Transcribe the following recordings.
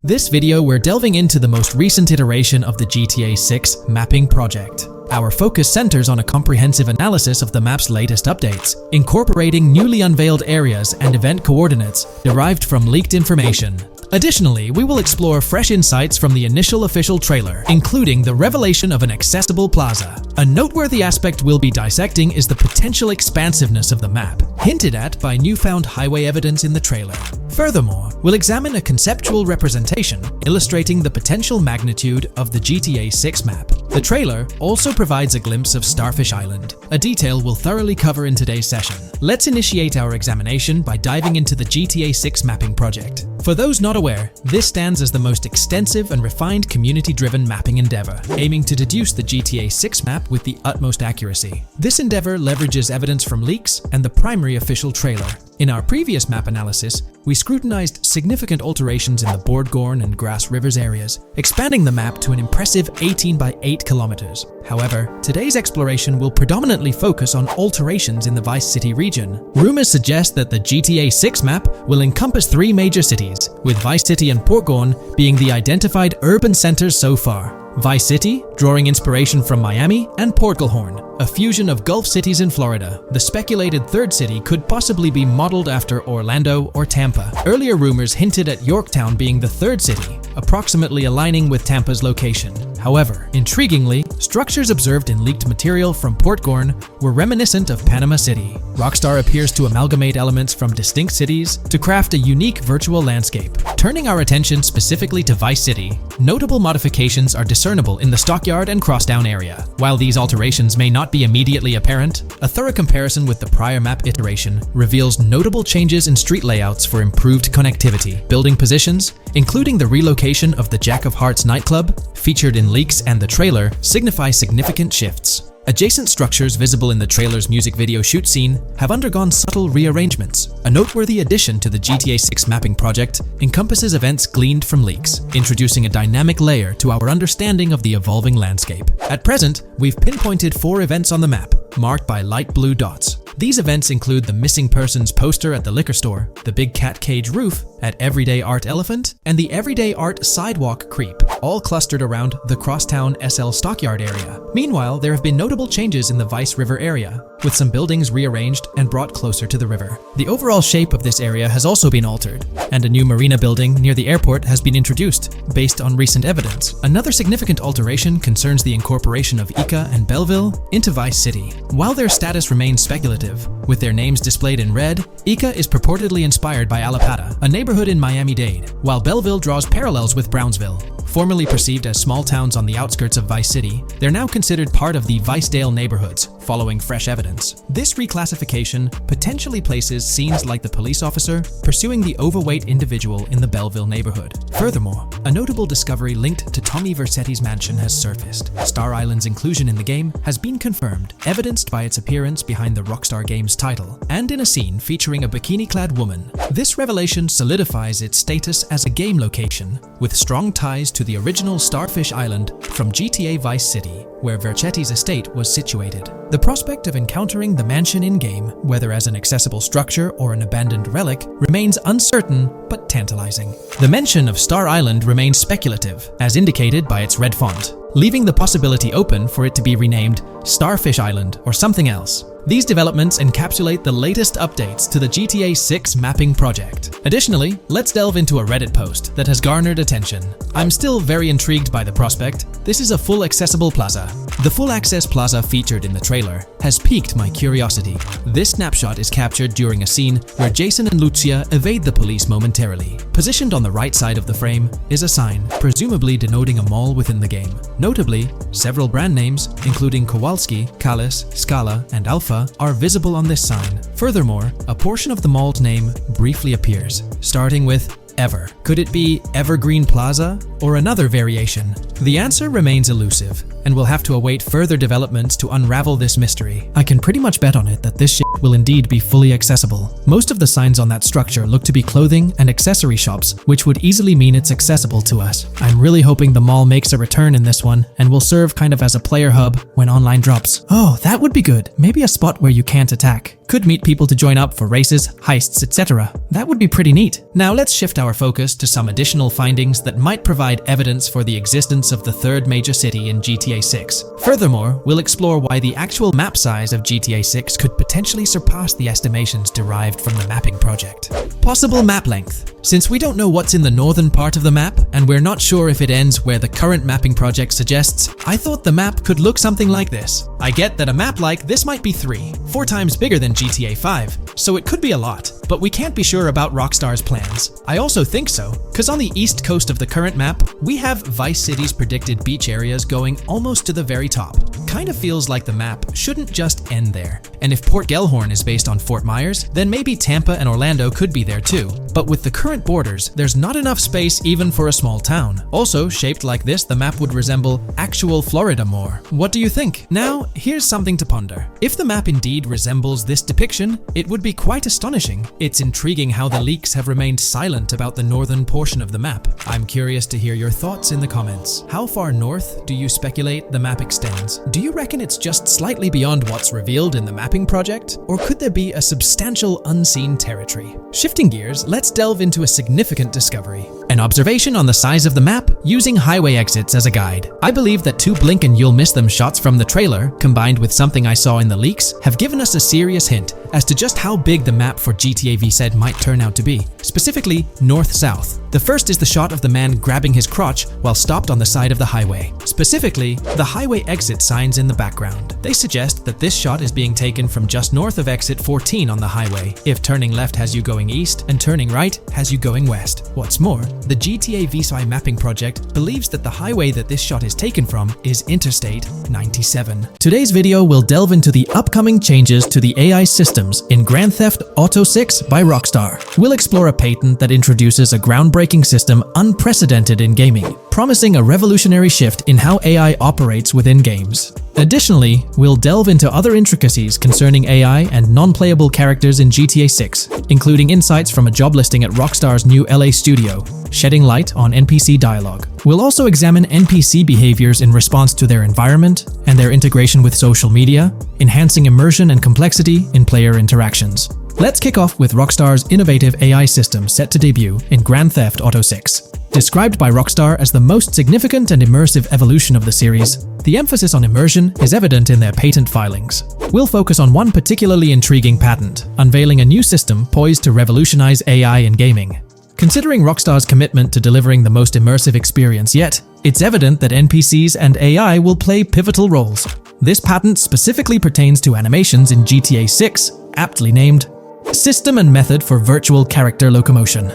This video we're delving into the most recent iteration of the GTA 6 mapping project. Our focus centers on a comprehensive analysis of the map's latest updates, incorporating newly unveiled areas and event coordinates derived from leaked information. Additionally, we will explore fresh insights from the initial official trailer, including the revelation of an accessible plaza. A noteworthy aspect we'll be dissecting is the potential expansiveness of the map, hinted at by newfound highway evidence in the trailer. Furthermore, we'll examine a conceptual representation illustrating the potential magnitude of the GTA 6 map. The trailer also provides a glimpse of Starfish Island, a detail we'll thoroughly cover in today's session. Let's initiate our examination by diving into the GTA 6 mapping project. For those not aware, this stands as the most extensive and refined community-driven mapping endeavor, aiming to deduce the GTA 6 map with the utmost accuracy. This endeavor leverages evidence from leaks and the primary official trailer. In our previous map analysis, we scrutinized significant alterations in the Bordgorn and Grass Rivers areas, expanding the map to an impressive 18 by 8 kilometers. However, today's exploration will predominantly focus on alterations in the Vice City region. Rumors suggest that the GTA 6 map will encompass 3 major cities, with Vice City and Portgorn being the identified urban centers so far. Vice City, drawing inspiration from Miami, and Port Gilhorn, a fusion of Gulf cities in Florida. The speculated third city could possibly be modeled after Orlando or Tampa. Earlier rumors hinted at Yorktown being the third city, approximately aligning with Tampa's location. However, intriguingly, structures observed in leaked material from Portgorn were reminiscent of Panama City. Rockstar appears to amalgamate elements from distinct cities to craft a unique virtual landscape. Turning our attention specifically to Vice City, notable modifications are discernible in the Stockyard and Crosstown area. While these alterations may not be immediately apparent, a thorough comparison with the prior map iteration reveals notable changes in street layouts for improved connectivity. Building positions, including the relocation of the Jack of Hearts nightclub, featured in leaks and the trailer, signify significant shifts. Adjacent structures visible in the trailer's music video shoot scene have undergone subtle rearrangements. A noteworthy addition to the GTA 6 mapping project encompasses events gleaned from leaks, introducing a dynamic layer to our understanding of the evolving landscape. At present, we've pinpointed 4 events on the map, marked by light blue dots. These events include the missing persons poster at the liquor store, the big cat cage roof at Everyday Art Elephant, and the Everyday Art Sidewalk Creep, all clustered around the Crosstown SL Stockyard area. Meanwhile, there have been notable changes in the Vice River area, with some buildings rearranged and brought closer to the river. The overall shape of this area has also been altered, and a new marina building near the airport has been introduced, based on recent evidence. Another significant alteration concerns the incorporation of Ica and Belleville into Vice City. While their status remains speculative, with their names displayed in red, Ica is purportedly inspired by Allapattah, a neighborhood in Miami-Dade, while Belleville draws parallels with Brownsville. Formerly perceived as small towns on the outskirts of Vice City, they're now considered part of the Vicedale neighborhoods, following fresh evidence. This reclassification potentially places scenes like the police officer pursuing the overweight individual in the Belleville neighborhood. Furthermore, a notable discovery linked to Tommy Vercetti's mansion has surfaced. Star Island's inclusion in the game has been confirmed, evidenced by its appearance behind the Rockstar Games title, and in a scene featuring a bikini-clad woman. This revelation solidifies its status as a game location, with strong ties to the original Starfish Island from GTA Vice City, where Vercetti's estate was situated. The prospect of encountering the mansion in-game, whether as an accessible structure or an abandoned relic, remains uncertain but tantalizing. The mention of Star Island remains speculative, as indicated by its red font, leaving the possibility open for it to be renamed Starfish Island or something else. These developments encapsulate the latest updates to the GTA 6 mapping project. Additionally, let's delve into a Reddit post that has garnered attention. I'm still very intrigued by the prospect. This is a full accessible plaza. The full access plaza featured in the trailer has piqued my curiosity. This snapshot is captured during a scene where Jason and Lucia evade the police momentarily. Positioned on the right side of the frame is a sign, presumably denoting a mall within the game. Notably, several brand names, including Kowalski, Callis, Scala, and Alpha, are visible on this sign. Furthermore, a portion of the mall's name briefly appears, starting with Ever. Could it be Evergreen Plaza or another variation? The answer remains elusive, and we'll have to await further developments to unravel this mystery. I can pretty much bet on it that this shit will indeed be fully accessible. Most of the signs on that structure look to be clothing and accessory shops, which would easily mean it's accessible to us. I'm really hoping the mall makes a return in this one and will serve kind of as a player hub when online drops. Oh, that would be good. Maybe a spot where you can't attack. Could meet people to join up for races, heists, etc. That would be pretty neat. Now let's shift our focus to some additional findings that might provide evidence for the existence of the third major city in GTA 6. Furthermore, we'll explore why the actual map size of GTA 6 could potentially surpass the estimations derived from the mapping project. Possible map length. Since we don't know what's in the northern part of the map, and we're not sure if it ends where the current mapping project suggests, I thought the map could look something like this. I get that a map like this might be 4 times bigger than GTA 5, so it could be a lot, but we can't be sure about Rockstar's plans. I also think so, because on the east coast of the current map, we have Vice City's predicted beach areas going almost to the very top. Kind of feels like the map shouldn't just end there. And if Port Gellhorn is based on Fort Myers, then maybe Tampa and Orlando could be there too. But with the current borders, there's not enough space even for a small town. Also, shaped like this, the map would resemble actual Florida more. What do you think? Now, here's something to ponder. If the map indeed resembles this depiction, it would be quite astonishing. It's intriguing how the leaks have remained silent about the northern portion of the map. I'm curious to hear your thoughts in the comments. How far north do you speculate the map extends? Do you reckon it's just slightly beyond what's revealed in the mapping project? Or could there be a substantial unseen territory? Shifting gears, let's delve into a significant discovery. An observation on the size of the map using highway exits as a guide. I believe that 2 blink and you'll miss them shots from the trailer, combined with something I saw in the leaks, have given us a serious hint as to just how big the map for GTA VZ might turn out to be, specifically north-south. The first is the shot of the man grabbing his crotch while stopped on the side of the highway. Specifically, the highway exit signs in the background. They suggest that this shot is being taken from just north of exit 14 on the highway, if turning left has you going east and turning right has you going west. What's more, the GTA VZ mapping project believes that the highway that this shot is taken from is Interstate 97. Today's video will delve into the upcoming changes to the AI systems in Grand Theft Auto 6 by Rockstar. We'll explore a patent that introduces a groundbreaking system unprecedented in gaming, promising a revolutionary shift in how AI operates within games. Additionally, we'll delve into other intricacies concerning AI and non-playable characters in GTA 6, including insights from a job listing at Rockstar's new LA studio, shedding light on NPC dialogue. We'll also examine NPC behaviors in response to their environment and their integration with social media, enhancing immersion and complexity in player interactions. Let's kick off with Rockstar's innovative AI system set to debut in Grand Theft Auto 6. Described by Rockstar as the most significant and immersive evolution of the series, the emphasis on immersion is evident in their patent filings. We'll focus on one particularly intriguing patent, unveiling a new system poised to revolutionize AI in gaming. Considering Rockstar's commitment to delivering the most immersive experience yet, it's evident that NPCs and AI will play pivotal roles. This patent specifically pertains to animations in GTA 6, aptly named System and Method for Virtual Character Locomotion.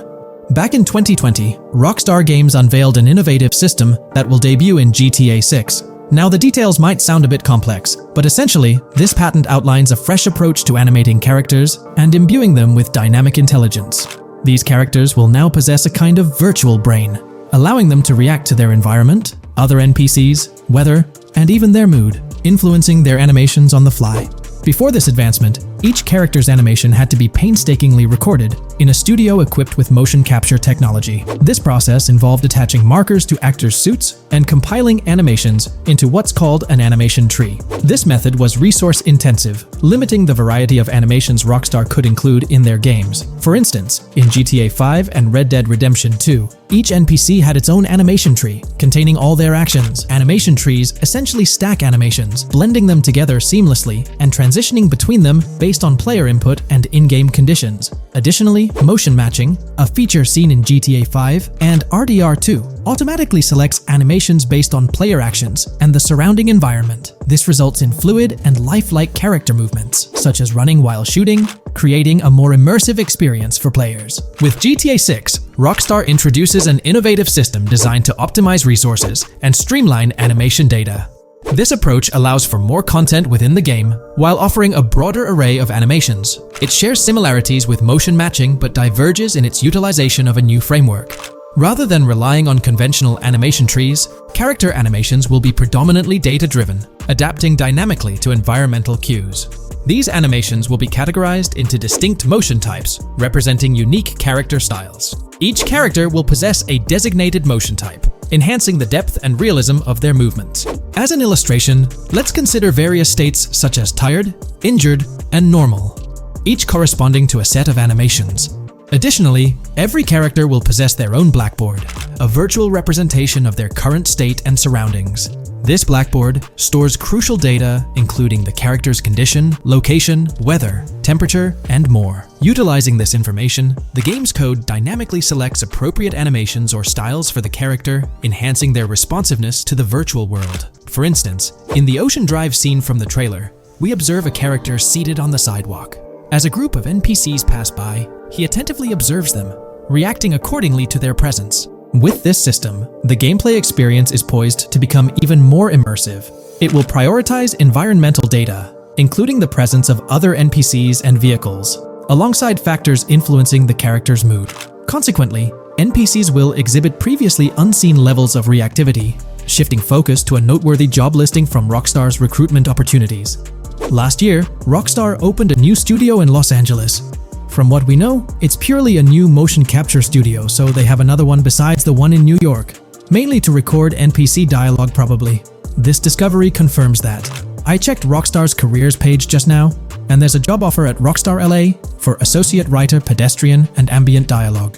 Back in 2020, Rockstar Games unveiled an innovative system that will debut in GTA 6. Now, the details might sound a bit complex, but essentially, this patent outlines a fresh approach to animating characters and imbuing them with dynamic intelligence. These characters will now possess a kind of virtual brain, allowing them to react to their environment, other NPCs, weather, and even their mood, influencing their animations on the fly. Before this advancement, each character's animation had to be painstakingly recorded in a studio equipped with motion capture technology. This process involved attaching markers to actors' suits and compiling animations into what's called an animation tree. This method was resource-intensive, limiting the variety of animations Rockstar could include in their games. For instance, in GTA 5 and Red Dead Redemption 2, each NPC had its own animation tree, containing all their actions. Animation trees essentially stack animations, blending them together seamlessly and transitioning between them based on player input and in-game conditions. Additionally, motion matching, a feature seen in GTA 5 and RDR2, automatically selects animations based on player actions and the surrounding environment. This results in fluid and lifelike character movements, such as running while shooting, creating a more immersive experience for players. With GTA 6, Rockstar introduces an innovative system designed to optimize resources and streamline animation data. This approach allows for more content within the game while offering a broader array of animations. It shares similarities with motion matching but diverges in its utilization of a new framework. Rather than relying on conventional animation trees, character animations will be predominantly data-driven, adapting dynamically to environmental cues. These animations will be categorized into distinct motion types, representing unique character styles. Each character will possess a designated motion type, enhancing the depth and realism of their movements. As an illustration, let's consider various states such as tired, injured, and normal. each corresponding to a set of animations. Additionally, every character will possess their own blackboard, a virtual representation of their current state and surroundings. This blackboard stores crucial data including the character's condition, location, weather, temperature, and more. Utilizing this information, the game's code dynamically selects appropriate animations or styles for the character, enhancing their responsiveness to the virtual world. For instance, in the Ocean Drive scene from the trailer, we observe a character seated on the sidewalk. As a group of NPCs pass by, he attentively observes them, reacting accordingly to their presence. With this system, the gameplay experience is poised to become even more immersive. It will prioritize environmental data, including the presence of other NPCs and vehicles, alongside factors influencing the character's mood. Consequently, NPCs will exhibit previously unseen levels of reactivity, shifting focus to a noteworthy job listing from Rockstar's recruitment opportunities. Last year, Rockstar opened a new studio in Los Angeles. From what we know, it's purely a new motion capture studio, so they have another one besides the one in New York, mainly to record NPC dialogue probably. This discovery confirms that. I checked Rockstar's careers page just now, and there's a job offer at Rockstar LA for Associate Writer Pedestrian and Ambient Dialogue.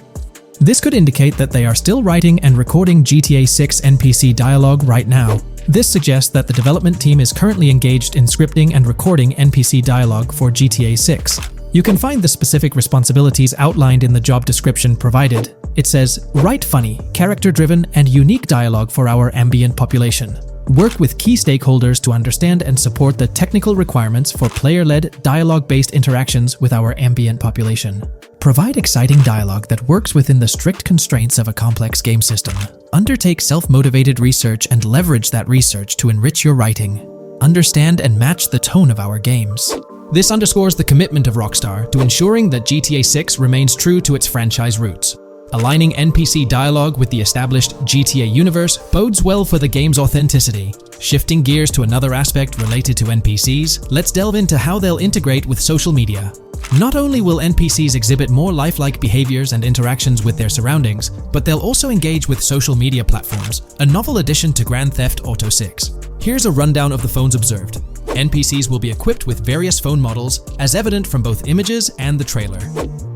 This could indicate that they are still writing and recording GTA 6 NPC dialogue right now. This suggests that the development team is currently engaged in scripting and recording NPC dialogue for GTA 6. You can find the specific responsibilities outlined in the job description provided. It says, write funny, character-driven, and unique dialogue for our ambient population. Work with key stakeholders to understand and support the technical requirements for player-led, dialogue-based interactions with our ambient population. Provide exciting dialogue that works within the strict constraints of a complex game system. Undertake self-motivated research and leverage that research to enrich your writing. Understand and match the tone of our games. This underscores the commitment of Rockstar to ensuring that GTA 6 remains true to its franchise roots. Aligning NPC dialogue with the established GTA universe bodes well for the game's authenticity. Shifting gears to another aspect related to NPCs, let's delve into how they'll integrate with social media. Not only will NPCs exhibit more lifelike behaviors and interactions with their surroundings, but they'll also engage with social media platforms, a novel addition to Grand Theft Auto 6. Here's a rundown of the phones observed. NPCs will be equipped with various phone models, as evident from both images and the trailer.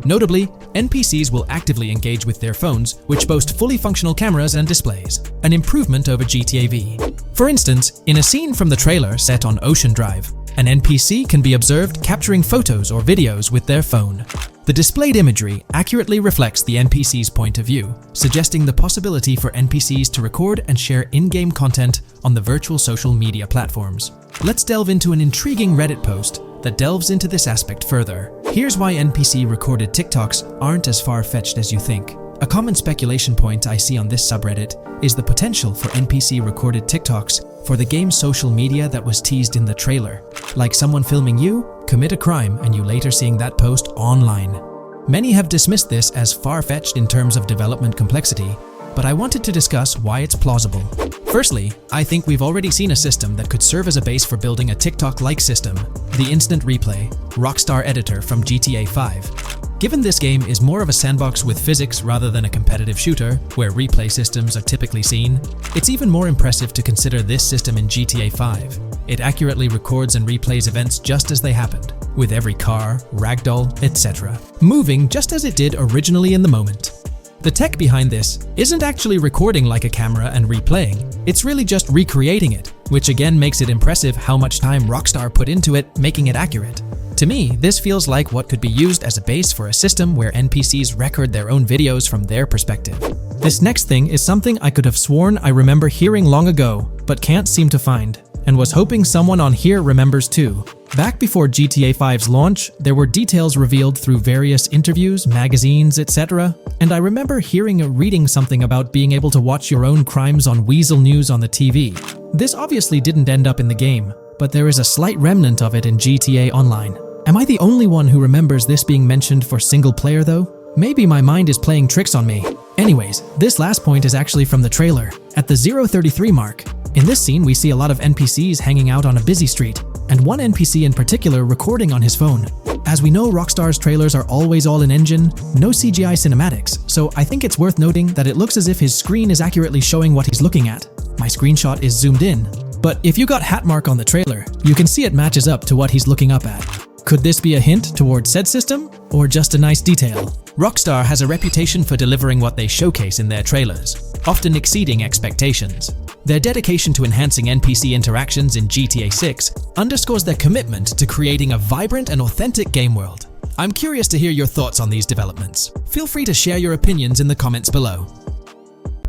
Notably, NPCs will actively engage with their phones, which boast fully functional cameras and displays, an improvement over GTA V. For instance, in a scene from the trailer set on Ocean Drive, an NPC can be observed capturing photos or videos with their phone. The displayed imagery accurately reflects the NPC's point of view, suggesting the possibility for NPCs to record and share in-game content on the virtual social media platforms. Let's delve into an intriguing Reddit post that delves into this aspect further. Here's why NPC-recorded TikToks aren't as far-fetched as you think. A common speculation point I see on this subreddit is the potential for NPC-recorded TikToks for the game's social media that was teased in the trailer, like someone filming you commit a crime and you later seeing that post online. Many have dismissed this as far-fetched in terms of development complexity, but I wanted to discuss why it's plausible. Firstly, I think we've already seen a system that could serve as a base for building a TikTok-like system, the Instant Replay, Rockstar editor from GTA 5. Given this game is more of a sandbox with physics rather than a competitive shooter, where replay systems are typically seen, it's even more impressive to consider this system in GTA 5. It accurately records and replays events just as they happened, with every car, ragdoll, etc., moving just as it did originally in the moment. The tech behind this isn't actually recording like a camera and replaying, it's really just recreating it, which again makes it impressive how much time Rockstar put into it, making it accurate. To me, this feels like what could be used as a base for a system where NPCs record their own videos from their perspective. This next thing is something I could have sworn I remember hearing long ago, but can't seem to find, and was hoping someone on here remembers too. Back before GTA 5's launch, there were details revealed through various interviews, magazines, etc., and I remember hearing or reading something about being able to watch your own crimes on Weasel News on the TV. This obviously didn't end up in the game, but there is a slight remnant of it in GTA Online. Am I the only one who remembers this being mentioned for single player though? Maybe my mind is playing tricks on me. Anyways, this last point is actually from the trailer, at the 0:33 mark. In this scene, we see a lot of NPCs hanging out on a busy street, and one NPC in particular recording on his phone. As we know, Rockstar's trailers are always all in-engine, no CGI cinematics, so I think it's worth noting that it looks as if his screen is accurately showing what he's looking at. My screenshot is zoomed in, but if you got Hatmark on the trailer, you can see it matches up to what he's looking up at. Could this be a hint towards said system, or just a nice detail? Rockstar has a reputation for delivering what they showcase in their trailers, often exceeding expectations. Their dedication to enhancing NPC interactions in GTA 6 underscores their commitment to creating a vibrant and authentic game world. I'm curious to hear your thoughts on these developments. Feel free to share your opinions in the comments below.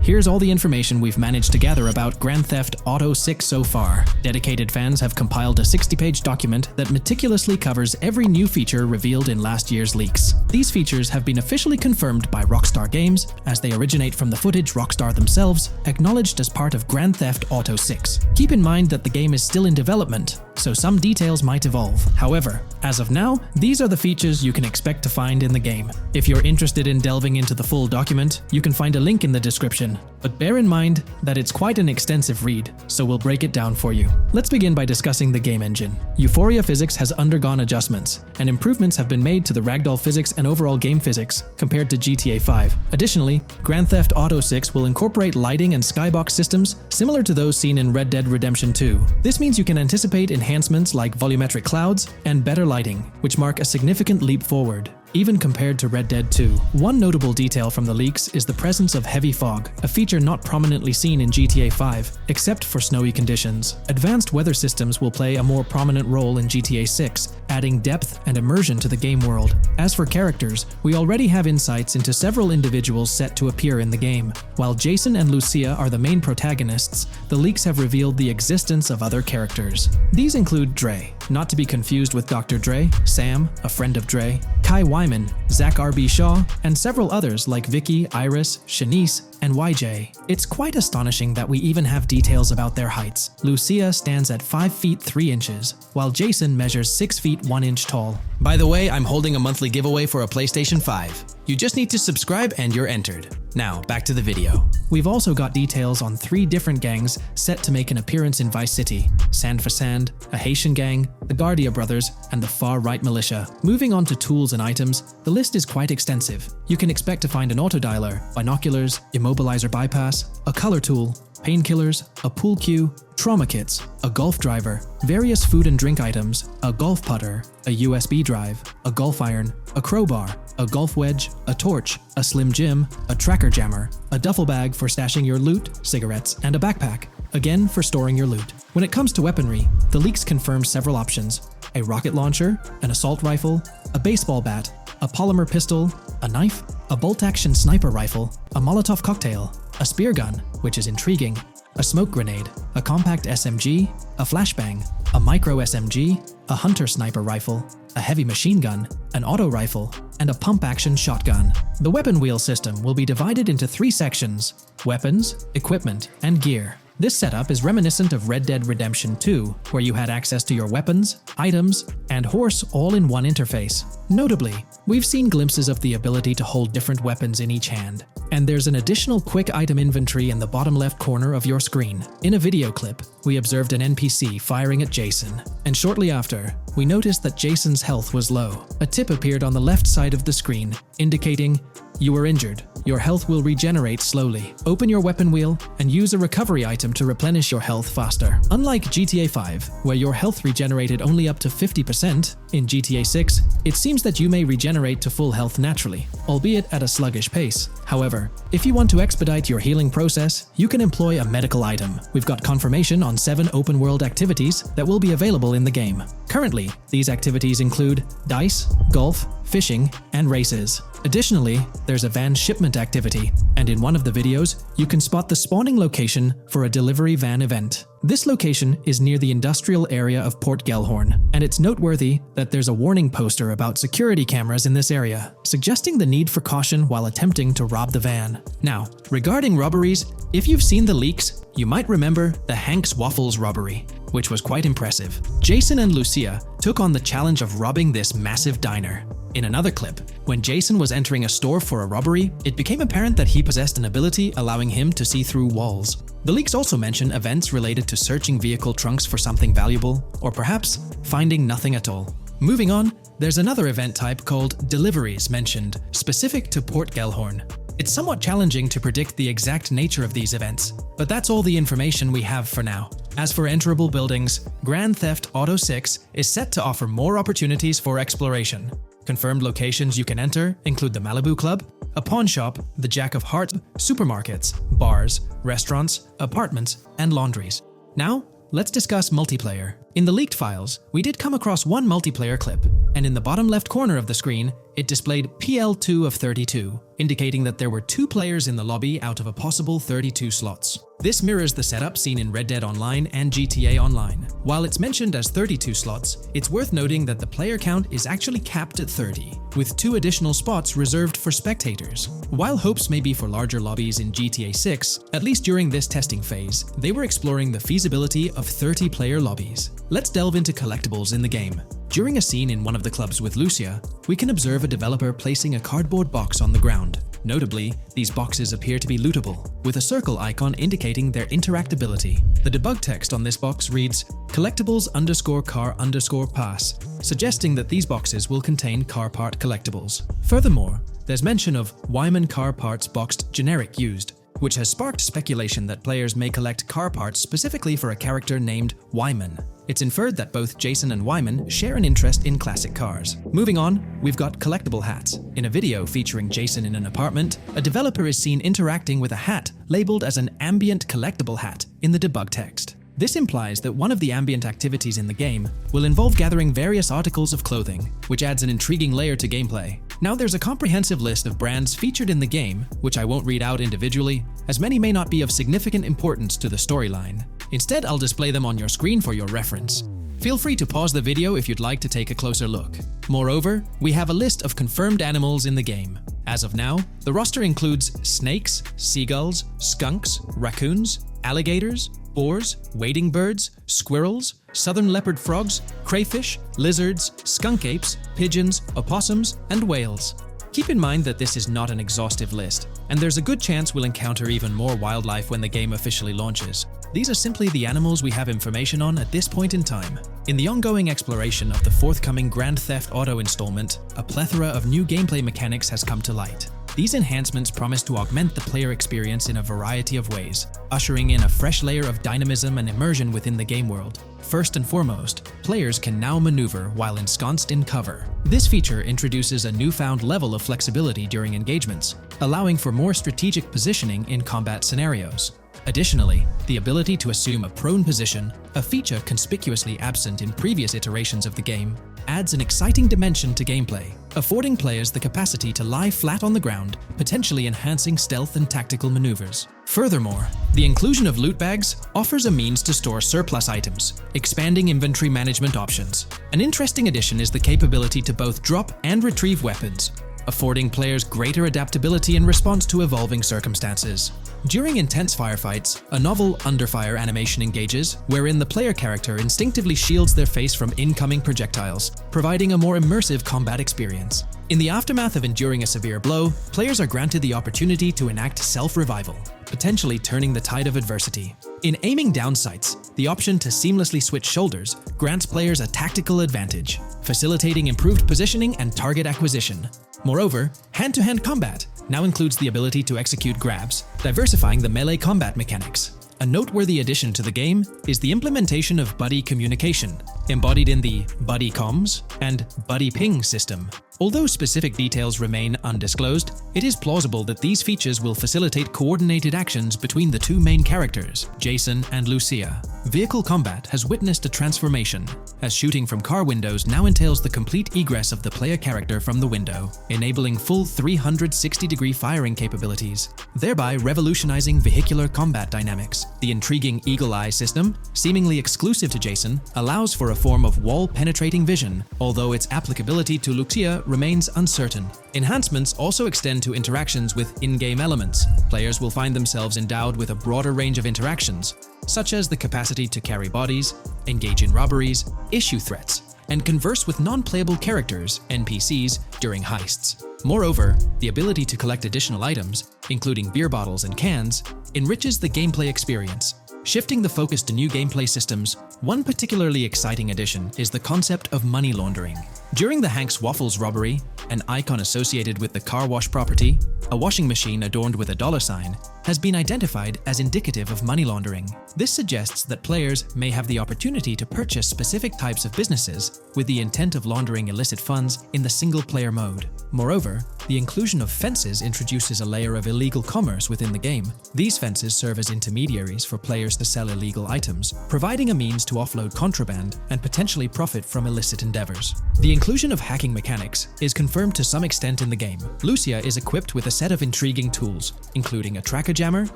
Here's all the information we've managed to gather about Grand Theft Auto 6 so far. Dedicated fans have compiled a 60-page document that meticulously covers every new feature revealed in last year's leaks. These features have been officially confirmed by Rockstar Games, as they originate from the footage Rockstar themselves acknowledged as part of Grand Theft Auto 6. Keep in mind that the game is still in development, so some details might evolve. However, as of now, these are the features you can expect to find in the game. If you're interested in delving into the full document, you can find a link in the description. But bear in mind that it's quite an extensive read, so we'll break it down for you. Let's begin by discussing the game engine. Euphoria physics has undergone adjustments, and improvements have been made to the ragdoll physics and overall game physics compared to GTA 5. Additionally, Grand Theft Auto 6 will incorporate lighting and skybox systems similar to those seen in Red Dead Redemption 2. This means you can anticipate enhancements like volumetric clouds and better lighting, which mark a significant leap forward, even compared to Red Dead 2. One notable detail from the leaks is the presence of heavy fog, a feature not prominently seen in GTA 5, except for snowy conditions. Advanced weather systems will play a more prominent role in GTA 6, adding depth and immersion to the game world. As for characters, we already have insights into several individuals set to appear in the game. While Jason and Lucia are the main protagonists, the leaks have revealed the existence of other characters. These include Dre, not to be confused with Dr. Dre, Sam, a friend of Dre, Kai Wyman, Zach R.B. Shaw, and several others like Vicky, Iris, Shanice, and YJ. It's quite astonishing that we even have details about their heights. Lucia stands at 5 feet 3 inches, while Jason measures 6 feet 1 inch tall. By the way, I'm holding a monthly giveaway for a PlayStation 5. You just need to subscribe and you're entered. Now, back to the video. We've also got details on 3 different gangs set to make an appearance in Vice City: Sand for Sand, a Haitian gang, the Guardia Brothers, and the Far Right Militia. Moving on to tools and items, the list is quite extensive. You can expect to find an autodialer, binoculars, immobilizer bypass, a color tool, painkillers, a pool cue, trauma kits, a golf driver, various food and drink items, a golf putter, a USB drive, a golf iron, a crowbar, a golf wedge, a torch, a Slim Jim, a tracker jammer, a duffel bag for stashing your loot, cigarettes, and a backpack, again for storing your loot. When it comes to weaponry, the leaks confirm several options: a rocket launcher, an assault rifle, a baseball bat, a polymer pistol, a knife, a bolt-action sniper rifle, a Molotov cocktail, a spear gun, which is intriguing, a smoke grenade, a compact SMG, a flashbang, a micro SMG, a hunter sniper rifle, a heavy machine gun, an auto rifle, and a pump-action shotgun. The weapon wheel system will be divided into 3 sections: weapons, equipment, and gear. This setup is reminiscent of Red Dead Redemption 2, where you had access to your weapons, items, and horse all in one interface. Notably, we've seen glimpses of the ability to hold different weapons in each hand, and there's an additional quick item inventory in the bottom left corner of your screen. In a video clip, we observed an NPC firing at Jason, and shortly after, we noticed that Jason's health was low. A tip appeared on the left side of the screen, indicating, "You were injured. Your health will regenerate slowly. Open your weapon wheel and use a recovery item to replenish your health faster." Unlike GTA 5, where your health regenerated only up to 50%, in GTA 6, it seems that you may regenerate to full health naturally, albeit at a sluggish pace. However, if you want to expedite your healing process, you can employ a medical item. We've got confirmation on 7 open-world activities that will be available in the game. Currently, these activities include dice, golf, fishing, and races. Additionally, there's a van shipment activity, and in one of the videos, you can spot the spawning location for a delivery van event. This location is near the industrial area of Port Gellhorn, and it's noteworthy that there's a warning poster about security cameras in this area, suggesting the need for caution while attempting to rob the van. Now, regarding robberies, if you've seen the leaks, you might remember the Hank's Waffles robbery, which was quite impressive. Jason and Lucia took on the challenge of robbing this massive diner. In another clip, when Jason was entering a store for a robbery, it became apparent that he possessed an ability allowing him to see through walls. The leaks also mention events related to searching vehicle trunks for something valuable, or perhaps finding nothing at all. Moving on, there's another event type called deliveries mentioned, specific to Port Gellhorn. It's somewhat challenging to predict the exact nature of these events, but that's all the information we have for now. As for enterable buildings, Grand Theft Auto 6 is set to offer more opportunities for exploration. Confirmed locations you can enter include the Malibu Club, a pawn shop, the Jack of Hearts, supermarkets, bars, restaurants, apartments, and laundries. Now, let's discuss multiplayer. In the leaked files, we did come across one multiplayer clip, and in the bottom left corner of the screen, it displayed PL2 of 32, indicating that there were 2 players in the lobby out of a possible 32 slots. This mirrors the setup seen in Red Dead Online and GTA Online. While it's mentioned as 32 slots, it's worth noting that the player count is actually capped at 30, with 2 additional spots reserved for spectators. While hopes may be for larger lobbies in GTA 6, at least during this testing phase, they were exploring the feasibility of 30-player lobbies. Let's delve into collectibles in the game. During a scene in one of the clubs with Lucia, we can observe a developer placing a cardboard box on the ground. Notably, these boxes appear to be lootable, with a circle icon indicating their interactability. The debug text on this box reads, collectibles_car_pass, suggesting that these boxes will contain car part collectibles. Furthermore, there's mention of Wyman car parts boxed generic used, which has sparked speculation that players may collect car parts specifically for a character named Wyman. It's inferred that both Jason and Wyman share an interest in classic cars. Moving on, we've got collectible hats. In a video featuring Jason in an apartment, a developer is seen interacting with a hat labeled as an ambient collectible hat in the debug text. This implies that one of the ambient activities in the game will involve gathering various articles of clothing, which adds an intriguing layer to gameplay. Now there's a comprehensive list of brands featured in the game, which I won't read out individually, as many may not be of significant importance to the storyline. Instead, I'll display them on your screen for your reference. Feel free to pause the video if you'd like to take a closer look. Moreover, we have a list of confirmed animals in the game. As of now, the roster includes snakes, seagulls, skunks, raccoons, alligators, boars, wading birds, squirrels, southern leopard frogs, crayfish, lizards, skunk apes, pigeons, opossums, and whales. Keep in mind that this is not an exhaustive list, and there's a good chance we'll encounter even more wildlife when the game officially launches. These are simply the animals we have information on at this point in time. In the ongoing exploration of the forthcoming Grand Theft Auto installment, a plethora of new gameplay mechanics has come to light. These enhancements promise to augment the player experience in a variety of ways, ushering in a fresh layer of dynamism and immersion within the game world. First and foremost, players can now maneuver while ensconced in cover. This feature introduces a newfound level of flexibility during engagements, allowing for more strategic positioning in combat scenarios. Additionally, the ability to assume a prone position, a feature conspicuously absent in previous iterations of the game, adds an exciting dimension to gameplay, affording players the capacity to lie flat on the ground, potentially enhancing stealth and tactical maneuvers. Furthermore, the inclusion of loot bags offers a means to store surplus items, expanding inventory management options. An interesting addition is the capability to both drop and retrieve weapons, affording players greater adaptability in response to evolving circumstances. During intense firefights, a novel under-fire animation engages, wherein the player character instinctively shields their face from incoming projectiles, providing a more immersive combat experience. In the aftermath of enduring a severe blow, players are granted the opportunity to enact self-revival, potentially turning the tide of adversity. In aiming down sights, the option to seamlessly switch shoulders grants players a tactical advantage, facilitating improved positioning and target acquisition. Moreover, hand-to-hand combat now includes the ability to execute grabs, diversifying the melee combat mechanics. A noteworthy addition to the game is the implementation of buddy communication, embodied in the Buddy Comms and Buddy Ping system. Although specific details remain undisclosed, it is plausible that these features will facilitate coordinated actions between the two main characters, Jason and Lucia. Vehicle combat has witnessed a transformation, as shooting from car windows now entails the complete egress of the player character from the window, enabling full 360-degree firing capabilities, thereby revolutionizing vehicular combat dynamics. The intriguing Eagle Eye system, seemingly exclusive to Jason, allows for a form of wall-penetrating vision, although its applicability to Lucia remains uncertain. Enhancements also extend to interactions with in-game elements. Players will find themselves endowed with a broader range of interactions, such as the capacity to carry bodies, engage in robberies, issue threats, and converse with non-playable characters, NPCs, during heists. Moreover, the ability to collect additional items, including beer bottles and cans, enriches the gameplay experience. Shifting the focus to new gameplay systems, one particularly exciting addition is the concept of money laundering. During the Hank's Waffles robbery, an icon associated with the car wash property, a washing machine adorned with a $sign, has been identified as indicative of money laundering. This suggests that players may have the opportunity to purchase specific types of businesses with the intent of laundering illicit funds in the single-player mode. Moreover, the inclusion of fences introduces a layer of illegal commerce within the game. These fences serve as intermediaries for players to sell illegal items, providing a means to offload contraband and potentially profit from illicit endeavors. The inclusion of hacking mechanics is confirmed to some extent in the game. Lucia is equipped with a set of intriguing tools, including a tracker jammer,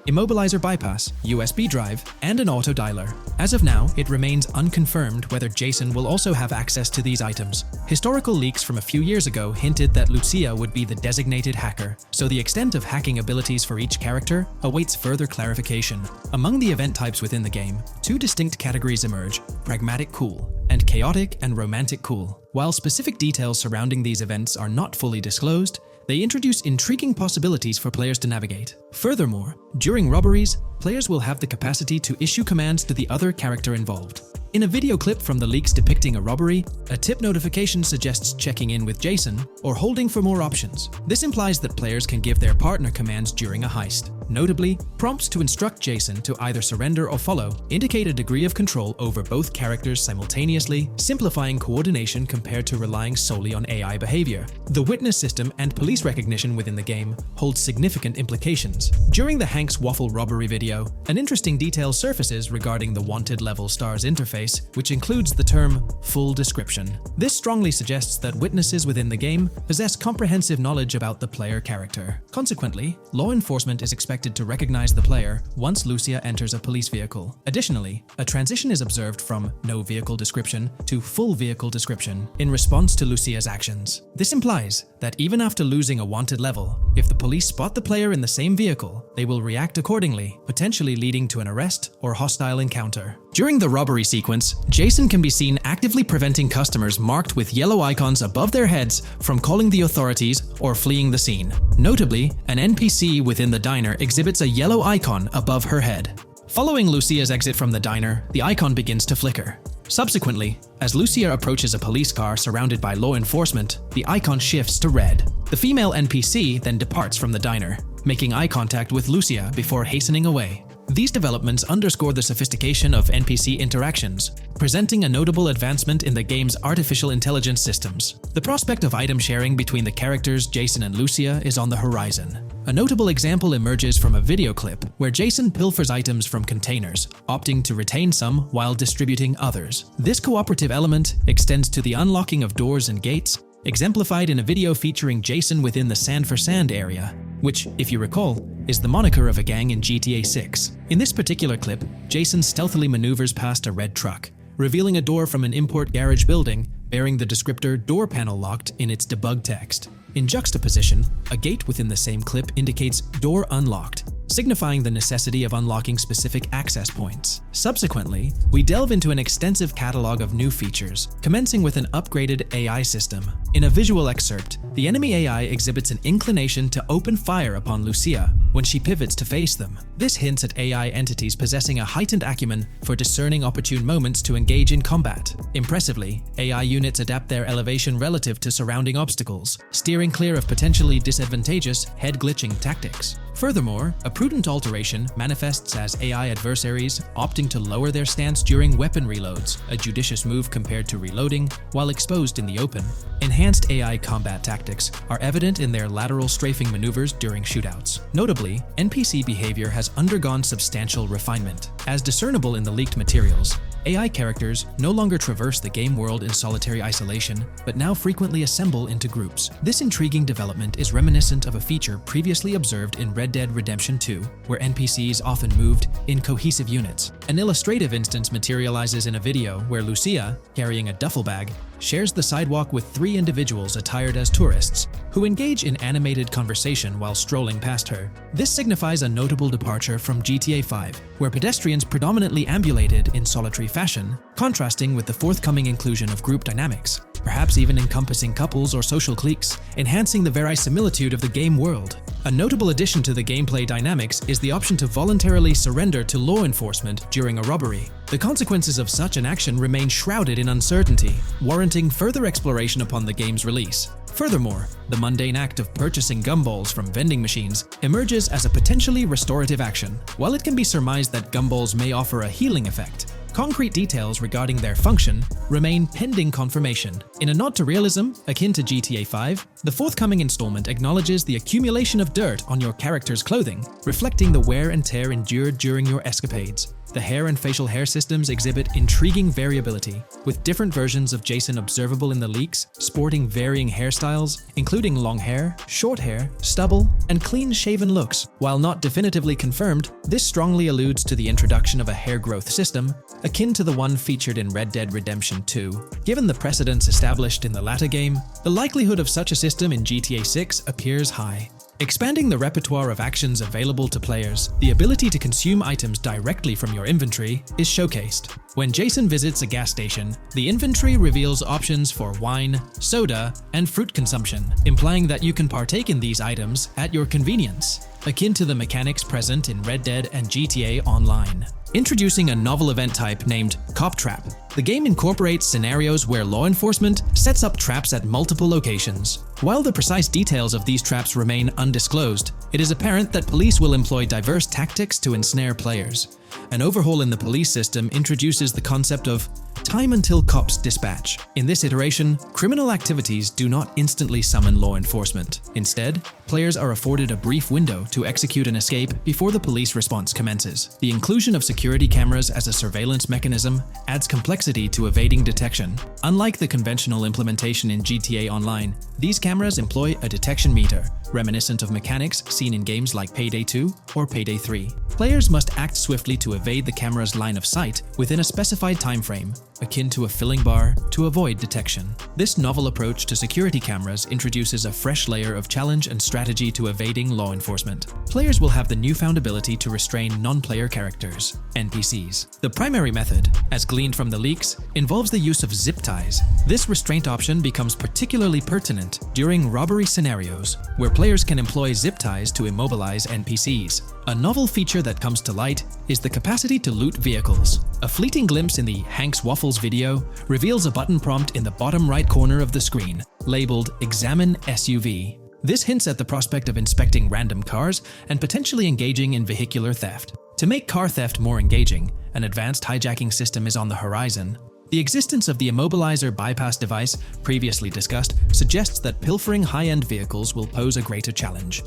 immobilizer bypass, USB drive, and an auto dialer. As of now, it remains unconfirmed whether Jason will also have access to these items. Historical leaks from a few years ago hinted that Lucia would be the designated hacker, so the extent of hacking abilities for each character awaits further clarification. Among the event types within the game, two distinct categories emerge: pragmatic cool and chaotic and romantic cool. While specific details surrounding these events are not fully disclosed, they introduce intriguing possibilities for players to navigate. Furthermore, during robberies, players will have the capacity to issue commands to the other character involved. In a video clip from the leaks depicting a robbery, a tip notification suggests checking in with Jason or holding for more options. This implies that players can give their partner commands during a heist. Notably, prompts to instruct Jason to either surrender or follow indicate a degree of control over both characters simultaneously, simplifying coordination compared to relying solely on AI behavior. The witness system and police recognition within the game hold significant implications. During the Hank's Waffle robbery video, an interesting detail surfaces regarding the Wanted Level Stars interface, which includes the term full description. This strongly suggests that witnesses within the game possess comprehensive knowledge about the player character. Consequently, law enforcement is expected to recognize the player once Lucia enters a police vehicle. Additionally, a transition is observed from no vehicle description to full vehicle description in response to Lucia's actions. This implies that even after losing a wanted level, if the police spot the player in the same vehicle, they will react accordingly, potentially leading to an arrest or hostile encounter. During the robbery sequence, Jason can be seen actively preventing customers marked with yellow icons above their heads from calling the authorities or fleeing the scene. Notably, an NPC within the diner exhibits a yellow icon above her head. Following Lucia's exit from the diner, the icon begins to flicker. Subsequently, as Lucia approaches a police car surrounded by law enforcement, the icon shifts to red. The female NPC then departs from the diner, making eye contact with Lucia before hastening away. These developments underscore the sophistication of NPC interactions, presenting a notable advancement in the game's artificial intelligence systems. The prospect of item sharing between the characters Jason and Lucia is on the horizon. A notable example emerges from a video clip where Jason pilfers items from containers, opting to retain some while distributing others. This cooperative element extends to the unlocking of doors and gates, exemplified in a video featuring Jason within the Sand for Sand area, which, if you recall, is the moniker of a gang in GTA 6. In this particular clip, Jason stealthily maneuvers past a red truck, revealing a door from an import garage building bearing the descriptor "door panel locked" in its debug text. In juxtaposition, a gate within the same clip indicates "door unlocked," signifying the necessity of unlocking specific access points. Subsequently, we delve into an extensive catalog of new features, commencing with an upgraded AI system. In a visual excerpt, the enemy AI exhibits an inclination to open fire upon Lucia when she pivots to face them. This hints at AI entities possessing a heightened acumen for discerning opportune moments to engage in combat. Impressively, AI units adapt their elevation relative to surrounding obstacles, steering clear of potentially disadvantageous head-glitching tactics. Furthermore, a prudent alteration manifests as AI adversaries opting to lower their stance during weapon reloads, a judicious move compared to reloading while exposed in the open. Enhanced AI combat tactics are evident in their lateral strafing maneuvers during shootouts. Notably, NPC behavior has undergone substantial refinement. As discernible in the leaked materials, AI characters no longer traverse the game world in solitary isolation, but now frequently assemble into groups. This intriguing development is reminiscent of a feature previously observed in Red Dead Redemption 2, where NPCs often moved in cohesive units. An illustrative instance materializes in a video where Lucia, carrying a duffel bag, shares the sidewalk with three individuals attired as tourists, who engage in animated conversation while strolling past her. This signifies a notable departure from GTA 5, where pedestrians predominantly ambulated in solitary fashion, contrasting with the forthcoming inclusion of group dynamics. perhaps even encompassing couples or social cliques, enhancing the verisimilitude of the game world. A notable addition to the gameplay dynamics is the option to voluntarily surrender to law enforcement during a robbery. The consequences of such an action remain shrouded in uncertainty, warranting further exploration upon the game's release. Furthermore, the mundane act of purchasing gumballs from vending machines emerges as a potentially restorative action. While it can be surmised that gumballs may offer a healing effect, concrete details regarding their function remain pending confirmation. In a nod to realism, akin to GTA 5, the forthcoming installment acknowledges the accumulation of dirt on your character's clothing, reflecting the wear and tear endured during your escapades. The hair and facial hair systems exhibit intriguing variability, with different versions of Jason observable in the leaks, sporting varying hairstyles, including long hair, short hair, stubble, and clean-shaven looks. While not definitively confirmed, this strongly alludes to the introduction of a hair growth system, akin to the one featured in Red Dead Redemption 2. Given the precedents established in the latter game, the likelihood of such a system in GTA 6 appears high. Expanding the repertoire of actions available to players, the ability to consume items directly from your inventory is showcased. When Jason visits a gas station, the inventory reveals options for wine, soda, and fruit consumption, implying that you can partake in these items at your convenience, akin to the mechanics present in Red Dead and GTA Online. Introducing a novel event type named Cop Trap, the game incorporates scenarios where law enforcement sets up traps at multiple locations. While the precise details of these traps remain undisclosed, it is apparent that police will employ diverse tactics to ensnare players. An overhaul in the police system introduces the concept of time until cops dispatch. In this iteration, criminal activities do not instantly summon law enforcement. Instead, players are afforded a brief window to execute an escape before the police response commences. The inclusion of security cameras as a surveillance mechanism adds complexity to evading detection. Unlike the conventional implementation in GTA Online, these cameras employ a detection meter, reminiscent of mechanics seen in games like Payday 2 or Payday 3. Players must act swiftly to evade the camera's line of sight within a specified time frame, akin to a filling bar, to avoid detection. This novel approach to security cameras introduces a fresh layer of challenge and strategy to evading law enforcement. Players will have the newfound ability to restrain non-player characters, NPCs. The primary method, as gleaned from the leaks, involves the use of zip ties. This restraint option becomes particularly pertinent during robbery scenarios, where players can employ zip ties to immobilize NPCs. A novel feature that comes to light is the capacity to loot vehicles. A fleeting glimpse in the Hank's Waffles video reveals a button prompt in the bottom right corner of the screen, labeled Examine SUV. This hints at the prospect of inspecting random cars and potentially engaging in vehicular theft. To make car theft more engaging, an advanced hijacking system is on the horizon. The existence of the Immobilizer bypass device, previously discussed, suggests that pilfering high-end vehicles will pose a greater challenge.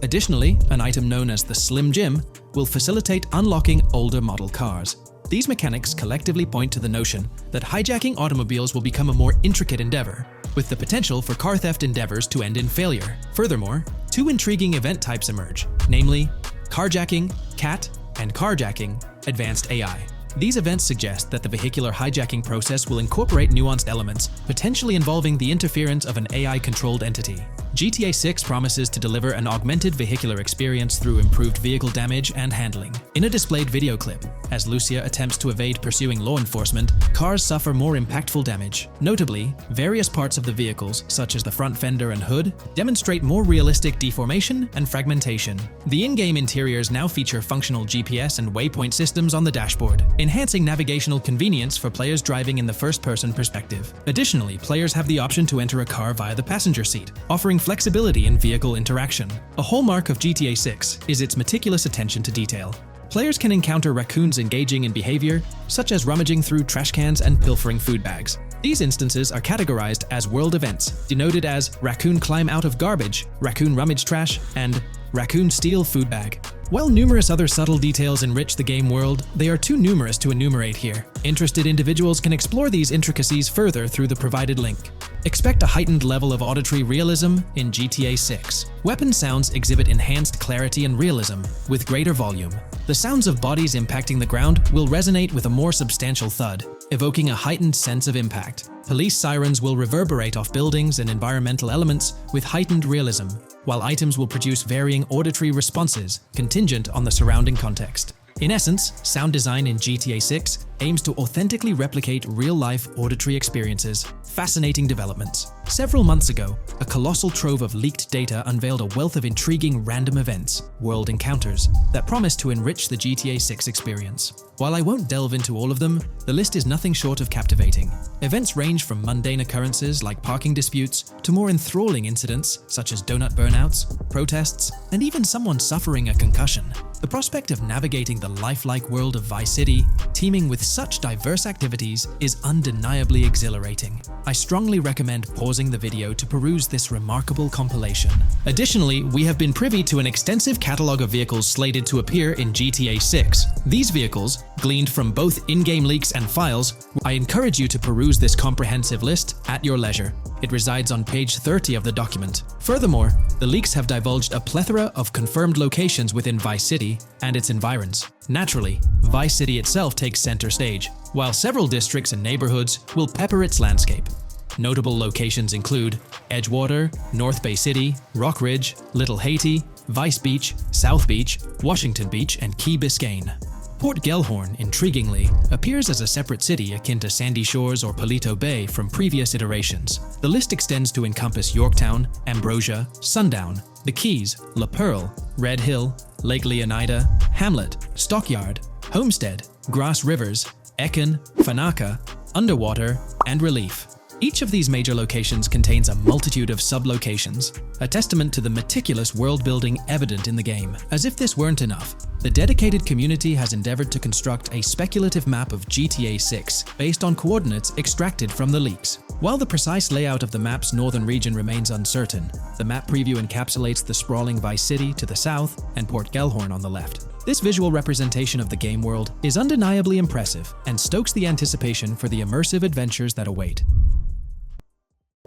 Additionally, an item known as the Slim Jim will facilitate unlocking older model cars. These mechanics collectively point to the notion that hijacking automobiles will become a more intricate endeavor, with the potential for car theft endeavors to end in failure. Furthermore, two intriguing event types emerge, namely carjacking, CAT, and carjacking, advanced AI. These events suggest that the vehicular hijacking process will incorporate nuanced elements, potentially involving the interference of an AI-controlled entity. GTA 6 promises to deliver an augmented vehicular experience through improved vehicle damage and handling. In a displayed video clip, as Lucia attempts to evade pursuing law enforcement, cars suffer more impactful damage. Notably, various parts of the vehicles, such as the front fender and hood, demonstrate more realistic deformation and fragmentation. The in-game interiors now feature functional GPS and waypoint systems on the dashboard, enhancing navigational convenience for players driving in the first-person perspective. Additionally, players have the option to enter a car via the passenger seat, offering flexibility in vehicle interaction. A hallmark of GTA 6 is its meticulous attention to detail. Players can encounter raccoons engaging in behavior, such as rummaging through trash cans and pilfering food bags. These instances are categorized as world events, denoted as raccoon climb out of garbage, raccoon rummage trash, and raccoon steal food bag. While numerous other subtle details enrich the game world, they are too numerous to enumerate here. Interested individuals can explore these intricacies further through the provided link. Expect a heightened level of auditory realism in GTA 6. Weapon sounds exhibit enhanced clarity and realism, with greater volume. The sounds of bodies impacting the ground will resonate with a more substantial thud, evoking a heightened sense of impact. Police sirens will reverberate off buildings and environmental elements with heightened realism, while items will produce varying auditory responses contingent on the surrounding context. In essence, sound design in GTA 6 aims to authentically replicate real-life auditory experiences. Fascinating developments. Several months ago, a colossal trove of leaked data unveiled a wealth of intriguing random events, world encounters, that promise to enrich the GTA 6 experience. While I won't delve into all of them, the list is nothing short of captivating. Events range from mundane occurrences like parking disputes to more enthralling incidents such as donut burnouts, protests, and even someone suffering a concussion. The prospect of navigating the lifelike world of Vice City, teeming with such diverse activities, is undeniably exhilarating. I strongly recommend pausing the video to peruse this remarkable compilation. Additionally, we have been privy to an extensive catalog of vehicles slated to appear in GTA 6. These vehicles, gleaned from both in-game leaks and files, I encourage you to peruse this comprehensive list at your leisure. It resides on page 30 of the document. Furthermore, the leaks have divulged a plethora of confirmed locations within Vice City and its environs. Naturally, Vice City itself takes center stage, while several districts and neighborhoods will pepper its landscape. Notable locations include Edgewater, North Bay City, Rock Ridge, Little Haiti, Vice Beach, South Beach, Washington Beach, and Key Biscayne. Port Gellhorn, intriguingly, appears as a separate city akin to Sandy Shores or Paleto Bay from previous iterations. The list extends to encompass Yorktown, Ambrosia, Sundown, the Keys, La Pearl, Red Hill, Lake Leonida, Hamlet, Stockyard, Homestead, Grass Rivers, Ekin, Fanaka, Underwater, and Relief. Each of these major locations contains a multitude of sub-locations, a testament to the meticulous world-building evident in the game. As if this weren't enough, the dedicated community has endeavored to construct a speculative map of GTA 6 based on coordinates extracted from the leaks. While the precise layout of the map's northern region remains uncertain, the map preview encapsulates the sprawling Vice City to the south and Port Gellhorn on the left. This visual representation of the game world is undeniably impressive and stokes the anticipation for the immersive adventures that await.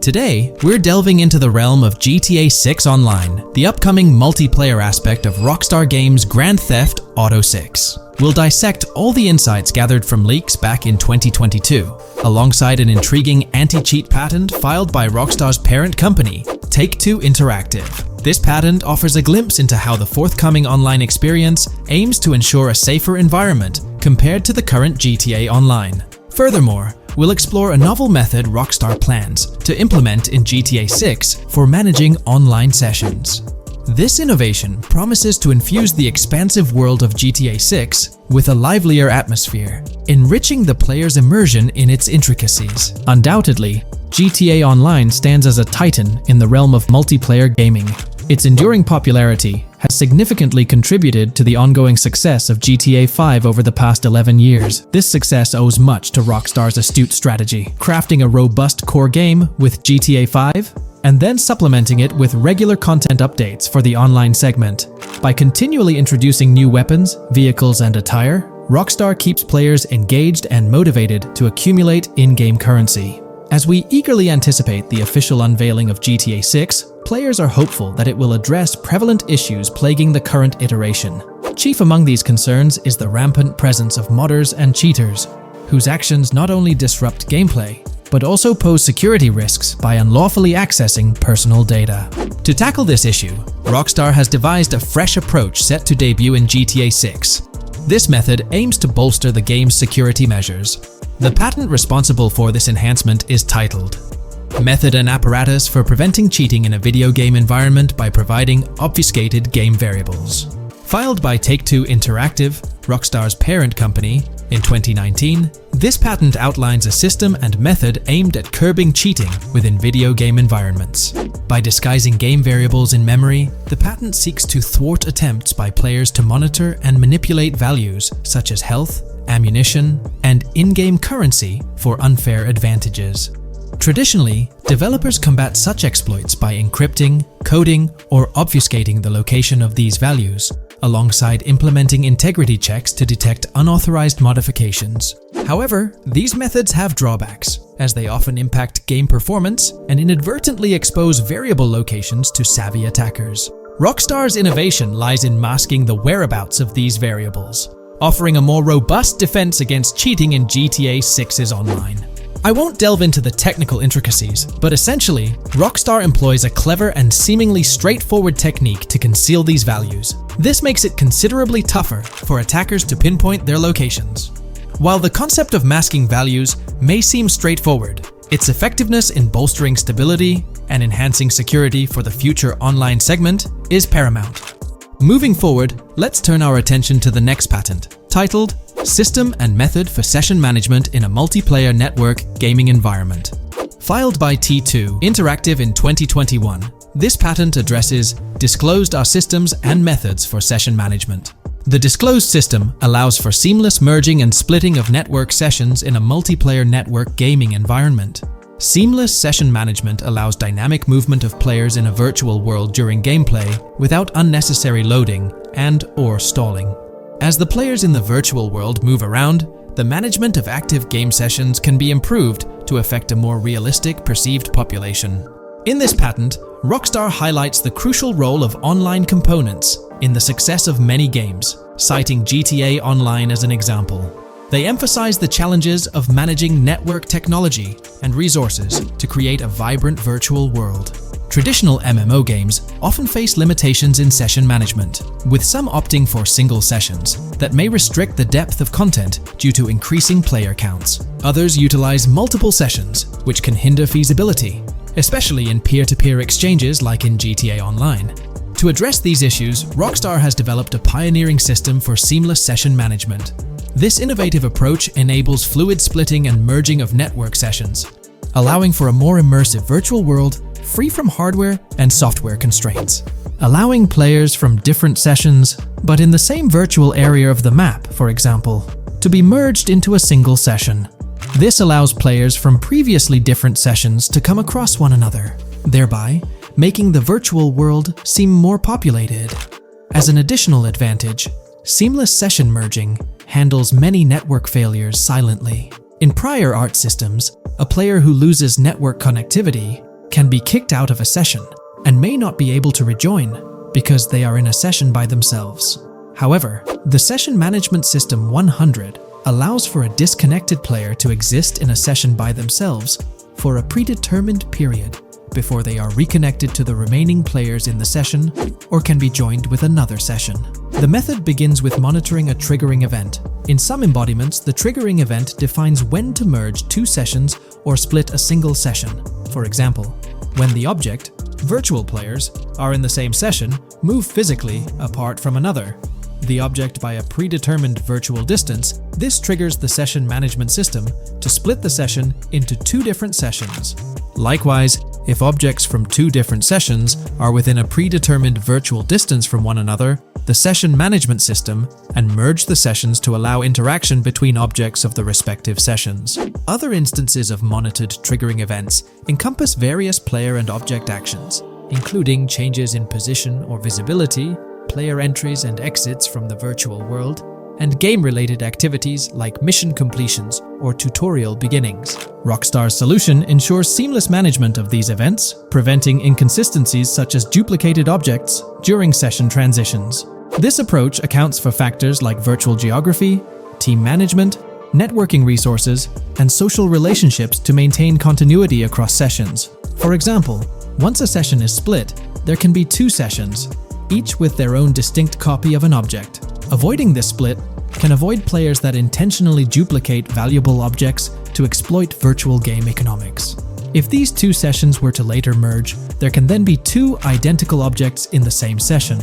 Today, we're delving into the realm of GTA 6 Online, the upcoming multiplayer aspect of Rockstar Games' Grand Theft Auto 6. We'll dissect all the insights gathered from leaks back in 2022, alongside an intriguing anti-cheat patent filed by Rockstar's parent company, Take-Two Interactive. This patent offers a glimpse into how the forthcoming online experience aims to ensure a safer environment compared to the current GTA Online. Furthermore, we'll explore a novel method Rockstar plans to implement in GTA 6 for managing online sessions. This innovation promises to infuse the expansive world of GTA 6 with a livelier atmosphere, enriching the player's immersion in its intricacies. Undoubtedly, GTA Online stands as a titan in the realm of multiplayer gaming. Its enduring popularity has significantly contributed to the ongoing success of GTA 5 over the past 11 years. This success owes much to Rockstar's astute strategy, crafting a robust core game with GTA 5 and then supplementing it with regular content updates for the online segment. By continually introducing new weapons, vehicles, and attire, Rockstar keeps players engaged and motivated to accumulate in-game currency. As we eagerly anticipate the official unveiling of GTA 6, players are hopeful that it will address prevalent issues plaguing the current iteration. Chief among these concerns is the rampant presence of modders and cheaters, whose actions not only disrupt gameplay, but also pose security risks by unlawfully accessing personal data. To tackle this issue, Rockstar has devised a fresh approach set to debut in GTA 6. This method aims to bolster the game's security measures. The patent responsible for this enhancement is titled Method and Apparatus for Preventing Cheating in a Video Game Environment by Providing Obfuscated Game Variables. Filed by Take-Two Interactive, Rockstar's parent company, in 2019, this patent outlines a system and method aimed at curbing cheating within video game environments. By disguising game variables in memory, the patent seeks to thwart attempts by players to monitor and manipulate values such as health, ammunition, and in-game currency for unfair advantages. Traditionally, developers combat such exploits by encrypting, coding, or obfuscating the location of these values, alongside implementing integrity checks to detect unauthorized modifications. However, these methods have drawbacks, as they often impact game performance and inadvertently expose variable locations to savvy attackers. Rockstar's innovation lies in masking the whereabouts of these variables, offering a more robust defense against cheating in GTA 6's online. I won't delve into the technical intricacies, but essentially, Rockstar employs a clever and seemingly straightforward technique to conceal these values. This makes it considerably tougher for attackers to pinpoint their locations. While the concept of masking values may seem straightforward, its effectiveness in bolstering stability and enhancing security for the future online segment is paramount. Moving forward, let's turn our attention to the next patent, titled System and Method for Session Management in a Multiplayer Network Gaming Environment. Filed by T2 Interactive in 2021, this patent addresses disclosed are systems and methods for session management. The disclosed system allows for seamless merging and splitting of network sessions in a multiplayer network gaming environment. Seamless session management allows dynamic movement of players in a virtual world during gameplay without unnecessary loading and/or stalling. As the players in the virtual world move around, the management of active game sessions can be improved to affect a more realistic perceived population. In this patent, Rockstar highlights the crucial role of online components in the success of many games, citing GTA Online as an example. They emphasize the challenges of managing network technology and resources to create a vibrant virtual world. Traditional MMO games often face limitations in session management, with some opting for single sessions that may restrict the depth of content due to increasing player counts. Others utilize multiple sessions, which can hinder feasibility, especially in peer-to-peer exchanges like in GTA Online. To address these issues, Rockstar has developed a pioneering system for seamless session management. This innovative approach enables fluid splitting and merging of network sessions, allowing for a more immersive virtual world free from hardware and software constraints. Allowing players from different sessions, but in the same virtual area of the map, for example, to be merged into a single session. This allows players from previously different sessions to come across one another, thereby making the virtual world seem more populated. As an additional advantage, seamless session merging handles many network failures silently. In prior art systems, a player who loses network connectivity can be kicked out of a session and may not be able to rejoin because they are in a session by themselves. However, the Session Management System 100 allows for a disconnected player to exist in a session by themselves for a predetermined period before they are reconnected to the remaining players in the session or can be joined with another session. The method begins with monitoring a triggering event. In some embodiments, the triggering event defines when to merge two sessions or split a single session. For example, when the object, virtual players, are in the same session, move physically apart from another, the object by a predetermined virtual distance, this triggers the session management system to split the session into two different sessions. Likewise, if objects from two different sessions are within a predetermined virtual distance from one another, the session management system and merge the sessions to allow interaction between objects of the respective sessions. Other instances of monitored triggering events encompass various player and object actions, including changes in position or visibility, player entries and exits from the virtual world, and game-related activities like mission completions or tutorial beginnings. Rockstar's solution ensures seamless management of these events, preventing inconsistencies such as duplicated objects during session transitions. This approach accounts for factors like virtual geography, team management, networking resources, and social relationships to maintain continuity across sessions. For example, once a session is split, there can be two sessions, each with their own distinct copy of an object. Avoiding this split can avoid players that intentionally duplicate valuable objects to exploit virtual game economics. If these two sessions were to later merge, there can then be two identical objects in the same session.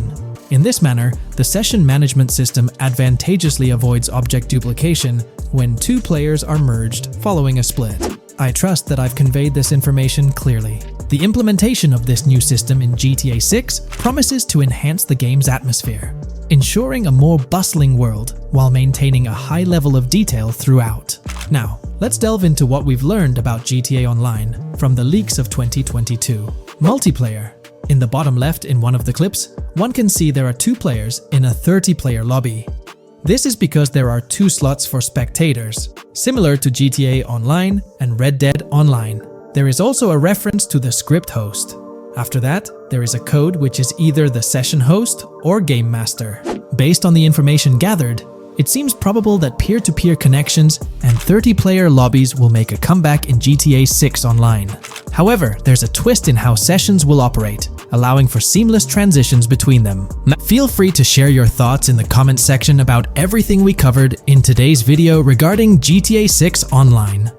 In this manner, the session management system advantageously avoids object duplication when two players are merged following a split. I trust that I've conveyed this information clearly. The implementation of this new system in GTA 6 promises to enhance the game's atmosphere, ensuring a more bustling world while maintaining a high level of detail throughout. Now, let's delve into what we've learned about GTA Online from the leaks of 2022. Multiplayer. In the bottom left in one of the clips, one can see there are two players in a 30-player lobby. This is because there are two slots for spectators, similar to GTA Online and Red Dead Online. There is also a reference to the script host. After that, there is a code which is either the session host or game master. Based on the information gathered, it seems probable that peer-to-peer connections and 30-player lobbies will make a comeback in GTA 6 Online. However, there's a twist in how sessions will operate, allowing for seamless transitions between them. Feel free to share your thoughts in the comment section about everything we covered in today's video regarding GTA 6 Online.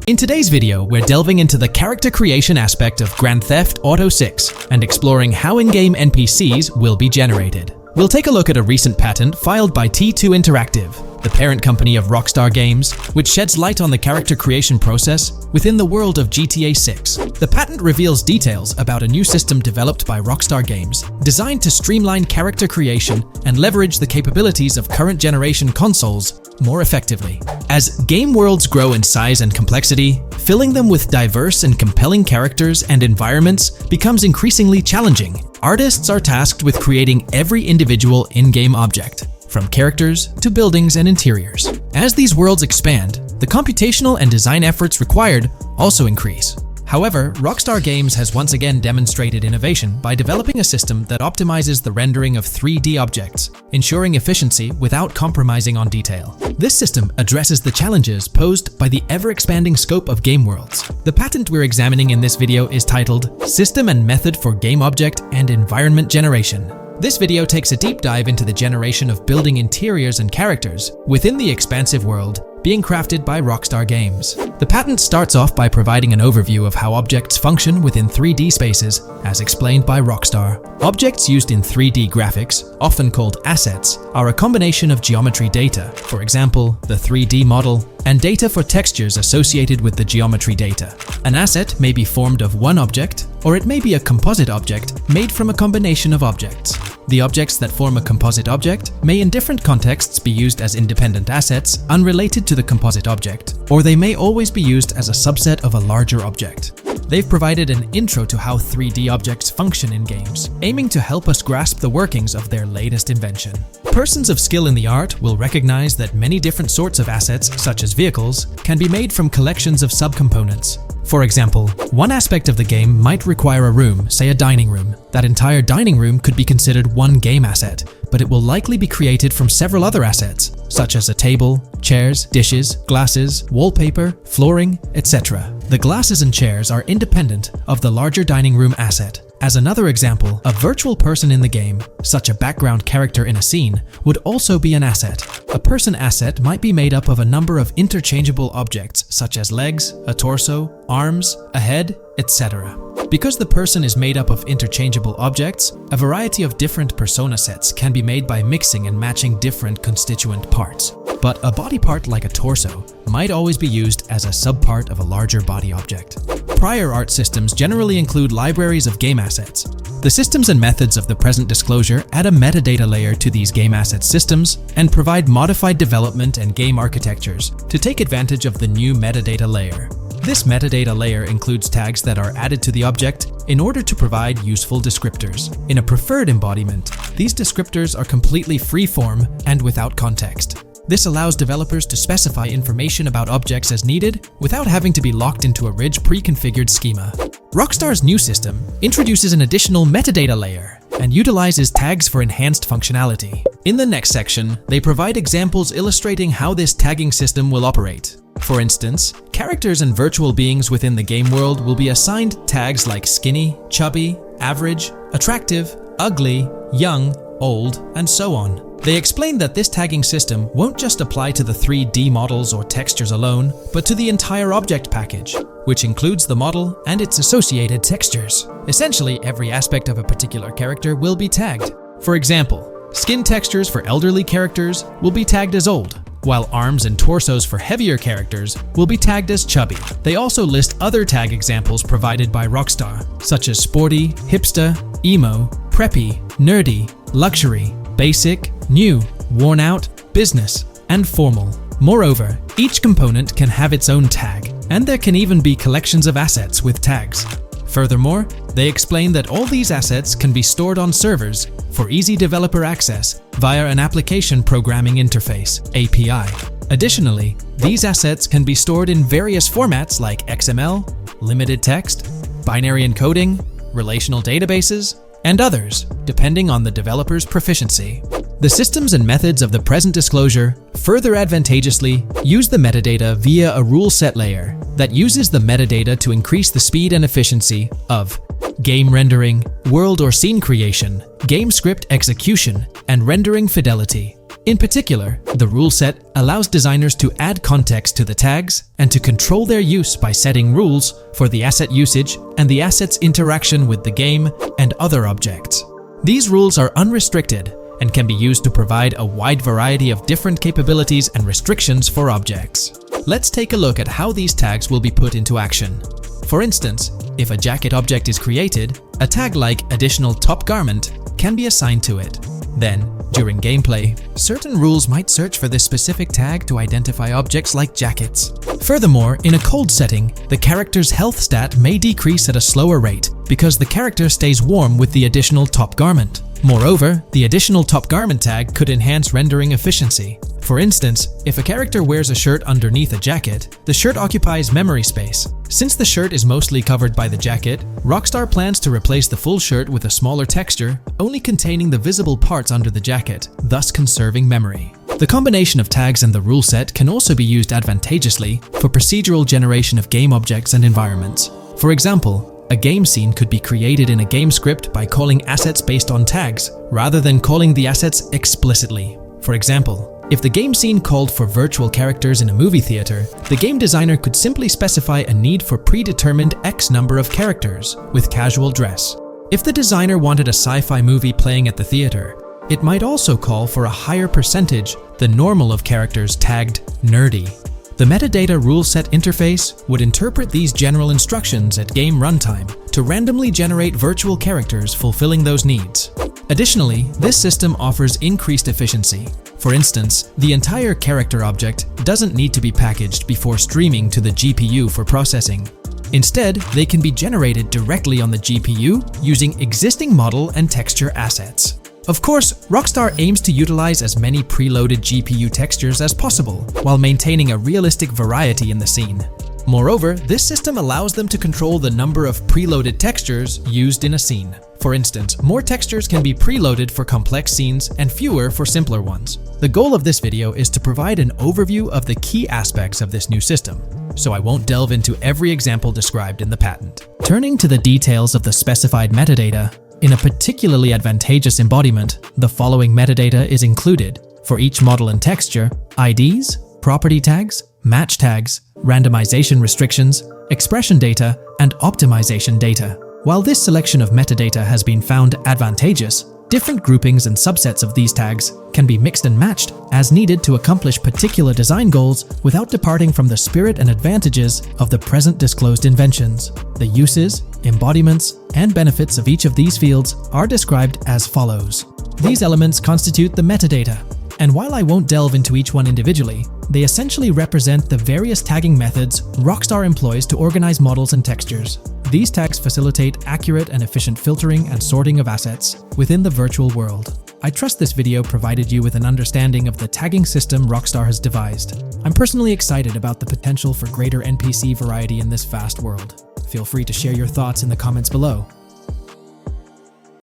In today's video, we're delving into the character creation aspect of Grand Theft Auto 6 and exploring how in-game NPCs will be generated. We'll take a look at a recent patent filed by T2 Interactive, the parent company of Rockstar Games, which sheds light on the character creation process within the world of GTA 6. The patent reveals details about a new system developed by Rockstar Games, designed to streamline character creation and leverage the capabilities of current generation consoles more effectively. As game worlds grow in size and complexity, filling them with diverse and compelling characters and environments becomes increasingly challenging. Artists are tasked with creating every individual in-game object, from characters to buildings and interiors. As these worlds expand, the computational and design efforts required also increase. However, Rockstar Games has once again demonstrated innovation by developing a system that optimizes the rendering of 3D objects, ensuring efficiency without compromising on detail. This system addresses the challenges posed by the ever-expanding scope of game worlds. The patent we're examining in this video is titled System and Method for Game Object and Environment Generation. This video takes a deep dive into the generation of building interiors and characters within the expansive world being crafted by Rockstar Games. The patent starts off by providing an overview of how objects function within 3D spaces, as explained by Rockstar. Objects used in 3D graphics, often called assets, are a combination of geometry data, for example, the 3D model, and data for textures associated with the geometry data. An asset may be formed of one object, or it may be a composite object made from a combination of objects. The objects that form a composite object may in different contexts be used as independent assets unrelated to the composite object, or they may always be used as a subset of a larger object. They've provided an intro to how 3D objects function in games, aiming to help us grasp the workings of their latest invention. Persons of skill in the art will recognize that many different sorts of assets, such as vehicles, can be made from collections of subcomponents. For example, one aspect of the game might require a room, say a dining room. That entire dining room could be considered one game asset, but it will likely be created from several other assets, such as a table, chairs, dishes, glasses, wallpaper, flooring, etc. The glasses and chairs are independent of the larger dining room asset. As another example, a virtual person in the game, such a background character in a scene, would also be an asset. A person asset might be made up of a number of interchangeable objects, such as legs, a torso, arms, a head, etc. Because the person is made up of interchangeable objects, a variety of different persona sets can be made by mixing and matching different constituent parts. But a body part like a torso might always be used as a subpart of a larger body object. Prior art systems generally include libraries of game assets. The systems and methods of the present disclosure add a metadata layer to these game asset systems and provide modified development and game architectures to take advantage of the new metadata layer. This metadata layer includes tags that are added to the object in order to provide useful descriptors. In a preferred embodiment, these descriptors are completely free-form and without context. This allows developers to specify information about objects as needed without having to be locked into a rich pre-configured schema. Rockstar's new system introduces an additional metadata layer and utilizes tags for enhanced functionality. In the next section, they provide examples illustrating how this tagging system will operate. For instance, characters and virtual beings within the game world will be assigned tags like skinny, chubby, average, attractive, ugly, young, old, and so on. They explain that this tagging system won't just apply to the 3D models or textures alone, but to the entire object package, which includes the model and its associated textures. Essentially, every aspect of a particular character will be tagged. For example, skin textures for elderly characters will be tagged as old, while arms and torsos for heavier characters will be tagged as chubby. They also list other tag examples provided by Rockstar, such as sporty, hipster, emo, preppy, nerdy, luxury, basic, new, worn out, business, and formal. Moreover, each component can have its own tag, and there can even be collections of assets with tags. Furthermore, they explain that all these assets can be stored on servers for easy developer access via an application programming interface (API). Additionally, these assets can be stored in various formats like XML, limited text, binary encoding, relational databases, and others, depending on the developer's proficiency. The systems and methods of the present disclosure further advantageously use the metadata via a rule set layer that uses the metadata to increase the speed and efficiency of game rendering, world or scene creation, game script execution, and rendering fidelity. In particular, the rule set allows designers to add context to the tags and to control their use by setting rules for the asset usage and the asset's interaction with the game and other objects. These rules are unrestricted and can be used to provide a wide variety of different capabilities and restrictions for objects. Let's take a look at how these tags will be put into action. For instance, if a jacket object is created, a tag like additional top garment can be assigned to it. Then, during gameplay, certain rules might search for this specific tag to identify objects like jackets. Furthermore, in a cold setting, the character's health stat may decrease at a slower rate because the character stays warm with the additional top garment. Moreover, the additional top garment tag could enhance rendering efficiency. For instance, if a character wears a shirt underneath a jacket, the shirt occupies memory space. Since the shirt is mostly covered by the jacket, Rockstar plans to replace the full shirt with a smaller texture, only containing the visible parts under the jacket, thus conserving memory. The combination of tags and the rule set can also be used advantageously for procedural generation of game objects and environments. For example, a game scene could be created in a game script by calling assets based on tags, rather than calling the assets explicitly. For example, if the game scene called for virtual characters in a movie theater, the game designer could simply specify a need for predetermined X number of characters with casual dress. If the designer wanted a sci-fi movie playing at the theater, it might also call for a higher percentage than normal of characters tagged nerdy. The metadata rule set interface would interpret these general instructions at game runtime to randomly generate virtual characters fulfilling those needs. Additionally, this system offers increased efficiency. For instance, the entire character object doesn't need to be packaged before streaming to the GPU for processing. Instead, they can be generated directly on the GPU using existing model and texture assets. Of course, Rockstar aims to utilize as many preloaded GPU textures as possible, while maintaining a realistic variety in the scene. Moreover, this system allows them to control the number of preloaded textures used in a scene. For instance, more textures can be preloaded for complex scenes and fewer for simpler ones. The goal of this video is to provide an overview of the key aspects of this new system, so I won't delve into every example described in the patent. Turning to the details of the specified metadata, in a particularly advantageous embodiment, the following metadata is included for each model and texture: IDs, property tags, match tags, randomization restrictions, expression data, and optimization data. While this selection of metadata has been found advantageous, different groupings and subsets of these tags can be mixed and matched as needed to accomplish particular design goals without departing from the spirit and advantages of the present disclosed inventions. The uses, embodiments, and benefits of each of these fields are described as follows. These elements constitute the metadata, and while I won't delve into each one individually, they essentially represent the various tagging methods Rockstar employs to organize models and textures. These tags facilitate accurate and efficient filtering and sorting of assets within the virtual world. I trust this video provided you with an understanding of the tagging system Rockstar has devised. I'm personally excited about the potential for greater NPC variety in this vast world. Feel free to share your thoughts in the comments below.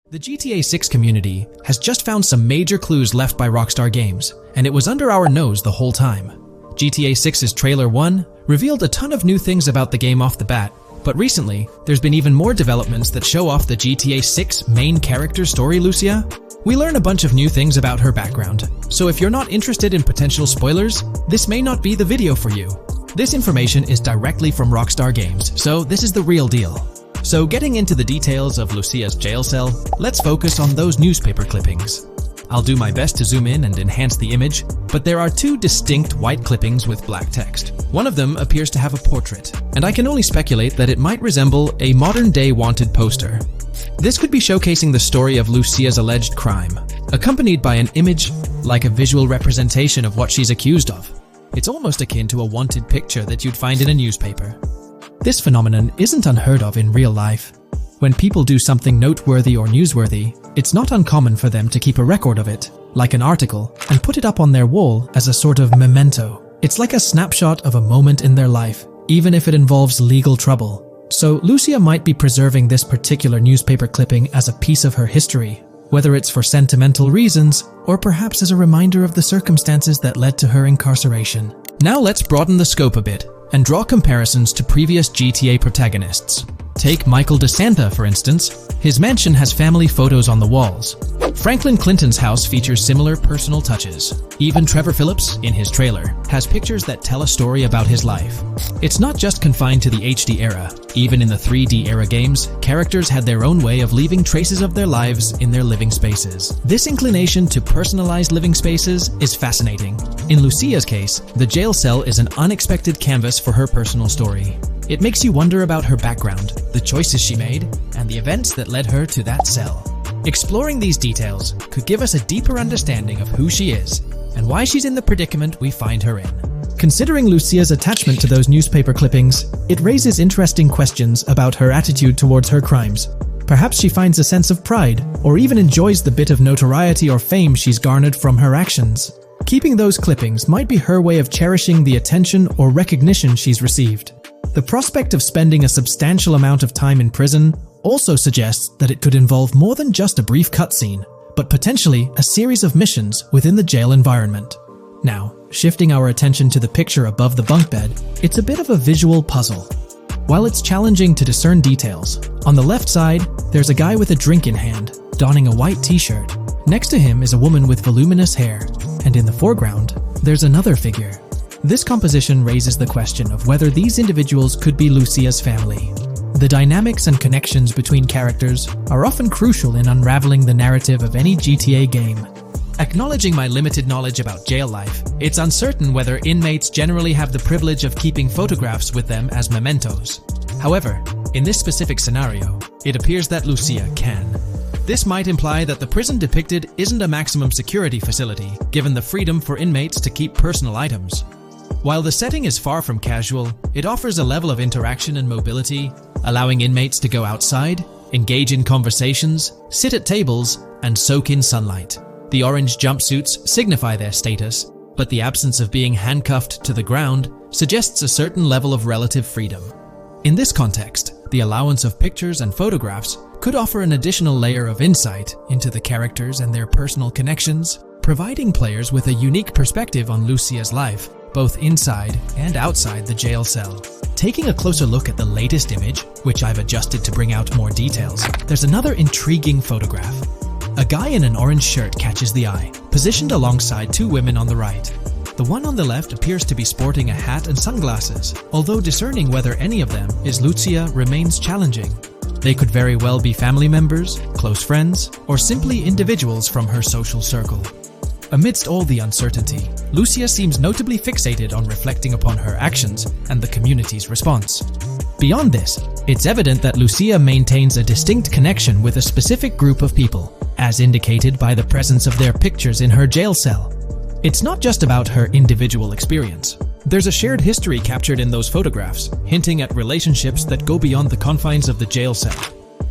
The GTA 6 community has just found some major clues left by Rockstar Games, and it was under our nose the whole time. GTA 6's Trailer 1 revealed a ton of new things about the game off the bat, but recently, there's been even more developments that show off the GTA 6 main character story, Lucia. We learn a bunch of new things about her background, so if you're not interested in potential spoilers, this may not be the video for you. This information is directly from Rockstar Games, so this is the real deal. So getting into the details of Lucia's jail cell, let's focus on those newspaper clippings. I'll do my best to zoom in and enhance the image, but there are two distinct white clippings with black text. One of them appears to have a portrait, and I can only speculate that it might resemble a modern-day wanted poster. This could be showcasing the story of Lucia's alleged crime, accompanied by an image like a visual representation of what she's accused of. It's almost akin to a wanted picture that you'd find in a newspaper. This phenomenon isn't unheard of in real life. When people do something noteworthy or newsworthy, it's not uncommon for them to keep a record of it, like an article, and put it up on their wall as a sort of memento. It's like a snapshot of a moment in their life, even if it involves legal trouble. So Lucia might be preserving this particular newspaper clipping as a piece of her history. whether it's for sentimental reasons or perhaps as a reminder of the circumstances that led to her incarceration. Now let's broaden the scope a bit and draw comparisons to previous GTA protagonists. Take Michael DeSanta, for instance. His mansion has family photos on the walls. Franklin Clinton's house features similar personal touches. Even Trevor Phillips, in his trailer, has pictures that tell a story about his life. It's not just confined to the HD era. Even in the 3D era games, characters had their own way of leaving traces of their lives in their living spaces. This inclination to personalized living spaces is fascinating. In Lucia's case, the jail cell is an unexpected canvas for her personal story. It makes you wonder about her background, the choices she made, and the events that led her to that cell. Exploring these details could give us a deeper understanding of who she is and why she's in the predicament we find her in. Considering Lucia's attachment to those newspaper clippings, it raises interesting questions about her attitude towards her crimes. Perhaps she finds a sense of pride, or even enjoys the bit of notoriety or fame she's garnered from her actions. Keeping those clippings might be her way of cherishing the attention or recognition she's received. The prospect of spending a substantial amount of time in prison also suggests that it could involve more than just a brief cutscene, but potentially a series of missions within the jail environment. Now, shifting our attention to the picture above the bunk bed, it's a bit of a visual puzzle. While it's challenging to discern details, on the left side, there's a guy with a drink in hand, donning a white t-shirt. Next to him is a woman with voluminous hair, and in the foreground, there's another figure. This composition raises the question of whether these individuals could be Lucia's family. The dynamics and connections between characters are often crucial in unraveling the narrative of any GTA game. Acknowledging my limited knowledge about jail life, it's uncertain whether inmates generally have the privilege of keeping photographs with them as mementos. However, in this specific scenario, it appears that Lucia can. This might imply that the prison depicted isn't a maximum security facility, given the freedom for inmates to keep personal items. While the setting is far from casual, it offers a level of interaction and mobility, allowing inmates to go outside, engage in conversations, sit at tables, and soak in sunlight. The orange jumpsuits signify their status, but the absence of being handcuffed to the ground suggests a certain level of relative freedom. In this context, the allowance of pictures and photographs could offer an additional layer of insight into the characters and their personal connections, providing players with a unique perspective on Lucia's life, both inside and outside the jail cell. Taking a closer look at the latest image, which I've adjusted to bring out more details, there's another intriguing photograph. A guy in an orange shirt catches the eye, positioned alongside two women on the right. The one on the left appears to be sporting a hat and sunglasses, although discerning whether any of them is Lucia remains challenging. They could very well be family members, close friends, or simply individuals from her social circle. Amidst all the uncertainty, Lucia seems notably fixated on reflecting upon her actions and the community's response. Beyond this, it's evident that Lucia maintains a distinct connection with a specific group of people, as indicated by the presence of their pictures in her jail cell. It's not just about her individual experience. There's a shared history captured in those photographs, hinting at relationships that go beyond the confines of the jail cell.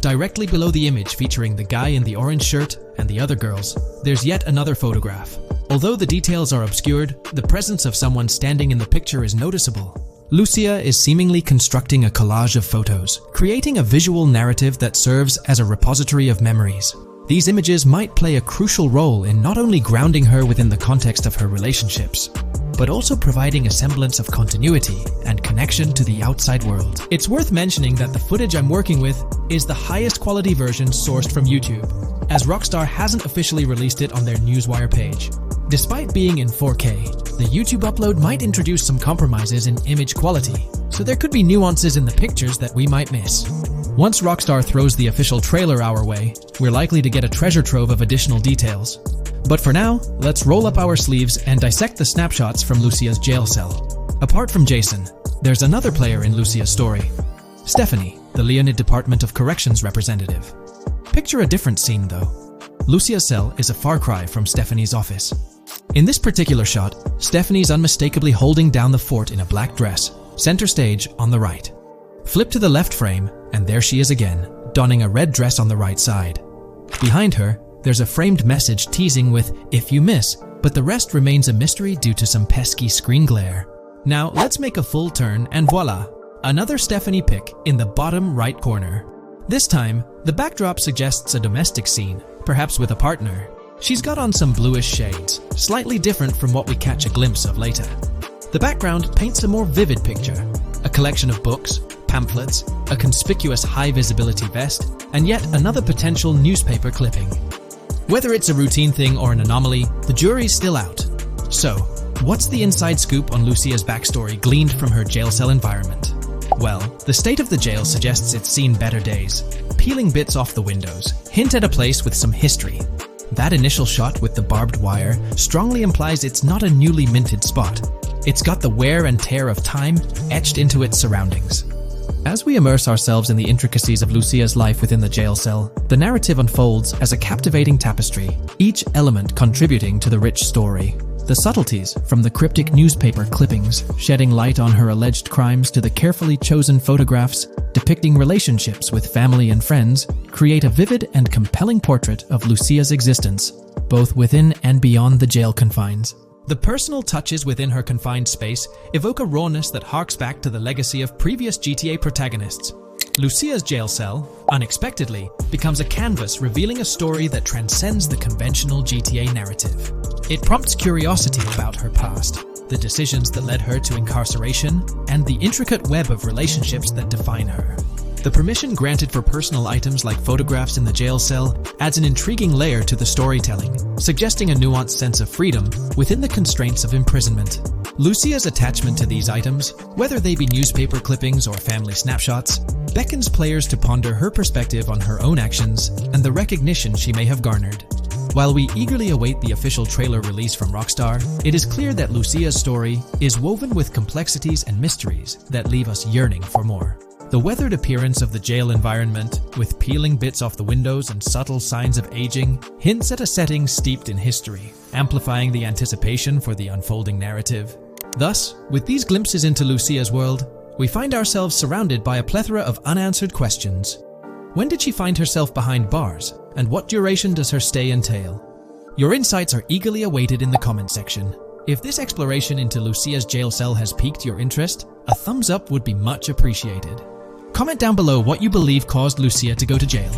Directly below the image featuring the guy in the orange shirt and the other girls, there's yet another photograph. Although the details are obscured, the presence of someone standing in the picture is noticeable. Lucia is seemingly constructing a collage of photos, creating a visual narrative that serves as a repository of memories. These images might play a crucial role in not only grounding her within the context of her relationships, but also providing a semblance of continuity and connection to the outside world. It's worth mentioning that the footage I'm working with is the highest quality version sourced from YouTube, as Rockstar hasn't officially released it on their Newswire page. Despite being in 4K, the YouTube upload might introduce some compromises in image quality, so there could be nuances in the pictures that we might miss. Once Rockstar throws the official trailer our way, we're likely to get a treasure trove of additional details. But for now, let's roll up our sleeves and dissect the snapshots from Lucia's jail cell. Apart from Jason, there's another player in Lucia's story. Stephanie, the Leonid Department of Corrections representative. Picture a different scene though. Lucia's cell is a far cry from Stephanie's office. In this particular shot, Stephanie's unmistakably holding down the fort in a black dress, center stage on the right. Flip to the left frame, and there she is again, donning a red dress on the right side. Behind her, there's a framed message teasing with "if you miss," but the rest remains a mystery due to some pesky screen glare. Now let's make a full turn and voila! Another Stephanie pic in the bottom right corner. This time, the backdrop suggests a domestic scene, perhaps with a partner. She's got on some bluish shades, slightly different from what we catch a glimpse of later. The background paints a more vivid picture, a collection of books, pamphlets, a conspicuous high-visibility vest, and yet another potential newspaper clipping. Whether it's a routine thing or an anomaly, the jury's still out. So, what's the inside scoop on Lucia's backstory gleaned from her jail cell environment? Well, the state of the jail suggests it's seen better days. Peeling bits off the windows hint at a place with some history. That initial shot with the barbed wire strongly implies it's not a newly minted spot. It's got the wear and tear of time etched into its surroundings. As we immerse ourselves in the intricacies of Lucia's life within the jail cell, the narrative unfolds as a captivating tapestry, each element contributing to the rich story. The subtleties, from the cryptic newspaper clippings shedding light on her alleged crimes to the carefully chosen photographs depicting relationships with family and friends, create a vivid and compelling portrait of Lucia's existence, both within and beyond the jail confines. The personal touches within her confined space evoke a rawness that harks back to the legacy of previous GTA protagonists. Lucia's jail cell, unexpectedly, becomes a canvas revealing a story that transcends the conventional GTA narrative. It prompts curiosity about her past, the decisions that led her to incarceration, and the intricate web of relationships that define her. The permission granted for personal items like photographs in the jail cell adds an intriguing layer to the storytelling, suggesting a nuanced sense of freedom within the constraints of imprisonment. Lucia's attachment to these items, whether they be newspaper clippings or family snapshots, beckons players to ponder her perspective on her own actions and the recognition she may have garnered. While we eagerly await the official trailer release from Rockstar, it is clear that Lucia's story is woven with complexities and mysteries that leave us yearning for more. The weathered appearance of the jail environment, with peeling bits off the windows and subtle signs of aging, hints at a setting steeped in history, amplifying the anticipation for the unfolding narrative. Thus, with these glimpses into Lucia's world, we find ourselves surrounded by a plethora of unanswered questions. When did she find herself behind bars, and what duration does her stay entail? Your insights are eagerly awaited in the comment section. If this exploration into Lucia's jail cell has piqued your interest, a thumbs up would be much appreciated. Comment down below what you believe caused Lucia to go to jail.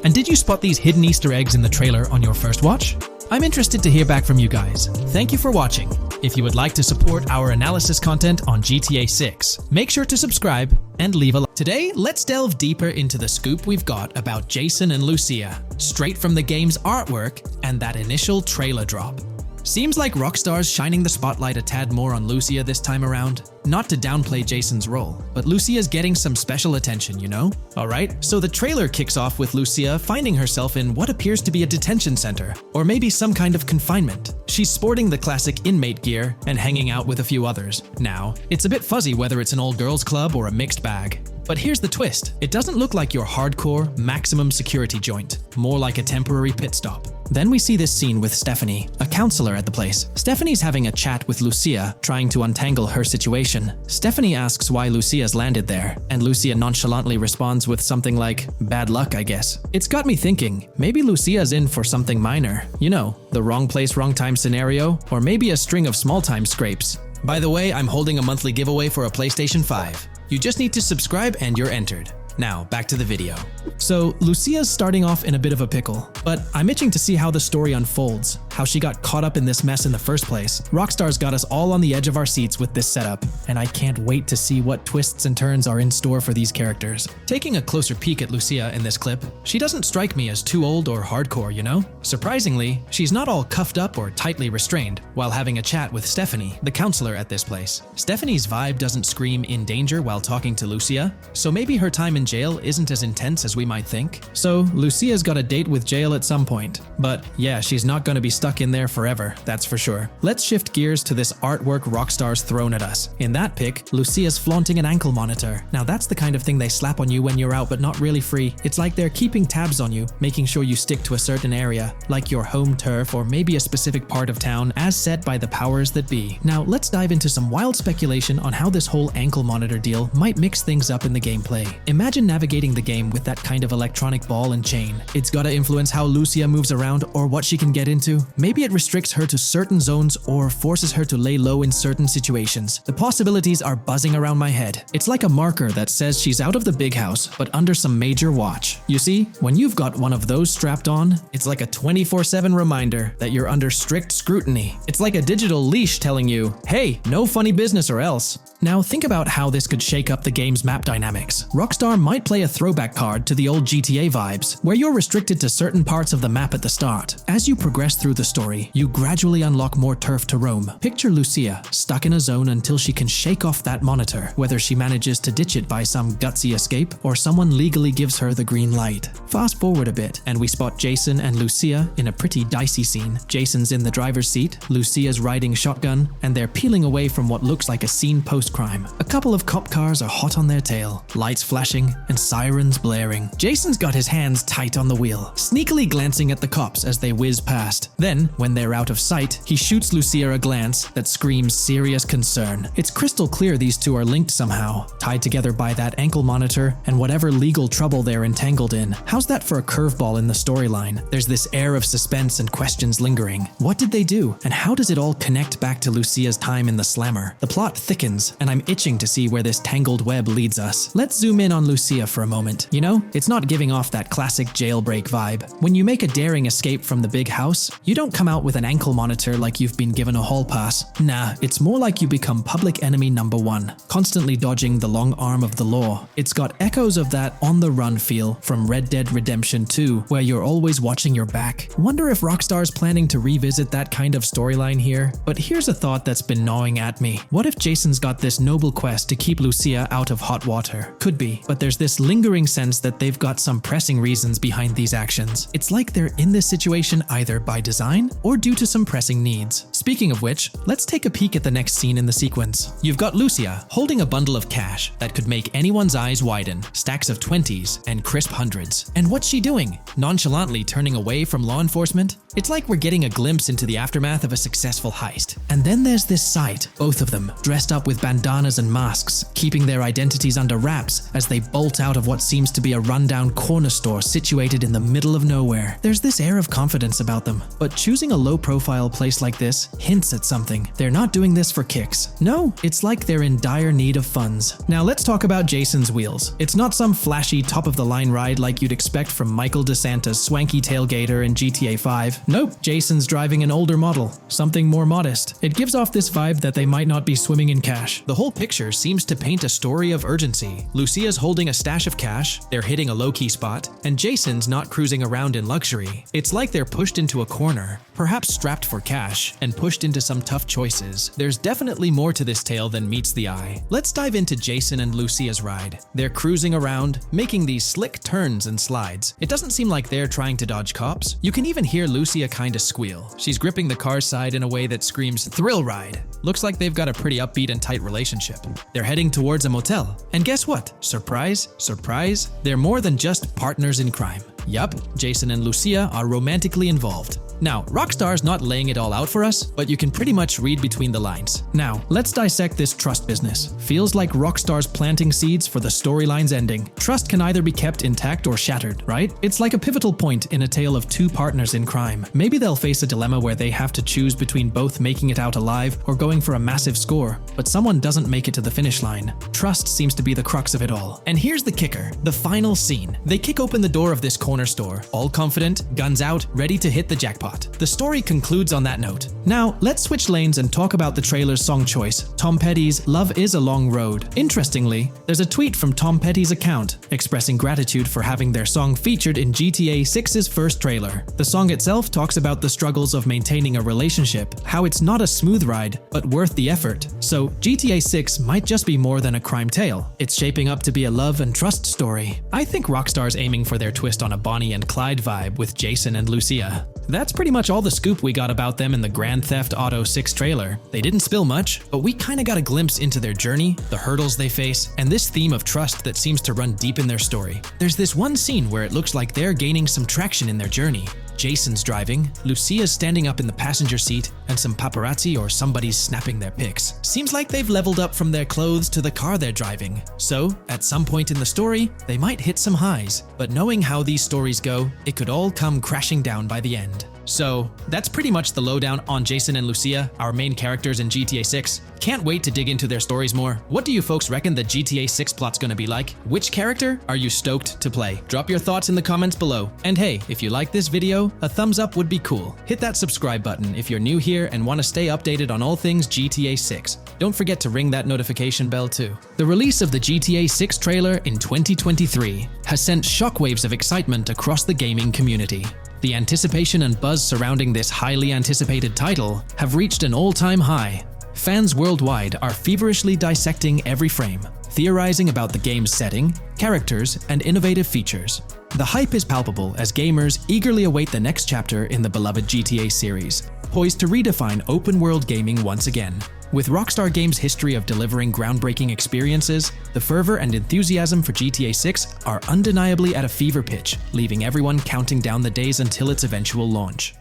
And did you spot these hidden Easter eggs in the trailer on your first watch? I'm interested to hear back from you guys. Thank you for watching. If you would like to support our analysis content on GTA 6, make sure to subscribe and leave a like. Today, let's delve deeper into the scoop we've got about Jason and Lucia, straight from the game's artwork and that initial trailer drop. Seems like Rockstar's shining the spotlight a tad more on Lucia this time around. Not to downplay Jason's role, but Lucia's getting some special attention, you know? Alright, so the trailer kicks off with Lucia finding herself in what appears to be a detention center, or maybe some kind of confinement. She's sporting the classic inmate gear and hanging out with a few others. Now, it's a bit fuzzy whether it's an all-girls club or a mixed bag. But here's the twist. It doesn't look like your hardcore, maximum security joint, more like a temporary pit stop. Then we see this scene with Stephanie, a counselor at the place. Stephanie's having a chat with Lucia, trying to untangle her situation. Stephanie asks why Lucia's landed there, and Lucia nonchalantly responds with something like, "Bad luck, I guess." It's got me thinking, maybe Lucia's in for something minor. You know, the wrong place, wrong time scenario, or maybe a string of small-time scrapes. By the way, I'm holding a monthly giveaway for a PlayStation 5. You just need to subscribe and you're entered. Now, back to the video. So, Lucia's starting off in a bit of a pickle, but I'm itching to see how the story unfolds, how she got caught up in this mess in the first place. Rockstar's got us all on the edge of our seats with this setup, and I can't wait to see what twists and turns are in store for these characters. Taking a closer peek at Lucia in this clip, she doesn't strike me as too old or hardcore, you know? Surprisingly, she's not all cuffed up or tightly restrained while having a chat with Stephanie, the counselor at this place. Stephanie's vibe doesn't scream in danger while talking to Lucia, so maybe her time in jail isn't as intense as we might think. So, Lucia's got a date with jail at some point. But yeah, she's not gonna be stuck in there forever, that's for sure. Let's shift gears to this artwork Rockstar's thrown at us. In that pic, Lucia's flaunting an ankle monitor. Now that's the kind of thing they slap on you when you're out but not really free. It's like they're keeping tabs on you, making sure you stick to a certain area, like your home turf or maybe a specific part of town as set by the powers that be. Now let's dive into some wild speculation on how this whole ankle monitor deal might mix things up in the gameplay. Imagine Imagine navigating the game with that kind of electronic ball and chain. It's gotta influence how Lucia moves around or what she can get into. Maybe it restricts her to certain zones or forces her to lay low in certain situations. The possibilities are buzzing around my head. It's like a marker that says she's out of the big house, but under some major watch. You see, when you've got one of those strapped on, it's like a 24/7 reminder that you're under strict scrutiny. It's like a digital leash telling you, hey, no funny business or else. Now think about how this could shake up the game's map dynamics. Rockstar might play a throwback card to the old GTA vibes, where you're restricted to certain parts of the map at the start. As you progress through the story, you gradually unlock more turf to roam. Picture Lucia, stuck in a zone until she can shake off that monitor, whether she manages to ditch it by some gutsy escape or someone legally gives her the green light. Fast forward a bit, and we spot Jason and Lucia in a pretty dicey scene. Jason's in the driver's seat, Lucia's riding shotgun, and they're peeling away from what looks like a scene post-crime. A couple of cop cars are hot on their tail, lights flashing and sirens blaring. Jason's got his hands tight on the wheel, sneakily glancing at the cops as they whiz past. Then, when they're out of sight, he shoots Lucia a glance that screams serious concern. It's crystal clear these two are linked somehow, tied together by that ankle monitor and whatever legal trouble they're entangled in. How's that for a curveball in the storyline? There's this air of suspense and questions lingering. What did they do, and how does it all connect back to Lucia's time in the slammer? The plot thickens, and I'm itching to see where this tangled web leads us. Let's zoom in on Lucia for a moment. You know, it's not giving off that classic jailbreak vibe. When you make a daring escape from the big house, you don't come out with an ankle monitor like you've been given a hall pass. Nah, it's more like you become public enemy number one, constantly dodging the long arm of the law. It's got echoes of that on-the-run feel from Red Dead Redemption 2, where you're always watching your back. Wonder if Rockstar's planning to revisit that kind of storyline here? But here's a thought that's been gnawing at me. What if Jason's got this noble quest to keep Lucia out of hot water? Could be, but there's this lingering sense that they've got some pressing reasons behind these actions. It's like they're in this situation either by design or due to some pressing needs. Speaking of which, let's take a peek at the next scene in the sequence. You've got Lucia holding a bundle of cash that could make anyone's eyes widen, stacks of 20s and crisp hundreds. And what's she doing? Nonchalantly turning away from law enforcement? It's like we're getting a glimpse into the aftermath of a successful heist. And then there's this sight, both of them, dressed up with bandanas and masks, keeping their identities under wraps as they bolt out of what seems to be a rundown corner store situated in the middle of nowhere. There's this air of confidence about them, but choosing a low-profile place like this hints at something. They're not doing this for kicks. No, it's like they're in dire need of funds. Now let's talk about Jason's wheels. It's not some flashy top-of-the-line ride like you'd expect from Michael DeSanta's swanky tailgater in GTA 5. Nope, Jason's driving an older model, something more modest. It gives off this vibe that they might not be swimming in cash. The whole picture seems to paint a story of urgency. Lucia's holding a stash of cash, they're hitting a low-key spot, and Jason's not cruising around in luxury. It's like they're pushed into a corner, perhaps strapped for cash, and pushed into some tough choices. There's definitely more to this tale than meets the eye. Let's dive into Jason and Lucia's ride. They're cruising around, making these slick turns and slides. It doesn't seem like they're trying to dodge cops. You can even hear Lucia kinda squeal. She's gripping the car's side in a way that screams thrill ride. Looks like they've got a pretty upbeat and tight relationship. They're heading towards a motel. And guess what? Surprise, surprise, they're more than just partners in crime. Yup, Jason and Lucia are romantically involved. Now, Rockstar's not laying it all out for us, but you can pretty much read between the lines. Now, let's dissect this trust business. Feels like Rockstar's planting seeds for the storyline's ending. Trust can either be kept intact or shattered, right? It's like a pivotal point in a tale of two partners in crime. Maybe they'll face a dilemma where they have to choose between both making it out alive or going for a massive score, but someone doesn't make it to the finish line. Trust seems to be the crux of it all. And here's the kicker, the final scene. They kick open the door of this corner store, all confident, guns out, ready to hit the jackpot. The story concludes on that note. Now, let's switch lanes and talk about the trailer's song choice, Tom Petty's Love Is a Long Road. Interestingly, there's a tweet from Tom Petty's account expressing gratitude for having their song featured in GTA 6's first trailer. The song itself talks about the struggles of maintaining a relationship, how it's not a smooth ride, but worth the effort. So, GTA 6 might just be more than a crime tale. It's shaping up to be a love and trust story. I think Rockstar's aiming for their twist on a Bonnie and Clyde vibe with Jason and Lucia. That's pretty much all the scoop we got about them in the Grand Theft Auto 6 trailer. They didn't spill much, but we kinda got a glimpse into their journey, the hurdles they face, and this theme of trust that seems to run deep in their story. There's this one scene where it looks like they're gaining some traction in their journey. Jason's driving, Lucia's standing up in the passenger seat, and some paparazzi or somebody's snapping their pics. Seems like they've leveled up from their clothes to the car they're driving. So, at some point in the story, they might hit some highs. But knowing how these stories go, it could all come crashing down by the end. So, that's pretty much the lowdown on Jason and Lucia, our main characters in GTA 6. Can't wait to dig into their stories more. What do you folks reckon the GTA 6 plot's gonna be like? Which character are you stoked to play? Drop your thoughts in the comments below. And hey, if you like this video, a thumbs up would be cool. Hit that subscribe button if you're new here and want to stay updated on all things GTA 6. Don't forget to ring that notification bell too. The release of the GTA 6 trailer in 2023 has sent shockwaves of excitement across the gaming community. The anticipation and buzz surrounding this highly anticipated title have reached an all-time high. Fans worldwide are feverishly dissecting every frame, theorizing about the game's setting, characters, and innovative features. The hype is palpable as gamers eagerly await the next chapter in the beloved GTA series, poised to redefine open-world gaming once again. With Rockstar Games' history of delivering groundbreaking experiences, the fervor and enthusiasm for GTA 6 are undeniably at a fever pitch, leaving everyone counting down the days until its eventual launch.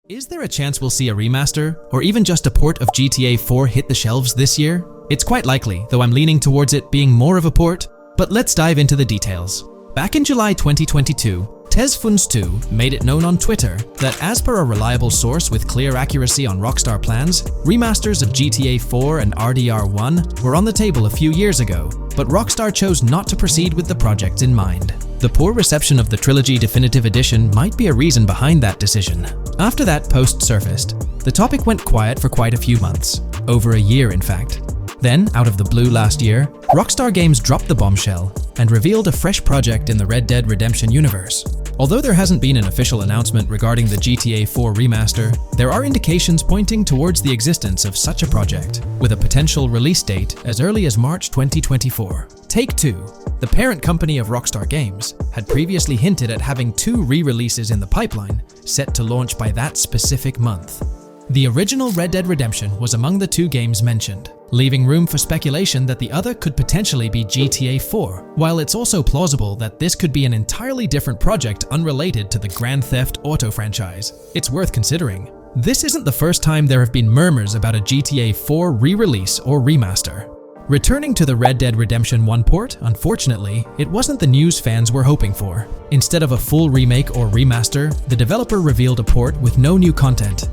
Is there a chance we'll see a remaster, or even just a port of GTA 4 hit the shelves this year? It's quite likely, though I'm leaning towards it being more of a port, but let's dive into the details. Back in July 2022, TezFunz2 made it known on Twitter that as per a reliable source with clear accuracy on Rockstar plans, remasters of GTA 4 and RDR1 were on the table a few years ago, but Rockstar chose not to proceed with the project in mind. The poor reception of the Trilogy Definitive Edition might be a reason behind that decision. After that post surfaced, the topic went quiet for quite a few months, over a year in fact. Then, out of the blue last year, Rockstar Games dropped the bombshell and revealed a fresh project in the Red Dead Redemption universe. Although there hasn't been an official announcement regarding the GTA 4 remaster, there are indications pointing towards the existence of such a project, with a potential release date as early as March 2024. Take-Two, the parent company of Rockstar Games, had previously hinted at having 2 re-releases in the pipeline, set to launch by that specific month. The original Red Dead Redemption was among the 2 games mentioned, leaving room for speculation that the other could potentially be GTA 4, while it's also plausible that this could be an entirely different project unrelated to the Grand Theft Auto franchise. It's worth considering. This isn't the first time there have been murmurs about a GTA 4 re-release or remaster. Returning to the Red Dead Redemption 1 port, unfortunately, it wasn't the news fans were hoping for. Instead of a full remake or remaster, the developer revealed a port with no new content.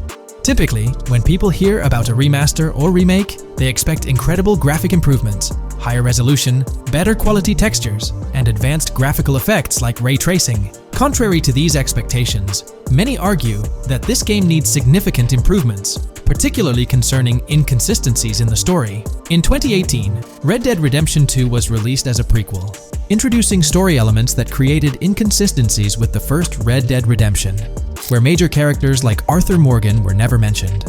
Typically, when people hear about a remaster or remake, they expect incredible graphic improvements, higher resolution, better quality textures, and advanced graphical effects like ray tracing. Contrary to these expectations, many argue that this game needs significant improvements, particularly concerning inconsistencies in the story. In 2018, Red Dead Redemption 2 was released as a prequel, introducing story elements that created inconsistencies with the first Red Dead Redemption, where major characters like Arthur Morgan were never mentioned.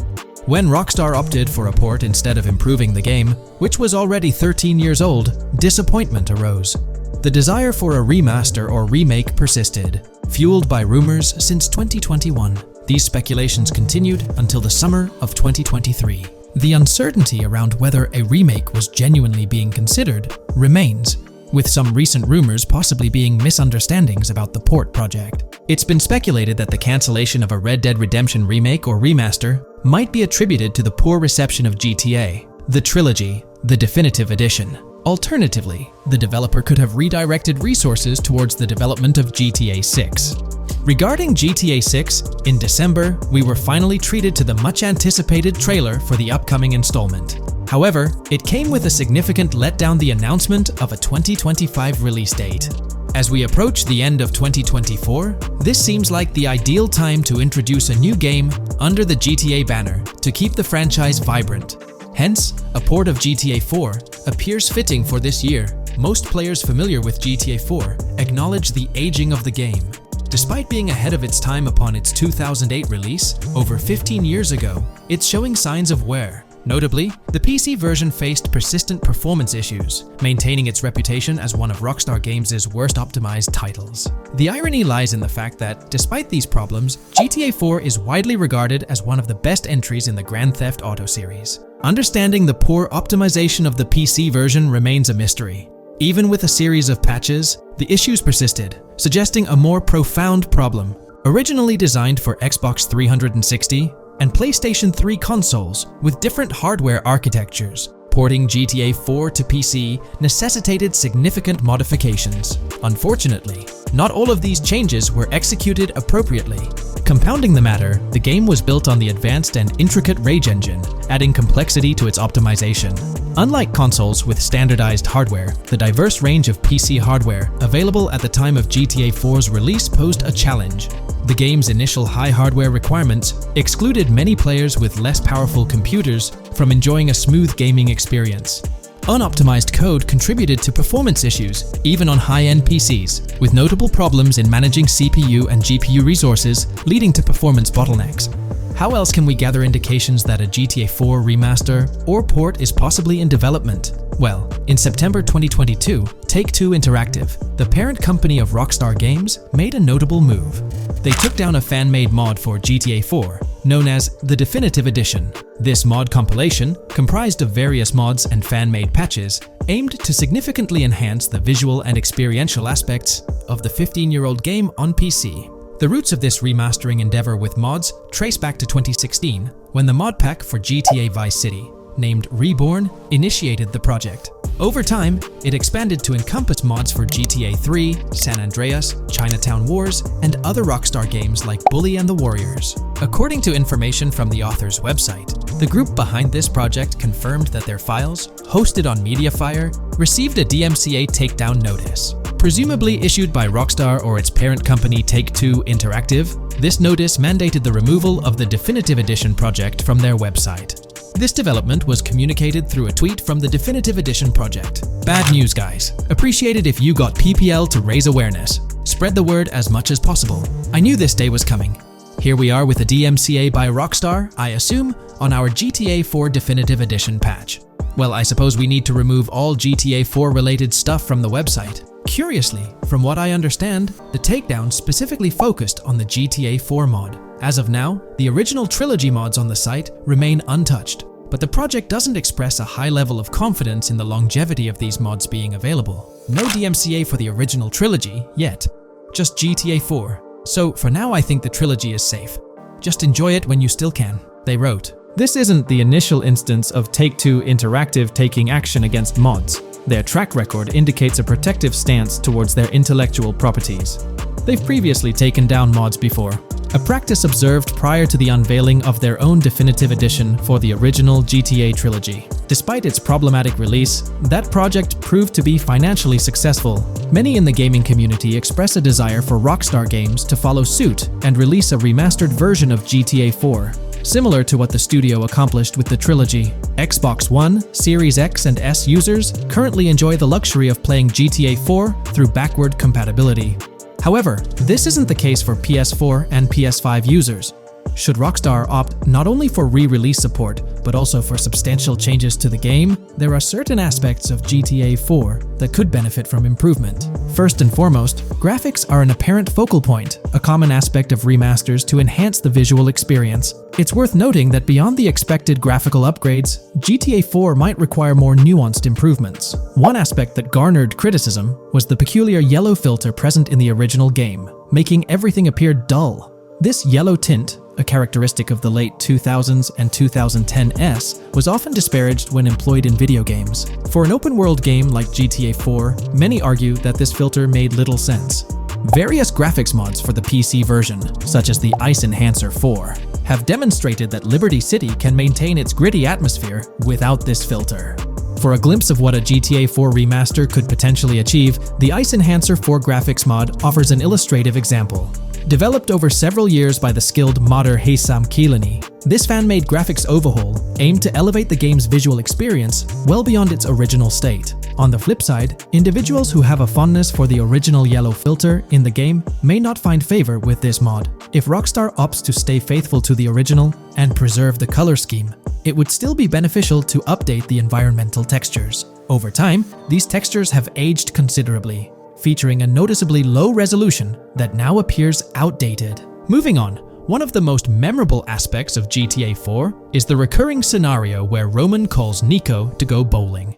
When Rockstar opted for a port instead of improving the game, which was already 13 years old, disappointment arose. The desire for a remaster or remake persisted, fueled by rumors since 2021. These speculations continued until the summer of 2023. The uncertainty around whether a remake was genuinely being considered remains, with some recent rumors possibly being misunderstandings about the port project. It's been speculated that the cancellation of a Red Dead Redemption remake or remaster might be attributed to the poor reception of GTA, the Trilogy, the Definitive Edition. Alternatively, the developer could have redirected resources towards the development of GTA 6. Regarding GTA 6, in December, we were finally treated to the much-anticipated trailer for the upcoming installment. However, it came with a significant letdown: the announcement of a 2025 release date. As we approach the end of 2024, this seems like the ideal time to introduce a new game under the GTA banner to keep the franchise vibrant. Hence, a port of GTA 4 appears fitting for this year. Most players familiar with GTA 4 acknowledge the aging of the game. Despite being ahead of its time upon its 2008 release, over 15 years ago, it's showing signs of wear. Notably, the PC version faced persistent performance issues, maintaining its reputation as one of Rockstar Games' worst optimized titles. The irony lies in the fact that, despite these problems, GTA 4 is widely regarded as one of the best entries in the Grand Theft Auto series. Understanding the poor optimization of the PC version remains a mystery. Even with a series of patches, the issues persisted, suggesting a more profound problem. Originally designed for Xbox 360 and PlayStation 3 consoles with different hardware architectures, porting GTA 4 to PC necessitated significant modifications. Unfortunately, not all of these changes were executed appropriately. Compounding the matter, the game was built on the advanced and intricate Rage engine, adding complexity to its optimization. Unlike consoles with standardized hardware, the diverse range of PC hardware available at the time of GTA 4's release posed a challenge. The game's initial high hardware requirements excluded many players with less powerful computers from enjoying a smooth gaming experience. Unoptimized code contributed to performance issues, even on high-end PCs, with notable problems in managing CPU and GPU resources, leading to performance bottlenecks. How else can we gather indications that a GTA 4 remaster or port is possibly in development? Well, in September 2022, Take-Two Interactive, the parent company of Rockstar Games, made a notable move. They took down a fan-made mod for GTA 4, known as the Definitive Edition. This mod compilation, comprised of various mods and fan-made patches, aimed to significantly enhance the visual and experiential aspects of the 15-year-old game on PC. The roots of this remastering endeavor with mods trace back to 2016, when the mod pack for GTA Vice City, named Reborn, initiated the project. Over time, it expanded to encompass mods for GTA 3, San Andreas, Chinatown Wars, and other Rockstar games like Bully and the Warriors. According to information from the author's website, the group behind this project confirmed that their files, hosted on Mediafire, received a DMCA takedown notice. Presumably issued by Rockstar or its parent company Take-Two Interactive, this notice mandated the removal of the Definitive Edition project from their website. This development was communicated through a tweet from the Definitive Edition project. Bad news, guys. Appreciate it if you got PPL to raise awareness. Spread the word as much as possible. I knew this day was coming. Here we are with a DMCA by Rockstar, I assume, on our GTA 4 Definitive Edition patch. Well, I suppose we need to remove all GTA 4 related stuff from the website. Curiously, from what I understand, the takedown specifically focused on the GTA 4 mod. As of now, the original trilogy mods on the site remain untouched, but the project doesn't express a high level of confidence in the longevity of these mods being available. No DMCA for the original trilogy yet, just GTA 4. So for now I think the trilogy is safe. Just enjoy it when you still can, they wrote. This isn't the initial instance of Take-Two Interactive taking action against mods. Their track record indicates a protective stance towards their intellectual properties. They've previously taken down mods before, a practice observed prior to the unveiling of their own Definitive Edition for the original GTA trilogy. Despite its problematic release, that project proved to be financially successful. Many in the gaming community express a desire for Rockstar Games to follow suit and release a remastered version of GTA 4. Similar to what the studio accomplished with the trilogy. Xbox One, Series X and S users currently enjoy the luxury of playing GTA 4 through backward compatibility. However, this isn't the case for PS4 and PS5 users. Should Rockstar opt not only for re-release support, but also for substantial changes to the game, there are certain aspects of GTA 4 that could benefit from improvement. First and foremost, graphics are an apparent focal point, a common aspect of remasters to enhance the visual experience. It's worth noting that beyond the expected graphical upgrades, GTA 4 might require more nuanced improvements. One aspect that garnered criticism was the peculiar yellow filter present in the original game, making everything appear dull. This yellow tint, a characteristic of the late 2000s and 2010s, was often disparaged when employed in video games. For an open-world game like GTA 4, many argue that this filter made little sense. Various graphics mods for the PC version, such as the Ice Enhancer 4, have demonstrated that Liberty City can maintain its gritty atmosphere without this filter. For a glimpse of what a GTA 4 remaster could potentially achieve, the Ice Enhancer 4 graphics mod offers an illustrative example. Developed over several years by the skilled modder Haysam Kilani, this fan-made graphics overhaul aimed to elevate the game's visual experience well beyond its original state. On the flip side, individuals who have a fondness for the original yellow filter in the game may not find favor with this mod. If Rockstar opts to stay faithful to the original and preserve the color scheme, it would still be beneficial to update the environmental textures. Over time, these textures have aged considerably, featuring a noticeably low resolution that now appears outdated. Moving on, one of the most memorable aspects of GTA 4 is the recurring scenario where Roman calls Nico to go bowling.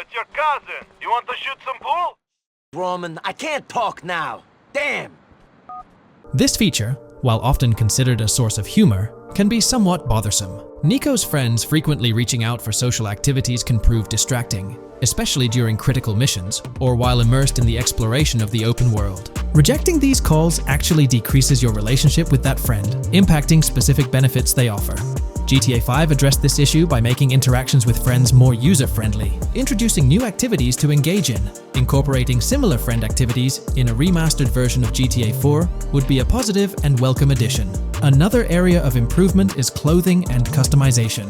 it's your cousin. You want to shoot some pool? Roman, I can't talk now. Damn! This feature, while often considered a source of humor, can be somewhat bothersome. Nico's friends frequently reaching out for social activities can prove distracting, especially during critical missions or while immersed in the exploration of the open world. Rejecting these calls actually decreases your relationship with that friend, impacting specific benefits they offer. GTA 5 addressed this issue by making interactions with friends more user-friendly, introducing new activities to engage in. Incorporating similar friend activities in a remastered version of GTA 4 would be a positive and welcome addition. Another area of improvement is clothing and customization.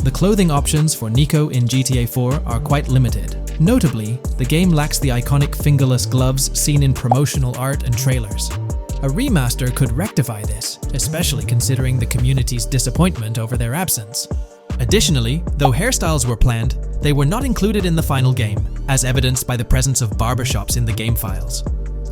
The clothing options for Nico in GTA 4 are quite limited. Notably, the game lacks the iconic fingerless gloves seen in promotional art and trailers. A remaster could rectify this, especially considering the community's disappointment over their absence. Additionally, though hairstyles were planned, they were not included in the final game, as evidenced by the presence of barbershops in the game files.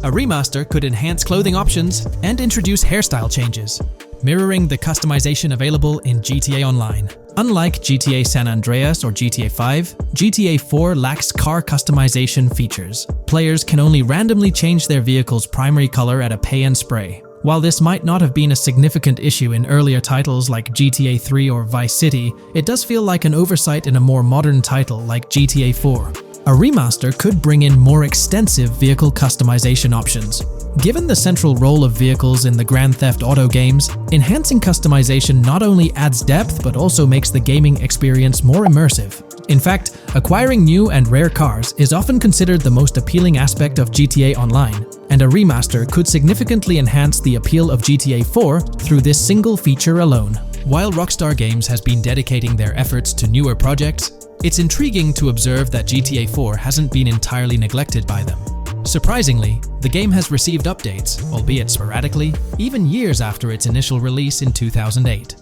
A remaster could enhance clothing options and introduce hairstyle changes, mirroring the customization available in GTA Online. Unlike GTA San Andreas or GTA 5, GTA 4 lacks car customization features. Players can only randomly change their vehicle's primary color at a pay and spray. While this might not have been a significant issue in earlier titles like GTA 3 or Vice City, it does feel like an oversight in a more modern title like GTA 4. A remaster could bring in more extensive vehicle customization options. Given the central role of vehicles in the Grand Theft Auto games, enhancing customization not only adds depth but also makes the gaming experience more immersive. In fact, acquiring new and rare cars is often considered the most appealing aspect of GTA Online, and a remaster could significantly enhance the appeal of GTA 4 through this single feature alone. While Rockstar Games has been dedicating their efforts to newer projects, it's intriguing to observe that GTA 4 hasn't been entirely neglected by them. Surprisingly, the game has received updates, albeit sporadically, even years after its initial release in 2008.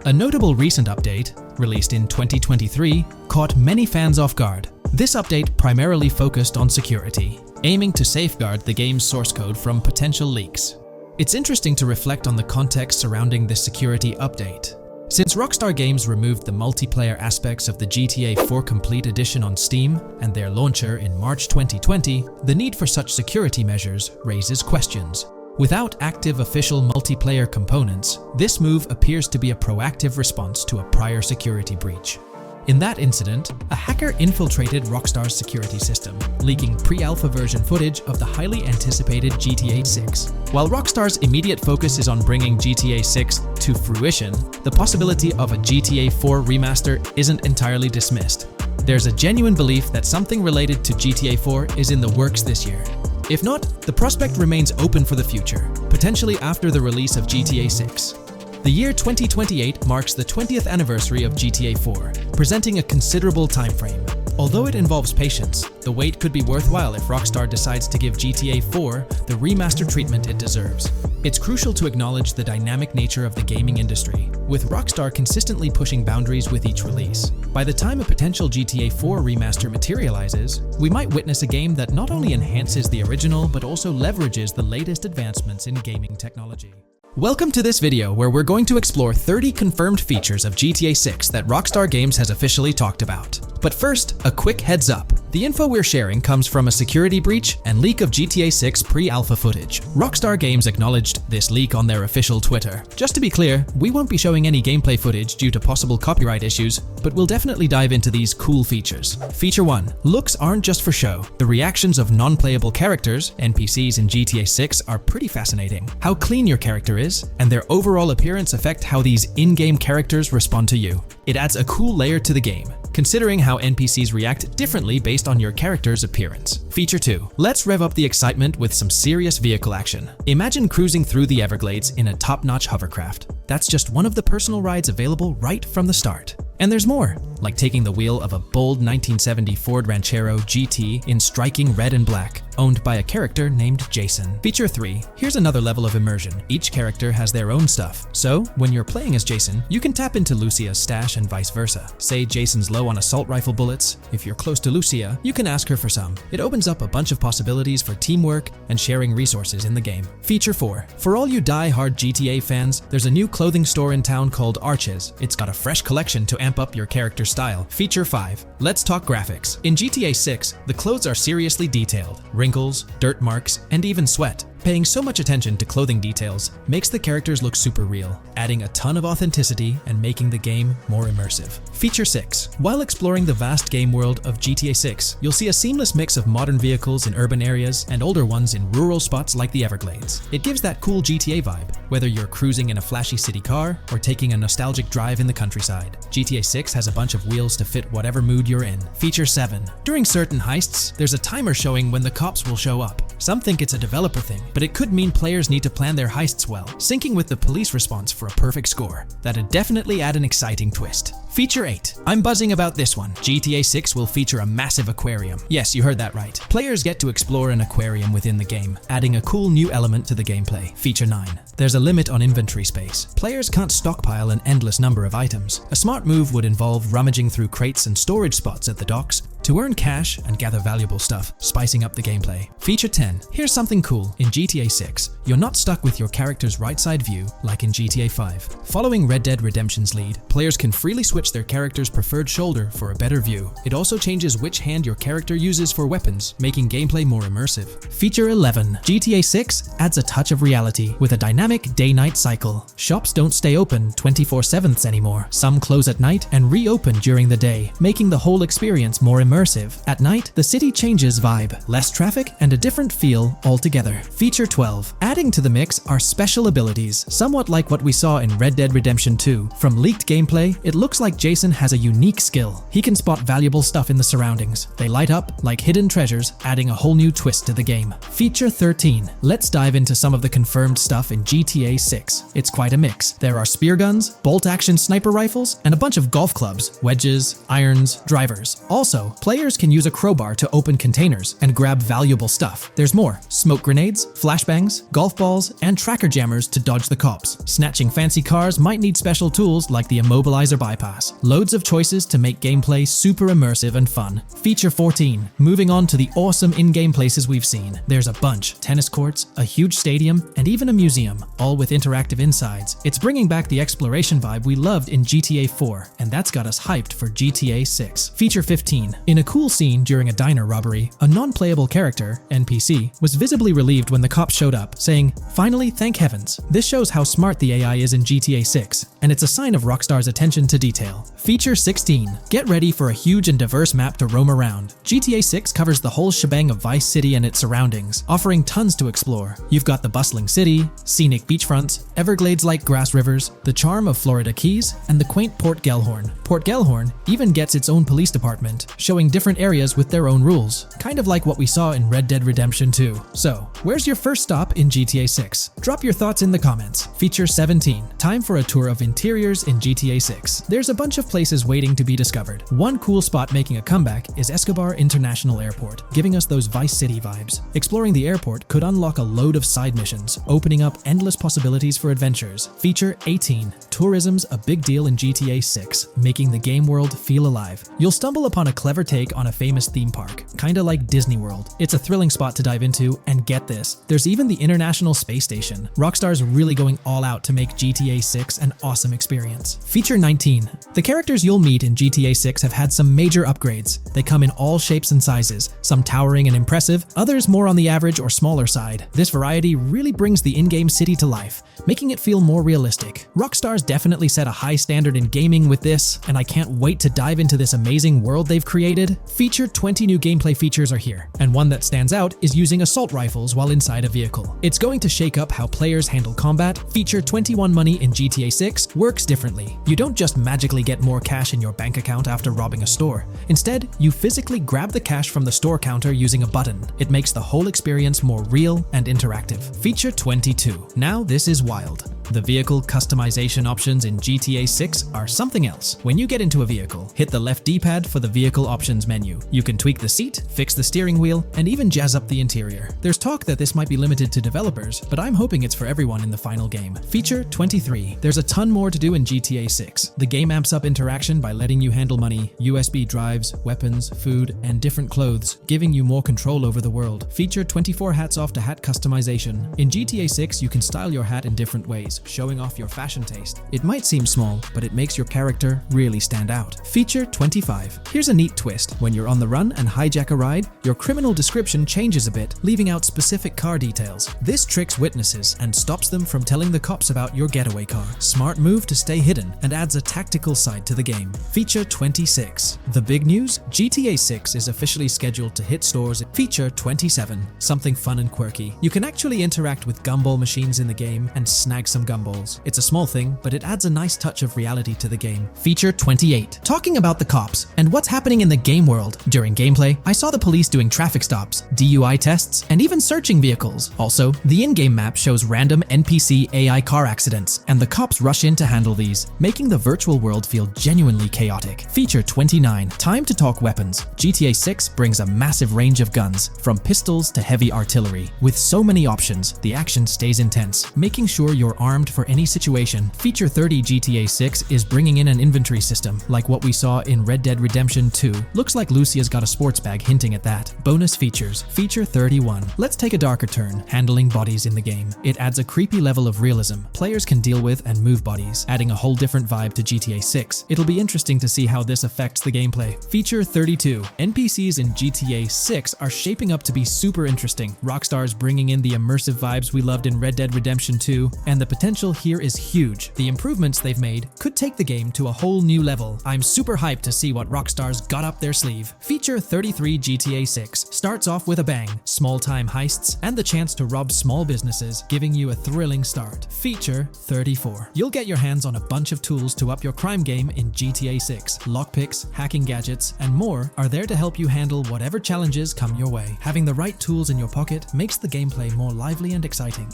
A notable recent update, released in 2023, caught many fans off guard. This update primarily focused on security, aiming to safeguard the game's source code from potential leaks. It's interesting to reflect on the context surrounding this security update. Since Rockstar Games removed the multiplayer aspects of the GTA 4 Complete Edition on Steam and their launcher in March 2020, the need for such security measures raises questions. Without active official multiplayer components, this move appears to be a proactive response to a prior security breach. In that incident, a hacker infiltrated Rockstar's security system, leaking pre-alpha version footage of the highly anticipated GTA 6. While Rockstar's immediate focus is on bringing GTA 6 to fruition, the possibility of a GTA 4 remaster isn't entirely dismissed. There's a genuine belief that something related to GTA 4 is in the works this year. If not, the prospect remains open for the future, potentially after the release of GTA 6. The year 2028 marks the 20th anniversary of GTA 4, presenting a considerable time frame. Although it involves patience, the wait could be worthwhile if Rockstar decides to give GTA 4 the remastered treatment it deserves. It's crucial to acknowledge the dynamic nature of the gaming industry, with Rockstar consistently pushing boundaries with each release. By the time a potential GTA 4 remaster materializes, we might witness a game that not only enhances the original but also leverages the latest advancements in gaming technology. Welcome to this video where we're going to explore 30 confirmed features of GTA 6 that Rockstar Games has officially talked about. But first, a quick heads up. The info we're sharing comes from a security breach and leak of GTA 6 pre-alpha footage. Rockstar Games acknowledged this leak on their official Twitter. Just to be clear, we won't be showing any gameplay footage due to possible copyright issues, but we'll definitely dive into these cool features. Feature 1. Looks aren't just for show. The reactions of non-playable characters, NPCs in GTA 6, are pretty fascinating. How clean your character is, and their overall appearance affect how these in-game characters respond to you. It adds a cool layer to the game, considering how NPCs react differently based on your character's appearance. Feature 2. Let's rev up the excitement with some serious vehicle action. Imagine cruising through the Everglades in a top-notch hovercraft. That's just one of the personal rides available right from the start. And there's more, like taking the wheel of a bold 1970 Ford Ranchero GT in striking red and black. owned by a character named Jason. Feature 3. Here's another level of immersion. Each character has their own stuff. So, when you're playing as Jason, you can tap into Lucia's stash and vice versa. Say Jason's low on assault rifle bullets. If you're close to Lucia, you can ask her for some. It opens up a bunch of possibilities for teamwork and sharing resources in the game. Feature 4. For all you die-hard GTA fans, there's a new clothing store in town called Arches. It's got a fresh collection to amp up your character's style. Feature 5. Let's talk graphics. In GTA 6, the clothes are seriously detailed. Wrinkles, dirt marks, and even sweat. Paying so much attention to clothing details makes the characters look super real, adding a ton of authenticity and making the game more immersive. Feature 6. While exploring the vast game world of GTA 6, you'll see a seamless mix of modern vehicles in urban areas and older ones in rural spots like the Everglades. It gives that cool GTA vibe, whether you're cruising in a flashy city car or taking a nostalgic drive in the countryside. GTA 6 has a bunch of wheels to fit whatever mood you're in. Feature 7. During certain heists, there's a timer showing when the cops will show up. Some think it's a developer thing, but it could mean players need to plan their heists well, syncing with the police response for a perfect score. That'd definitely add an exciting twist. Feature 8. I'm buzzing about this one. GTA 6 will feature a massive aquarium. Yes, you heard that right. Players get to explore an aquarium within the game, adding a cool new element to the gameplay. Feature 9. There's a limit on inventory space. Players can't stockpile an endless number of items. A smart move would involve rummaging through crates and storage spots at the docks to earn cash and gather valuable stuff, spicing up the gameplay. Feature 10. Here's something cool. In GTA 6, you're not stuck with your character's right side view like in GTA 5. Following Red Dead Redemption's lead, players can freely switch their character's preferred shoulder for a better view. It also changes which hand your character uses for weapons, making gameplay more immersive. Feature 11. GTA 6 adds a touch of reality with a dynamic day-night cycle. Shops don't stay open 24/7 anymore. Some close at night and reopen during the day, making the whole experience more immersive. At night, the city changes vibe, less traffic, and a different feel altogether. Feature 12. Adding to the mix are special abilities, somewhat like what we saw in Red Dead Redemption 2. From leaked gameplay, it looks like Jason has a unique skill. He can spot valuable stuff in the surroundings. They light up like hidden treasures, adding a whole new twist to the game. Feature 13. Let's dive into some of the confirmed stuff in GTA 6. It's quite a mix. There are spear guns, bolt-action sniper rifles, and a bunch of golf clubs, wedges, irons, drivers. Also, players can use a crowbar to open containers and grab valuable stuff. There's more: smoke grenades, flashbangs, golf balls, and tracker jammers to dodge the cops. Snatching fancy cars might need special tools like the immobilizer bypass. Loads of choices to make gameplay super immersive and fun. Feature 14. Moving on to the awesome in-game places we've seen. There's a bunch: tennis courts, a huge stadium, and even a museum, all with interactive insides. It's bringing back the exploration vibe we loved in GTA 4, and that's got us hyped for GTA 6. Feature 15. In a cool scene during a diner robbery, a non-playable character, NPC, was visibly relieved when the cops showed up, saying, "Finally, thank heavens." This shows how smart the AI is in GTA 6, and it's a sign of Rockstar's attention to detail. Feature 16. Get ready for a huge and diverse map to roam around. GTA 6 covers the whole shebang of Vice City and its surroundings, offering tons to explore. You've got the bustling city, scenic beachfronts, Everglades-like grass rivers, the charm of Florida Keys, and the quaint Port Gellhorn. Port Gellhorn even gets its own police department, showing different areas with their own rules, kind of like what we saw in Red Dead Redemption 2. So, where's your first stop in GTA 6? Drop your thoughts in the comments. Feature 17. Time for a tour of interiors in GTA 6. There's a bunch of places waiting to be discovered. One cool spot making a comeback is Escobar International Airport, giving us those Vice City vibes. Exploring the airport could unlock a load of side missions, opening up endless possibilities for adventures. Feature 18. Tourism's a big deal in GTA 6, making the game world feel alive. You'll stumble upon a clever take on a famous theme park, kinda like Disney World. It's a thrilling spot to dive into, and get this, there's even the International Space Station. Rockstar's really going all out to make GTA 6 an awesome experience. Feature 19. The characters you'll meet in GTA 6 have had some major upgrades. They come in all shapes and sizes, some towering and impressive, others more on the average or smaller side. This variety really brings the in-game city to life, making it feel more realistic. Rockstar's definitely set a high standard in gaming with this, and I can't wait to dive into this amazing world they've created. Feature 20 new gameplay features are here, and one that stands out is using assault rifles while inside a vehicle. It's going to shake up how players handle combat. Feature 21 money in GTA 6 works differently. You don't just magically get more cash in your bank account after robbing a store. Instead, you physically grab the cash from the store counter using a button. It makes the whole experience more real and interactive. Feature 22. Now this is wild. The vehicle customization options in GTA 6 are something else. When you get into a vehicle, hit the left D-pad for the vehicle options menu. You can tweak the seat, fix the steering wheel, and even jazz up the interior. There's talk that this might be limited to developers, but I'm hoping it's for everyone in the final game. Feature 23. There's a ton more to do in GTA 6. The game amps up interaction by letting you handle money, USB drives, weapons, food, and different clothes, giving you more control over the world. Feature 24. Hats off to hat customization. In GTA 6, you can style your hat in different ways, showing off your fashion taste. It might seem small, but it makes your character really stand out. Feature 25. Here's a neat twist. When you're on the run and hijack a ride, your criminal description changes a bit, leaving out specific car details. This tricks witnesses and stops them from telling the cops about your getaway car. Smart move to stay hidden and adds a tactical side to the game. Feature 26. The big news? GTA 6 is officially scheduled to hit stores. Feature 27. Something fun and quirky. You can actually interact with gumball machines in the game and snag some gumballs. It's a small thing, but it adds a nice touch of reality to the game. Feature 28. Talking about the cops and what's happening in the game world. During gameplay, I saw the police doing traffic stops, DUI tests, and even searching vehicles. Also, the in-game map shows random NPC AI car accidents, and the cops rush in to handle these, making the virtual world feel genuinely chaotic. Feature 29. Time to talk weapons. GTA 6 brings a massive range of guns, from pistols to heavy artillery. With so many options, the action stays intense, making sure you're armed for any situation. Feature 30. GTA 6 is bringing in an inventory system, like what we saw in Red Dead Redemption 2. Looks like Lucia's got a sports bag hinting at that. Bonus features. Feature 31. Let's take a darker turn, handling bodies in the game. It adds a creepy level of realism players can deal with and move bodies, adding a whole different vibe to GTA 6. It'll be interesting to see how this affects the gameplay. Feature 32. NPCs in GTA 6 are shaping up to be super interesting. Rockstar's bringing in the immersive vibes we loved in Red Dead Redemption 2, and the potential here is huge. The improvements they've made could take the game to a whole new level. I'm super hyped to see what Rockstar's got up their sleeve. Feature 33. GTA 6 starts off with a bang, small-time heists, and the chance to rob small businesses, giving you a thrilling start. Feature 34. You'll get your hands on a bunch of tools to up your crime game in GTA 6. Lockpicks, hacking gadgets, and more are there to help you handle whatever challenges come your way. Having the right tools in your pocket makes the gameplay more lively and exciting.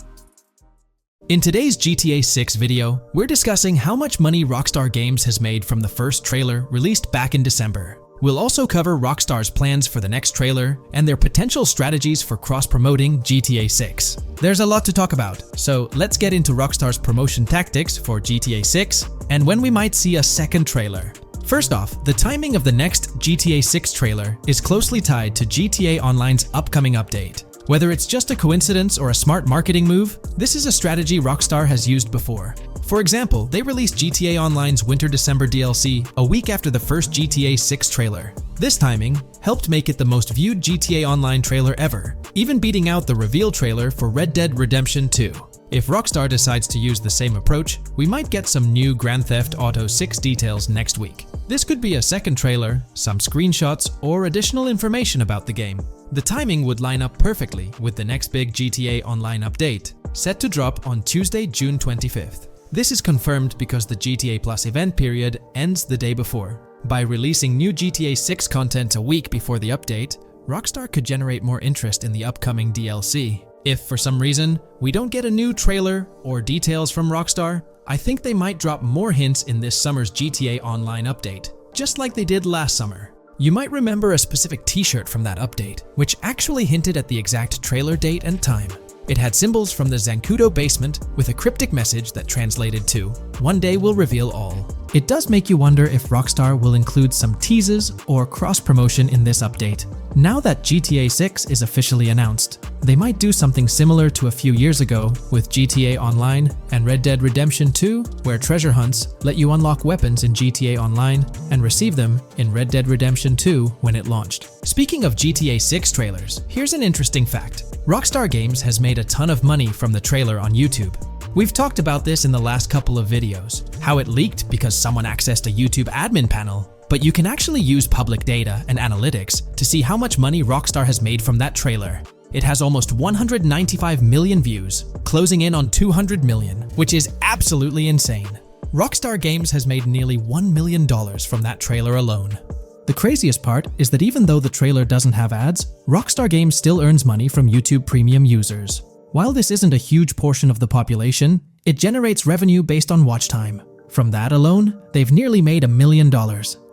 In today's GTA 6 video, we're discussing how much money Rockstar Games has made from the first trailer released back in December. We'll also cover Rockstar's plans for the next trailer and their potential strategies for cross-promoting GTA 6. There's a lot to talk about, so let's get into Rockstar's promotion tactics for GTA 6 and when we might see a second trailer. First off, the timing of the next GTA 6 trailer is closely tied to GTA Online's upcoming update. Whether it's just a coincidence or a smart marketing move, this is a strategy Rockstar has used before. For example, they released GTA Online's Winter-December DLC a week after the first GTA 6 trailer. This timing helped make it the most viewed GTA Online trailer ever, even beating out the reveal trailer for Red Dead Redemption 2. If Rockstar decides to use the same approach, we might get some new Grand Theft Auto 6 details next week. This could be a second trailer, some screenshots, or additional information about the game. The timing would line up perfectly with the next big GTA Online update, set to drop on Tuesday, June 25th. This is confirmed because the GTA Plus event period ends the day before. By releasing new GTA 6 content a week before the update, Rockstar could generate more interest in the upcoming DLC. If for some reason we don't get a new trailer or details from Rockstar, I think they might drop more hints in this summer's GTA Online update, just like they did last summer. You might remember a specific t-shirt from that update, which actually hinted at the exact trailer date and time. It had symbols from the Zancudo basement with a cryptic message that translated to, "One day we'll reveal all." It does make you wonder if Rockstar will include some teases or cross-promotion in this update. Now that GTA 6 is officially announced, they might do something similar to a few years ago with GTA Online and Red Dead Redemption 2, where treasure hunts let you unlock weapons in GTA Online and receive them in Red Dead Redemption 2 when it launched. Speaking of GTA 6 trailers, here's an interesting fact. Rockstar Games has made a ton of money from the trailer on YouTube. We've talked about this in the last couple of videos, how it leaked because someone accessed a YouTube admin panel, but you can actually use public data and analytics to see how much money Rockstar has made from that trailer. It has almost 195 million views, closing in on 200 million, which is absolutely insane. Rockstar Games has made nearly $1 million from that trailer alone. The craziest part is that even though the trailer doesn't have ads, Rockstar Games still earns money from YouTube Premium users. While this isn't a huge portion of the population, it generates revenue based on watch time. From that alone, they've nearly made $1 million.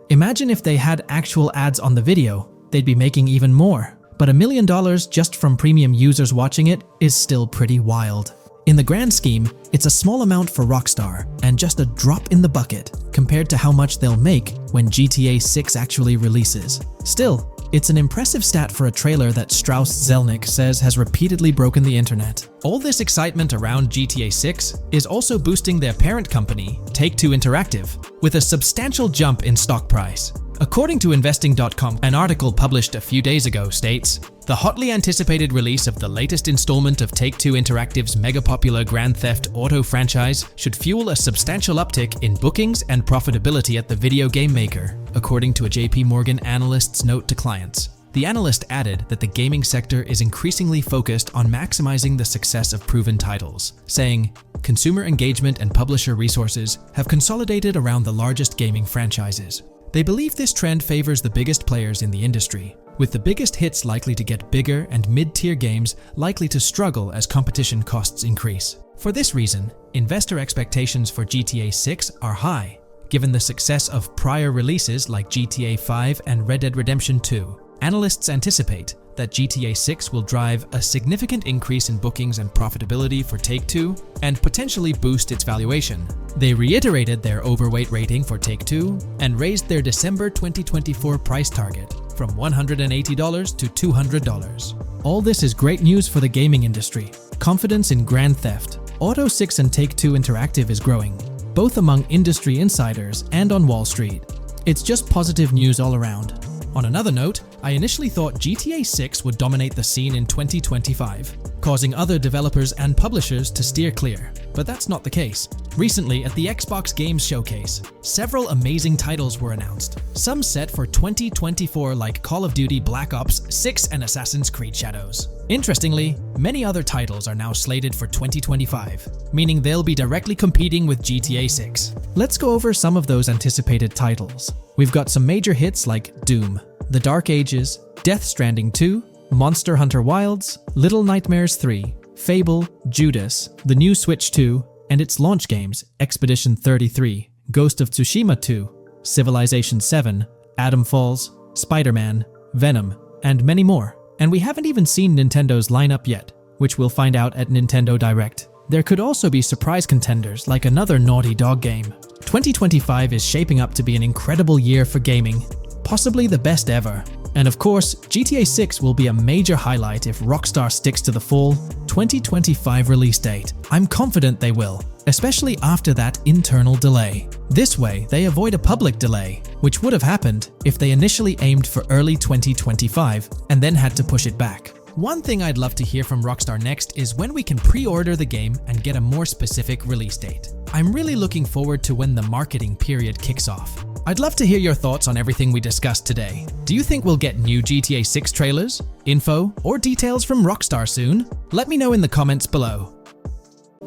Imagine if they had actual ads on the video, they'd be making even more. But $1 million just from premium users watching it is still pretty wild. In the grand scheme, it's a small amount for Rockstar and just a drop in the bucket compared to how much they'll make when GTA 6 actually releases. Still, it's an impressive stat for a trailer that Strauss Zelnick says has repeatedly broken the internet. All this excitement around GTA 6 is also boosting their parent company, Take-Two Interactive, with a substantial jump in stock price. According to Investing.com, an article published a few days ago states, the hotly anticipated release of the latest installment of Take-Two Interactive's mega-popular Grand Theft Auto franchise should fuel a substantial uptick in bookings and profitability at the video game maker, according to a JP Morgan analyst's note to clients. The analyst added that the gaming sector is increasingly focused on maximizing the success of proven titles, saying, consumer engagement and publisher resources have consolidated around the largest gaming franchises. They believe this trend favors the biggest players in the industry, with the biggest hits likely to get bigger and mid-tier games likely to struggle as competition costs increase. For this reason, investor expectations for GTA 6 are high, given the success of prior releases like GTA 5 and Red Dead Redemption 2. Analysts anticipate that GTA 6 will drive a significant increase in bookings and profitability for Take-Two and potentially boost its valuation. They reiterated their overweight rating for Take-Two and raised their December 2024 price target from $180 to $200. All this is great news for the gaming industry. Confidence in Grand Theft Auto 6 and Take-Two Interactive is growing, both among industry insiders and on Wall Street. It's just positive news all around. On another note, I initially thought GTA 6 would dominate the scene in 2025, causing other developers and publishers to steer clear, but that's not the case. Recently, at the Xbox Games Showcase, several amazing titles were announced, some set for 2024 like Call of Duty Black Ops 6 and Assassin's Creed Shadows. Interestingly, many other titles are now slated for 2025, meaning they'll be directly competing with GTA 6. Let's go over some of those anticipated titles. We've got some major hits like Doom, The Dark Ages, Death Stranding 2, Monster Hunter Wilds, Little Nightmares 3, Fable, Judas, the new Switch 2, and its launch games, Expedition 33, Ghost of Tsushima 2, Civilization 7, Atom Falls, Spider-Man, Venom, and many more. And we haven't even seen Nintendo's lineup yet, which we'll find out at Nintendo Direct. There could also be surprise contenders like another Naughty Dog game. 2025 is shaping up to be an incredible year for gaming, possibly the best ever. And of course, GTA 6 will be a major highlight if Rockstar sticks to the fall 2025 release date. I'm confident they will, especially after that internal delay. This way, they avoid a public delay, which would have happened if they initially aimed for early 2025 and then had to push it back. One thing I'd love to hear from Rockstar next is when we can pre-order the game and get a more specific release date. I'm really looking forward to when the marketing period kicks off. I'd love to hear your thoughts on everything we discussed today. Do you think we'll get new GTA 6 trailers, info, or details from Rockstar soon? Let me know in the comments below.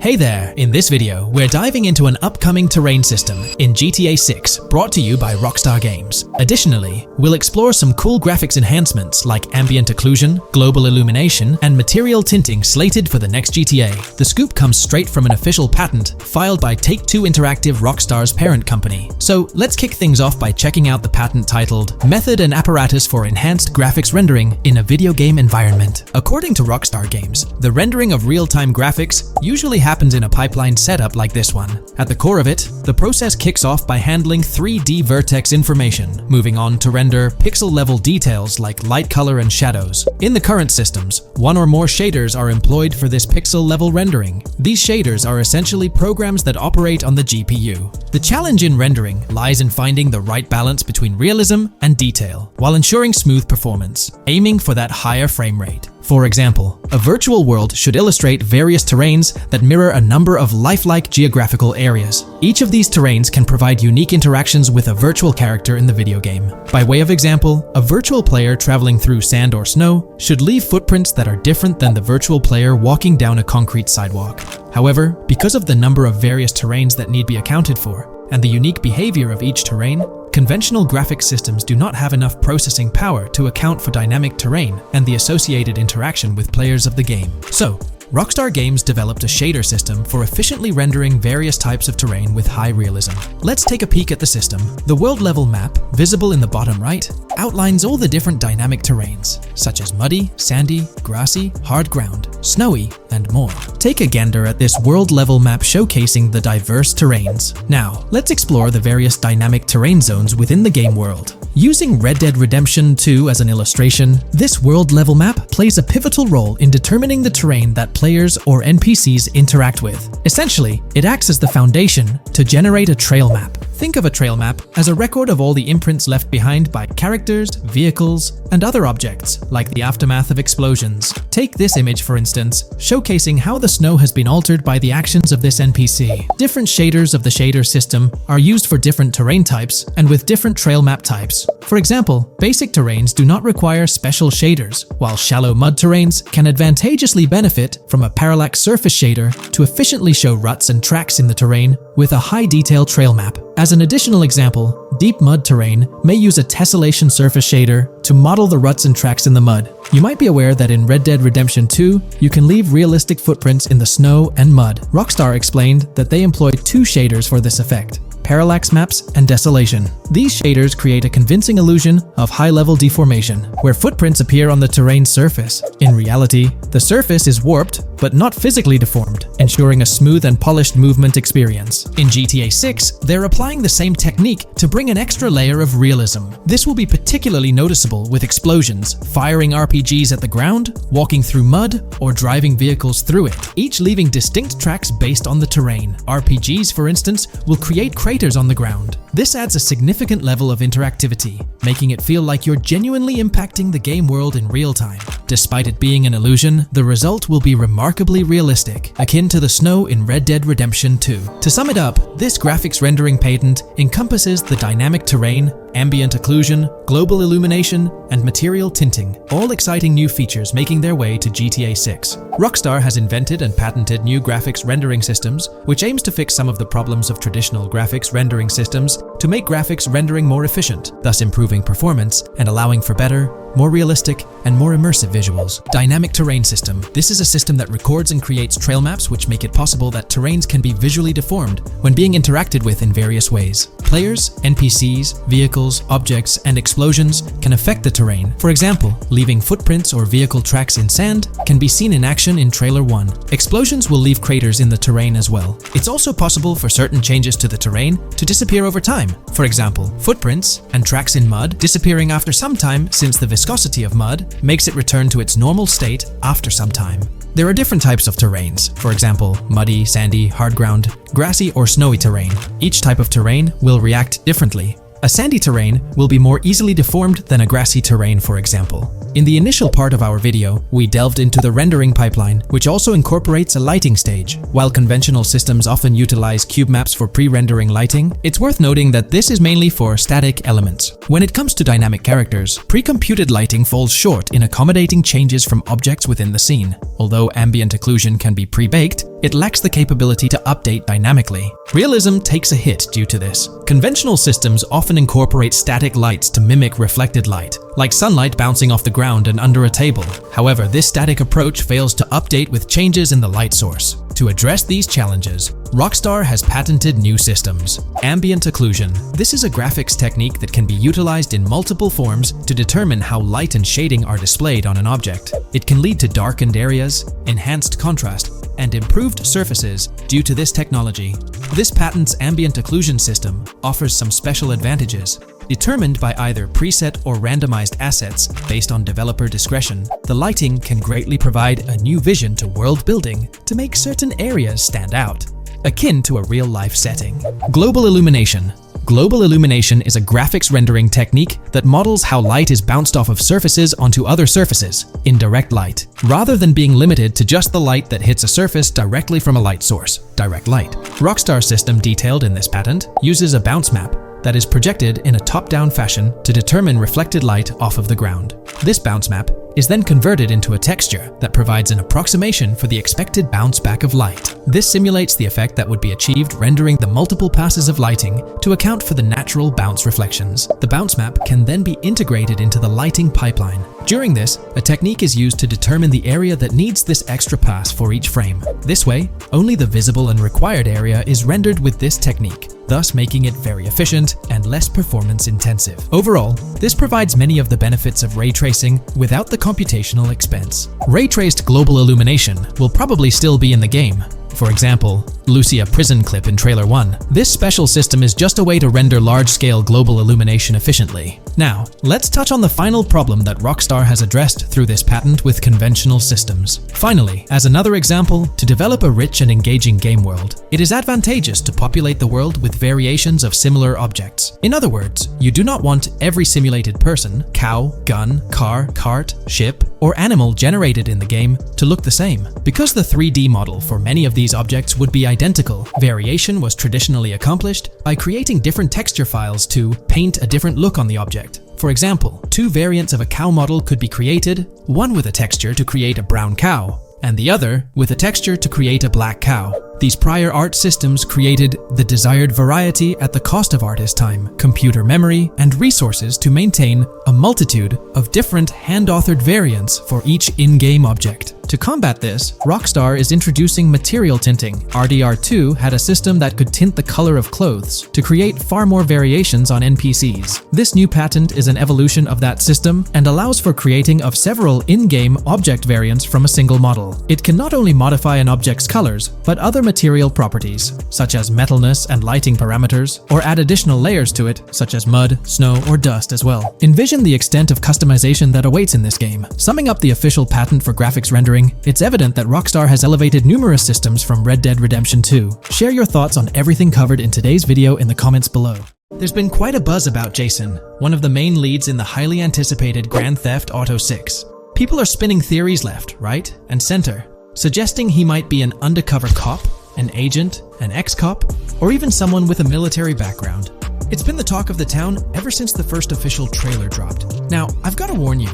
Hey there! In this video, we're diving into an upcoming terrain system in GTA 6 brought to you by Rockstar Games. Additionally, we'll explore some cool graphics enhancements like ambient occlusion, global illumination, and material tinting slated for the next GTA. The scoop comes straight from an official patent filed by Take-Two Interactive, Rockstar's parent company. So let's kick things off by checking out the patent titled Method and Apparatus for Enhanced Graphics Rendering in a Video Game Environment. According to Rockstar Games, the rendering of real-time graphics usually happens in a pipeline setup like this one. At the core of it, the process kicks off by handling 3D vertex information, moving on to render pixel-level details like light, color, and shadows. In the current systems, one or more shaders are employed for this pixel-level rendering. These shaders are essentially programs that operate on the GPU. The challenge in rendering lies in finding the right balance between realism and detail, while ensuring smooth performance, aiming for that higher frame rate. For example, a virtual world should illustrate various terrains that mirror a number of lifelike geographical areas. Each of these terrains can provide unique interactions with a virtual character in the video game. By way of example, a virtual player traveling through sand or snow should leave footprints that are different than the virtual player walking down a concrete sidewalk. However, because of the number of various terrains that need to be accounted for, and the unique behavior of each terrain, conventional graphics systems do not have enough processing power to account for dynamic terrain and the associated interaction with players of the game. So, Rockstar Games developed a shader system for efficiently rendering various types of terrain with high realism. Let's take a peek at the system. The world level map, visible in the bottom right, outlines all the different dynamic terrains, such as muddy, sandy, grassy, hard ground, snowy, and more. Take a gander at this world level map showcasing the diverse terrains. Now, let's explore the various dynamic terrain zones within the game world. Using Red Dead Redemption 2 as an illustration, this world level map plays a pivotal role in determining the terrain that players or NPCs interact with. Essentially, it acts as the foundation to generate a trail map. Think of a trail map as a record of all the imprints left behind by characters, vehicles, and other objects, like the aftermath of explosions. Take this image for instance, showcasing how the snow has been altered by the actions of this NPC. Different shaders of the shader system are used for different terrain types and with different trail map types. For example, basic terrains do not require special shaders, while shallow mud terrains can advantageously benefit from a parallax surface shader to efficiently show ruts and tracks in the terrain with a high detail trail map. As an additional example, deep mud terrain may use a tessellation surface shader to model the ruts and tracks in the mud. You might be aware that in Red Dead Redemption 2, you can leave realistic footprints in the snow and mud. Rockstar explained that they employed two shaders for this effect: parallax maps and desolation. These shaders create a convincing illusion of high-level deformation, where footprints appear on the terrain's surface. In reality, the surface is warped but not physically deformed, ensuring a smooth and polished movement experience. In GTA 6, they're applying the same technique to bring an extra layer of realism. This will be particularly noticeable with explosions, firing RPGs at the ground, walking through mud, or driving vehicles through it, each leaving distinct tracks based on the terrain. RPGs, for instance, will create craters on the ground. This adds a significant level of interactivity, making it feel like you're genuinely impacting the game world in real time. Despite it being an illusion, the result will be remarkably realistic, akin to the snow in Red Dead Redemption 2. To sum it up, this graphics rendering patent encompasses the dynamic terrain, ambient occlusion, global illumination, and material tinting, all exciting new features making their way to GTA 6. Rockstar has invented and patented new graphics rendering systems, which aims to fix some of the problems of traditional graphics rendering systems to make graphics rendering more efficient, thus improving performance and allowing for better, more realistic, and more immersive visuals. Dynamic Terrain System. This is a system that records and creates trail maps which make it possible that terrains can be visually deformed when being interacted with in various ways. Players, NPCs, vehicles, objects, and explosions can affect the terrain. For example, leaving footprints or vehicle tracks in sand can be seen in action in Trailer 1. Explosions will leave craters in the terrain as well. It's also possible for certain changes to the terrain to disappear over time. For example, footprints and tracks in mud disappearing after some time, since the viscosity of mud makes it return to its normal state after some time. There are different types of terrains, for example, muddy, sandy, hard ground, grassy, or snowy terrain. Each type of terrain will react differently. A sandy terrain will be more easily deformed than a grassy terrain, for example. In the initial part of our video, we delved into the rendering pipeline, which also incorporates a lighting stage. While conventional systems often utilize cube maps for pre-rendering lighting, it's worth noting that this is mainly for static elements. When it comes to dynamic characters, pre-computed lighting falls short in accommodating changes from objects within the scene. Although ambient occlusion can be pre-baked, it lacks the capability to update dynamically. Realism takes a hit due to this. Conventional systems often incorporate static lights to mimic reflected light, like sunlight bouncing off the ground and under a table. However, this static approach fails to update with changes in the light source. To address these challenges, Rockstar has patented new systems. Ambient occlusion. This is a graphics technique that can be utilized in multiple forms to determine how light and shading are displayed on an object. It can lead to darkened areas, enhanced contrast, and improved surfaces due to this technology. This patent's ambient occlusion system offers some special advantages. Determined by either preset or randomized assets based on developer discretion, the lighting can greatly provide a new vision to world building to make certain areas stand out, akin to a real-life setting. Global illumination. Global illumination is a graphics rendering technique that models how light is bounced off of surfaces onto other surfaces in direct light, rather than being limited to just the light that hits a surface directly from a light source, direct light. Rockstar's system detailed in this patent uses a bounce map that is projected in a top-down fashion to determine reflected light off of the ground. This bounce map is then converted into a texture that provides an approximation for the expected bounce back of light. This simulates the effect that would be achieved rendering the multiple passes of lighting to account for the natural bounce reflections. The bounce map can then be integrated into the lighting pipeline, During this, a technique is used to determine the area that needs this extra pass for each frame. This way, only the visible and required area is rendered with this technique, thus making it very efficient and less performance intensive. Overall, this provides many of the benefits of ray tracing without the computational expense. Ray-traced global illumination will probably still be in the game. For example, Lucia prison clip in Trailer 1. This special system is just a way to render large-scale global illumination efficiently. Now, let's touch on the final problem that Rockstar has addressed through this patent with conventional systems. Finally, as another example, to develop a rich and engaging game world, it is advantageous to populate the world with variations of similar objects. In other words, you do not want every simulated person, cow, gun, car, cart, ship, or animal generated in the game to look the same. Because the 3D model for many of these objects would be identical, variation was traditionally accomplished by creating different texture files to paint a different look on the object. For example, two variants of a cow model could be created, one with a texture to create a brown cow, and the other with a texture to create a black cow. These prior art systems created the desired variety at the cost of artist time, computer memory, and resources to maintain a multitude of different hand-authored variants for each in-game object. To combat this, Rockstar is introducing material tinting. RDR2 had a system that could tint the color of clothes to create far more variations on NPCs. This new patent is an evolution of that system and allows for creating of several in-game object variants from a single model. It can not only modify an object's colors, but other material properties, such as metalness and lighting parameters, or add additional layers to it, such as mud, snow, or dust as well. Envision the extent of customization that awaits in this game. Summing up the official patent for graphics rendering, it's evident that Rockstar has elevated numerous systems from Red Dead Redemption 2. Share your thoughts on everything covered in today's video in the comments below. There's been quite a buzz about Jason, one of the main leads in the highly anticipated Grand Theft Auto 6. People are spinning theories left, right, and center, suggesting he might be an undercover cop, an agent, an ex-cop, or even someone with a military background. It's been the talk of the town ever since the first official trailer dropped. Now, I've got to warn you,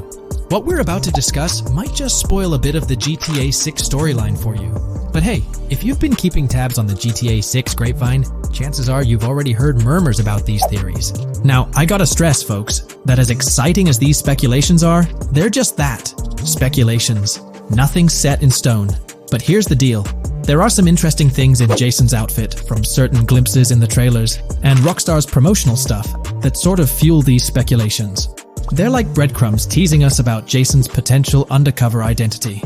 what we're about to discuss might just spoil a bit of the GTA 6 storyline for you. But hey, if you've been keeping tabs on the GTA 6 grapevine, chances are you've already heard murmurs about these theories. Now, I gotta stress, folks, that as exciting as these speculations are, they're just that, speculations. Nothing set in stone. But here's the deal. There are some interesting things in Jason's outfit from certain glimpses in the trailers and Rockstar's promotional stuff that sort of fuel these speculations. They're like breadcrumbs teasing us about Jason's potential undercover identity.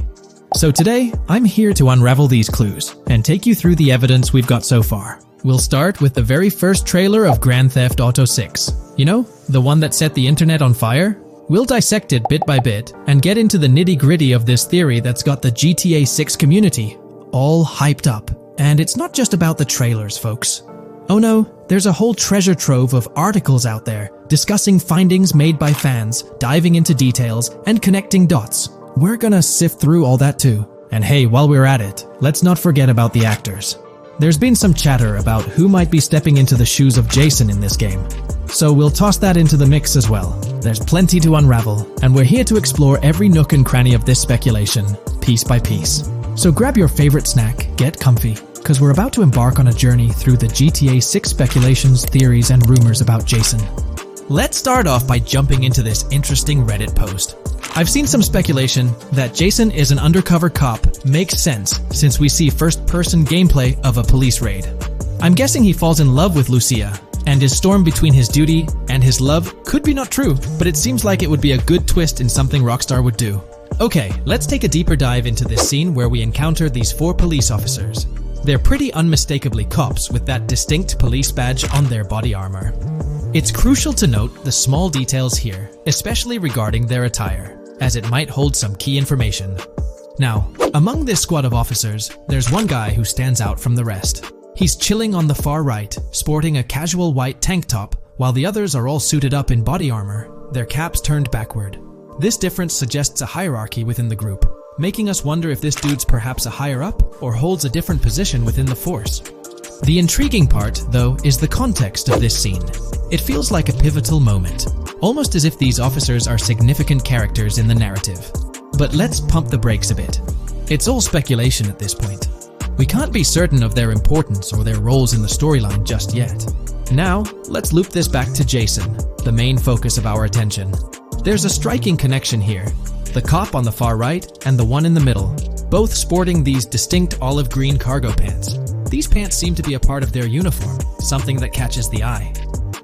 So today, I'm here to unravel these clues and take you through the evidence we've got so far. We'll start with the very first trailer of Grand Theft Auto 6. You know, the one that set the internet on fire? We'll dissect it bit by bit and get into the nitty-gritty of this theory that's got the GTA 6 community all hyped up. And it's not just about the trailers, folks. Oh no, there's a whole treasure trove of articles out there discussing findings made by fans, diving into details, and connecting dots. We're gonna sift through all that too. And hey, while we're at it, let's not forget about the actors. There's been some chatter about who might be stepping into the shoes of Jason in this game, so we'll toss that into the mix as well. There's plenty to unravel, and we're here to explore every nook and cranny of this speculation, piece by piece. So grab your favorite snack, get comfy, because we're about to embark on a journey through the GTA 6 speculations, theories, and rumors about Jason. Let's start off by jumping into this interesting Reddit post. I've seen some speculation that Jason is an undercover cop makes sense since we see first-person gameplay of a police raid. I'm guessing he falls in love with Lucia, and his storm between his duty and his love could be not true, but it seems like it would be a good twist in something Rockstar would do. Okay, let's take a deeper dive into this scene where we encounter these 4 police officers. They're pretty unmistakably cops with that distinct police badge on their body armor. It's crucial to note the small details here, especially regarding their attire, as it might hold some key information. Now, among this squad of officers, there's one guy who stands out from the rest. He's chilling on the far right, sporting a casual white tank top, while the others are all suited up in body armor, their caps turned backward. This difference suggests a hierarchy within the group, making us wonder if this dude's perhaps a higher up or holds a different position within the force. The intriguing part, though, is the context of this scene. It feels like a pivotal moment, almost as if these officers are significant characters in the narrative. But let's pump the brakes a bit. It's all speculation at this point. We can't be certain of their importance or their roles in the storyline just yet. Now, let's loop this back to Jason, the main focus of our attention. There's a striking connection here. The cop on the far right and the one in the middle, both sporting these distinct olive green cargo pants. These pants seem to be a part of their uniform, something that catches the eye.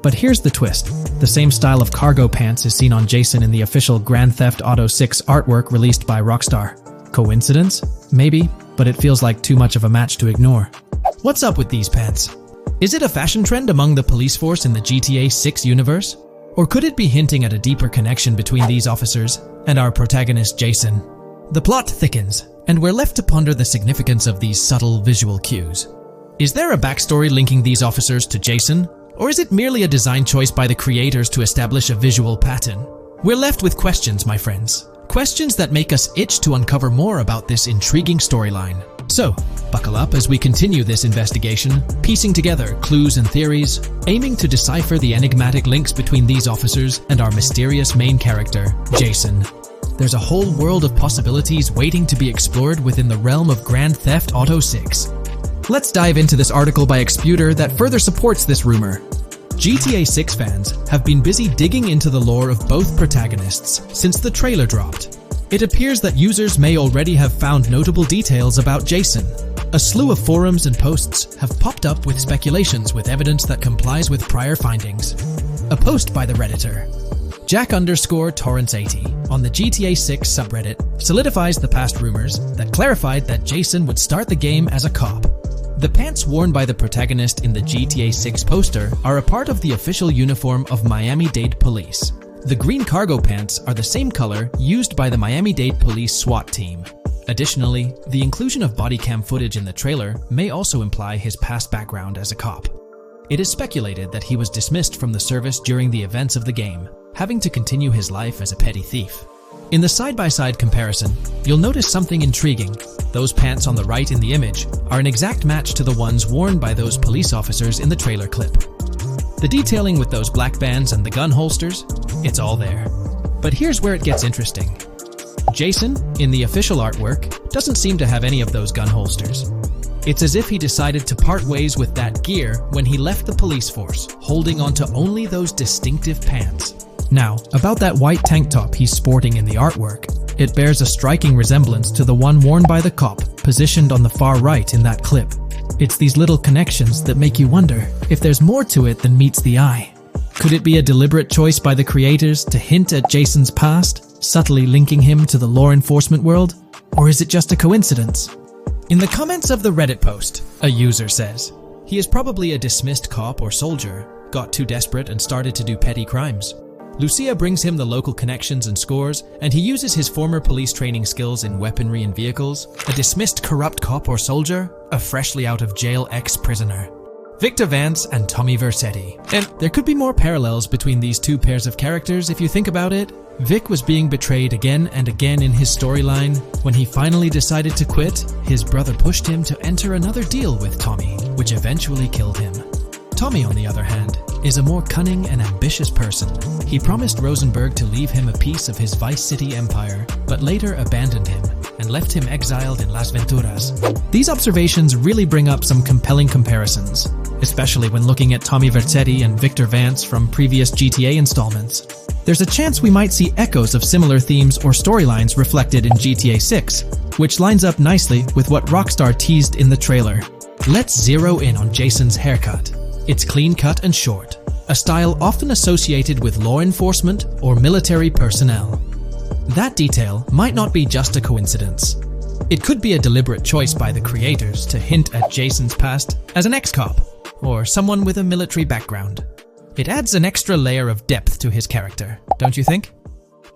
But here's the twist. The same style of cargo pants is seen on Jason in the official Grand Theft Auto 6 artwork released by Rockstar. Coincidence? Maybe, but it feels like too much of a match to ignore. What's up with these pants? Is it a fashion trend among the police force in the GTA 6 universe? Or could it be hinting at a deeper connection between these officers and our protagonist Jason? The plot thickens, and we're left to ponder the significance of these subtle visual cues. Is there a backstory linking these officers to Jason? Or is it merely a design choice by the creators to establish a visual pattern? We're left with questions, my friends. Questions that make us itch to uncover more about this intriguing storyline. So, buckle up as we continue this investigation, piecing together clues and theories, aiming to decipher the enigmatic links between these officers and our mysterious main character, Jason. There's a whole world of possibilities waiting to be explored within the realm of Grand Theft Auto 6. Let's dive into this article by Exputer that further supports this rumor. GTA 6 fans have been busy digging into the lore of both protagonists since the trailer dropped. It appears that users may already have found notable details about Jason. A slew of forums and posts have popped up with speculations with evidence that complies with prior findings. A post by the Redditor, Jack_Torrance80, on the GTA 6 subreddit solidifies the past rumors that clarified that Jason would start the game as a cop. The pants worn by the protagonist in the GTA 6 poster are a part of the official uniform of Miami-Dade Police. The green cargo pants are the same color used by the Miami-Dade Police SWAT team. Additionally, the inclusion of body cam footage in the trailer may also imply his past background as a cop. It is speculated that he was dismissed from the service during the events of the game, having to continue his life as a petty thief. In the side-by-side comparison, you'll notice something intriguing. Those pants on the right in the image are an exact match to the ones worn by those police officers in the trailer clip. The detailing with those black bands and the gun holsters, it's all there. But here's where it gets interesting. Jason, in the official artwork, doesn't seem to have any of those gun holsters. It's as if he decided to part ways with that gear when he left the police force, holding onto only those distinctive pants. Now, about that white tank top he's sporting in the artwork, it bears a striking resemblance to the one worn by the cop, positioned on the far right in that clip. It's these little connections that make you wonder if there's more to it than meets the eye. Could it be a deliberate choice by the creators to hint at Jason's past, subtly linking him to the law enforcement world? Or is it just a coincidence? In the comments of the Reddit post, a user says, he is probably a dismissed cop or soldier, got too desperate and started to do petty crimes. Lucia brings him the local connections and scores, and he uses his former police training skills in weaponry and vehicles. A dismissed corrupt cop or soldier, a freshly out of jail ex-prisoner. Victor Vance and Tommy Vercetti. And there could be more parallels between these two pairs of characters if you think about it. Vic was being betrayed again and again in his storyline. When he finally decided to quit, his brother pushed him to enter another deal with Tommy, which eventually killed him. Tommy, on the other hand, is a more cunning and ambitious person. He promised Rosenberg to leave him a piece of his Vice City empire, but later abandoned him and left him exiled in Las Venturas. These observations really bring up some compelling comparisons, especially when looking at Tommy Vercetti and Victor Vance from previous GTA installments. There's a chance we might see echoes of similar themes or storylines reflected in GTA 6, which lines up nicely with what Rockstar teased in the trailer. Let's zero in on Jason's haircut. It's clean cut and short, a style often associated with law enforcement or military personnel. That detail might not be just a coincidence. It could be a deliberate choice by the creators to hint at Jason's past as an ex-cop or someone with a military background. It adds an extra layer of depth to his character, don't you think?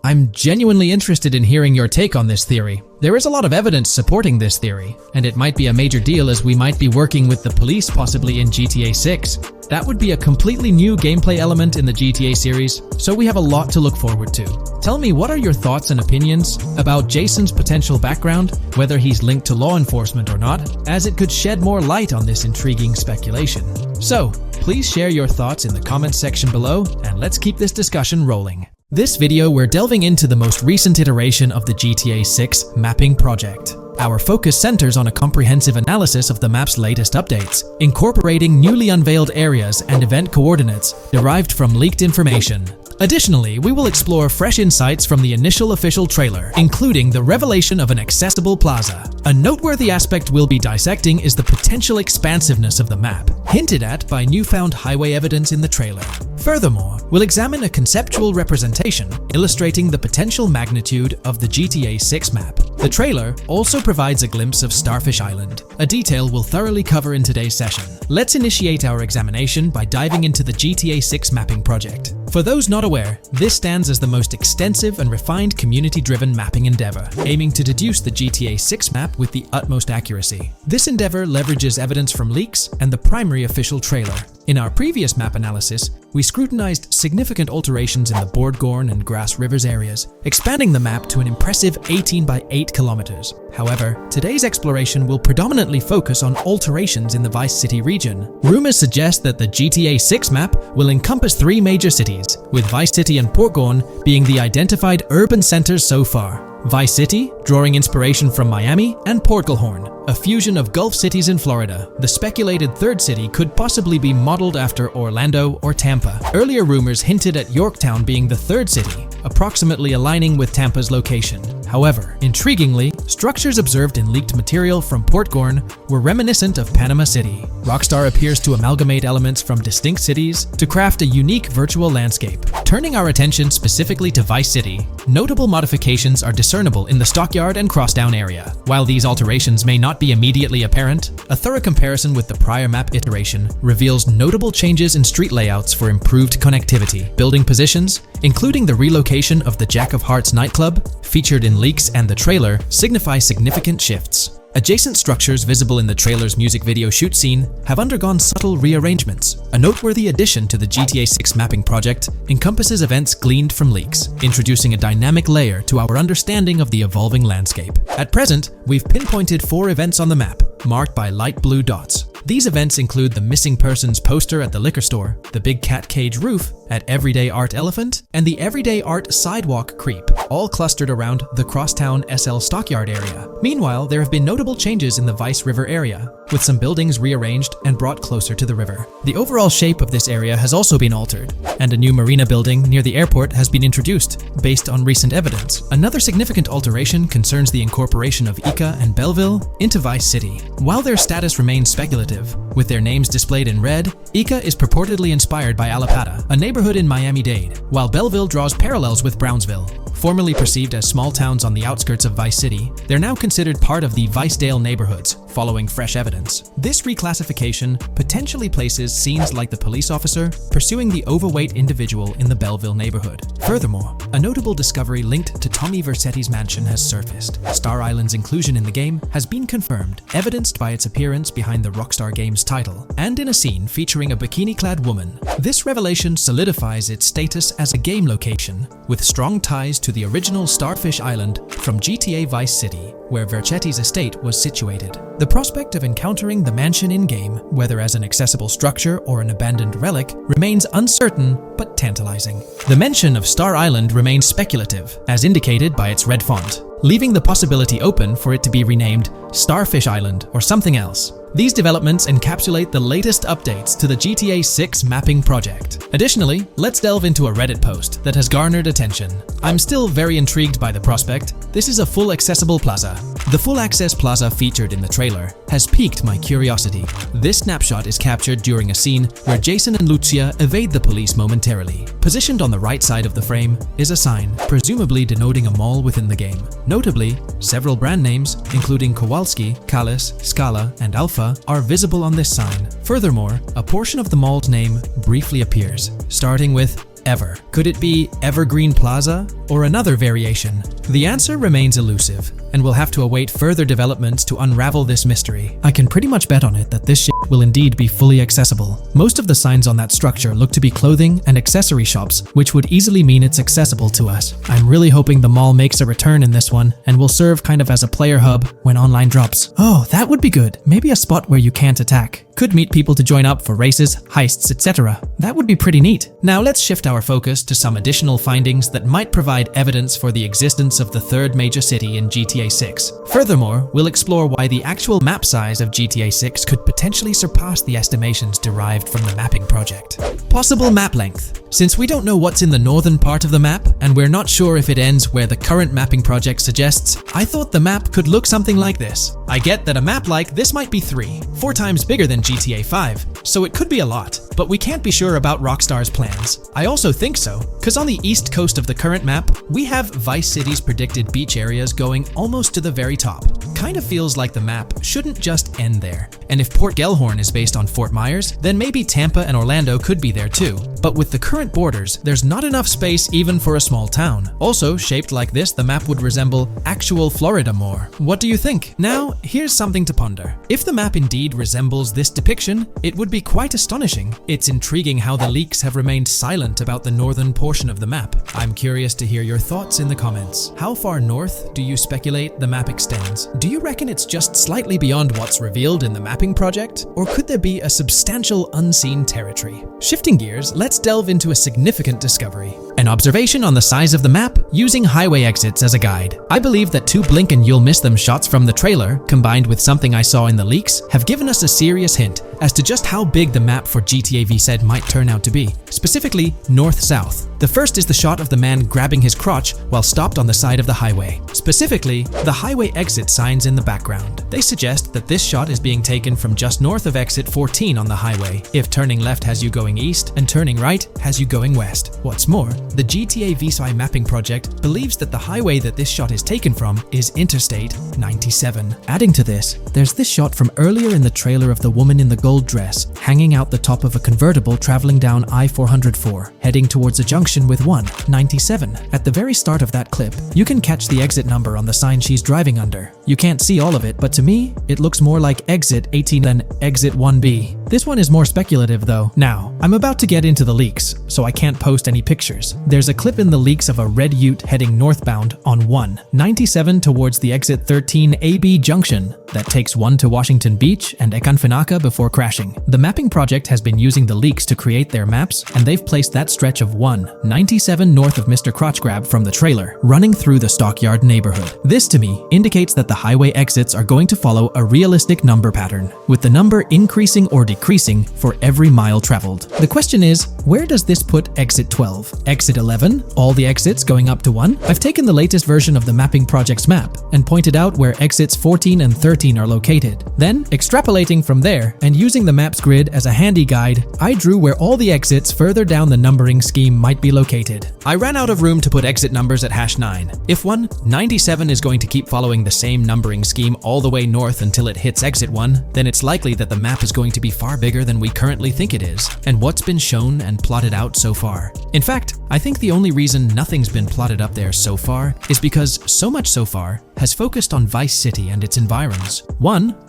I'm genuinely interested in hearing your take on this theory. There is a lot of evidence supporting this theory, and it might be a major deal as we might be working with the police possibly in GTA 6. That would be a completely new gameplay element in the GTA series, so we have a lot to look forward to. Tell me, what are your thoughts and opinions about Jason's potential background, whether he's linked to law enforcement or not, as it could shed more light on this intriguing speculation. So, please share your thoughts in the comments section below, and let's keep this discussion rolling. This video, we're delving into the most recent iteration of the GTA 6 mapping project. Our focus centers on a comprehensive analysis of the map's latest updates, incorporating newly unveiled areas and event coordinates derived from leaked information. Additionally, we will explore fresh insights from the initial official trailer, including the revelation of an accessible plaza. A noteworthy aspect we'll be dissecting is the potential expansiveness of the map, hinted at by newfound highway evidence in the trailer. Furthermore, we'll examine a conceptual representation illustrating the potential magnitude of the GTA 6 map. The trailer also provides a glimpse of Starfish Island, a detail we'll thoroughly cover in today's session. Let's initiate our examination by diving into the GTA 6 mapping project. For those not aware, this stands as the most extensive and refined community-driven mapping endeavor, aiming to deduce the GTA 6 map with the utmost accuracy. This endeavor leverages evidence from leaks and the primary official trailer. In our previous map analysis, we scrutinized significant alterations in the Bordgorn and Grass Rivers areas, expanding the map to an impressive 18 by 8 kilometers. However, today's exploration will predominantly focus on alterations in the Vice City region. Rumors suggest that the GTA 6 map will encompass 3 major cities, with Vice City and Portgorn being the identified urban centers so far. Vice City, drawing inspiration from Miami, and Port Gilhorn, a fusion of Gulf cities in Florida. The speculated third city could possibly be modeled after Orlando or Tampa. Earlier rumors hinted at Yorktown being the third city, approximately aligning with Tampa's location. However, intriguingly, structures observed in leaked material from Portgorn were reminiscent of Panama City. Rockstar appears to amalgamate elements from distinct cities to craft a unique virtual landscape. Turning our attention specifically to Vice City, notable modifications are discernible in the Stockyard and Crosstown area. While these alterations may not be immediately apparent, a thorough comparison with the prior map iteration reveals notable changes in street layouts for improved connectivity. Building positions, including the relocation of the Jack of Hearts nightclub, featured in leaks and the trailer, signify significant shifts. Adjacent structures visible in the trailer's music video shoot scene have undergone subtle rearrangements. A noteworthy addition to the GTA 6 mapping project encompasses events gleaned from leaks, introducing a dynamic layer to our understanding of the evolving landscape. At present, we've pinpointed 4 events on the map, marked by light blue dots. These events include the missing persons poster at the liquor store, the big cat cage roof at Everyday Art Elephant, and the Everyday Art Sidewalk Creep, all clustered around the Crosstown SL Stockyard area. Meanwhile, there have been notable changes in the Vice River area, with some buildings rearranged and brought closer to the river. The overall shape of this area has also been altered, and a new marina building near the airport has been introduced, based on recent evidence. Another significant alteration concerns the incorporation of Ica and Belleville into Vice City. While their status remains speculative, with their names displayed in red, Ica is purportedly inspired by Allapattah, a neighborhood in Miami-Dade, while Belleville draws parallels with Brownsville. Formerly perceived as small towns on the outskirts of Vice City, they're now considered part of the Vicedale neighborhoods, following fresh evidence. This reclassification potentially places scenes like the police officer pursuing the overweight individual in the Belleville neighborhood. Furthermore, a notable discovery linked to Tommy Vercetti's mansion has surfaced. Star Island's inclusion in the game has been confirmed, evidenced by its appearance behind the Rockstar Games title, and in a scene featuring a bikini-clad woman. This revelation solidifies its status as a game location, with strong ties to the original Starfish Island from GTA Vice City, where Vercetti's estate was situated. The prospect of encountering the mansion in-game, whether as an accessible structure or an abandoned relic, remains uncertain but tantalizing. The mention of Star Island remains speculative, as indicated by its red font, leaving the possibility open for it to be renamed Starfish Island or something else. These developments encapsulate the latest updates to the GTA 6 mapping project. Additionally, let's delve into a Reddit post that has garnered attention. I'm still very intrigued by the prospect. This is a full accessible plaza. The full access plaza featured in the trailer has piqued my curiosity. This snapshot is captured during a scene where Jason and Lucia evade the police momentarily. Positioned on the right side of the frame is a sign, presumably denoting a mall within the game. Notably, several brand names, including Kowalski, Callis, Scala, and Alpha, are visible on this sign. Furthermore, a portion of the mall's name briefly appears, starting with Ever. Could it be Evergreen Plaza or another variation? The answer remains elusive, and we'll have to await further developments to unravel this mystery. I can pretty much bet on it that this shit will indeed be fully accessible. Most of the signs on that structure look to be clothing and accessory shops, which would easily mean it's accessible to us. I'm really hoping the mall makes a return in this one and will serve kind of as a player hub when online drops. Oh, that would be good. Maybe a spot where you can't attack. Could meet people to join up for races, heists, etc. That would be pretty neat. Now let's shift our focus to some additional findings that might provide evidence for the existence of the third major city in GTA 6. Furthermore, we'll explore why the actual map size of GTA 6 could potentially surpass the estimations derived from the mapping project. Possible map length. Since we don't know what's in the northern part of the map, and we're not sure if it ends where the current mapping project suggests, I thought the map could look something like this. I get that a map like this might be 4 times bigger than GTA 5, so it could be a lot, but we can't be sure about Rockstar's plans. I also think so, because on the east coast of the current map, we have Vice City's predicted beach areas going almost to the very top. Kind of feels like the map shouldn't just end there. And if Port Gellhorn is based on Fort Myers, then maybe Tampa and Orlando could be there too. But with the current borders, there's not enough space even for a small town. Also, shaped like this, the map would resemble actual Florida more. What do you think? Now, here's something to ponder. If the map indeed resembles this depiction, it would be quite astonishing. It's intriguing how the leaks have remained silent about the northern portion of the map. I'm curious to hear your thoughts in the comments. How far north do you speculate the map extends? Do you reckon it's just slightly beyond what's revealed in the mapping project? Or could there be a substantial unseen territory? Shifting gears, let's delve into a significant discovery. An observation on the size of the map using highway exits as a guide. I believe that 2 blink and you'll miss them shots from the trailer, combined with something I saw in the leaks, have given us a serious hint as to just how big the map for GTA VZ might turn out to be, specifically north-south. The first is the shot of the man grabbing his crotch while stopped on the side of the highway. Specifically, the highway exit signs in the background. They suggest that this shot is being taken from just north of exit 14 on the highway, if turning left has you going east and turning right has you going west. What's more, the GTA VZ mapping project believes that the highway that this shot is taken from is Interstate 97. Adding to this, there's this shot from earlier in the trailer of the woman in the gold dress hanging out the top of a convertible traveling down I-404, heading towards a junction with 197. At the very start of that clip, you can catch the exit number on the sign she's driving under. You can't see all of it, but to me, it looks more like exit 18 than exit 1B. This one is more speculative though. Now, I'm about to get into the leaks, so I can't post any pictures. There's a clip in the leaks of a red ute heading northbound on 197 towards the exit 13 AB junction that takes 1 to Washington Beach and Ekanfinaka before crashing. The mapping project has been using the leaks to create their maps, and they've placed that stretch of 197 north of Mr. Crotch Grab from the trailer, running through the Stockyard neighborhood. This to me indicates that the highway exits are going to follow a realistic number pattern, with the number increasing or decreasing for every mile traveled. The question is, where does this put exit 12? Exit 11? All the exits going up to 1? I've taken the latest version of the mapping project's map and pointed out where exits 14 and 13 are located. Then, extrapolating from there and using the map's grid as a handy guide, I drew where all the exits further down the numbering scheme might be located. I ran out of room to put exit numbers at #9. If 197 is going to keep following the same numbering scheme all the way north until it hits exit 1, then it's likely that the map is going to be far bigger than we currently think it is, and what's been shown and plotted out so far. In fact, I think the only reason nothing's been plotted up there so far is because so much so far has focused on Vice City and its environs.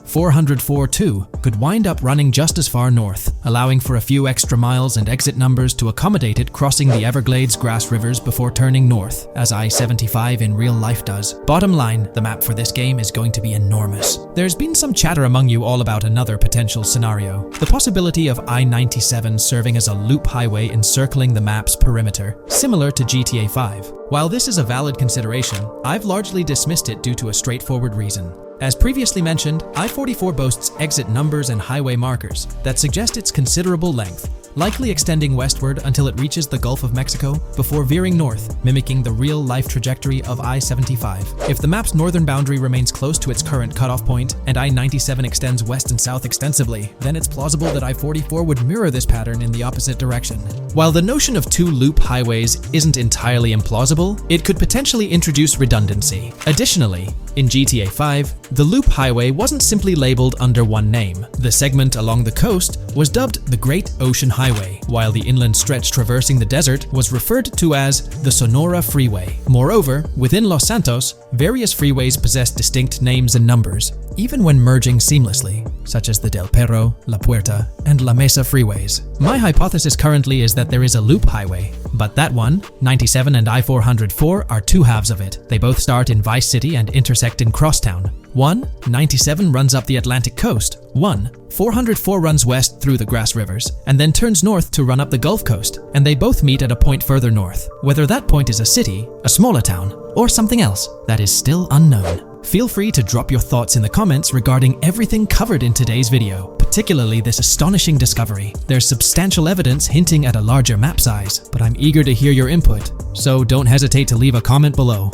404-2 could wind up running just as far north, allowing for a few extra miles and exit numbers to accommodate it crossing the Everglades grass rivers before turning north, as I-75 in real life does. Bottom line, the map for this game is going to be enormous. There's been some chatter among you all about another potential scenario, the possibility of I-97 serving as a loop highway encircling the map's perimeter, similar to GTA 5. While this is a valid consideration, I've largely dismissed it due to a straightforward reason. As previously mentioned, I-44 boasts exit numbers and highway markers that suggest its considerable length, likely extending westward until it reaches the Gulf of Mexico before veering north, mimicking the real-life trajectory of I-75. If the map's northern boundary remains close to its current cutoff point, and I-97 extends west and south extensively, then it's plausible that I-44 would mirror this pattern in the opposite direction. While the notion of 2 loop highways isn't entirely implausible, it could potentially introduce redundancy. Additionally, in GTA 5, the loop highway wasn't simply labeled under one name. The segment along the coast was dubbed the Great Ocean Highway, while the inland stretch traversing the desert was referred to as the Sonora Freeway. Moreover, within Los Santos, various freeways possess distinct names and numbers, even when merging seamlessly, such as the Del Perro, La Puerta, and La Mesa freeways. My hypothesis currently is that there is a loop highway, but that one, 97 and I-404, are 2 halves of it. They both start in Vice City and intersect in Crosstown. 197 runs up the Atlantic coast. 404 runs west through the Grass Rivers, and then turns north to run up the Gulf Coast, and they both meet at a point further north. Whether that point is a city, a smaller town, or something else, that is still unknown. Feel free to drop your thoughts in the comments regarding everything covered in today's video. particularly this astonishing discovery. There's substantial evidence hinting at a larger map size, but I'm eager to hear your input, so don't hesitate to leave a comment below.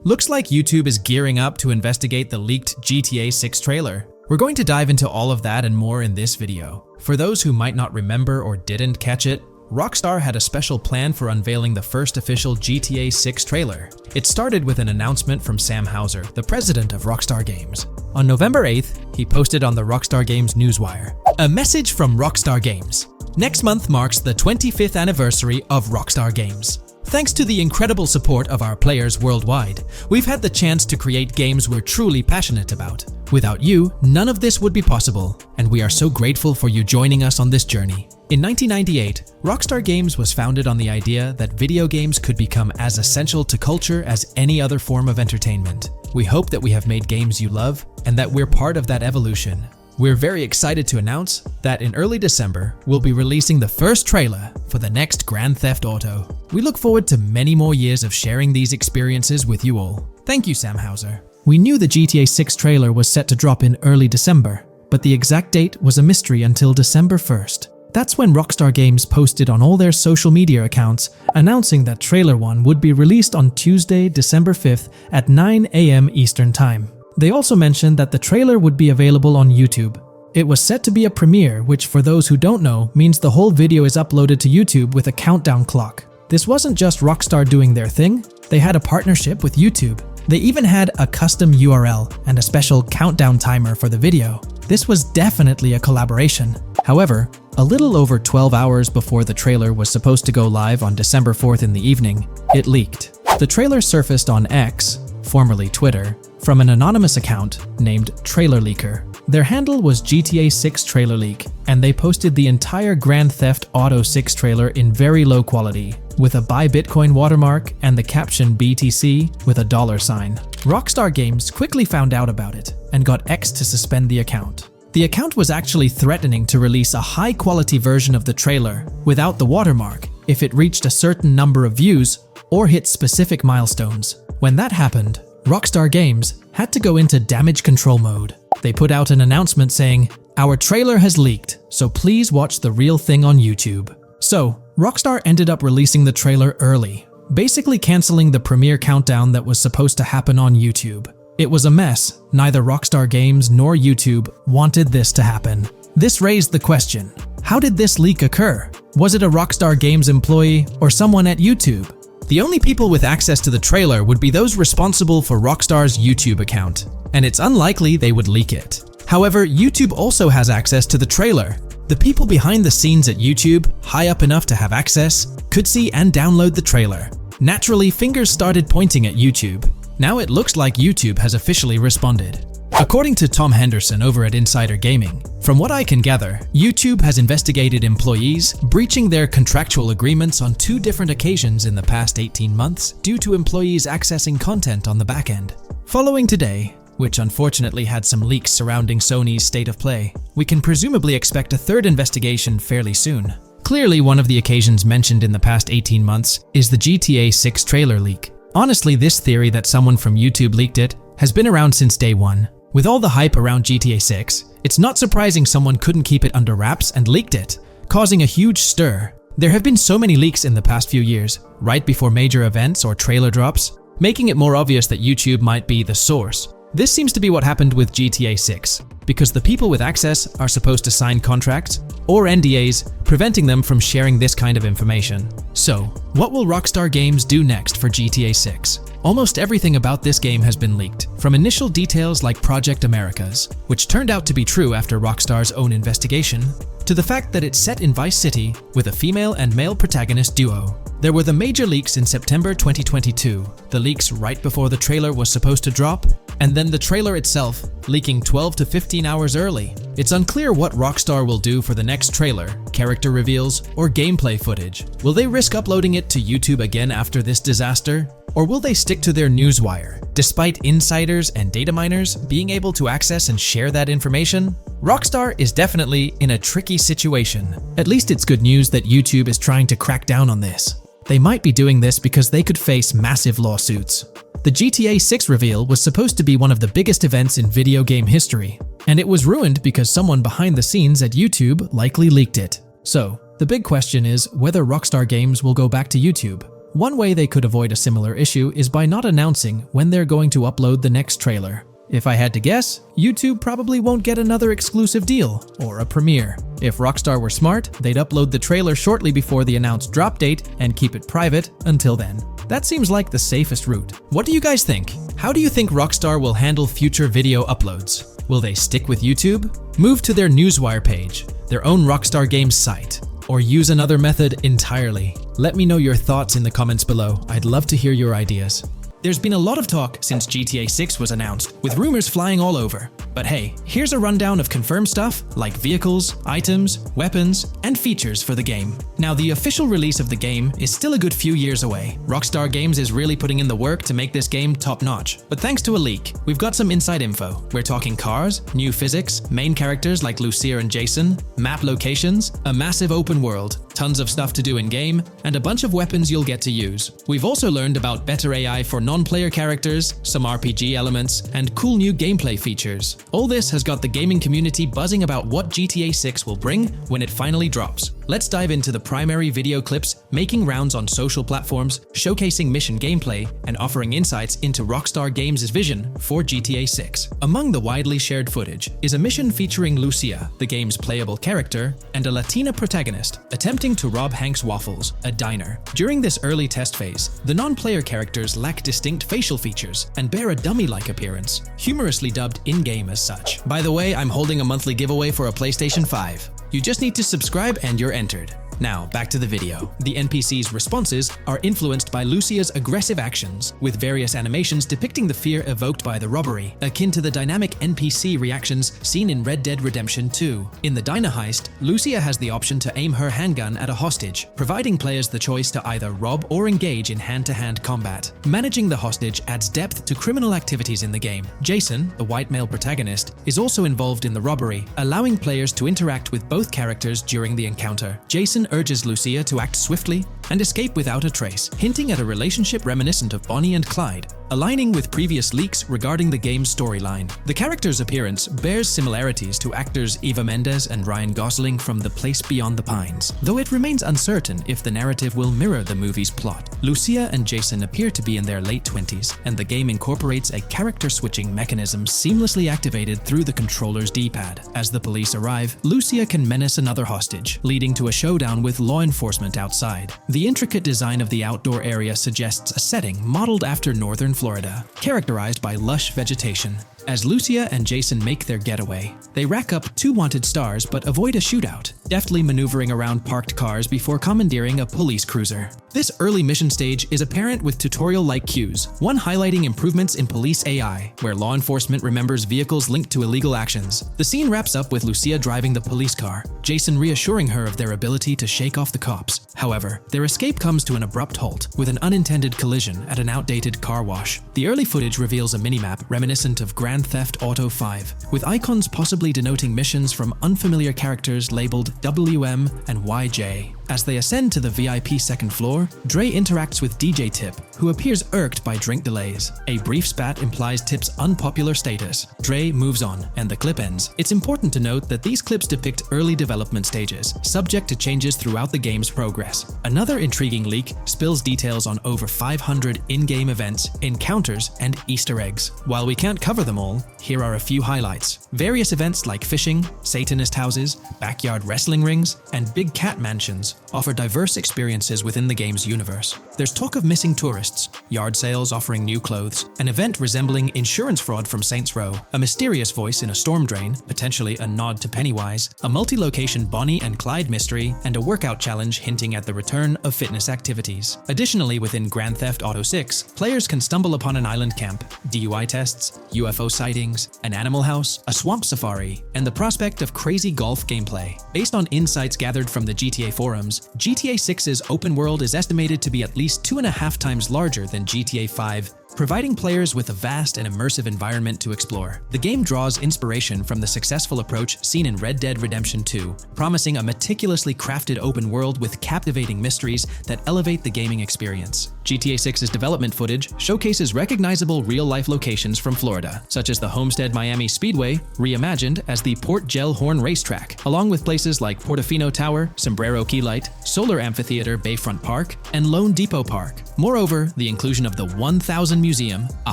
Looks like YouTube is gearing up to investigate the leaked GTA 6 trailer. We're going to dive into all of that and more in this video. For those who might not remember or didn't catch it, Rockstar had a special plan for unveiling the first official GTA 6 trailer. It started with an announcement from Sam Houser, the president of Rockstar Games. On November 8th, he posted on the Rockstar Games newswire, "A message from Rockstar Games. Next month marks the 25th anniversary of Rockstar Games. Thanks to the incredible support of our players worldwide, we've had the chance to create games we're truly passionate about. Without you, none of this would be possible, and we are so grateful for you joining us on this journey." In 1998, Rockstar Games was founded on the idea that video games could become as essential to culture as any other form of entertainment. We hope that we have made games you love, and that we're part of that evolution. We're very excited to announce that in early December, we'll be releasing the first trailer for the next Grand Theft Auto. We look forward to many more years of sharing these experiences with you all. Thank you, Sam Houser. We knew the GTA 6 trailer was set to drop in early December, but the exact date was a mystery until December 1st. That's when Rockstar Games posted on all their social media accounts announcing that Trailer 1 would be released on Tuesday, December 5th at 9 a.m. Eastern Time. They also mentioned that the trailer would be available on YouTube. It was set to be a premiere, which for those who don't know means the whole video is uploaded to YouTube with a countdown clock. This wasn't just Rockstar doing their thing, they had a partnership with YouTube. They even had a custom URL and a special countdown timer for the video. This was definitely a collaboration. However, a little over 12 hours before the trailer was supposed to go live on December 4th in the evening, it leaked. The trailer surfaced on X, formerly Twitter, from an anonymous account named Trailer Leaker. Their handle was GTA 6 Trailer Leak, and they posted the entire Grand Theft Auto 6 trailer in very low quality, with a Buy Bitcoin watermark and the caption BTC with a $sign. Rockstar Games quickly found out about it and got X to suspend the account. The account was actually threatening to release a high-quality version of the trailer without the watermark if it reached a certain number of views or hit specific milestones. When that happened, Rockstar Games had to go into damage control mode. They put out an announcement saying, "Our trailer has leaked, so please watch the real thing on YouTube." So, Rockstar ended up releasing the trailer early, basically canceling the premiere countdown that was supposed to happen on YouTube. It was a mess. Neither Rockstar Games nor YouTube wanted this to happen. This raised the question, how did this leak occur? Was it a Rockstar Games employee or someone at YouTube? The only people with access to the trailer would be those responsible for Rockstar's YouTube account, and it's unlikely they would leak it. However, YouTube also has access to the trailer. The people behind the scenes at YouTube, high up enough to have access, could see and download the trailer. Naturally, fingers started pointing at YouTube. Now it looks like YouTube has officially responded. According to Tom Henderson over at Insider Gaming, from what I can gather, YouTube has investigated employees breaching their contractual agreements on 2 different occasions in the past 18 months due to employees accessing content on the back end. Following today, which unfortunately had some leaks surrounding Sony's State of Play, we can presumably expect a 3rd investigation fairly soon. Clearly, one of the occasions mentioned in the past 18 months is the GTA 6 trailer leak. Honestly, this theory that someone from YouTube leaked it has been around since day one. With all the hype around GTA 6, it's not surprising someone couldn't keep it under wraps and leaked it, causing a huge stir. There have been so many leaks in the past few years, right before major events or trailer drops, making it more obvious that YouTube might be the source. This seems to be what happened with GTA 6, because the people with access are supposed to sign contracts or NDAs, preventing them from sharing this kind of information. So, what will Rockstar Games do next for GTA 6? Almost everything about this game has been leaked, from initial details like Project Americas, which turned out to be true after Rockstar's own investigation, to the fact that it's set in Vice City with a female and male protagonist duo. There were the major leaks in September 2022, the leaks right before the trailer was supposed to drop, and then the trailer itself leaking 12 to 15 hours early. It's unclear what Rockstar will do for the next trailer, character reveals, or gameplay footage. Will they risk uploading it to YouTube again after this disaster? Or will they stick to their newswire, despite insiders and data miners being able to access and share that information? Rockstar is definitely in a tricky situation. At least it's good news that YouTube is trying to crack down on this. They might be doing this because they could face massive lawsuits. The GTA 6 reveal was supposed to be one of the biggest events in video game history, and it was ruined because someone behind the scenes at YouTube likely leaked it. So, the big question is whether Rockstar Games will go back to YouTube. One way they could avoid a similar issue is by not announcing when they're going to upload the next trailer. If I had to guess, YouTube probably won't get another exclusive deal or a premiere. If Rockstar were smart, they'd upload the trailer shortly before the announced drop date and keep it private until then. That seems like the safest route. What do you guys think? How do you think Rockstar will handle future video uploads? Will they stick with YouTube, move to their Newswire page, their own Rockstar Games site, or use another method entirely? Let me know your thoughts in the comments below. I'd love to hear your ideas. There's been a lot of talk since GTA 6 was announced, with rumors flying all over. But hey, here's a rundown of confirmed stuff like vehicles, items, weapons, and features for the game. Now, the official release of the game is still a good few years away. Rockstar Games is really putting in the work to make this game top-notch. But thanks to a leak, we've got some inside info. We're talking cars, new physics, main characters like Lucia and Jason, map locations, a massive open world, tons of stuff to do in-game, and a bunch of weapons you'll get to use. We've also learned about better AI for non-player characters, some RPG elements, and cool new gameplay features. All this has got the gaming community buzzing about what GTA 6 will bring when it finally drops. Let's dive into the primary video clips making rounds on social platforms, showcasing mission gameplay, and offering insights into Rockstar Games' vision for GTA 6. Among the widely shared footage is a mission featuring Lucia, the game's playable character, and a Latina protagonist attempting to rob Hank's Waffles, a diner. During this early test phase, the non-player characters lack distinct facial features and bear a dummy-like appearance, humorously dubbed in-game as such. By the way, I'm holding a monthly giveaway for a PlayStation 5. You just need to subscribe and you're entered. Now, back to the video. The NPC's responses are influenced by Lucia's aggressive actions, with various animations depicting the fear evoked by the robbery, akin to the dynamic NPC reactions seen in Red Dead Redemption 2. In the diner heist, Lucia has the option to aim her handgun at a hostage, providing players the choice to either rob or engage in hand-to-hand combat. Managing the hostage adds depth to criminal activities in the game. Jason, the white male protagonist, is also involved in the robbery, allowing players to interact with both characters during the encounter. Jason urges Lucia to act swiftly and escape without a trace, hinting at a relationship reminiscent of Bonnie and Clyde, aligning with previous leaks regarding the game's storyline. The character's appearance bears similarities to actors Eva Mendes and Ryan Gosling from The Place Beyond the Pines, though it remains uncertain if the narrative will mirror the movie's plot. Lucia and Jason appear to be in their late 20s, and the game incorporates a character switching mechanism seamlessly activated through the controller's D-pad. As the police arrive, Lucia can menace another hostage, leading to a showdown with law enforcement outside. The intricate design of the outdoor area suggests a setting modeled after northern Florida, characterized by lush vegetation. As Lucia and Jason make their getaway, they rack up 2 wanted stars but avoid a shootout, deftly maneuvering around parked cars before commandeering a police cruiser. This early mission stage is apparent with tutorial-like cues, one highlighting improvements in police AI, where law enforcement remembers vehicles linked to illegal actions. The scene wraps up with Lucia driving the police car, Jason reassuring her of their ability to shake off the cops. However, their escape comes to an abrupt halt, with an unintended collision at an outdated car wash. The early footage reveals a minimap reminiscent of Grand Theft Auto 5, with icons possibly denoting missions from unfamiliar characters labeled WM and YJ. As they ascend to the VIP second floor, Dre interacts with DJ Tip, who appears irked by drink delays. A brief spat implies Tip's unpopular status. Dre moves on, and the clip ends. It's important to note that these clips depict early development stages, subject to changes throughout the game's progress. Another intriguing leak spills details on over 500 in-game events, encounters, and Easter eggs. While we can't cover them all, here are a few highlights. Various events like fishing, Satanist houses, backyard wrestling rings, and big cat mansions offer diverse experiences within the game's universe. There's talk of missing tourists, yard sales offering new clothes, an event resembling insurance fraud from Saints Row, a mysterious voice in a storm drain, potentially a nod to Pennywise, a multi-location Bonnie and Clyde mystery, and a workout challenge hinting at the return of fitness activities. Additionally, within Grand Theft Auto 6, players can stumble upon an island camp, DUI tests, UFO sightings, an animal house, a swamp safari, and the prospect of crazy golf gameplay. Based on insights gathered from the GTA forums, GTA 6's open world is estimated to be at least 2.5 times larger than GTA 5, providing players with a vast and immersive environment to explore. The game draws inspiration from the successful approach seen in Red Dead Redemption 2, promising a meticulously crafted open world with captivating mysteries that elevate the gaming experience. GTA 6's development footage showcases recognizable real-life locations from Florida, such as the Homestead Miami Speedway, reimagined as the Port Gellhorn Racetrack, along with places like Portofino Tower, Sombrero Key Light, Solar Amphitheater Bayfront Park, and Lone Depot Park. Moreover, the inclusion of the 1000 Museum, a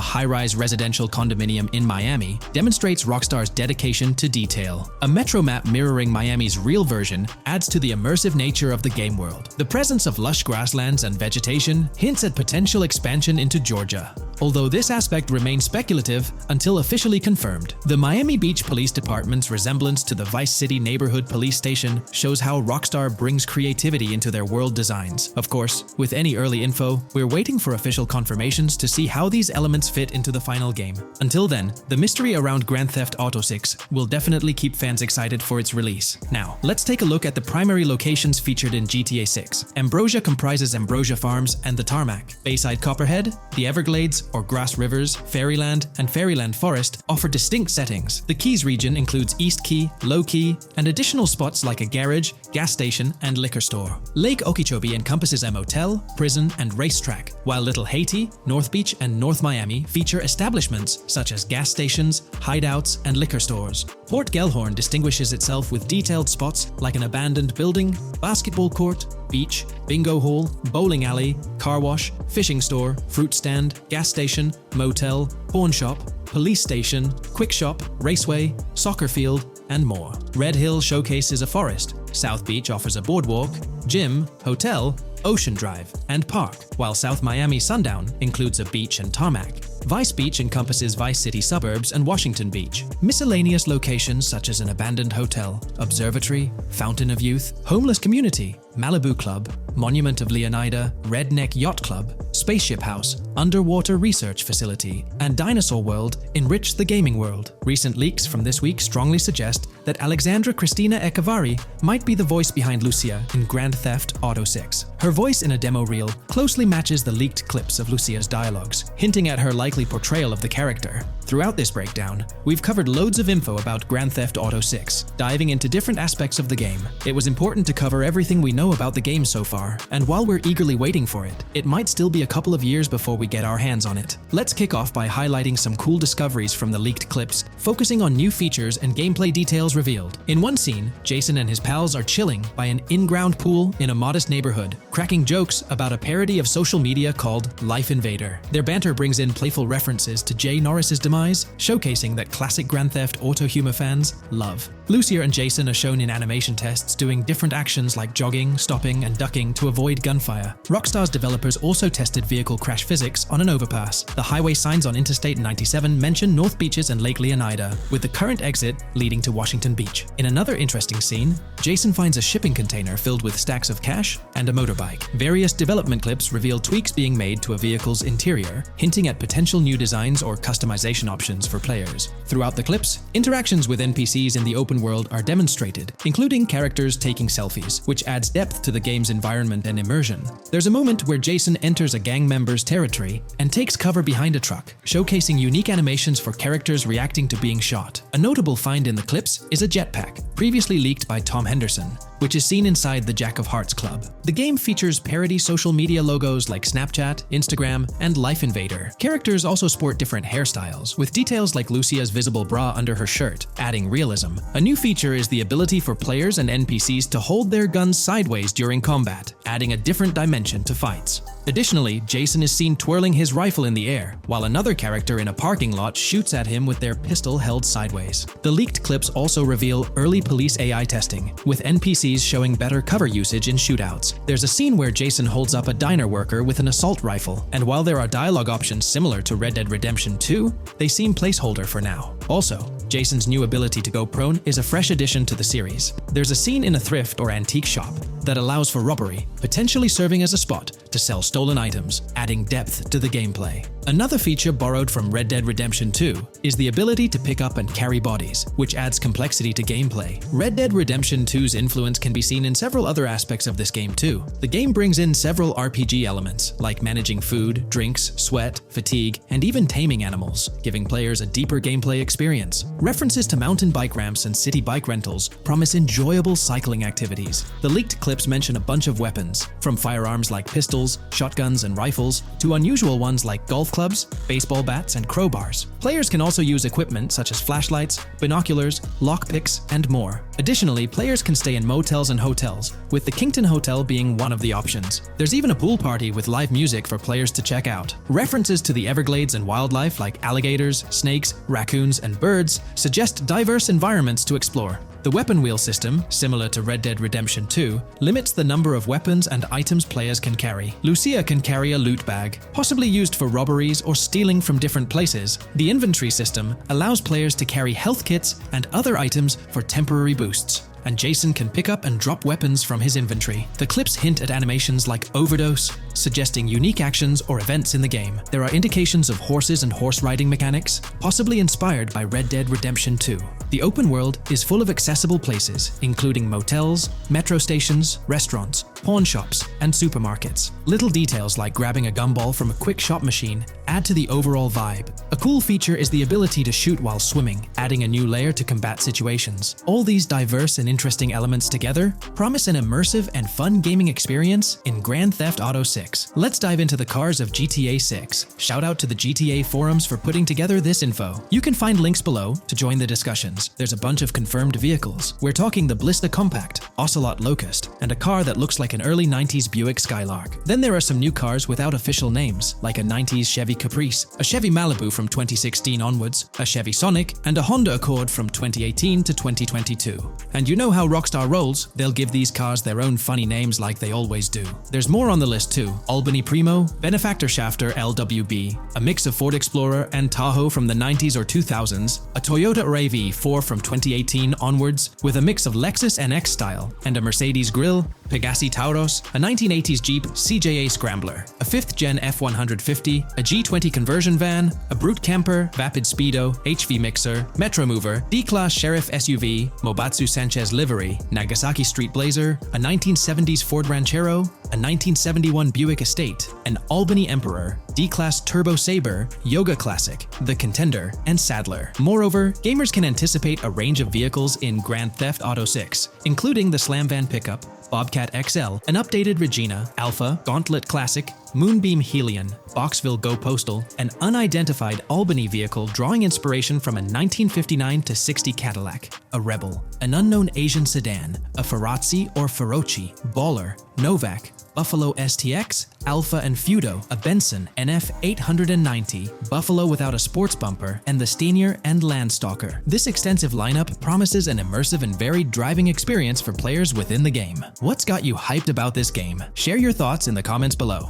high-rise residential condominium in Miami, demonstrates Rockstar's dedication to detail. A metro map mirroring Miami's real version adds to the immersive nature of the game world. The presence of lush grasslands and vegetation hints at potential expansion into Georgia, although this aspect remains speculative until officially confirmed. The Miami Beach Police Department's resemblance to the Vice City Neighborhood Police Station shows how Rockstar brings creativity into their world designs. Of course, with any early info, we're waiting for official confirmations to see how these elements fit into the final game. Until then, the mystery around Grand Theft Auto 6 will definitely keep fans excited for its release. Now, let's take a look at the primary locations featured in GTA 6. Ambrosia comprises Ambrosia Farms and the Tarmac. Bayside Copperhead, the Everglades or Grass Rivers, Fairyland, and Fairyland Forest offer distinct settings. The Keys region includes East Key, Low Key, and additional spots like a garage, gas station, and liquor store. Lake Okeechobee encompasses a motel, prison, and racetrack, while Little Haiti, North Beach, and North Miami feature establishments such as gas stations, hideouts, and liquor stores. Port Gellhorn distinguishes itself with detailed spots like an abandoned building, basketball court, beach, bingo hall, bowling alley, car wash, fishing store, fruit stand, gas station, motel, pawn shop, police station, quick shop, raceway, soccer field, and more. Red Hill showcases a forest. South Beach offers a boardwalk, gym, hotel, Ocean Drive, and park, while South Miami Sundown includes a beach and tarmac. Vice Beach encompasses Vice City suburbs and Washington Beach. Miscellaneous locations such as an abandoned hotel, observatory, Fountain of Youth, homeless community, Malibu Club, Monument of Leonida, Redneck Yacht Club, Spaceship House, Underwater Research Facility, and Dinosaur World enrich the gaming world. Recent leaks from this week strongly suggest that Alexandra Christina Echevarri might be the voice behind Lucia in Grand Theft Auto 6. Her voice in a demo reel closely matches the leaked clips of Lucia's dialogues, hinting at her likely portrayal of the character. Throughout this breakdown, we've covered loads of info about Grand Theft Auto 6, diving into different aspects of the game. It was important to cover everything we know about the game so far, and while we're eagerly waiting for it, it might still be a couple of years before we get our hands on it. Let's kick off by highlighting some cool discoveries from the leaked clips, focusing on new features and gameplay details revealed. In one scene, Jason and his pals are chilling by an in-ground pool in a modest neighborhood, cracking jokes about a parody of social media called Life Invader. Their banter brings in playful references to Jay Norris's demise, showcasing that classic Grand Theft Auto humor fans love. Lucia and Jason are shown in animation tests doing different actions like jogging, stopping, and ducking to avoid gunfire. Rockstar's developers also tested vehicle crash physics on an overpass. The highway signs on Interstate 97 mention North Beaches and Lake Leonida, with the current exit leading to Washington Beach. In another interesting scene, Jason finds a shipping container filled with stacks of cash and a motorbike. Various development clips reveal tweaks being made to a vehicle's interior, hinting at potential new designs or customization options for players. Throughout the clips, interactions with NPCs in the open world are demonstrated, including characters taking selfies, which adds depth to the game's environment and immersion. There's a moment where Jason enters a gang member's territory and takes cover behind a truck, showcasing unique animations for characters reacting to being shot. A notable find in the clips is a jetpack, previously leaked by Tom Henderson, which is seen inside the Jack of Hearts Club. The game features parody social media logos like Snapchat, Instagram, and Life Invader. Characters also sport different hairstyles, with details like Lucia's visible bra under her shirt, adding realism. A new feature is the ability for players and NPCs to hold their guns sideways during combat, adding a different dimension to fights. Additionally, Jason is seen twirling his rifle in the air, while another character in a parking lot shoots at him with their pistol held sideways. The leaked clips also reveal early police AI testing, with NPCs showing better cover usage in shootouts. There's a scene where Jason holds up a diner worker with an assault rifle, and while there are dialogue options similar to Red Dead Redemption 2, they seem placeholder for now. Also, Jason's new ability to go prone is a fresh addition to the series. There's a scene in a thrift or antique shop. that allows for robbery, potentially serving as a spot to sell stolen items, adding depth to the gameplay. Another feature borrowed from Red Dead Redemption 2 is the ability to pick up and carry bodies, which adds complexity to gameplay. Red Dead Redemption 2's influence can be seen in several other aspects of this game too. The game brings in several RPG elements, like managing food, drinks, sweat, fatigue, and even taming animals, giving players a deeper gameplay experience. References to mountain bike ramps and city bike rentals promise enjoyable cycling activities. The leaked clips mention a bunch of weapons, from firearms like pistols, shotguns, and rifles, to unusual ones like golf clubs, baseball bats, and crowbars. Players can also use equipment such as flashlights, binoculars, lockpicks, and more. Additionally, players can stay in motels and hotels, with the Kington Hotel being one of the options. There's even a pool party with live music for players to check out. References to the Everglades and wildlife like alligators, snakes, raccoons, and birds suggest diverse environments to explore. The weapon wheel system, similar to Red Dead Redemption 2, limits the number of weapons and items players can carry. Lucia can carry a loot bag, possibly used for robberies or stealing from different places. The inventory system allows players to carry health kits and other items for temporary boosts, and Jason can pick up and drop weapons from his inventory. The clips hint at animations like overdose, suggesting unique actions or events in the game. There are indications of horses and horse riding mechanics, possibly inspired by Red Dead Redemption 2. The open world is full of accessible places, including motels, metro stations, restaurants, pawn shops, and supermarkets. Little details like grabbing a gumball from a quick shop machine add to the overall vibe. A cool feature is the ability to shoot while swimming, adding a new layer to combat situations. All these diverse and interesting elements together promise an immersive and fun gaming experience in Grand Theft Auto 6. Let's dive into the cars of GTA 6. Shout out to the GTA forums for putting together this info. You can find links below to join the discussions. There's a bunch of confirmed vehicles. We're talking the Ballista Compact, Ocelot Locust, and a car that looks like an early 90s Buick Skylark. Then there are some new cars without official names, like a 90s Chevy Caprice, a Chevy Malibu from 2016 onwards, a Chevy Sonic, and a Honda Accord from 2018 to 2022. And you know how Rockstar rolls, they'll give these cars their own funny names like they always do. There's more on the list too. Albany Primo, Benefactor Shafter LWB, a mix of Ford Explorer and Tahoe from the 90s or 2000s, a Toyota RAV4 from 2018 onwards with a mix of Lexus NX style, and a Mercedes Grill, Pegassi Tauros, a 1980s Jeep CJA Scrambler, a 5th Gen F150, a G20 conversion van, a Brute Camper, Vapid Speedo, HV Mixer, Metro Mover, D-Class Sheriff SUV, Mobatsu Sanchez Livery, Nagasaki Street Blazer, a 1970s Ford Ranchero, a 1971 Buick Estate, an Albany Emperor, D-Class Turbo Sabre, Yoga Classic, the Contender, and Sadler. Moreover, gamers can anticipate a range of vehicles in Grand Theft Auto 6, including the Slam Van Pickup, Bobcat XL, an updated Regina, Alpha, Gauntlet Classic, Moonbeam Helion, Boxville Go Postal, an unidentified Albany vehicle drawing inspiration from a 1959 to 60 Cadillac, a Rebel, an unknown Asian sedan, a Ferrazzi or Feroci, Baller, Novak, Buffalo STX, Alpha and Feudo, a Benson NF 890, Buffalo without a sports bumper, and the Steyr and Landstalker. This extensive lineup promises an immersive and varied driving experience for players within the game. What's got you hyped about this game? Share your thoughts in the comments below.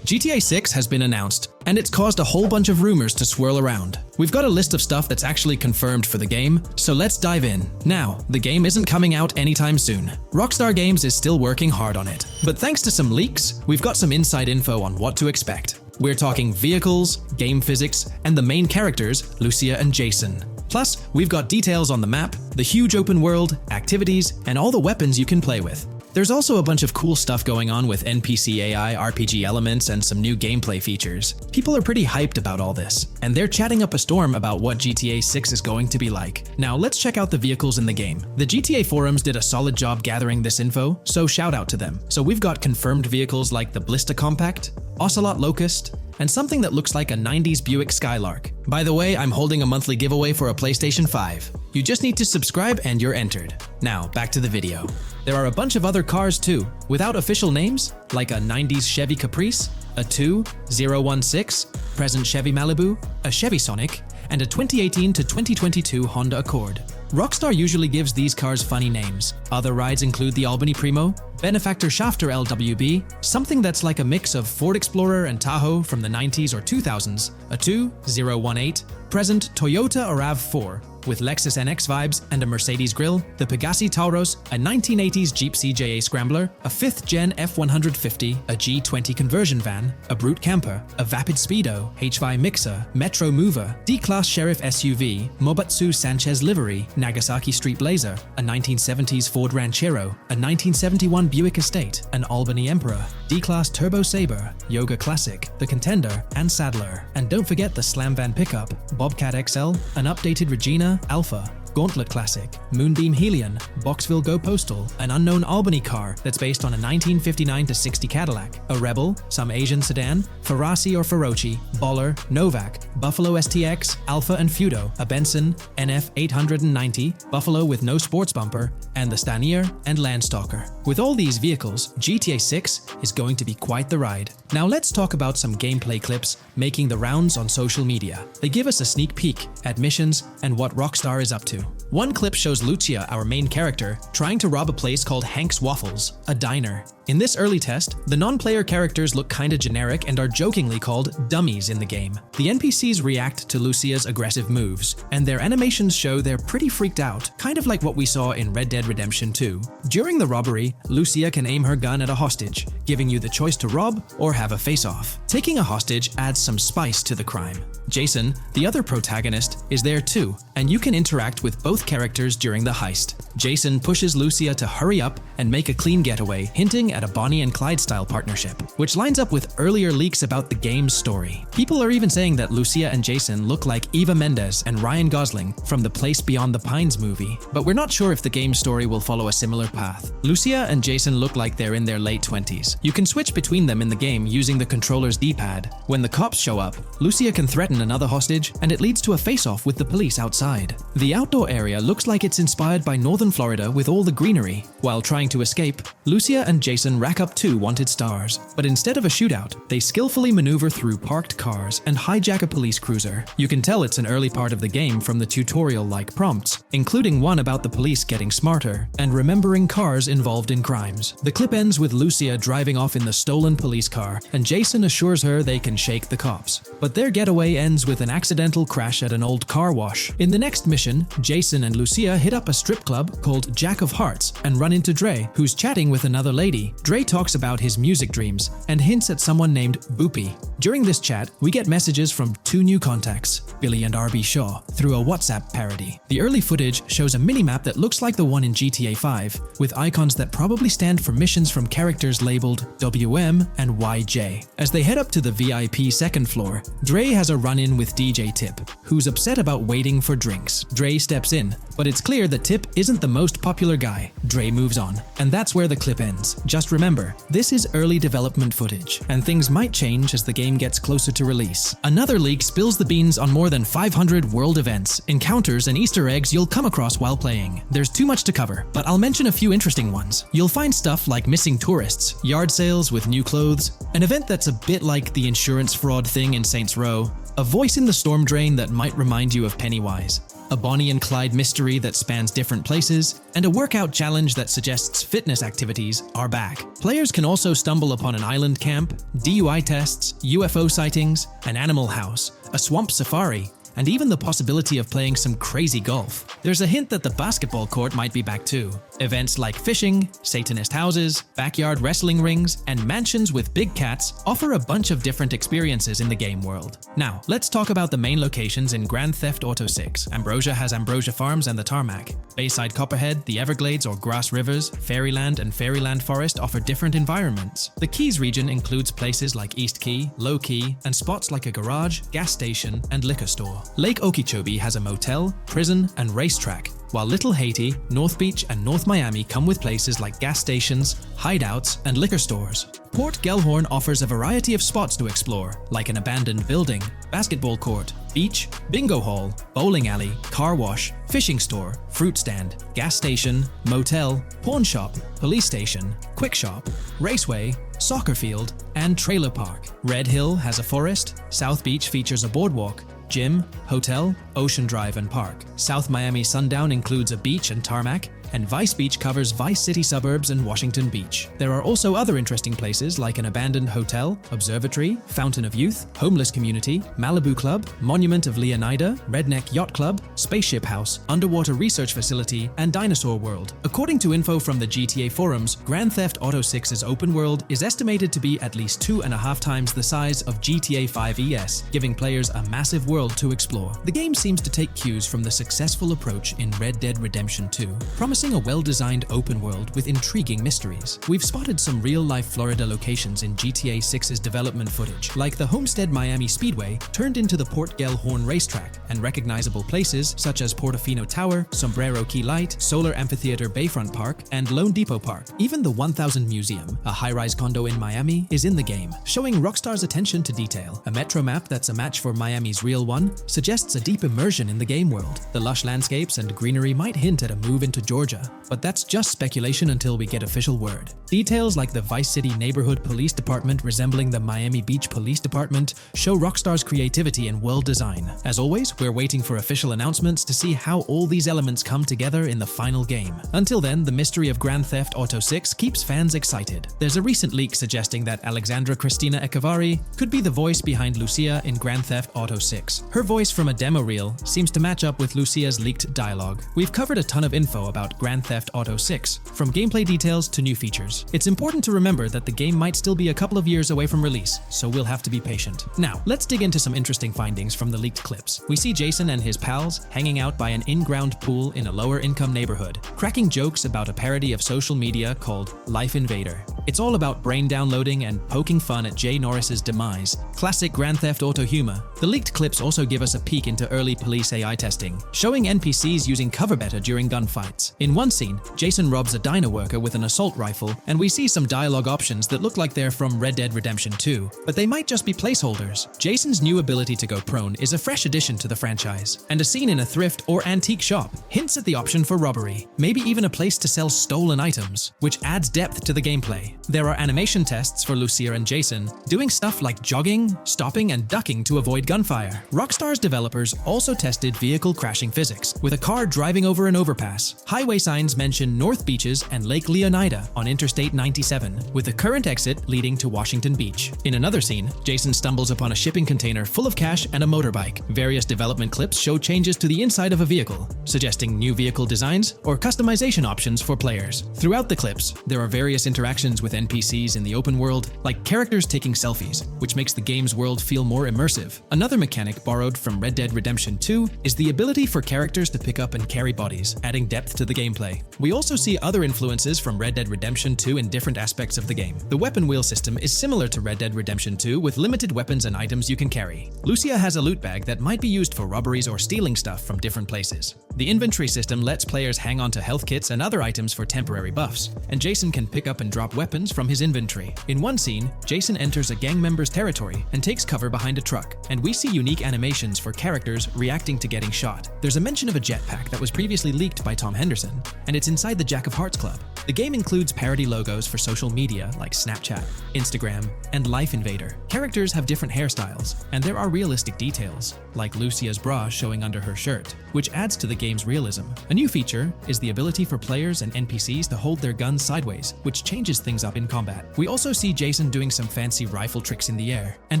GTA 6 has been announced, and it's caused a whole bunch of rumors to swirl around. We've got a list of stuff that's actually confirmed for the game, so let's dive in. Now, the game isn't coming out anytime soon. Rockstar Games is still working hard on it. But thanks to some leaks, we've got some inside info on what to expect. We're talking vehicles, game physics, and the main characters, Lucia and Jason. Plus, we've got details on the map, the huge open world, activities, and all the weapons you can play with. There's also a bunch of cool stuff going on with NPC AI, RPG elements, and some new gameplay features. People are pretty hyped about all this, and they're chatting up a storm about what GTA 6 is going to be like. Now let's check out the vehicles in the game. The GTA forums did a solid job gathering this info, so shout out to them. So we've got confirmed vehicles like the Ballista Compact, Ocelot Locust, and something that looks like a 90s Buick Skylark. By the way, I'm holding a monthly giveaway for a PlayStation 5. You just need to subscribe and you're entered. Now, back to the video. There are a bunch of other cars too, without official names, like a 90s Chevy Caprice, a 2016 present Chevy Malibu, a Chevy Sonic, and a 2018 to 2022 Honda Accord. Rockstar usually gives these cars funny names. Other rides include the Albany Primo, Benefactor Shafter LWB, something that's like a mix of Ford Explorer and Tahoe from the 90s or 2000s, a 2018 present Toyota RAV4, with Lexus NX vibes and a Mercedes grille, the Pegassi Tauros, a 1980s Jeep CJA Scrambler, a 5th-gen F150, a G20 conversion van, a Brute camper, a Vapid Speedo, HY Mixer, Metro Mover, D-Class Sheriff SUV, Mobatsu Sanchez livery, Nagasaki Street Blazer, a 1970s Ford Ranchero, a 1971 Buick Estate, an Albany Emperor, D-Class Turbo Sabre, Yoga Classic, the Contender, and Sadler. And don't forget the Slam Van pickup, Bobcat XL, an updated Regina, Alpha, Gauntlet Classic, Moonbeam Helion, Boxville Go Postal, an unknown Albany car that's based on a 1959-60 Cadillac, a Rebel, some Asian sedan, Ferrari or Feroci, Baller, Novak, Buffalo STX, Alpha and Feudo, a Benson, NF 890, Buffalo with no sports bumper, and the Stanier and Landstalker. With all these vehicles, GTA 6 is going to be quite the ride. Now let's talk about some gameplay clips making the rounds on social media. They give us a sneak peek at missions and what Rockstar is up to. One clip shows Lucia, our main character, trying to rob a place called Hank's Waffles, a diner. In this early test, the non-player characters look kinda generic and are jokingly called dummies in the game. The NPCs react to Lucia's aggressive moves, and their animations show they're pretty freaked out, kind of like what we saw in Red Dead Redemption 2. During the robbery, Lucia can aim her gun at a hostage, giving you the choice to rob or have a face-off. Taking a hostage adds some spice to the crime. Jason, the other protagonist, is there too, and you can interact with both characters during the heist. Jason pushes Lucia to hurry up and make a clean getaway, hinting at a Bonnie and Clyde-style partnership, which lines up with earlier leaks about the game's story. People are even saying that Lucia and Jason look like Eva Mendes and Ryan Gosling from the Place Beyond the Pines movie, but we're not sure if the game's story will follow a similar path. Lucia and Jason look like they're in their late 20s. You can switch between them in the game using the controller's D-pad. When the cops show up, Lucia can threaten another hostage, and it leads to a face-off with the police outside. The outdoor area looks like it's inspired by northern Florida with all the greenery. While trying to escape, Lucia and Jason rack up 2 wanted stars, but instead of a shootout, they skillfully maneuver through parked cars and hijack a police cruiser. You can tell it's an early part of the game from the tutorial-like prompts, including one about the police getting smarter and remembering cars involved in crimes. The clip ends with Lucia driving off in the stolen police car, and Jason assures her they can shake the cops. But their getaway ends with an accidental crash at an old car wash. In the next mission, Jason and Lucia hit up a strip club called Jack of Hearts and run into Dre, who's chatting with another lady. Dre talks about his music dreams and hints at someone named Boopy. During this chat, we get messages from 2 new contacts, Billy and RB Shaw, through a WhatsApp parody. The early footage shows a minimap that looks like the one in GTA 5, with icons that probably stand for missions from characters labeled WM and YJ. As they head up to the VIP second floor, Dre has a run-in with DJ Tip, who's upset about waiting for drinks. Dre steps in, but it's clear that Tip isn't the most popular guy. Dre moves on, and that's where the clip ends. Just remember, this is early development footage, and things might change as the game gets closer to release. Another leak spills the beans on more than 500 world events, encounters, and Easter eggs you'll come across while playing. There's too much to cover, but I'll mention a few interesting ones. You'll find stuff like missing tourists, yard sales with new clothes, an event that's a bit like the insurance fraud thing in Saints Row, a voice in the storm drain that might remind you of Pennywise, a Bonnie and Clyde mystery that spans different places, and a workout challenge that suggests fitness activities are back. Players can also stumble upon an island camp, DUI tests, UFO sightings, an animal house, a swamp safari, and even the possibility of playing some crazy golf. There's a hint that the basketball court might be back too. Events like fishing, Satanist houses, backyard wrestling rings, and mansions with big cats offer a bunch of different experiences in the game world. Now, let's talk about the main locations in Grand Theft Auto 6. Ambrosia has Ambrosia Farms and the Tarmac. Bayside Copperhead, the Everglades or Grass Rivers, Fairyland and Fairyland Forest offer different environments. The Keys region includes places like East Key, Low Key, and spots like a garage, gas station, and liquor store. Lake Okeechobee has a motel, prison, and racetrack, while Little Haiti, North Beach, and North Miami come with places like gas stations, hideouts, and liquor stores. Port Gellhorn offers a variety of spots to explore, like an abandoned building, basketball court, beach, bingo hall, bowling alley, car wash, fishing store, fruit stand, gas station, motel, pawn shop, police station, quick shop, raceway, soccer field, and trailer park. Red Hill has a forest, South Beach features a boardwalk, gym, hotel, Ocean Drive and park. South Miami Sundown includes a beach and tarmac, and Vice Beach covers Vice City suburbs and Washington Beach. There are also other interesting places like an abandoned hotel, observatory, Fountain of Youth, homeless community, Malibu Club, Monument of Leonida, Redneck Yacht Club, Spaceship House, underwater research facility, and Dinosaur World. According to info from the GTA forums, Grand Theft Auto 6's open world is estimated to be at least 2.5 times the size of GTA 5 ES, giving players a massive world to explore. The game seems to take cues from the successful approach in Red Dead Redemption 2, promising a well-designed open world with intriguing mysteries. We've spotted some real-life Florida locations in GTA 6's development footage, like the Homestead Miami Speedway turned into the Port Gellhorn racetrack, and recognizable places such as Portofino Tower, Sombrero Key Light, Solar Amphitheater Bayfront Park, and Lone Depot Park. Even the 1000 Museum, a high-rise condo in Miami, is in the game, showing Rockstar's attention to detail. A metro map that's a match for Miami's real one suggests a deep immersion in the game world. The lush landscapes and greenery might hint at a move into Georgia, but that's just speculation until we get official word. Details like the Vice City Neighborhood Police Department resembling the Miami Beach Police Department show Rockstar's creativity and world design. As always, we're waiting for official announcements to see how all these elements come together in the final game. Until then, the mystery of Grand Theft Auto 6 keeps fans excited. There's a recent leak suggesting that Alexandra Christina Echevarri could be the voice behind Lucia in Grand Theft Auto 6. Her voice from a demo reel seems to match up with Lucia's leaked dialogue. We've covered a ton of info about Grand Theft Auto 6, from gameplay details to new features. It's important to remember that the game might still be a couple of years away from release, so we'll have to be patient. Now, let's dig into some interesting findings from the leaked clips. We see Jason and his pals hanging out by an in-ground pool in a lower-income neighborhood, cracking jokes about a parody of social media called Life Invader. It's all about brain downloading and poking fun at Jay Norris's demise. Classic Grand Theft Auto humor. The leaked clips also give us a peek into early police AI testing, showing NPCs using cover better during gunfights. In one scene, Jason robs a diner worker with an assault rifle, and we see some dialogue options that look like they're from Red Dead Redemption 2, but they might just be placeholders. Jason's new ability to go prone is a fresh addition to the franchise, and a scene in a thrift or antique shop hints at the option for robbery, maybe even a place to sell stolen items, which adds depth to the gameplay. There are animation tests for Lucia and Jason, doing stuff like jogging, stopping, and ducking to avoid gunfire. Rockstar's developers also tested vehicle crashing physics, with a car driving over an overpass. Highway signs mention North Beaches and Lake Leonida on Interstate 97, with the current exit leading to Washington Beach. In another scene, Jason stumbles upon a shipping container full of cash and a motorbike. Various development clips show changes to the inside of a vehicle, suggesting new vehicle designs or customization options for players. Throughout the clips, there are various interactions with NPCs in the open world, like characters taking selfies, which makes the game's world feel more immersive. Another mechanic borrowed from Red Dead Redemption 2 is the ability for characters to pick up and carry bodies, adding depth to the gameplay. We also see other influences from Red Dead Redemption 2 in different aspects of the game. The weapon wheel system is similar to Red Dead Redemption 2 with limited weapons and items you can carry. Lucia has a loot bag that might be used for robberies or stealing stuff from different places. The inventory system lets players hang on to health kits and other items for temporary buffs, and Jason can pick up and drop weapons from his inventory. In one scene, Jason enters a gang member's territory and takes cover behind a truck, and we see unique animations for characters reacting to getting shot. There's a mention of a jetpack that was previously leaked by Tom Henderson, and it's inside the Jack of Hearts Club. The game includes parody logos for social media like Snapchat, Instagram, and Life Invader. Characters have different hairstyles, and there are realistic details, like Lucia's bra showing under her shirt, which adds to the game's realism. A new feature is the ability for players and NPCs to hold their guns sideways, which changes things up in combat. We also see Jason doing some fancy rifle tricks in the air, and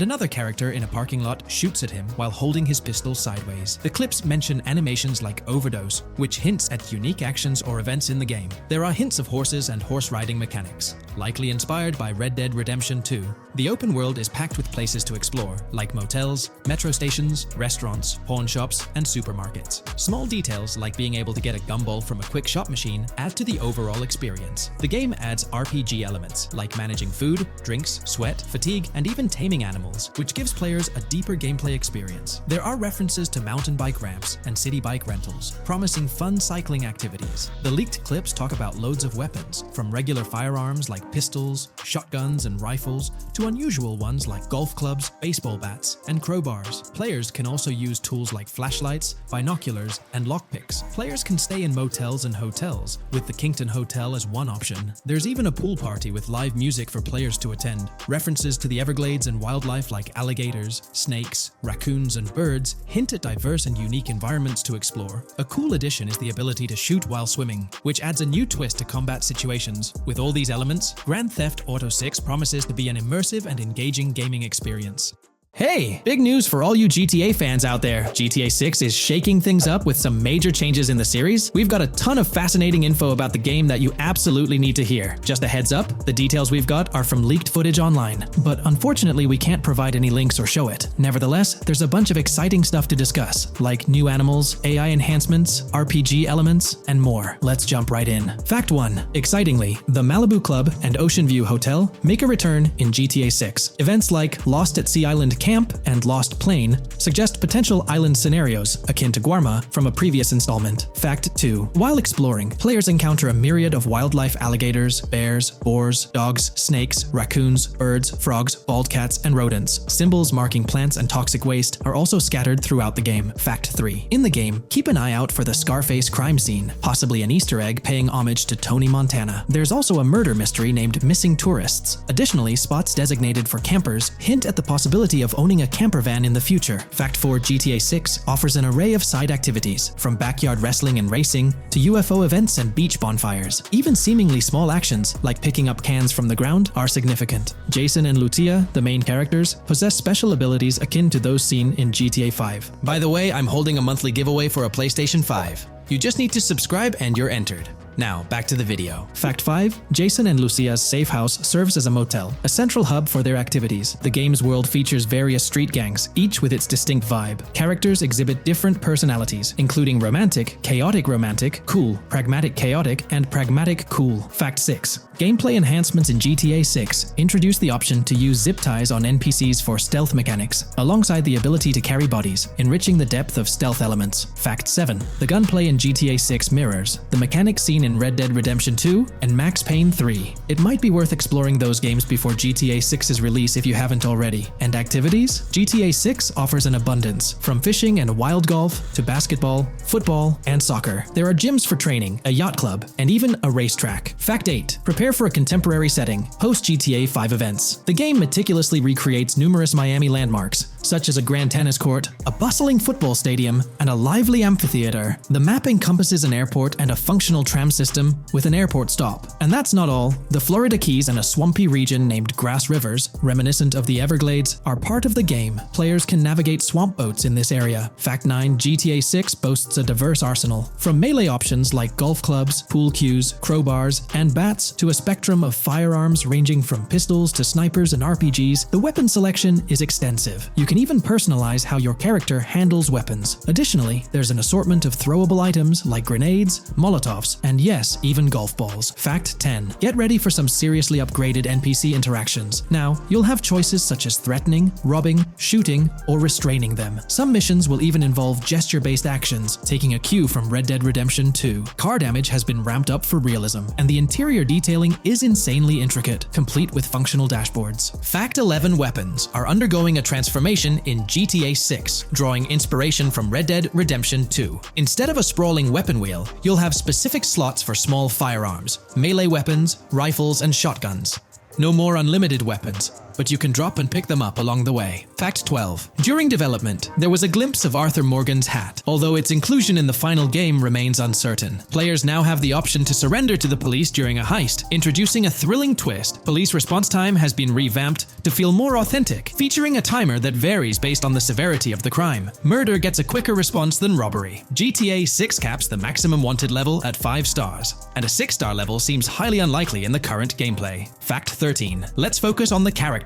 another character in a parking lot shoots at him while holding his pistol sideways. The clips mention animations like Overdose, which hints at unique actions or events in the game. There are hints of horses and horse riding mechanics, likely inspired by Red Dead Redemption 2. The open world is packed with places to explore, like motels, metro stations, restaurants, pawn shops, and supermarkets. Small details like being able to get a gumball from a quick shop machine add to the overall experience. The game adds RPG elements, like managing food, drinks, sweat, fatigue, and even taming animals, which gives players a deeper gameplay experience. There are references to mountain bike ramps and city bike rentals, promising fun cycling activities. The leaked clips talk about loads of weapons, from regular firearms like like pistols, shotguns, and rifles to unusual ones like golf clubs, baseball bats, and crowbars. Players can also use tools like flashlights, binoculars, and lockpicks. Players can stay in motels and hotels, with the Kington Hotel as one option. There's even a pool party with live music for players to attend. References to the Everglades and wildlife like alligators, snakes, raccoons, and birds hint at diverse and unique environments to explore. A cool addition is the ability to shoot while swimming, which adds a new twist to combat situations. With all these elements, Grand Theft Auto 6 promises to be an immersive and engaging gaming experience. Hey, big news for all you GTA fans out there. GTA 6 is shaking things up with some major changes in the series. We've got a ton of fascinating info about the game that you absolutely need to hear. Just a heads up, the details we've got are from leaked footage online, but unfortunately we can't provide any links or show it. Nevertheless, there's a bunch of exciting stuff to discuss, like new animals, AI enhancements, RPG elements, and more. Let's jump right in. Fact 1. Excitingly, the Malibu Club and Ocean View Hotel make a return in GTA 6. Events like Lost at Sea Island Camp and Lost Plane suggest potential island scenarios akin to Guarma from a previous installment. Fact 2. While exploring, players encounter a myriad of wildlife: alligators, bears, boars, dogs, snakes, raccoons, birds, frogs, bald cats, and rodents. Symbols marking plants and toxic waste are also scattered throughout the game. Fact 3. In the game, keep an eye out for the Scarface crime scene, possibly an Easter egg paying homage to Tony Montana. There's also a murder mystery named Missing Tourists. Additionally, spots designated for campers hint at the possibility of owning a camper van in the future. Fact 4. GTA 6 offers an array of side activities, from backyard wrestling and racing to UFO events and beach bonfires. Even seemingly small actions, like picking up cans from the ground, are significant. Jason and Lucia, the main characters, possess special abilities akin to those seen in GTA 5. By the way, I'm holding a monthly giveaway for a PlayStation 5. You just need to subscribe and you're entered. Now, back to the video. Fact 5. Jason and Lucia's safe house serves as a motel, a central hub for their activities. The game's world features various street gangs, each with its distinct vibe. Characters exhibit different personalities, including romantic, chaotic romantic, cool, pragmatic chaotic, and pragmatic cool. Fact 6. Gameplay enhancements in GTA 6 introduce the option to use zip ties on NPCs for stealth mechanics, alongside the ability to carry bodies, enriching the depth of stealth elements. Fact 7. The gunplay in GTA 6 mirrors the mechanics seen in Red Dead Redemption 2 and Max Payne 3. It might be worth exploring those games before GTA 6's release if you haven't already. And activities? GTA 6 offers an abundance, from fishing and wild golf to basketball, football, and soccer. There are gyms for training, a yacht club, and even a racetrack. Fact 8. Prepare for a contemporary setting, post-GTA 5 events. The game meticulously recreates numerous Miami landmarks, such as a grand tennis court, a bustling football stadium, and a lively amphitheater. The map encompasses an airport and a functional tram system with an airport stop. And that's not all. The Florida Keys and a swampy region named Grass Rivers, reminiscent of the Everglades, are part of the game. Players can navigate swamp boats in this area. Fact 9. GTA 6 boasts a diverse arsenal, from melee options like golf clubs, pool cues, crowbars, and bats to a spectrum of firearms ranging from pistols to snipers and RPGs. The weapon selection is extensive. You can even personalize how your character handles weapons. Additionally, there's an assortment of throwable items like grenades, molotovs, and yes, even golf balls. Fact 10. Get ready for some seriously upgraded NPC interactions. Now, you'll have choices such as threatening, robbing, shooting, or restraining them. Some missions will even involve gesture-based actions, taking a cue from Red Dead Redemption 2. Car damage has been ramped up for realism, and the interior detailing is insanely intricate, complete with functional dashboards. Fact 11. Weapons are undergoing a transformation in GTA 6, drawing inspiration from Red Dead Redemption 2. Instead of a sprawling weapon wheel, you'll have specific slots for small firearms, melee weapons, rifles, and shotguns. No more unlimited weapons, but you can drop and pick them up along the way. Fact 12. During development, there was a glimpse of Arthur Morgan's hat, although its inclusion in the final game remains uncertain. Players now have the option to surrender to the police during a heist, introducing a thrilling twist. Police response time has been revamped to feel more authentic, featuring a timer that varies based on the severity of the crime. Murder gets a quicker response than robbery. GTA 6 caps the maximum wanted level at 5 stars, and a 6-star level seems highly unlikely in the current gameplay. Fact 13. Let's focus on the characters.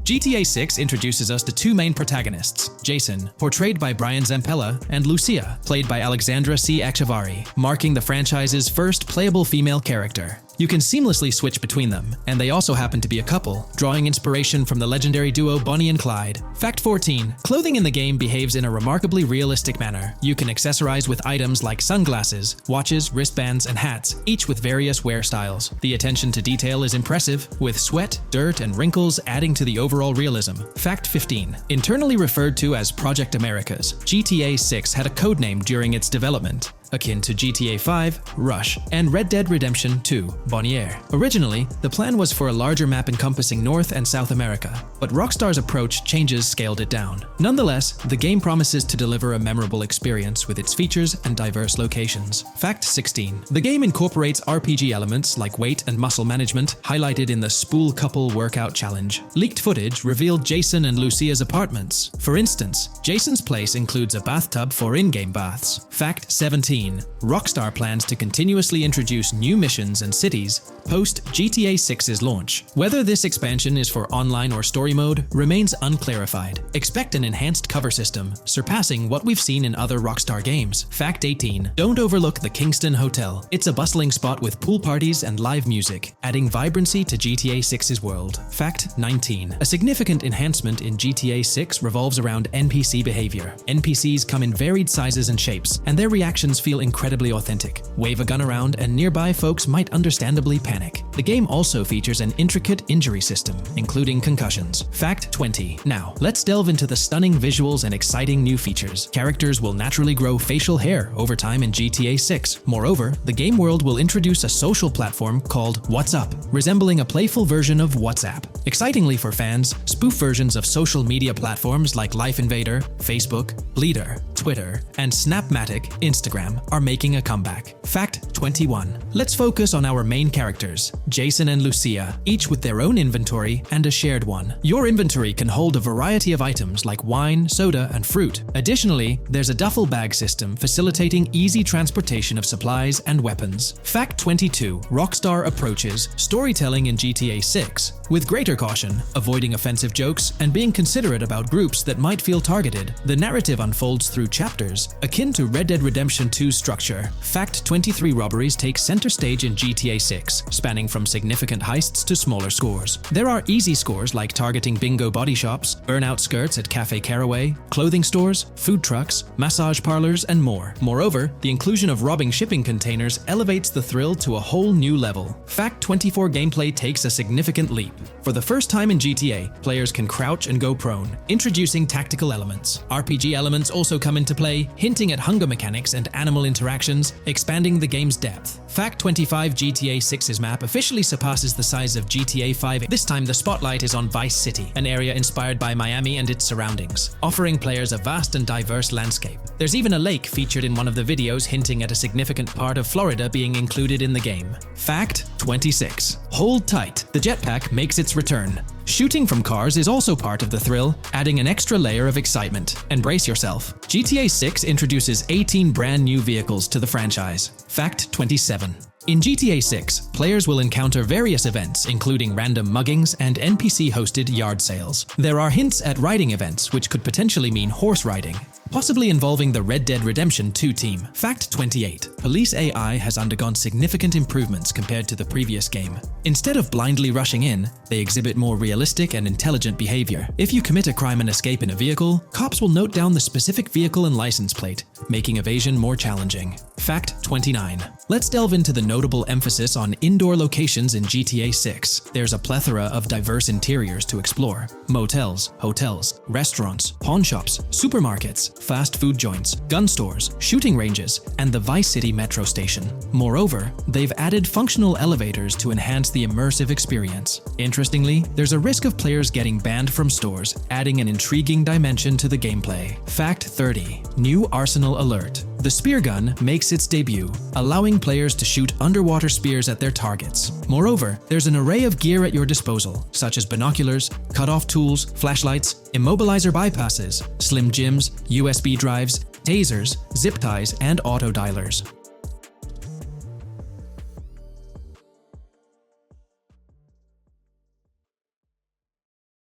GTA 6 introduces us to two main protagonists, Jason, portrayed by Brian Zampella, and Lucia, played by Alexandra C. Echevarri, marking the franchise's first playable female character. You can seamlessly switch between them, and they also happen to be a couple, drawing inspiration from the legendary duo Bonnie and Clyde. Fact 14. Clothing in the game behaves in a remarkably realistic manner. You can accessorize with items like sunglasses, watches, wristbands, and hats, each with various wear styles. The attention to detail is impressive, with sweat, dirt, and wrinkles adding to the overall realism. Fact 15. Internally referred to as Project Americas, GTA 6 had a codename during its development, akin to GTA 5, Rush, and Red Dead Redemption 2, Bonnier. Originally, the plan was for a larger map encompassing North and South America, but Rockstar's approach changes scaled it down. Nonetheless, the game promises to deliver a memorable experience with its features and diverse locations. Fact 16. The game incorporates RPG elements like weight and muscle management, highlighted in the Spool Couple Workout Challenge. Leaked footage revealed Jason and Lucia's apartments. For instance, Jason's place includes a bathtub for in-game baths. Fact 17. Rockstar plans to continuously introduce new missions and cities post GTA 6's launch. Whether this expansion is for online or story mode remains unclarified. Expect an enhanced cover system, surpassing what we've seen in other Rockstar games. Fact 18. Don't overlook the Kingston Hotel. It's a bustling spot with pool parties and live music, adding vibrancy to GTA 6's world. Fact 19. A significant enhancement in GTA 6 revolves around NPC behavior. NPCs come in varied sizes and shapes, and their reactions feel incredibly authentic. Wave a gun around and nearby folks might understandably panic. The game also features an intricate injury system, including concussions. Fact 20. Now, let's delve into the stunning visuals and exciting new features. Characters will naturally grow facial hair over time in GTA 6. Moreover, the game world will introduce a social platform called What's Up, resembling a playful version of WhatsApp. Excitingly for fans, spoof versions of social media platforms like Life Invader, Facebook, Bleeder, Twitter, and Snapmatic, Instagram, are making a comeback. Fact 21. Let's focus on our main characters, Jason and Lucia, each with their own inventory and a shared one. Your inventory can hold a variety of items like wine, soda, and fruit. Additionally, there's a duffel bag system facilitating easy transportation of supplies and weapons. Fact 22. Rockstar approaches storytelling in GTA 6 with greater caution, avoiding offensive jokes and being considerate about groups that might feel targeted. The narrative unfolds through chapters, akin to Red Dead Redemption 2's structure. Fact 23. Robberies take center stage in GTA 6, spanning from significant heists to smaller scores. There are easy scores like targeting bingo body shops, burnout skirts at Cafe Caraway, clothing stores, food trucks, massage parlors, and more. Moreover, the inclusion of robbing shipping containers elevates the thrill to a whole new level. Fact 24. Gameplay takes a significant leap. For the first time in GTA, players can crouch and go prone, introducing tactical elements. RPG elements also come into play, hinting at hunger mechanics and animal interactions, expanding the game's depth. Fact 25. GTA 6's map officially surpasses the size of GTA 5. This time the spotlight is on Vice City, an area inspired by Miami and its surroundings, offering players a vast and diverse landscape. There's even a lake featured in one of the videos, hinting at a significant part of Florida being included in the game. Fact 26. Hold tight, the jetpack makes its return. Shooting from cars is also part of the thrill, adding an extra layer of excitement. And brace yourself. GTA 6 introduces 18 brand new vehicles to the franchise. Fact 27. In GTA 6, players will encounter various events, including random muggings and NPC-hosted yard sales. There are hints at riding events, which could potentially mean horse riding, possibly involving the Red Dead Redemption 2 team. Fact 28. Police AI has undergone significant improvements compared to the previous game. Instead of blindly rushing in, they exhibit more realistic and intelligent behavior. If you commit a crime and escape in a vehicle, cops will note down the specific vehicle and license plate, making evasion more challenging. Fact 29. Let's delve into the notable emphasis on indoor locations in GTA 6. There's a plethora of diverse interiors to explore. Motels, hotels, restaurants, pawn shops, supermarkets, fast food joints, gun stores, shooting ranges, and the Vice City metro station. Moreover, they've added functional elevators to enhance the immersive experience. Interestingly, there's a risk of players getting banned from stores, adding an intriguing dimension to the gameplay. Fact 30. New Arsenal Alert. The spear gun makes its debut, allowing players to shoot underwater spears at their targets. Moreover, there's an array of gear at your disposal, such as binoculars, cut-off tools, flashlights, immobilizer bypasses, slim jims, USB drives, tasers, zip ties, and auto dialers.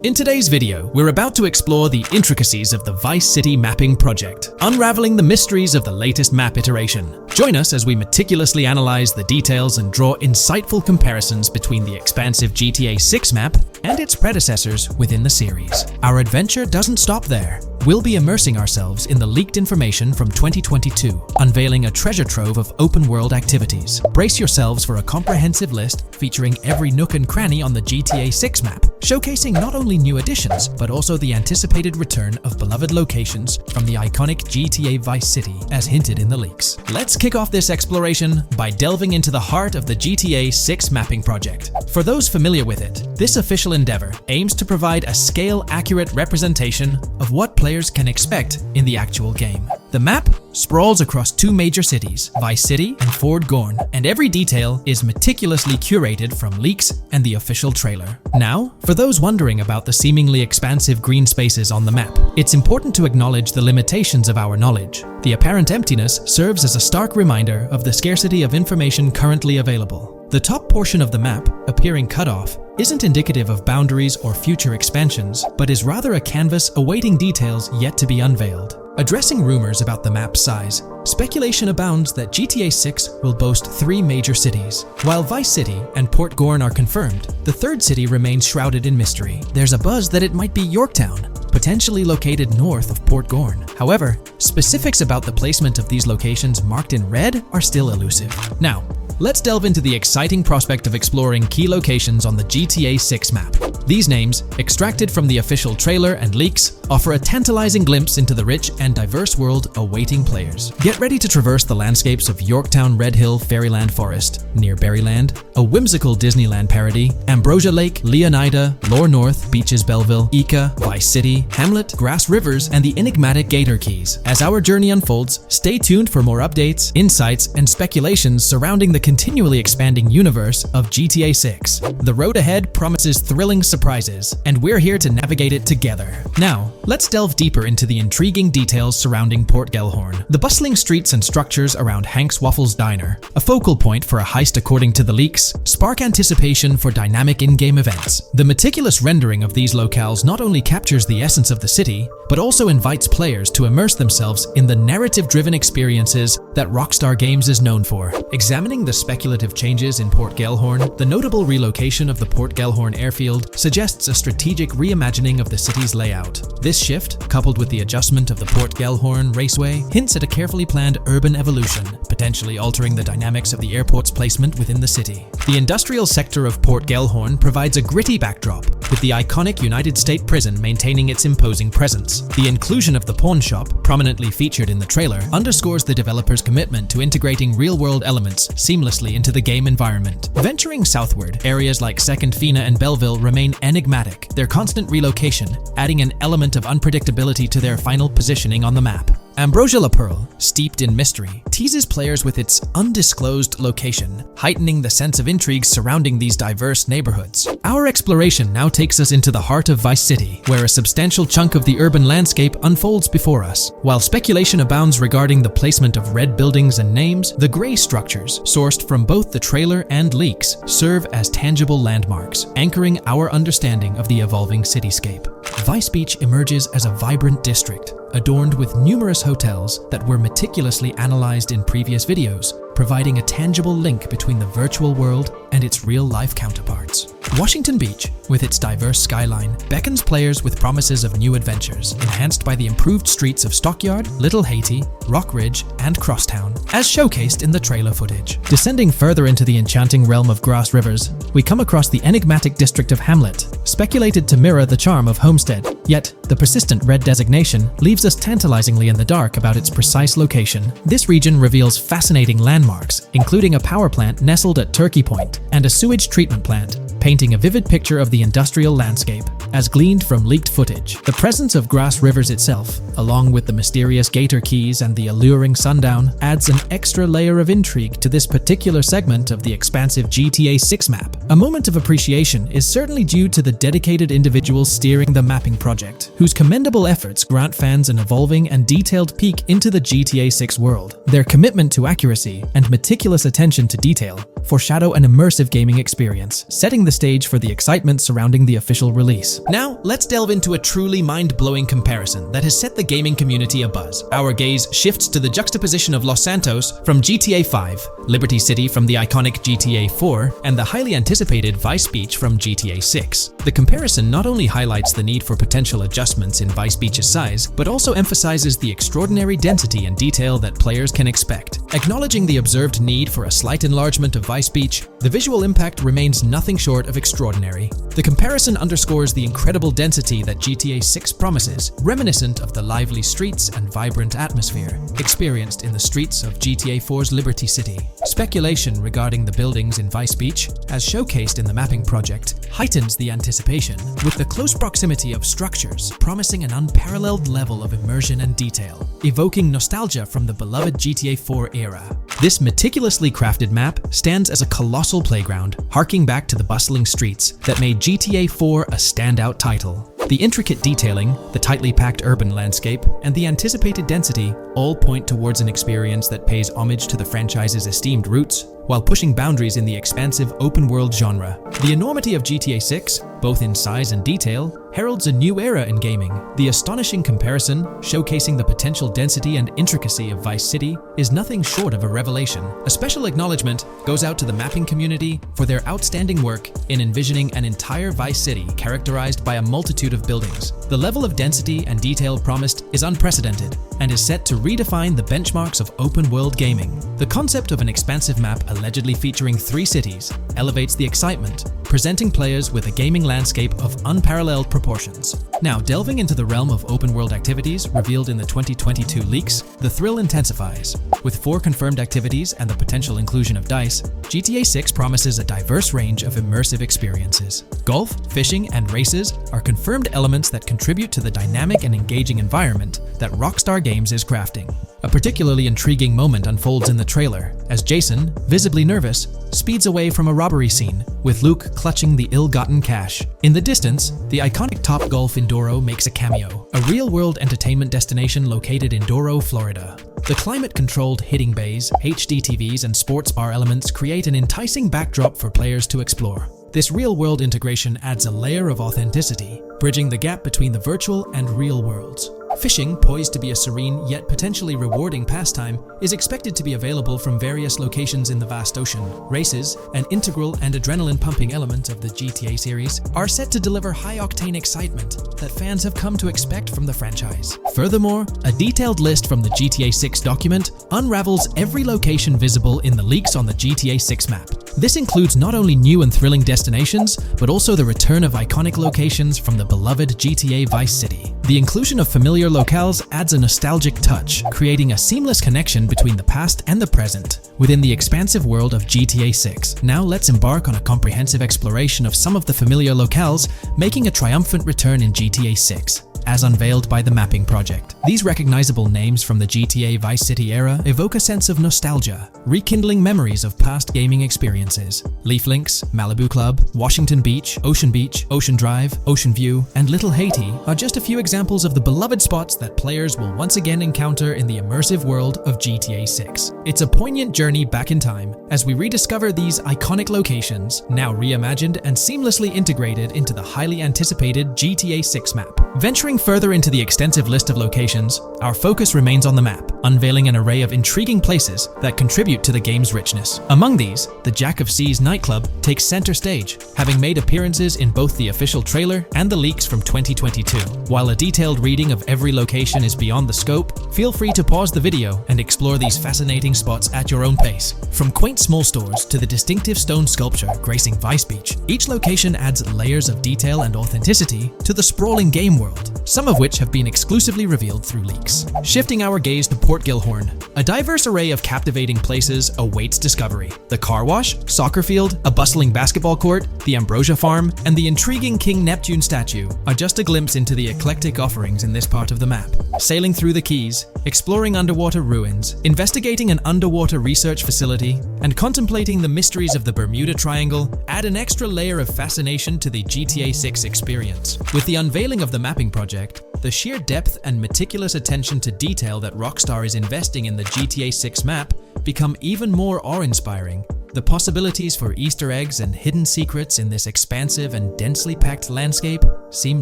In today's video, we're about to explore the intricacies of the Vice City mapping project, unraveling the mysteries of the latest map iteration. Join us as we meticulously analyze the details and draw insightful comparisons between the expansive GTA 6 map and its predecessors within the series. Our adventure doesn't stop there. We'll be immersing ourselves in the leaked information from 2022, unveiling a treasure trove of open-world activities. Brace yourselves for a comprehensive list featuring every nook and cranny on the GTA 6 map, showcasing not only new additions, but also the anticipated return of beloved locations from the iconic GTA Vice City, as hinted in the leaks. Let's kick off this exploration by delving into the heart of the GTA 6 mapping project. For those familiar with it, this official endeavor aims to provide a scale-accurate representation of what players can expect in the actual game. The map sprawls across two major cities, Vice City and Fort Gorn, and every detail is meticulously curated from leaks and the official trailer. Now, for those wondering about the seemingly expansive green spaces on the map, it's important to acknowledge the limitations of our knowledge. The apparent emptiness serves as a stark reminder of the scarcity of information currently available. The top portion of the map, appearing cut off, isn't indicative of boundaries or future expansions, but is rather a canvas awaiting details yet to be unveiled. Addressing rumors about the map's size, speculation abounds that GTA 6 will boast 3 major cities. While Vice City and Port Gorn are confirmed, the third city remains shrouded in mystery. There's a buzz that it might be Yorktown, potentially located north of Port Gorn. However, specifics about the placement of these locations marked in red are still elusive. Now, let's delve into the exciting prospect of exploring key locations on the GTA 6 map. These names, extracted from the official trailer and leaks, offer a tantalizing glimpse into the rich and diverse world awaiting players. Get ready to traverse the landscapes of Yorktown Red Hill Fairyland Forest, near Berryland, a whimsical Disneyland parody, Ambrosia Lake, Leonida, Lore North, Beaches Belleville, Ica, Vice City, Hamlet, Grass Rivers, and the enigmatic Gator Keys. As our journey unfolds, stay tuned for more updates, insights, and speculations surrounding the continually expanding universe of GTA 6. The road ahead promises thrilling surprises, and we're here to navigate it together. Now, let's delve deeper into the intriguing details surrounding Port Gellhorn. The bustling streets and structures around Hank's Waffles Diner, a focal point for a heist according to the leaks, spark anticipation for dynamic in-game events. The meticulous rendering of these locales not only captures the essence of the city, but also invites players to immerse themselves in the narrative-driven experiences that Rockstar Games is known for. Examining the speculative changes in Port Gellhorn, the notable relocation of the Port Gellhorn airfield suggests a strategic reimagining of the city's layout. This shift, coupled with the adjustment of the Port Gellhorn Raceway, hints at a carefully planned urban evolution, potentially altering the dynamics of the airport's placement within the city. The industrial sector of Port Gellhorn provides a gritty backdrop, with the iconic United States Prison maintaining its imposing presence. The inclusion of the pawn shop, prominently featured in the trailer, underscores the developer's commitment to integrating real-world elements seamlessly into the game environment. Venturing southward, areas like Second Fina and Belleville remain enigmatic, their constant relocation adding an element of unpredictability to their final positioning on the map. Ambrosia La Pearl, steeped in mystery, teases players with its undisclosed location, heightening the sense of intrigue surrounding these diverse neighborhoods. Our exploration now takes us into the heart of Vice City, where a substantial chunk of the urban landscape unfolds before us. While speculation abounds regarding the placement of red buildings and names, the gray structures, sourced from both the trailer and leaks, serve as tangible landmarks, anchoring our understanding of the evolving cityscape. Vice Beach emerges as a vibrant district, adorned with numerous hotels that were meticulously analyzed in previous videos, providing a tangible link between the virtual world and its real-life counterparts. Washington Beach, with its diverse skyline, beckons players with promises of new adventures, enhanced by the improved streets of Stockyard, Little Haiti, Rock Ridge, and Crosstown, as showcased in the trailer footage. Descending further into the enchanting realm of Grass Rivers, we come across the enigmatic district of Hamlet, speculated to mirror the charm of Homestead. Yet, the persistent red designation leaves us tantalizingly in the dark about its precise location. This region reveals fascinating landmarks, including a power plant nestled at Turkey Point and a sewage treatment plant, painting a vivid picture of the industrial landscape, as gleaned from leaked footage. The presence of Grass Rivers itself, along with the mysterious Gator Keys and the alluring sundown, adds an extra layer of intrigue to this particular segment of the expansive GTA 6 map. A moment of appreciation is certainly due to the dedicated individuals steering the mapping project, whose commendable efforts grant fans an evolving and detailed peek into the GTA 6 world. Their commitment to accuracy and meticulous attention to detail foreshadow an immersive gaming experience, setting the stage for the excitement surrounding the official release. Now, let's delve into a truly mind-blowing comparison that has set the gaming community abuzz. Our gaze shifts to the juxtaposition of Los Santos from GTA 5, Liberty City from the iconic GTA 4, and the highly anticipated Vice Beach from GTA 6. The comparison not only highlights the need for potential adjustments in Vice Beach's size, but also emphasizes the extraordinary density and detail that players can expect. Acknowledging the observed need for a slight enlargement of Vice Beach, the visual impact remains nothing short of extraordinary. The comparison underscores the incredible density that GTA 6 promises, reminiscent of the lively streets and vibrant atmosphere experienced in the streets of GTA 4's Liberty City. Speculation regarding the buildings in Vice Beach, as showcased in the mapping project, heightens the anticipation, with the close proximity of structures promising an unparalleled level of immersion and detail, evoking nostalgia from the beloved GTA 4 era. This meticulously crafted map stands as a colossal playground, harking back to the bustling streets that made GTA 4 a standout title. The intricate detailing, the tightly packed urban landscape, and the anticipated density all point towards an experience that pays homage to the franchise's esteemed roots, while pushing boundaries in the expansive open-world genre. The enormity of GTA 6, both in size and detail, heralds a new era in gaming. The astonishing comparison, showcasing the potential density and intricacy of Vice City, is nothing short of a revelation. A special acknowledgement goes out to the mapping community for their outstanding work in envisioning an entire Vice City characterized by a multitude of buildings. The level of density and detail promised is unprecedented and is set to redefine the benchmarks of open-world gaming. The concept of an expansive map allegedly featuring 3 cities elevates the excitement, presenting players with a gaming landscape of unparalleled proportions. Now, delving into the realm of open-world activities revealed in the 2022 leaks, the thrill intensifies. With 4 confirmed activities and the potential inclusion of DICE, GTA 6 promises a diverse range of immersive experiences. Golf, fishing, and races are confirmed elements that contribute to the dynamic and engaging environment that Rockstar Games is crafting. A particularly intriguing moment unfolds in the trailer, as Jason, visibly nervous, speeds away from a robbery scene, with Luke clutching the ill-gotten cash. In the distance, the iconic Topgolf in Doro makes a cameo, a real-world entertainment destination located in Doro, Florida. The climate-controlled hitting bays, HD TVs, and sports bar elements create an enticing backdrop for players to explore. This real-world integration adds a layer of authenticity, bridging the gap between the virtual and real worlds. Fishing, poised to be a serene yet potentially rewarding pastime, is expected to be available from various locations in the vast ocean. Races, an integral and adrenaline-pumping element of the GTA series, are set to deliver high-octane excitement that fans have come to expect from the franchise. Furthermore, a detailed list from the GTA 6 document unravels every location visible in the leaks on the GTA 6 map. This includes not only new and thrilling destinations, but also the return of iconic locations from the beloved GTA Vice City. The inclusion of familiar locales adds a nostalgic touch, creating a seamless connection between the past and the present within the expansive world of GTA 6. Now let's embark on a comprehensive exploration of some of the familiar locales making a triumphant return in GTA 6. As unveiled by the mapping project. These recognizable names from the GTA Vice City era evoke a sense of nostalgia, rekindling memories of past gaming experiences. Leaf Links, Malibu Club, Washington Beach, Ocean Drive, Ocean View, and Little Haiti are just a few examples of the beloved spots that players will once again encounter in the immersive world of GTA 6. It's a poignant journey back in time as we rediscover these iconic locations, now reimagined and seamlessly integrated into the highly anticipated GTA 6 map. Venturing further into the extensive list of locations, our focus remains on the map, unveiling an array of intriguing places that contribute to the game's richness. Among these, the Jack of Seas nightclub takes center stage, having made appearances in both the official trailer and the leaks from 2022. While a detailed reading of every location is beyond the scope, feel free to pause the video and explore these fascinating spots at your own pace. From quaint small stores to the distinctive stone sculpture gracing Vice Beach, each location adds layers of detail and authenticity to the sprawling game world, some of which have been exclusively revealed through leaks. Shifting our gaze to Port Gilhorn, a diverse array of captivating places awaits discovery. The car wash, soccer field, a bustling basketball court, the Ambrosia Farm, and the intriguing King Neptune statue are just a glimpse into the eclectic offerings in this part of the map. Sailing through the Keys, exploring underwater ruins, investigating an underwater research facility, and contemplating the mysteries of the Bermuda Triangle add an extra layer of fascination to the GTA 6 experience. With the unveiling of the mapping project, the sheer depth and meticulous attention to detail that Rockstar is investing in the GTA 6 map become even more awe-inspiring. The possibilities for Easter eggs and hidden secrets in this expansive and densely packed landscape seem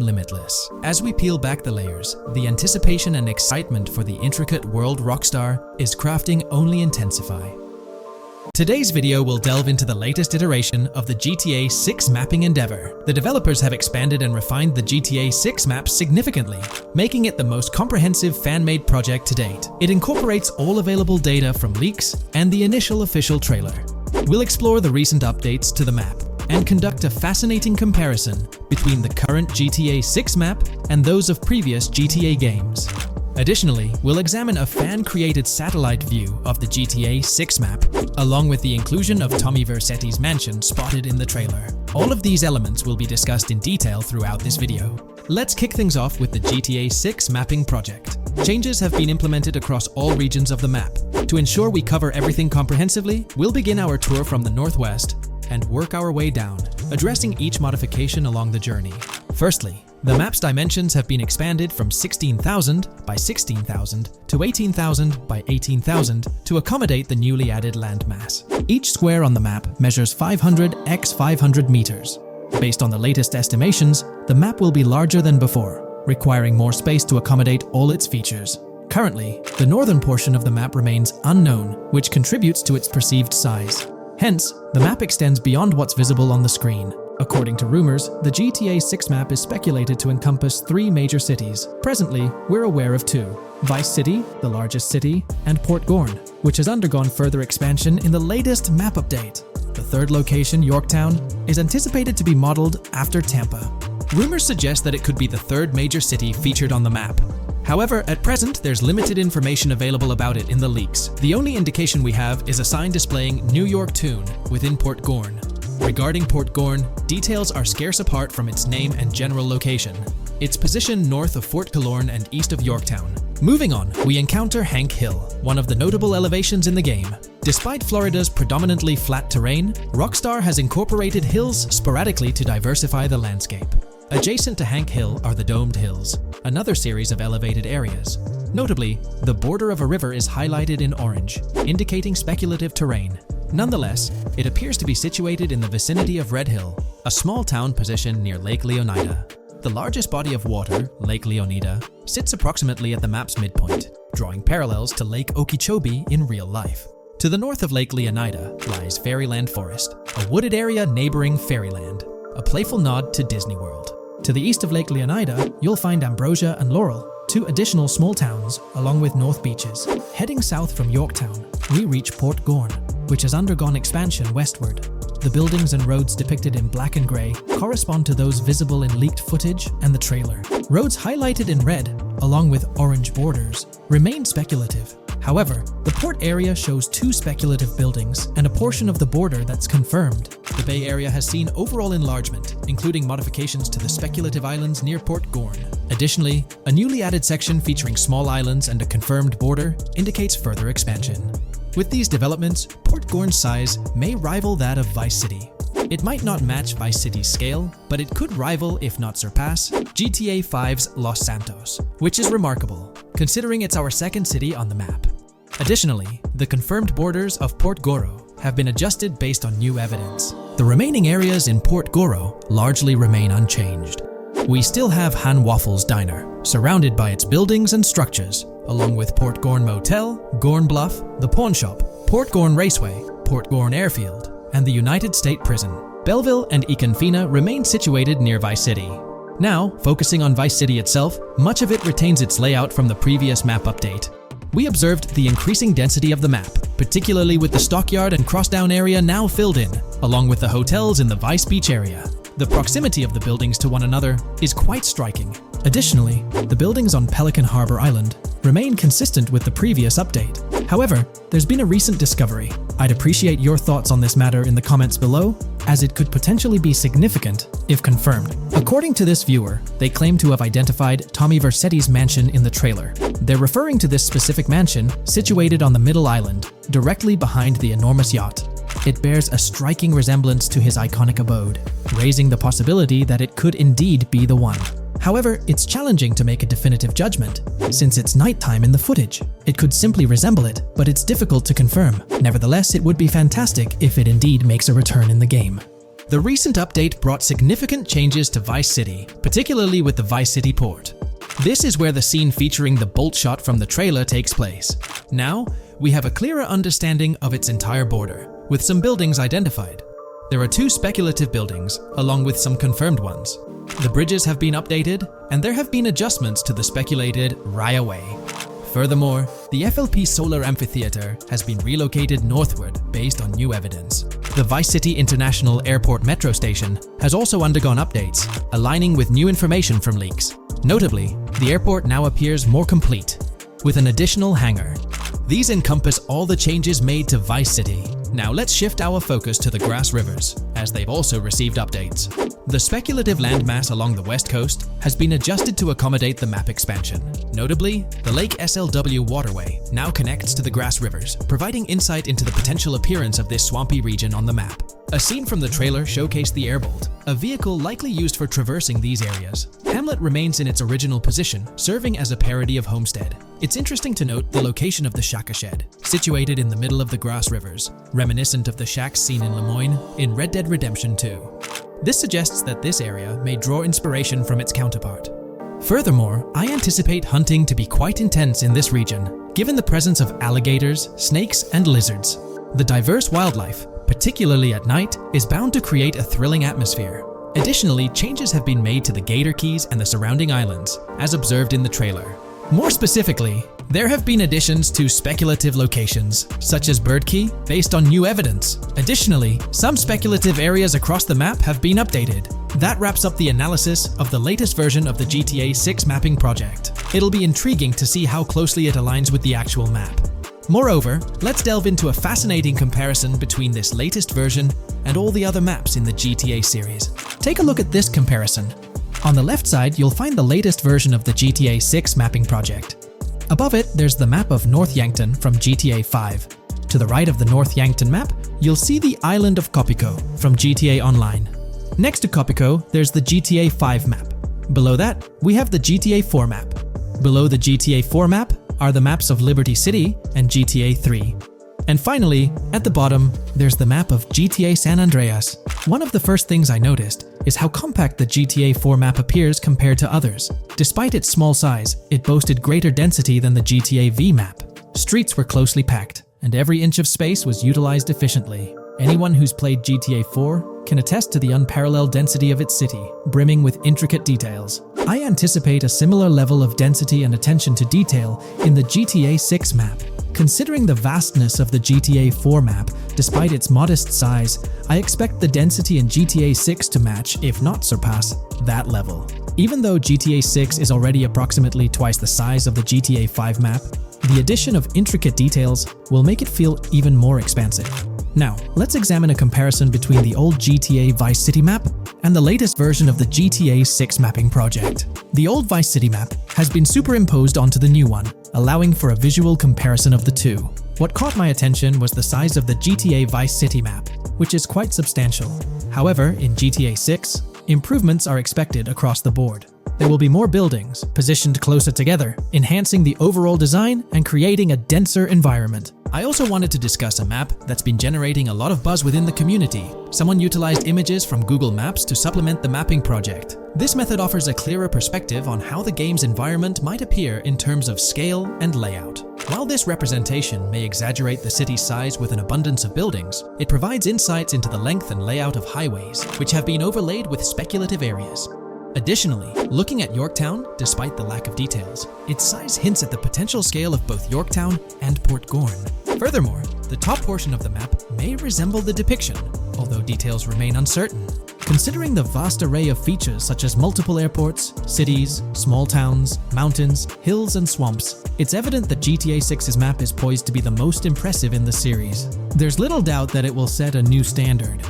limitless. As we peel back the layers, the anticipation and excitement for the intricate world Rockstar is crafting only intensify. Today's video will delve into the latest iteration of the GTA 6 mapping endeavor. The developers have expanded and refined the GTA 6 map significantly, making it the most comprehensive fan-made project to date. It incorporates all available data from leaks and the initial official trailer. We'll explore the recent updates to the map and conduct a fascinating comparison between the current GTA 6 map and those of previous GTA games. Additionally, we'll examine a fan-created satellite view of the GTA 6 map, along with the inclusion of Tommy Vercetti's mansion spotted in the trailer. All of these elements will be discussed in detail throughout this video. Let's kick things off with the GTA 6 mapping project. Changes have been implemented across all regions of the map. To ensure we cover everything comprehensively, we'll begin our tour from the northwest and work our way down, addressing each modification along the journey. Firstly, the map's dimensions have been expanded from 16,000 by 16,000 to 18,000 by 18,000 to accommodate the newly added landmass. Each square on the map measures 500 x 500 meters. Based on the latest estimations, the map will be larger than before, requiring more space to accommodate all its features. Currently, the northern portion of the map remains unknown, which contributes to its perceived size. Hence, the map extends beyond what's visible on the screen. According to rumors, the GTA 6 map is speculated to encompass 3 major cities. Presently, we're aware of 2. Vice City, the largest city, and Port Gorn, which has undergone further expansion in the latest map update. The third location, Yorktown, is anticipated to be modeled after Tampa. Rumors suggest that it could be the third major city featured on the map. However, at present, there's limited information available about it in the leaks. The only indication we have is a sign displaying New York Tune within Port Gorn. Regarding Port Gorn, details are scarce apart from its name and general location. It's positioned north of Fort Killorn and east of Yorktown. Moving on, we encounter Hank Hill, one of the notable elevations in the game. Despite Florida's predominantly flat terrain, Rockstar has incorporated hills sporadically to diversify the landscape. Adjacent to Hank Hill are the Domed Hills, another series of elevated areas. Notably, the border of a river is highlighted in orange, indicating speculative terrain. Nonetheless, it appears to be situated in the vicinity of Red Hill, a small town positioned near Lake Leonida. The largest body of water, Lake Leonida, sits approximately at the map's midpoint, drawing parallels to Lake Okeechobee in real life. To the north of Lake Leonida lies Fairyland Forest, a wooded area neighboring Fairyland, a playful nod to Disney World. To the east of Lake Leonida, you'll find Ambrosia and Laurel, 2 additional small towns, along with North Beaches. Heading south from Yorktown, we reach Port Gorn, which has undergone expansion westward. The buildings and roads depicted in black and grey correspond to those visible in leaked footage and the trailer. Roads highlighted in red, along with orange borders, remain speculative. However, the port area shows 2 speculative buildings and a portion of the border that's confirmed. The Bay Area has seen overall enlargement, including modifications to the speculative islands near Port Gorn. Additionally, a newly added section featuring small islands and a confirmed border indicates further expansion. With these developments, Port Gorn's size may rival that of Vice City. It might not match Vice City's scale, but it could rival, if not surpass, GTA 5's Los Santos, which is remarkable, considering it's our second city on the map. Additionally, the confirmed borders of Port Goro have been adjusted based on new evidence. The remaining areas in Port Goro largely remain unchanged. We still have Han Waffles Diner, surrounded by its buildings and structures, along with Port Gorn Motel, Gorn Bluff, the Pawn Shop, Port Gorn Raceway, Port Gorn Airfield, and the United State Prison. Belleville and Econfina remain situated near Vice City. Now, focusing on Vice City itself, much of it retains its layout from the previous map update. We observed the increasing density of the map, particularly with the Stockyard and Crossdown area now filled in, along with the hotels in the Vice Beach area. The proximity of the buildings to one another is quite striking. Additionally, the buildings on Pelican Harbor Island remain consistent with the previous update. However, there's been a recent discovery. I'd appreciate your thoughts on this matter in the comments below, as it could potentially be significant if confirmed. According to this viewer, they claim to have identified Tommy Vercetti's mansion in the trailer. They're referring to this specific mansion situated on the middle island, directly behind the enormous yacht. It bears a striking resemblance to his iconic abode, raising the possibility that it could indeed be the one. However, it's challenging to make a definitive judgment, since it's nighttime in the footage. It could simply resemble it, but it's difficult to confirm. Nevertheless, it would be fantastic if it indeed makes a return in the game. The recent update brought significant changes to Vice City, particularly with the Vice City port. This is where the scene featuring the bolt shot from the trailer takes place. Now, we have a clearer understanding of its entire border, with some buildings identified. There are 2 speculative buildings, along with some confirmed ones. The bridges have been updated, and there have been adjustments to the speculated Raya Way. Furthermore, the FLP Solar Amphitheater has been relocated northward based on new evidence. The Vice City International Airport metro station has also undergone updates, aligning with new information from leaks. Notably, the airport now appears more complete, with an additional hangar. These encompass all the changes made to Vice City. Now let's shift our focus to the Grass Rivers, as they've also received updates. The speculative landmass along the west coast has been adjusted to accommodate the map expansion. Notably, the Lake SLW waterway now connects to the Grass Rivers, providing insight into the potential appearance of this swampy region on the map. A scene from the trailer showcased the Airbolt, a vehicle likely used for traversing these areas. Hamlet remains in its original position, serving as a parody of Homestead. It's interesting to note the location of the Shaka Shed, situated in the middle of the Grass Rivers, reminiscent of the shacks seen in Lemoyne in Red Dead Redemption 2. This suggests that this area may draw inspiration from its counterpart. Furthermore, I anticipate hunting to be quite intense in this region, given the presence of alligators, snakes, and lizards. The diverse wildlife, particularly at night, is bound to create a thrilling atmosphere. Additionally, changes have been made to the Gator Keys and the surrounding islands, as observed in the trailer. More specifically, there have been additions to speculative locations, such as Bird Key, based on new evidence. Additionally, some speculative areas across the map have been updated. That wraps up the analysis of the latest version of the GTA 6 mapping project. It'll be intriguing to see how closely it aligns with the actual map. Moreover, let's delve into a fascinating comparison between this latest version and all the other maps in the GTA series. Take a look at this comparison. On the left side, you'll find the latest version of the GTA 6 mapping project. Above it, there's the map of North Yankton from GTA 5. To the right of the North Yankton map, you'll see the island of Copico from GTA Online. Next to Copico, there's the GTA 5 map. Below that, we have the GTA 4 map. Below the GTA 4 map are the maps of Liberty City and GTA 3. And finally, at the bottom, there's the map of GTA San Andreas. One of the first things I noticed is how compact the GTA 4 map appears compared to others. Despite its small size, it boasted greater density than the GTA V map. Streets were closely packed, and every inch of space was utilized efficiently. Anyone who's played GTA 4 can attest to the unparalleled density of its city, brimming with intricate details. I anticipate a similar level of density and attention to detail in the GTA 6 map. Considering the vastness of the GTA 4 map, despite its modest size, I expect the density in GTA 6 to match, if not surpass, that level. Even though GTA 6 is already approximately twice the size of the GTA 5 map, the addition of intricate details will make it feel even more expansive. Now, let's examine a comparison between the old GTA Vice City map and the latest version of the GTA 6 mapping project. The old Vice City map has been superimposed onto the new one, allowing for a visual comparison of the two. What caught my attention was the size of the GTA Vice City map, which is quite substantial. However, in GTA 6, improvements are expected across the board. There will be more buildings, positioned closer together, enhancing the overall design and creating a denser environment. I also wanted to discuss a map that's been generating a lot of buzz within the community. Someone utilized images from Google Maps to supplement the mapping project. This method offers a clearer perspective on how the game's environment might appear in terms of scale and layout. While this representation may exaggerate the city's size with an abundance of buildings, it provides insights into the length and layout of highways, which have been overlaid with speculative areas. Additionally, looking at Yorktown, despite the lack of details, its size hints at the potential scale of both Yorktown and Port Gorn. Furthermore, the top portion of the map may resemble the depiction, although details remain uncertain. Considering the vast array of features such as multiple airports, cities, small towns, mountains, hills, and swamps, it's evident that GTA 6's map is poised to be the most impressive in the series. There's little doubt that it will set a new standard.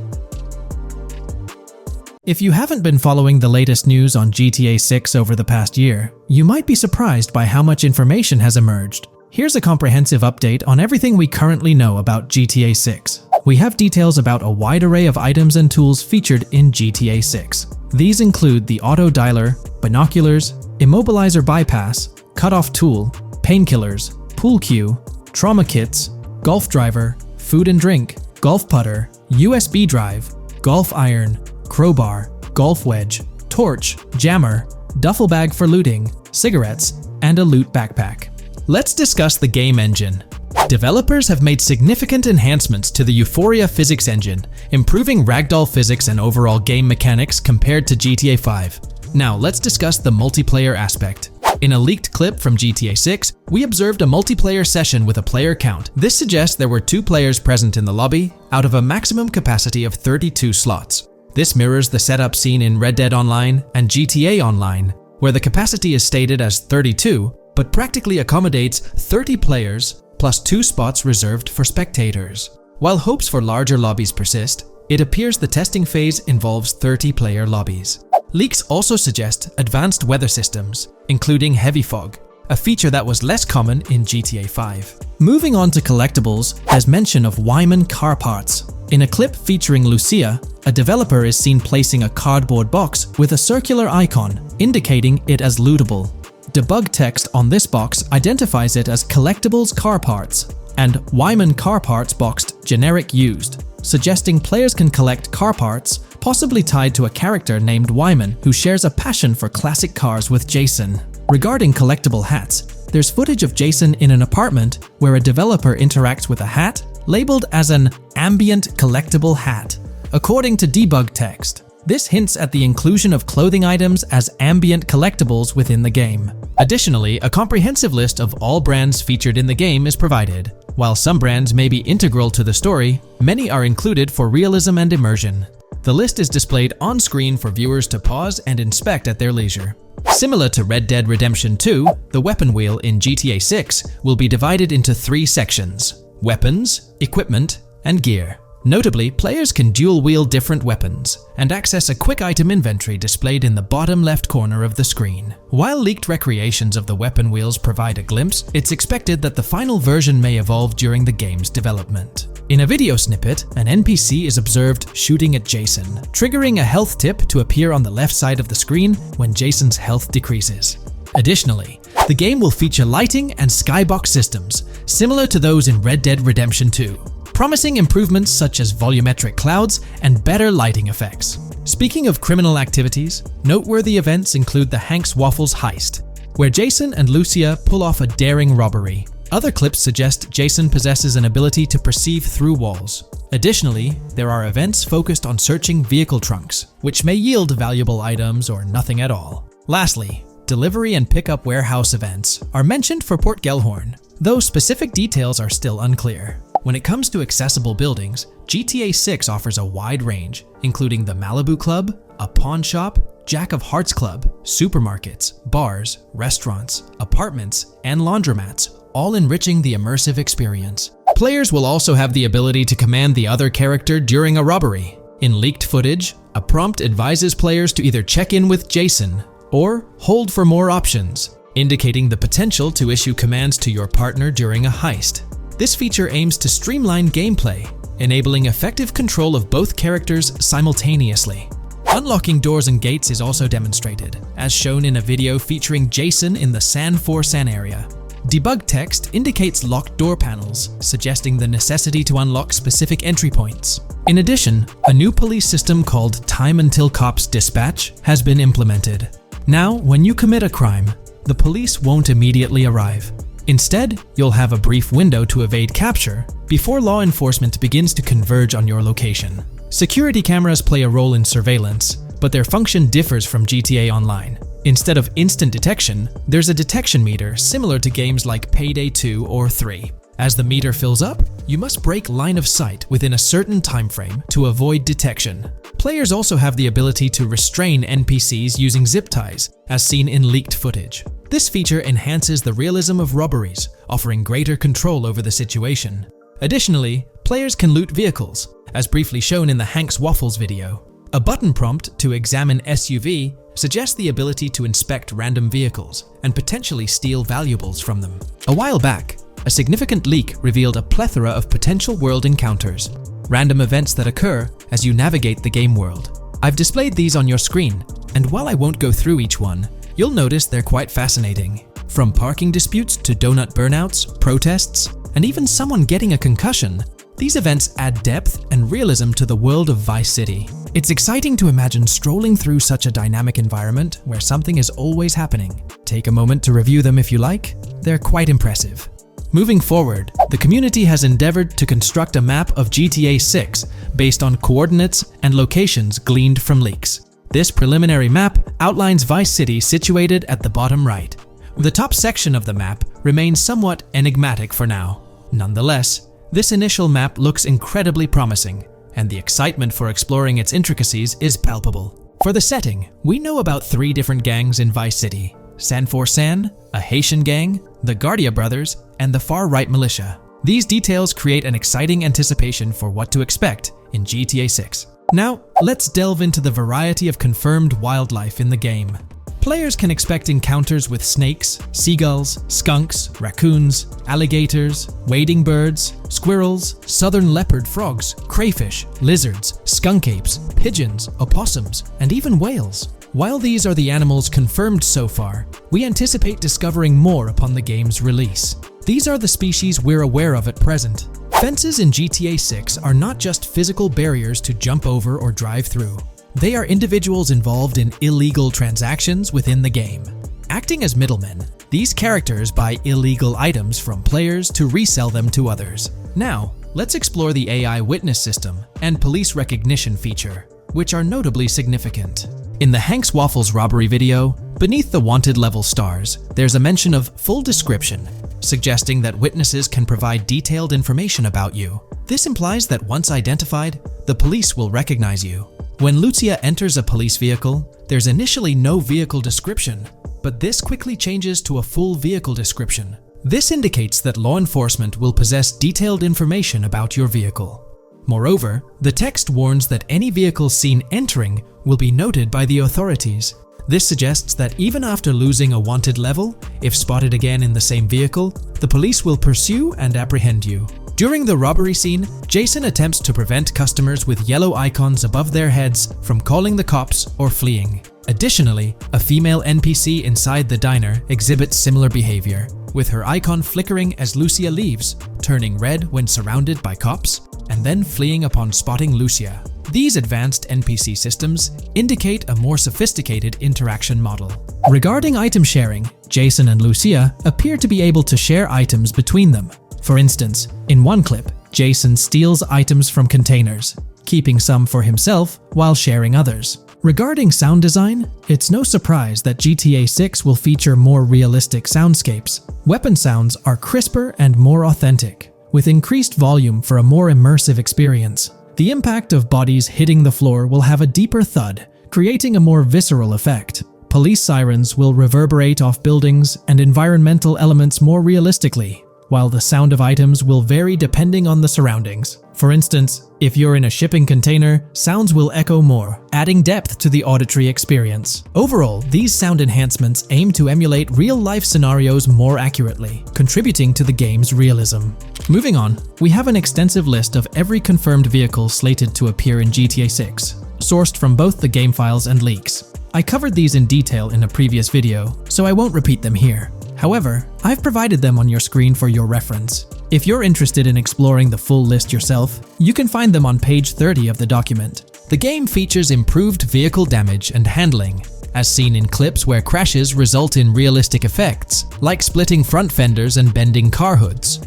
If you haven't been following the latest news on GTA 6 over the past year, you might be surprised by how much information has emerged. Here's a comprehensive update on everything we currently know about GTA 6. We have details about a wide array of items and tools featured in GTA 6. These include the auto dialer, binoculars, immobilizer bypass, cutoff tool, painkillers, pool cue, trauma kits, golf driver, food and drink, golf putter, USB drive, golf iron, crowbar, golf wedge, torch, jammer, duffel bag for looting, cigarettes, and a loot backpack. Let's discuss the game engine. Developers have made significant enhancements to the Euphoria physics engine, improving ragdoll physics and overall game mechanics compared to GTA 5. Now let's discuss the multiplayer aspect. In a leaked clip from GTA 6, we observed a multiplayer session with a player count. This suggests there were 2 players present in the lobby out of a maximum capacity of 32 slots. This mirrors the setup seen in Red Dead Online and GTA Online, where the capacity is stated as 32, but practically accommodates 30 players plus 2 spots reserved for spectators. While hopes for larger lobbies persist, it appears the testing phase involves 30-player lobbies. Leaks also suggest advanced weather systems, including heavy fog, a feature that was less common in GTA 5. Moving on to collectibles, there's mention of Wyman car parts. In a clip featuring Lucia, a developer is seen placing a cardboard box with a circular icon, indicating it as lootable. Debug text on this box identifies it as collectibles car parts, and Wyman car parts boxed generic used, suggesting players can collect car parts, possibly tied to a character named Wyman who shares a passion for classic cars with Jason. Regarding collectible hats, there's footage of Jason in an apartment where a developer interacts with a hat labeled as an ambient collectible hat. According to debug text, this hints at the inclusion of clothing items as ambient collectibles within the game. Additionally, a comprehensive list of all brands featured in the game is provided. While some brands may be integral to the story, many are included for realism and immersion. The list is displayed on screen for viewers to pause and inspect at their leisure. Similar to Red Dead Redemption 2, the weapon wheel in GTA 6 will be divided into 3 sections: weapons, equipment, and gear. Notably, players can dual-wield different weapons and access a quick item inventory displayed in the bottom left corner of the screen. While leaked recreations of the weapon wheels provide a glimpse, it's expected that the final version may evolve during the game's development. In a video snippet, an NPC is observed shooting at Jason, triggering a health tip to appear on the left side of the screen when Jason's health decreases. Additionally, the game will feature lighting and skybox systems, similar to those in Red Dead Redemption 2. Promising improvements such as volumetric clouds and better lighting effects. Speaking of criminal activities, noteworthy events include the Hank's Waffles heist, where Jason and Lucia pull off a daring robbery. Other clips suggest Jason possesses an ability to perceive through walls. Additionally, there are events focused on searching vehicle trunks, which may yield valuable items or nothing at all. Lastly, delivery and pickup warehouse events are mentioned for Port Gellhorn, though specific details are still unclear. When it comes to accessible buildings, GTA 6 offers a wide range, including the Malibu Club, a pawn shop, Jack of Hearts Club, supermarkets, bars, restaurants, apartments, and laundromats, all enriching the immersive experience. Players will also have the ability to command the other character during a robbery. In leaked footage, a prompt advises players to either check in with Jason or hold for more options, indicating the potential to issue commands to your partner during a heist. This feature aims to streamline gameplay, enabling effective control of both characters simultaneously. Unlocking doors and gates is also demonstrated, as shown in a video featuring Jason in the San Forsan area. Debug text indicates locked door panels, suggesting the necessity to unlock specific entry points. In addition, a new police system called Time Until Cops Dispatch has been implemented. Now, when you commit a crime, the police won't immediately arrive. Instead, you'll have a brief window to evade capture before law enforcement begins to converge on your location. Security cameras play a role in surveillance, but their function differs from GTA Online. Instead of instant detection, there's a detection meter similar to games like Payday 2 or 3. As the meter fills up, you must break line of sight within a certain time frame to avoid detection. Players also have the ability to restrain NPCs using zip ties, as seen in leaked footage. This feature enhances the realism of robberies, offering greater control over the situation. Additionally, players can loot vehicles, as briefly shown in the Hank's Waffles video. A button prompt to examine SUV suggests the ability to inspect random vehicles and potentially steal valuables from them. A while back, a significant leak revealed a plethora of potential world encounters, random events that occur as you navigate the game world. I've displayed these on your screen, and while I won't go through each one, you'll notice they're quite fascinating. From parking disputes to donut burnouts, protests, and even someone getting a concussion, these events add depth and realism to the world of Vice City. It's exciting to imagine strolling through such a dynamic environment where something is always happening. Take a moment to review them if you like. They're quite impressive. Moving forward, the community has endeavored to construct a map of GTA 6 based on coordinates and locations gleaned from leaks. This preliminary map outlines Vice City situated at the bottom right. The top section of the map remains somewhat enigmatic for now. Nonetheless, this initial map looks incredibly promising, and the excitement for exploring its intricacies is palpable. For the setting, we know about 3 different gangs in Vice City: San For San, a Haitian gang, the Guardia Brothers, and the far-right militia. These details create an exciting anticipation for what to expect in GTA 6. Now, let's delve into the variety of confirmed wildlife in the game. Players can expect encounters with snakes, seagulls, skunks, raccoons, alligators, wading birds, squirrels, southern leopard frogs, crayfish, lizards, skunk apes, pigeons, opossums, and even whales. While these are the animals confirmed so far, we anticipate discovering more upon the game's release. These are the species we're aware of at present. Fences in GTA 6 are not just physical barriers to jump over or drive through. They are individuals involved in illegal transactions within the game. Acting as middlemen, these characters buy illegal items from players to resell them to others. Now, let's explore the AI witness system and police recognition feature, which are notably significant. In the Hank's Waffles robbery video, beneath the wanted level stars, there's a mention of full description, suggesting that witnesses can provide detailed information about you. This implies that once identified, the police will recognize you. When Lucia enters a police vehicle, there's initially no vehicle description, but this quickly changes to a full vehicle description. This indicates that law enforcement will possess detailed information about your vehicle. Moreover, the text warns that any vehicle seen entering will be noted by the authorities. This suggests that even after losing a wanted level, if spotted again in the same vehicle, the police will pursue and apprehend you. During the robbery scene, Jason attempts to prevent customers with yellow icons above their heads from calling the cops or fleeing. Additionally, a female NPC inside the diner exhibits similar behavior, with her icon flickering as Lucia leaves, turning red when surrounded by cops, and then fleeing upon spotting Lucia. These advanced NPC systems indicate a more sophisticated interaction model. Regarding item sharing, Jason and Lucia appear to be able to share items between them. For instance, in one clip, Jason steals items from containers, keeping some for himself while sharing others. Regarding sound design, it's no surprise that GTA 6 will feature more realistic soundscapes. Weapon sounds are crisper and more authentic, with increased volume for a more immersive experience. The impact of bodies hitting the floor will have a deeper thud, creating a more visceral effect. Police sirens will reverberate off buildings and environmental elements more realistically, while the sound of items will vary depending on the surroundings. For instance, if you're in a shipping container, sounds will echo more, adding depth to the auditory experience. Overall, these sound enhancements aim to emulate real-life scenarios more accurately, contributing to the game's realism. Moving on, we have an extensive list of every confirmed vehicle slated to appear in GTA 6, sourced from both the game files and leaks. I covered these in detail in a previous video, so I won't repeat them here. However, I've provided them on your screen for your reference. If you're interested in exploring the full list yourself, you can find them on page 30 of the document. The game features improved vehicle damage and handling, as seen in clips where crashes result in realistic effects, like splitting front fenders and bending car hoods.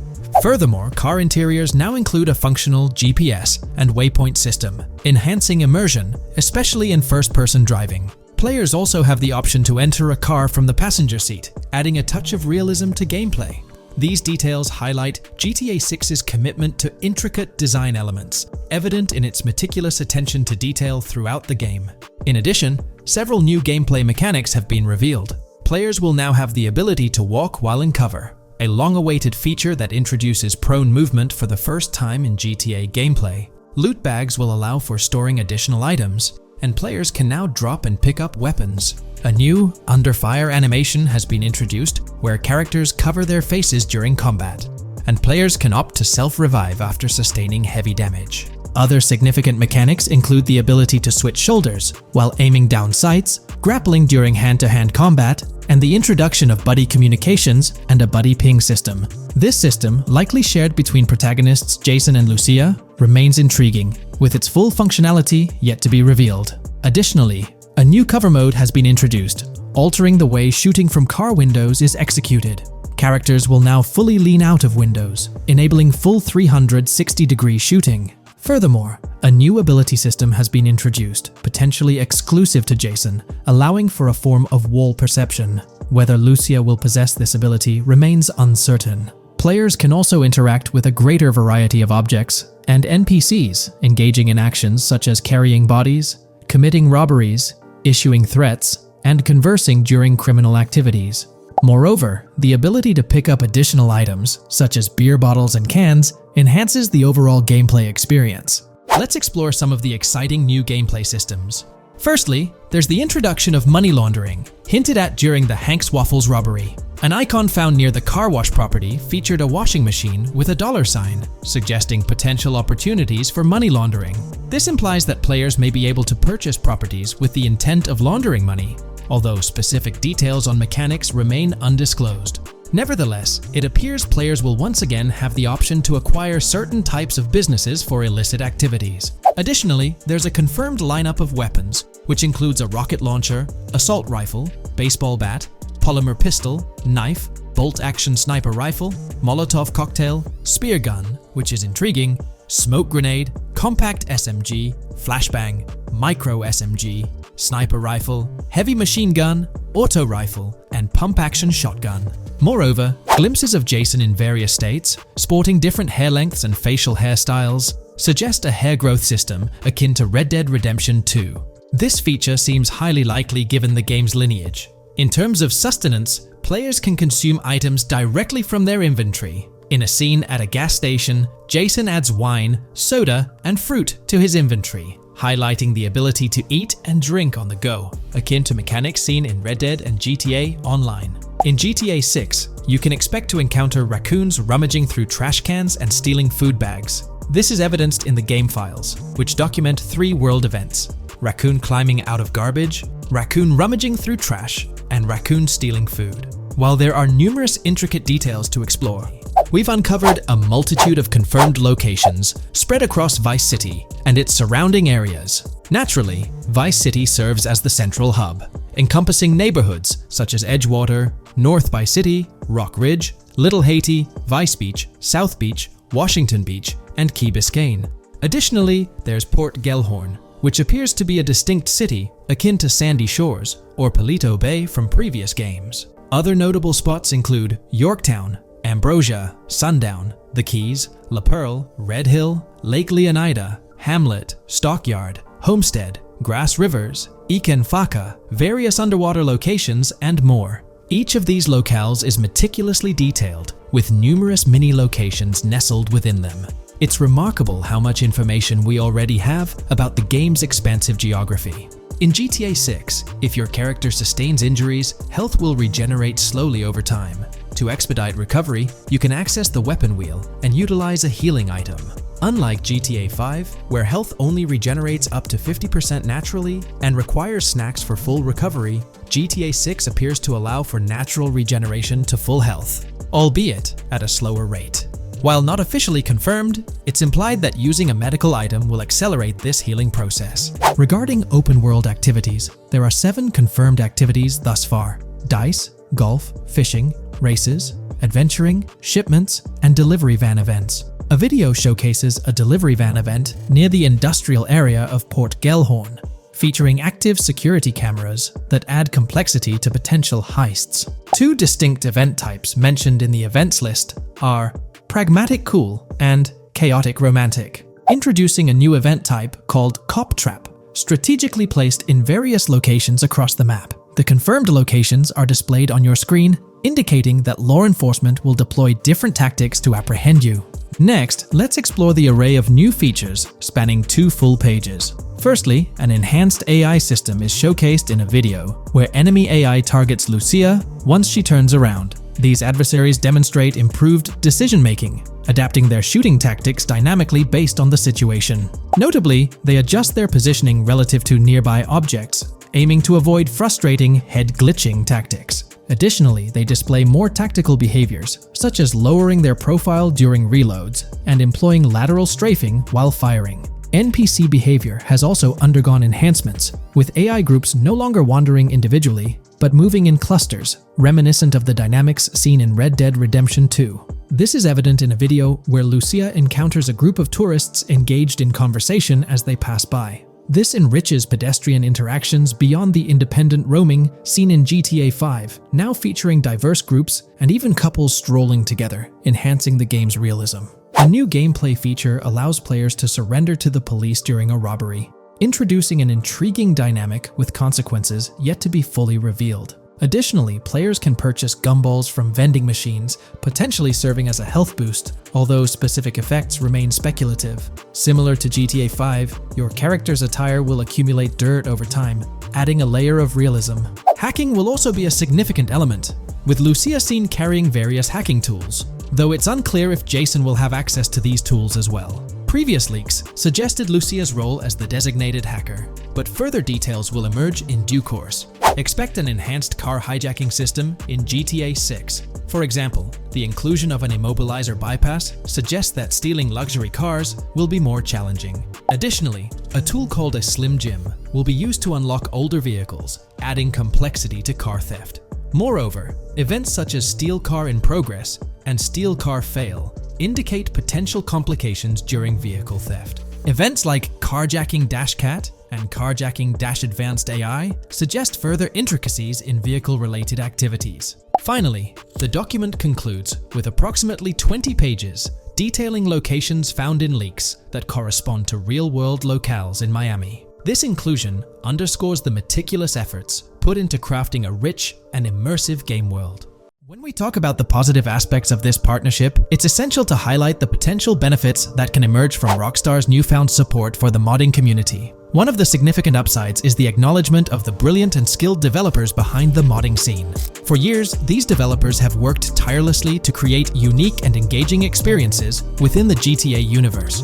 Furthermore, car interiors now include a functional GPS and waypoint system, enhancing immersion, especially in first-person driving. Players also have the option to enter a car from the passenger seat, adding a touch of realism to gameplay. These details highlight GTA 6's commitment to intricate design elements, evident in its meticulous attention to detail throughout the game. In addition, several new gameplay mechanics have been revealed. Players will now have the ability to walk while in cover, a long-awaited feature that introduces prone movement for the first time in GTA gameplay. Loot bags will allow for storing additional items, and players can now drop and pick up weapons. A new under fire animation has been introduced where characters cover their faces during combat, and players can opt to self-revive after sustaining heavy damage. Other significant mechanics include the ability to switch shoulders while aiming down sights, grappling during hand-to-hand combat, and the introduction of buddy communications and a buddy ping system. This system, likely shared between protagonists Jason and Lucia, remains intriguing, with its full functionality yet to be revealed. Additionally, a new cover mode has been introduced, altering the way shooting from car windows is executed. Characters will now fully lean out of windows, enabling full 360-degree shooting. Furthermore, a new ability system has been introduced, potentially exclusive to Jason, allowing for a form of wall perception. Whether Lucia will possess this ability remains uncertain. Players can also interact with a greater variety of objects and NPCs, engaging in actions such as carrying bodies, committing robberies, issuing threats, and conversing during criminal activities. Moreover, the ability to pick up additional items, such as beer bottles and cans, enhances the overall gameplay experience. Let's explore some of the exciting new gameplay systems. Firstly, there's the introduction of money laundering, hinted at during the Hank's Waffles robbery. An icon found near the car wash property featured a washing machine with a dollar sign, suggesting potential opportunities for money laundering. This implies that players may be able to purchase properties with the intent of laundering money, although specific details on mechanics remain undisclosed. Nevertheless, it appears players will once again have the option to acquire certain types of businesses for illicit activities. Additionally, there's a confirmed lineup of weapons, which includes a rocket launcher, assault rifle, baseball bat, polymer pistol, knife, bolt-action sniper rifle, Molotov cocktail, spear gun, which is intriguing, smoke grenade, compact SMG, flashbang, micro SMG, sniper rifle, heavy machine gun, auto rifle, and pump-action shotgun. Moreover, glimpses of Jason in various states, sporting different hair lengths and facial hairstyles, suggest a hair growth system akin to Red Dead Redemption 2. This feature seems highly likely given the game's lineage. In terms of sustenance, players can consume items directly from their inventory. In a scene at a gas station, Jason adds wine, soda, and fruit to his inventory, highlighting the ability to eat and drink on the go, akin to mechanics seen in Red Dead and GTA Online. In GTA 6, you can expect to encounter raccoons rummaging through trash cans and stealing food bags. This is evidenced in the game files, which document 3 world events: raccoon climbing out of garbage, raccoon rummaging through trash, and raccoon stealing food. While there are numerous intricate details to explore, we've uncovered a multitude of confirmed locations spread across Vice City and its surrounding areas. Naturally, Vice City serves as the central hub, encompassing neighborhoods such as Edgewater, North Vice City, Rock Ridge, Little Haiti, Vice Beach, South Beach, Washington Beach, and Key Biscayne. Additionally, there's Port Gellhorn, which appears to be a distinct city akin to Sandy Shores or Palito Bay from previous games. Other notable spots include Yorktown, Ambrosia, Sundown, The Keys, La Pearl, Red Hill, Lake Leonida, Hamlet, Stockyard, Homestead, Grass Rivers, Ikenfaka, various underwater locations, and more. Each of these locales is meticulously detailed, with numerous mini locations nestled within them. It's remarkable how much information we already have about the game's expansive geography. In GTA 6, if your character sustains injuries, health will regenerate slowly over time. To expedite recovery, you can access the weapon wheel and utilize a healing item. Unlike GTA 5, where health only regenerates up to 50% naturally and requires snacks for full recovery, GTA 6 appears to allow for natural regeneration to full health, albeit at a slower rate. While not officially confirmed, it's implied that using a medical item will accelerate this healing process. Regarding open-world activities, there are 7 confirmed activities thus far: dice, golf, fishing, races, adventuring, shipments, and delivery van events. A video showcases a delivery van event near the industrial area of Port Gellhorn, featuring active security cameras that add complexity to potential heists. 2 distinct event types mentioned in the events list are Pragmatic Cool and Chaotic Romantic, introducing a new event type called Cop Trap, strategically placed in various locations across the map. The confirmed locations are displayed on your screen, indicating that law enforcement will deploy different tactics to apprehend you. Next, let's explore the array of new features spanning 2 full pages. Firstly, an enhanced AI system is showcased in a video, where enemy AI targets Lucia once she turns around. These adversaries demonstrate improved decision-making, adapting their shooting tactics dynamically based on the situation. Notably, they adjust their positioning relative to nearby objects, aiming to avoid frustrating head-glitching tactics. Additionally, they display more tactical behaviors, such as lowering their profile during reloads and employing lateral strafing while firing. NPC behavior has also undergone enhancements, with AI groups no longer wandering individually, but moving in clusters, reminiscent of the dynamics seen in Red Dead Redemption 2. This is evident in a video where Lucia encounters a group of tourists engaged in conversation as they pass by. This enriches pedestrian interactions beyond the independent roaming seen in GTA 5, now featuring diverse groups and even couples strolling together, enhancing the game's realism. A new gameplay feature allows players to surrender to the police during a robbery, introducing an intriguing dynamic with consequences yet to be fully revealed. Additionally, players can purchase gumballs from vending machines, potentially serving as a health boost, although specific effects remain speculative. Similar to GTA 5, your character's attire will accumulate dirt over time, adding a layer of realism. Hacking will also be a significant element, with Lucia seen carrying various hacking tools, though it's unclear if Jason will have access to these tools as well. Previous leaks suggested Lucia's role as the designated hacker, but further details will emerge in due course. Expect an enhanced car hijacking system in GTA 6. For example, the inclusion of an immobilizer bypass suggests that stealing luxury cars will be more challenging. Additionally, a tool called a Slim Jim will be used to unlock older vehicles, adding complexity to car theft. Moreover, events such as Steal Car in Progress and Steal Car Fail indicate potential complications during vehicle theft. Events like Carjacking Cat and Carjacking Advanced AI suggest further intricacies in vehicle-related activities. Finally, the document concludes with approximately 20 pages detailing locations found in leaks that correspond to real-world locales in Miami. This inclusion underscores the meticulous efforts put into crafting a rich and immersive game world. When we talk about the positive aspects of this partnership, it's essential to highlight the potential benefits that can emerge from Rockstar's newfound support for the modding community. One of the significant upsides is the acknowledgement of the brilliant and skilled developers behind the modding scene. For years, these developers have worked tirelessly to create unique and engaging experiences within the GTA universe.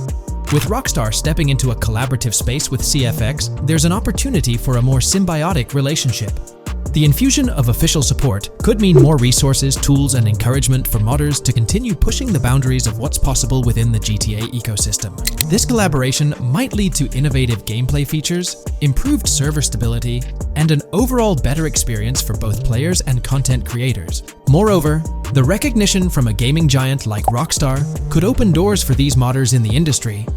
With Rockstar stepping into a collaborative space with CFX, there's an opportunity for a more symbiotic relationship. The infusion of official support could mean more resources, tools, and encouragement for modders to continue pushing the boundaries of what's possible within the GTA ecosystem. This collaboration might lead to innovative gameplay features, improved server stability, and an overall better experience for both players and content creators. Moreover, the recognition from a gaming giant like Rockstar could open doors for these modders in the industry.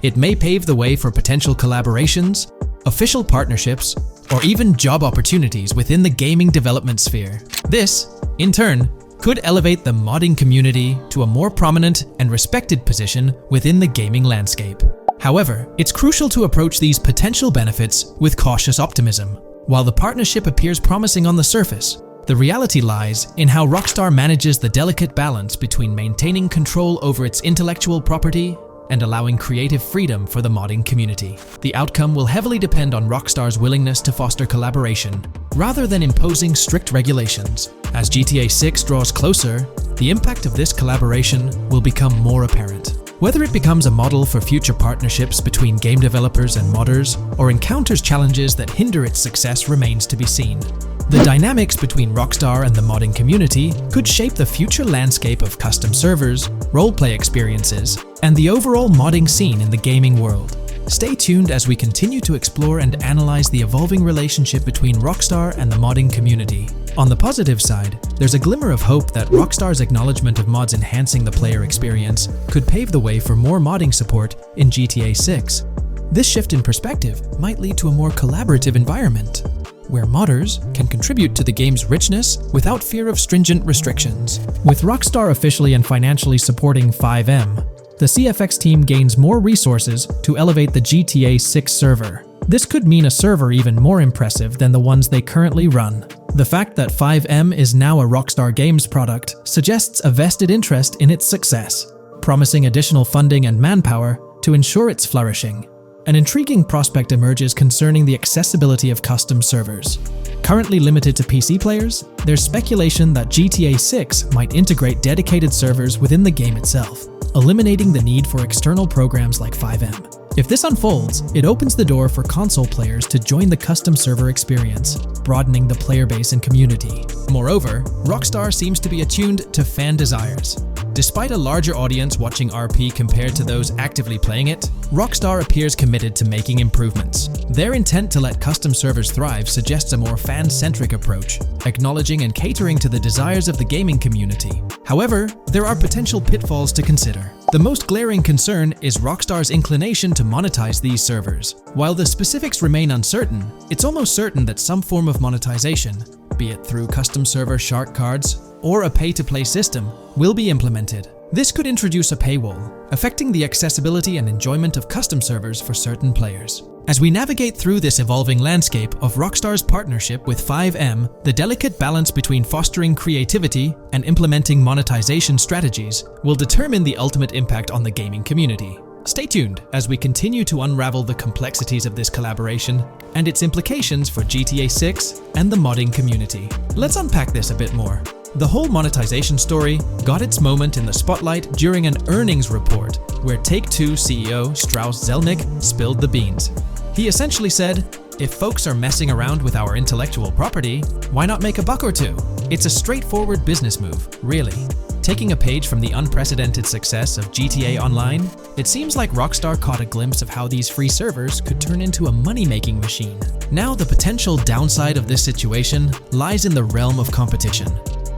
It may pave the way for potential collaborations, official partnerships, or even job opportunities within the gaming development sphere. This, in turn, could elevate the modding community to a more prominent and respected position within the gaming landscape. However, it's crucial to approach these potential benefits with cautious optimism. While the partnership appears promising on the surface, the reality lies in how Rockstar manages the delicate balance between maintaining control over its intellectual property and allowing creative freedom for the modding community. The outcome will heavily depend on Rockstar's willingness to foster collaboration, rather than imposing strict regulations. As GTA 6 draws closer, the impact of this collaboration will become more apparent. Whether it becomes a model for future partnerships between game developers and modders, or encounters challenges that hinder its success remains to be seen. The dynamics between Rockstar and the modding community could shape the future landscape of custom servers, roleplay experiences, and the overall modding scene in the gaming world. Stay tuned as we continue to explore and analyze the evolving relationship between Rockstar and the modding community. On the positive side, there's a glimmer of hope that Rockstar's acknowledgement of mods enhancing the player experience could pave the way for more modding support in GTA 6. This shift in perspective might lead to a more collaborative environment, where modders can contribute to the game's richness without fear of stringent restrictions. With Rockstar officially and financially supporting FiveM, the CFX team gains more resources to elevate the GTA 6 server. This could mean a server even more impressive than the ones they currently run. The fact that FiveM is now a Rockstar Games product suggests a vested interest in its success, promising additional funding and manpower to ensure its flourishing. an intriguing prospect emerges concerning the accessibility of custom servers. Currently limited to PC players, there's speculation that GTA 6 might integrate dedicated servers within the game itself, eliminating the need for external programs like FiveM. If this unfolds, it opens the door for console players to join the custom server experience, broadening the player base and community. Moreover, Rockstar seems to be attuned to fan desires. Despite a larger audience watching RP compared to those actively playing it, Rockstar appears committed to making improvements. Their intent to let custom servers thrive suggests a more fan-centric approach, acknowledging and catering to the desires of the gaming community. However, there are potential pitfalls to consider. The most glaring concern is Rockstar's inclination to monetize these servers. While the specifics remain uncertain, it's almost certain that some form of monetization, be it through custom server shark cards or a pay-to-play system, will be implemented. This could introduce a paywall, affecting the accessibility and enjoyment of custom servers for certain players. As we navigate through this evolving landscape of Rockstar's partnership with FiveM, the delicate balance between fostering creativity and implementing monetization strategies will determine the ultimate impact on the gaming community. Stay tuned as we continue to unravel the complexities of this collaboration and its implications for GTA 6 and the modding community. Let's unpack this a bit more. The whole monetization story got its moment in the spotlight during an earnings report where Take-Two CEO Strauss Zelnick spilled the beans. He essentially said, "If folks are messing around with our intellectual property, why not make a buck or two?" It's a straightforward business move, really. Taking a page from the unprecedented success of GTA Online, it seems like Rockstar caught a glimpse of how these free servers could turn into a money-making machine. Now, the potential downside of this situation lies in the realm of competition.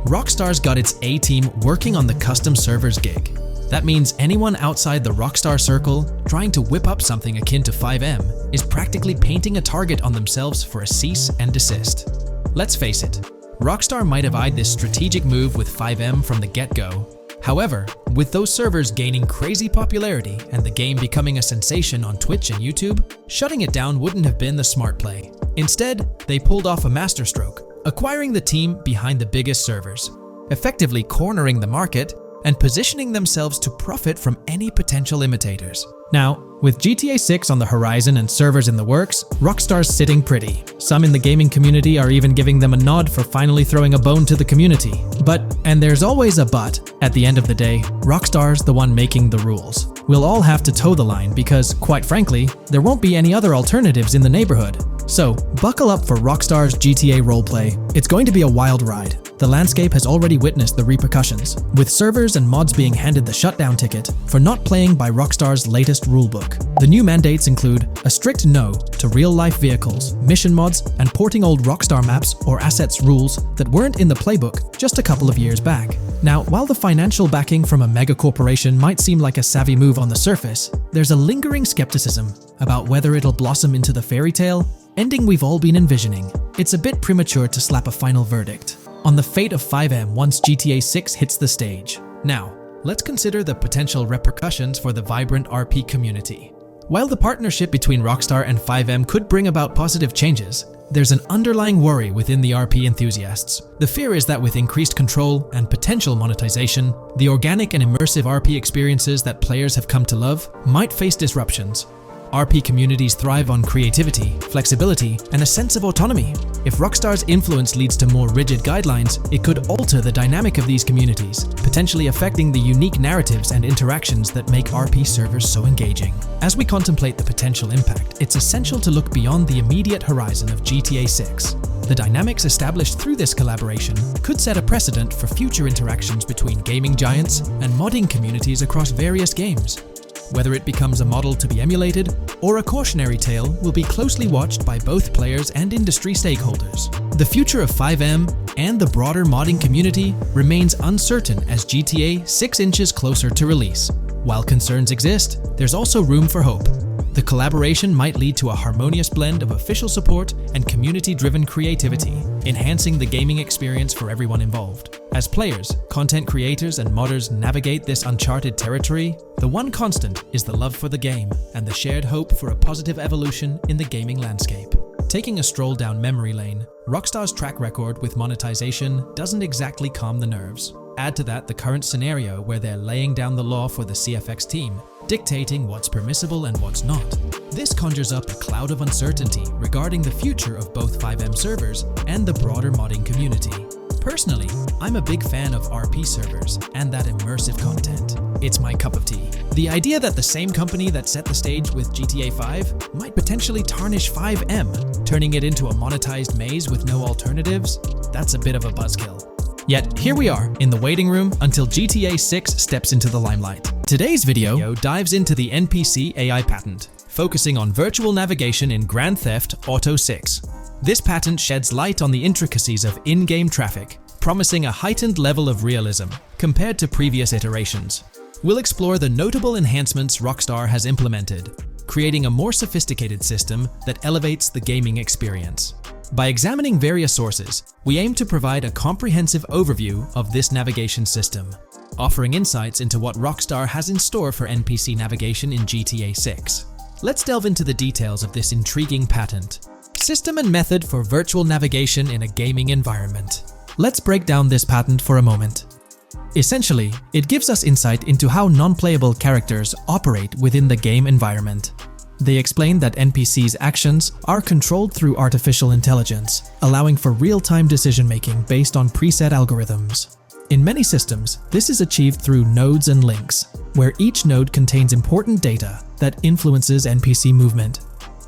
Rockstar's got its A-team working on the custom servers gig. That means anyone outside the Rockstar circle trying to whip up something akin to FiveM is practically painting a target on themselves for a cease and desist. Let's face it, Rockstar might have eyed this strategic move with FiveM from the get-go. However, with those servers gaining crazy popularity and the game becoming a sensation on Twitch and YouTube, shutting it down wouldn't have been the smart play. Instead, they pulled off a masterstroke, acquiring the team behind the biggest servers, effectively cornering the market and positioning themselves to profit from any potential imitators. Now, with GTA 6 on the horizon and servers in the works, Rockstar's sitting pretty. Some in the gaming community are even giving them a nod for finally throwing a bone to the community. But, and there's always a but, at the end of the day, Rockstar's the one making the rules. We'll all have to toe the line because, quite frankly, there won't be any other alternatives in the neighborhood. So, buckle up for Rockstar's GTA roleplay. It's going to be a wild ride. The landscape has already witnessed the repercussions, with servers and mods being handed the shutdown ticket for not playing by Rockstar's latest rulebook. The new mandates include a strict no to real-life vehicles, mission mods, and porting old Rockstar maps or assets rules that weren't in the playbook just a couple of years back. Now, while the financial backing from a mega corporation might seem like a savvy move on the surface, there's a lingering skepticism about whether it'll blossom into the fairy tale ending we've all been envisioning. It's a bit premature to slap a final verdict on the fate of FiveM once GTA 6 hits the stage. Now, let's consider the potential repercussions for the vibrant RP community. While the partnership between Rockstar and FiveM could bring about positive changes, there's an underlying worry within the RP enthusiasts. The fear is that with increased control and potential monetization, the organic and immersive RP experiences that players have come to love might face disruptions. RP communities thrive on creativity, flexibility, and a sense of autonomy. If Rockstar's influence leads to more rigid guidelines, it could alter the dynamic of these communities, potentially affecting the unique narratives and interactions that make RP servers so engaging. As we contemplate the potential impact, it's essential to look beyond the immediate horizon of GTA 6. The dynamics established through this collaboration could set a precedent for future interactions between gaming giants and modding communities across various games. Whether it becomes a model to be emulated or a cautionary tale will be closely watched by both players and industry stakeholders. The future of FiveM and the broader modding community remains uncertain as GTA 6 inches closer to release. While concerns exist, there's also room for hope. The collaboration might lead to a harmonious blend of official support and community-driven creativity, enhancing the gaming experience for everyone involved. As players, content creators, and modders navigate this uncharted territory, the one constant is the love for the game and the shared hope for a positive evolution in the gaming landscape. Taking a stroll down memory lane, Rockstar's track record with monetization doesn't exactly calm the nerves. Add to that the current scenario where they're laying down the law for the CFX team, dictating what's permissible and what's not. This conjures up a cloud of uncertainty regarding the future of both FiveM servers and the broader modding community. Personally, I'm a big fan of RP servers and that immersive content. It's my cup of tea. The idea that the same company that set the stage with GTA 5 might potentially tarnish FiveM, turning it into a monetized maze with no alternatives, that's a bit of a buzzkill. Yet, here we are, in the waiting room until GTA 6 steps into the limelight. Today's video dives into the NPC AI patent, focusing on virtual navigation in Grand Theft Auto 6. This patent sheds light on the intricacies of in-game traffic, promising a heightened level of realism compared to previous iterations. We'll explore the notable enhancements Rockstar has implemented, creating a more sophisticated system that elevates the gaming experience. By examining various sources, we aim to provide a comprehensive overview of this navigation system, offering insights into what Rockstar has in store for NPC navigation in GTA 6. Let's delve into the details of this intriguing patent. System and method for virtual navigation in a gaming environment. Let's break down this patent for a moment. Essentially, it gives us insight into how non-playable characters operate within the game environment. They explain that NPCs' actions are controlled through artificial intelligence, allowing for real-time decision-making based on preset algorithms. In many systems, this is achieved through nodes and links, where each node contains important data that influences NPC movement.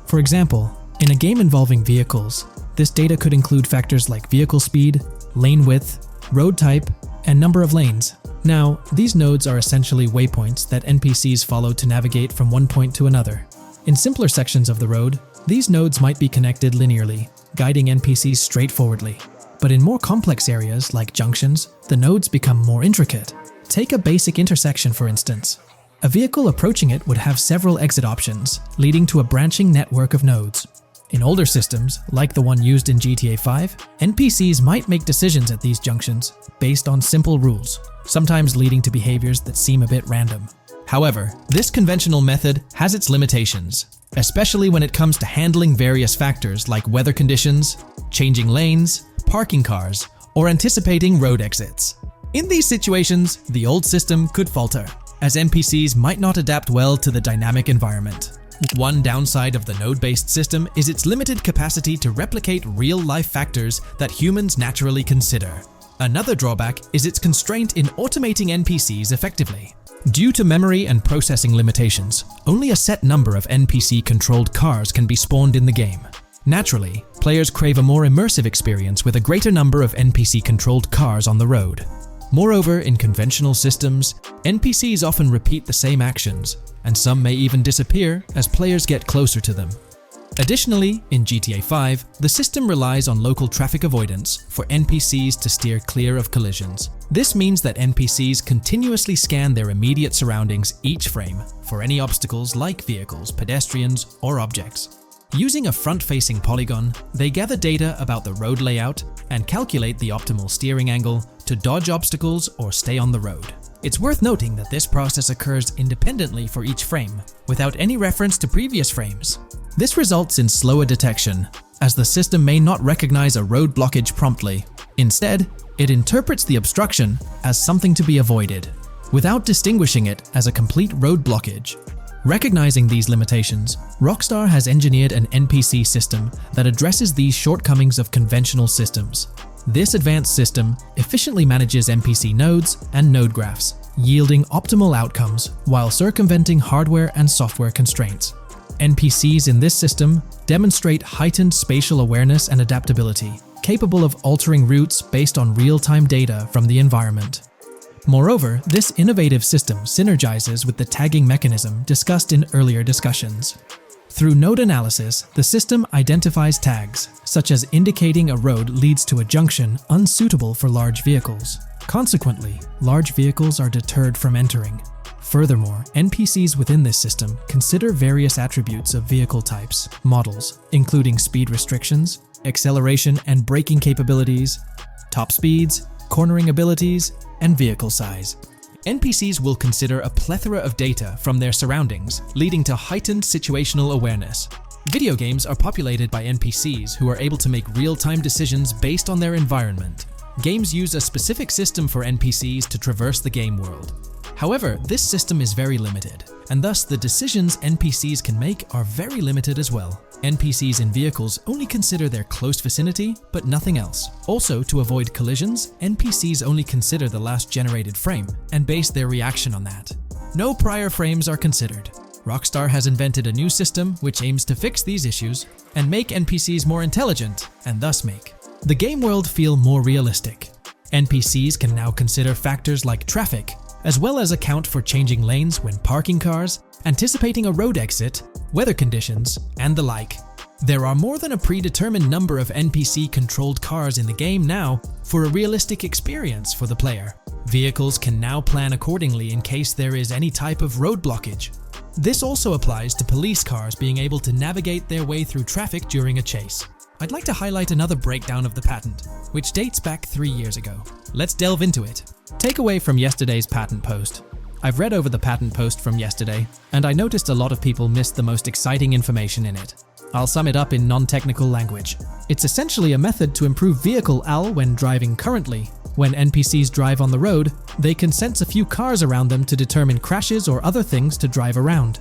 For example, in a game involving vehicles, this data could include factors like vehicle speed, lane width, road type, and number of lanes. Now, these nodes are essentially waypoints that NPCs follow to navigate from one point to another. In simpler sections of the road, these nodes might be connected linearly, guiding NPCs straightforwardly. But in more complex areas, like junctions, the nodes become more intricate. Take a basic intersection, for instance. A vehicle approaching it would have several exit options, leading to a branching network of nodes. In older systems, like the one used in GTA 5, NPCs might make decisions at these junctions based on simple rules, sometimes leading to behaviors that seem a bit random. However, this conventional method has its limitations, especially when it comes to handling various factors like weather conditions, changing lanes, parking cars, or anticipating road exits. In these situations, the old system could falter, as NPCs might not adapt well to the dynamic environment. One downside of the node-based system is its limited capacity to replicate real-life factors that humans naturally consider. Another drawback is its constraint in automating NPCs effectively. Due to memory and processing limitations, only a set number of NPC-controlled cars can be spawned in the game. Naturally, players crave a more immersive experience with a greater number of NPC-controlled cars on the road. Moreover, in conventional systems, NPCs often repeat the same actions, and some may even disappear as players get closer to them. Additionally, in GTA 5, the system relies on local traffic avoidance for NPCs to steer clear of collisions. This means that NPCs continuously scan their immediate surroundings each frame for any obstacles like vehicles, pedestrians, or objects. Using a front-facing polygon, they gather data about the road layout and calculate the optimal steering angle to dodge obstacles or stay on the road. It's worth noting that this process occurs independently for each frame, without any reference to previous frames. This results in slower detection, as the system may not recognize a road blockage promptly. Instead, it interprets the obstruction as something to be avoided, without distinguishing it as a complete road blockage. Recognizing these limitations, Rockstar has engineered an NPC system that addresses these shortcomings of conventional systems. This advanced system efficiently manages NPC nodes and node graphs, yielding optimal outcomes while circumventing hardware and software constraints. NPCs in this system demonstrate heightened spatial awareness and adaptability, capable of altering routes based on real-time data from the environment. Moreover, this innovative system synergizes with the tagging mechanism discussed in earlier discussions. Through node analysis, the system identifies tags, such as indicating a road leads to a junction unsuitable for large vehicles. Consequently, large vehicles are deterred from entering. Furthermore, NPCs within this system consider various attributes of vehicle types, models, including speed restrictions, acceleration and braking capabilities, top speeds, cornering abilities, and vehicle size. NPCs will consider a plethora of data from their surroundings, leading to heightened situational awareness. Video games are populated by NPCs who are able to make real-time decisions based on their environment. Games use a specific system for NPCs to traverse the game world. However, this system is very limited, and thus the decisions NPCs can make are very limited as well. NPCs in vehicles only consider their close vicinity, but nothing else. Also, to avoid collisions, NPCs only consider the last generated frame and base their reaction on that. No prior frames are considered. Rockstar has invented a new system which aims to fix these issues and make NPCs more intelligent, and thus make the game world feel more realistic. NPCs can now consider factors like traffic, as well as account for changing lanes when parking cars, anticipating a road exit, weather conditions, and the like. There are more than a predetermined number of NPC-controlled cars in the game now for a realistic experience for the player. Vehicles can now plan accordingly in case there is any type of road blockage. This also applies to police cars being able to navigate their way through traffic during a chase. I'd like to highlight another breakdown of the patent, which dates back 3 years ago. Let's delve into it. Takeaway from yesterday's patent post. I've read over the patent post from yesterday, and I noticed a lot of people missed the most exciting information in it. I'll sum it up in non-technical language. It's essentially a method to improve vehicle AL when driving currently. When NPCs drive on the road, they can sense a few cars around them to determine crashes or other things to drive around.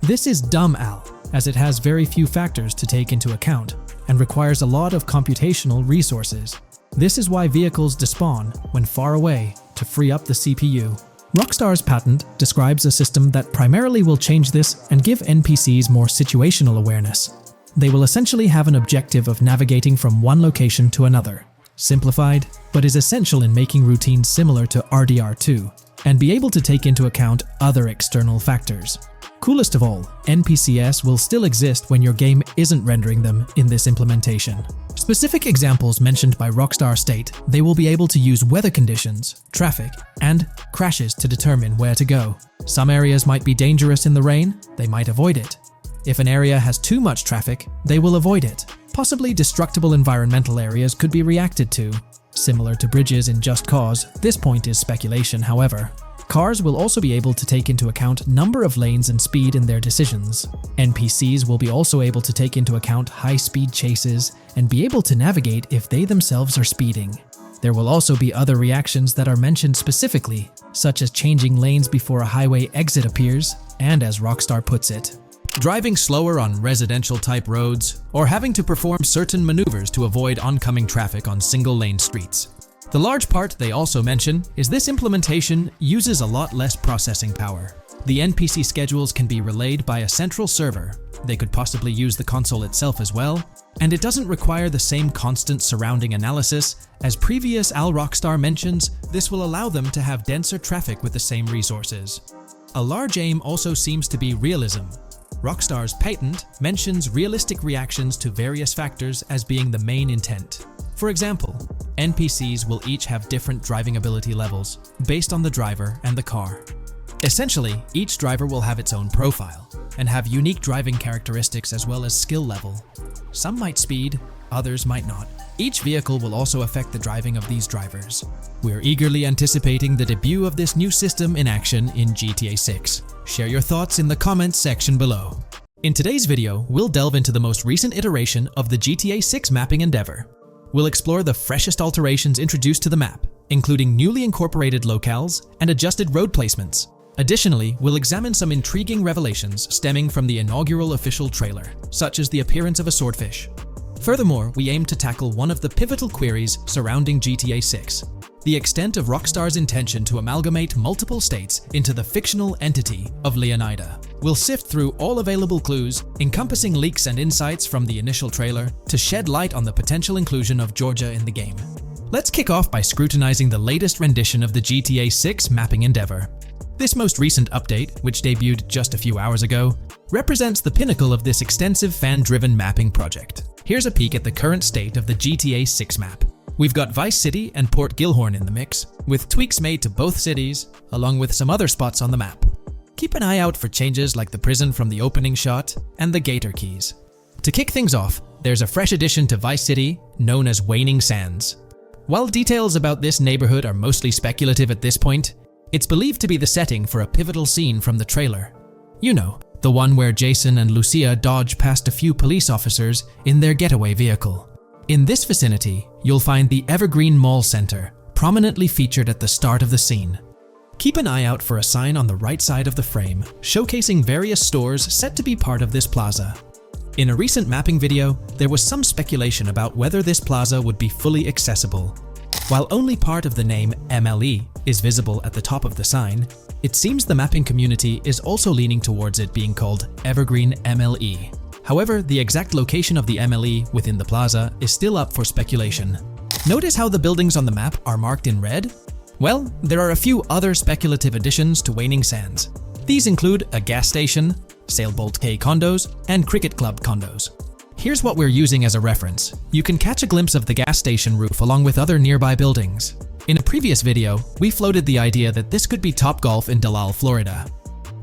This is dumb AL, as it has very few factors to take into account and requires a lot of computational resources. This is why vehicles despawn when far away to free up the CPU. Rockstar's patent describes a system that primarily will change this and give NPCs more situational awareness. They will essentially have an objective of navigating from one location to another. Simplified, but is essential in making routines similar to RDR2, and be able to take into account other external factors. Coolest of all, NPCs will still exist when your game isn't rendering them in this implementation. Specific examples mentioned by Rockstar state they will be able to use weather conditions, traffic, and crashes to determine where to go. Some areas might be dangerous in the rain, they might avoid it. If an area has too much traffic, they will avoid it. Possibly destructible environmental areas could be reacted to. Similar to bridges in Just Cause, this point is speculation, however. Cars will also be able to take into account number of lanes and speed in their decisions. NPCs will be also able to take into account high-speed chases and be able to navigate if they themselves are speeding. There will also be other reactions that are mentioned specifically, such as changing lanes before a highway exit appears, and as Rockstar puts it, driving slower on residential-type roads, or having to perform certain maneuvers to avoid oncoming traffic on single-lane streets. The large part they also mention is this implementation uses a lot less processing power. The NPC schedules can be relayed by a central server. They could possibly use the console itself as well, and it doesn't require the same constant surrounding analysis. As previous AL Rockstar mentions, this will allow them to have denser traffic with the same resources. A large aim also seems to be realism. Rockstar's patent mentions realistic reactions to various factors as being the main intent. For example, NPCs will each have different driving ability levels based on the driver and the car. Essentially, each driver will have its own profile and have unique driving characteristics as well as skill level. Some might speed, others might not. Each vehicle will also affect the driving of these drivers. We're eagerly anticipating the debut of this new system in action in GTA 6. Share your thoughts in the comments section below. In today's video, we'll delve into the most recent iteration of the GTA 6 mapping endeavor. We'll explore the freshest alterations introduced to the map, including newly incorporated locales and adjusted road placements. Additionally, we'll examine some intriguing revelations stemming from the inaugural official trailer, such as the appearance of a swordfish. Furthermore, we aim to tackle one of the pivotal queries surrounding GTA 6, the extent of Rockstar's intention to amalgamate multiple states into the fictional entity of Leonida. We'll sift through all available clues, encompassing leaks and insights from the initial trailer, to shed light on the potential inclusion of Georgia in the game. Let's kick off by scrutinizing the latest rendition of the GTA 6 mapping endeavor. This most recent update, which debuted just a few hours ago, represents the pinnacle of this extensive fan-driven mapping project. Here's a peek at the current state of the GTA 6 map. We've got Vice City and Port Gilhorn in the mix, with tweaks made to both cities, along with some other spots on the map. Keep an eye out for changes like the prison from the opening shot and the Gator Keys. To kick things off, there's a fresh addition to Vice City known as Waning Sands. While details about this neighborhood are mostly speculative at this point, it's believed to be the setting for a pivotal scene from the trailer. You know, the one where Jason and Lucia dodge past a few police officers in their getaway vehicle. In this vicinity, you'll find the Evergreen Mall Center, prominently featured at the start of the scene. Keep an eye out for a sign on the right side of the frame, showcasing various stores set to be part of this plaza. In a recent mapping video, there was some speculation about whether this plaza would be fully accessible. While only part of the name MLE is visible at the top of the sign, it seems the mapping community is also leaning towards it being called Evergreen MLE. However, the exact location of the MLE within the plaza is still up for speculation. Notice how the buildings on the map are marked in red? Well, there are a few other speculative additions to Waning Sands. These include a gas station, Sailbolt K condos, and Cricket Club condos. Here's what we're using as a reference. You can catch a glimpse of the gas station roof along with other nearby buildings. In a previous video, we floated the idea that this could be Topgolf in Dalal, Florida.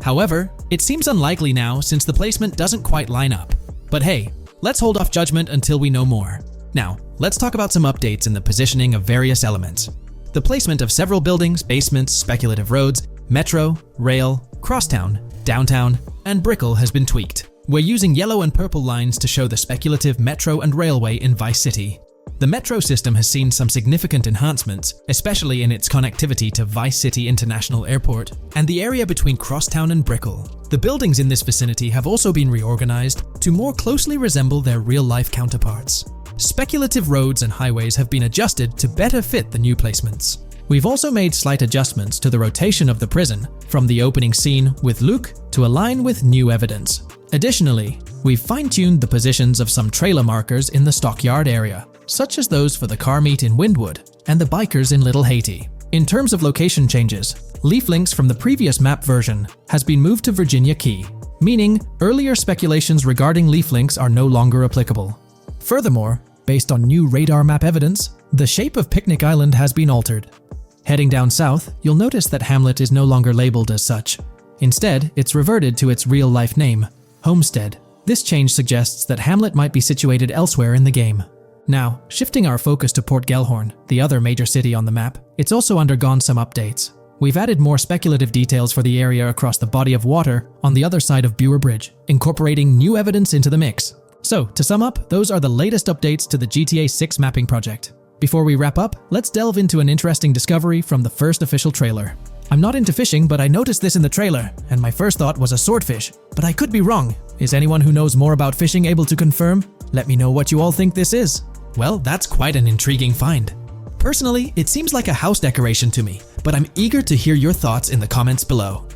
However, it seems unlikely now since the placement doesn't quite line up. But hey, let's hold off judgment until we know more. Now, let's talk about some updates in the positioning of various elements. The placement of several buildings, basements, speculative roads, metro, rail, crosstown, downtown, and Brickell has been tweaked. We're using yellow and purple lines to show the speculative metro and railway in Vice City. The metro system has seen some significant enhancements, especially in its connectivity to Vice City International Airport and the area between Crosstown and Brickell. The buildings in this vicinity have also been reorganized to more closely resemble their real-life counterparts. Speculative roads and highways have been adjusted to better fit the new placements. We've also made slight adjustments to the rotation of the prison from the opening scene with Luke to align with new evidence. Additionally, we've fine-tuned the positions of some trailer markers in the stockyard area, such as those for the car meet in Windwood and the bikers in Little Haiti. In terms of location changes, Leaf Links from the previous map version has been moved to Virginia Key, meaning earlier speculations regarding Leaf Links are no longer applicable. Furthermore, based on new radar map evidence, the shape of Picnic Island has been altered. Heading down south, you'll notice that Hamlet is no longer labeled as such. Instead, it's reverted to its real-life name, Homestead. This change suggests that Hamlet might be situated elsewhere in the game. Now, shifting our focus to Port Gellhorn, the other major city on the map, it's also undergone some updates. We've added more speculative details for the area across the body of water on the other side of Buer Bridge, incorporating new evidence into the mix. So, to sum up, those are the latest updates to the GTA 6 mapping project. Before we wrap up, let's delve into an interesting discovery from the first official trailer. I'm not into fishing, but I noticed this in the trailer, and my first thought was a swordfish. But I could be wrong. Is anyone who knows more about fishing able to confirm? Let me know what you all think this is. Well, that's quite an intriguing find. Personally, it seems like a house decoration to me, but I'm eager to hear your thoughts in the comments below.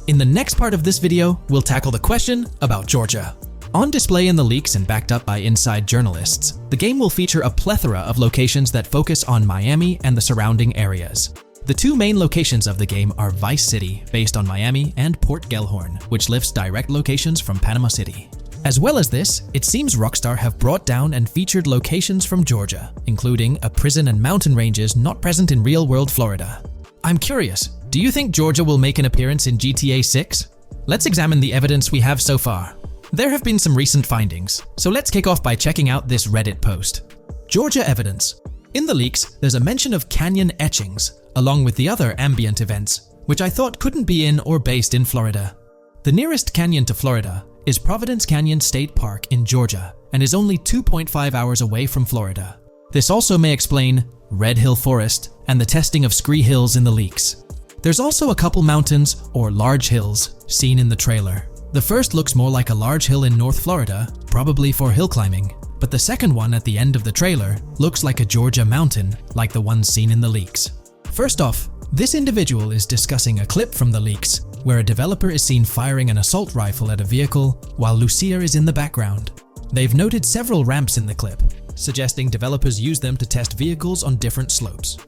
In the next part of this video, we'll tackle the question about Georgia. On display in the leaks and backed up by inside journalists, the game will feature a plethora of locations that focus on Miami and the surrounding areas. The two main locations of the game are Vice City, based on Miami, and Port Gellhorn, which lifts direct locations from Panama City. As well as this, it seems Rockstar have brought down and featured locations from Georgia, including a prison and mountain ranges not present in real-world Florida. I'm curious, do you think Georgia will make an appearance in GTA 6? Let's examine the evidence we have so far. There have been some recent findings, so let's kick off by checking out this Reddit post. Georgia evidence. In the leaks, there's a mention of canyon etchings, along with the other ambient events, which I thought couldn't be in or based in Florida. The nearest canyon to Florida is Providence Canyon State Park in Georgia, and is only 2.5 hours away from Florida. This also may explain Red Hill Forest and the testing of Scree Hills in the leaks. There's also a couple mountains, or large hills, seen in the trailer. The first looks more like a large hill in North Florida, probably for hill climbing, but the second one at the end of the trailer looks like a Georgia mountain, like the one seen in the leaks. First off, this individual is discussing a clip from the leaks, where a developer is seen firing an assault rifle at a vehicle while Lucia is in the background. They've noted several ramps in the clip, suggesting developers use them to test vehicles on different slopes.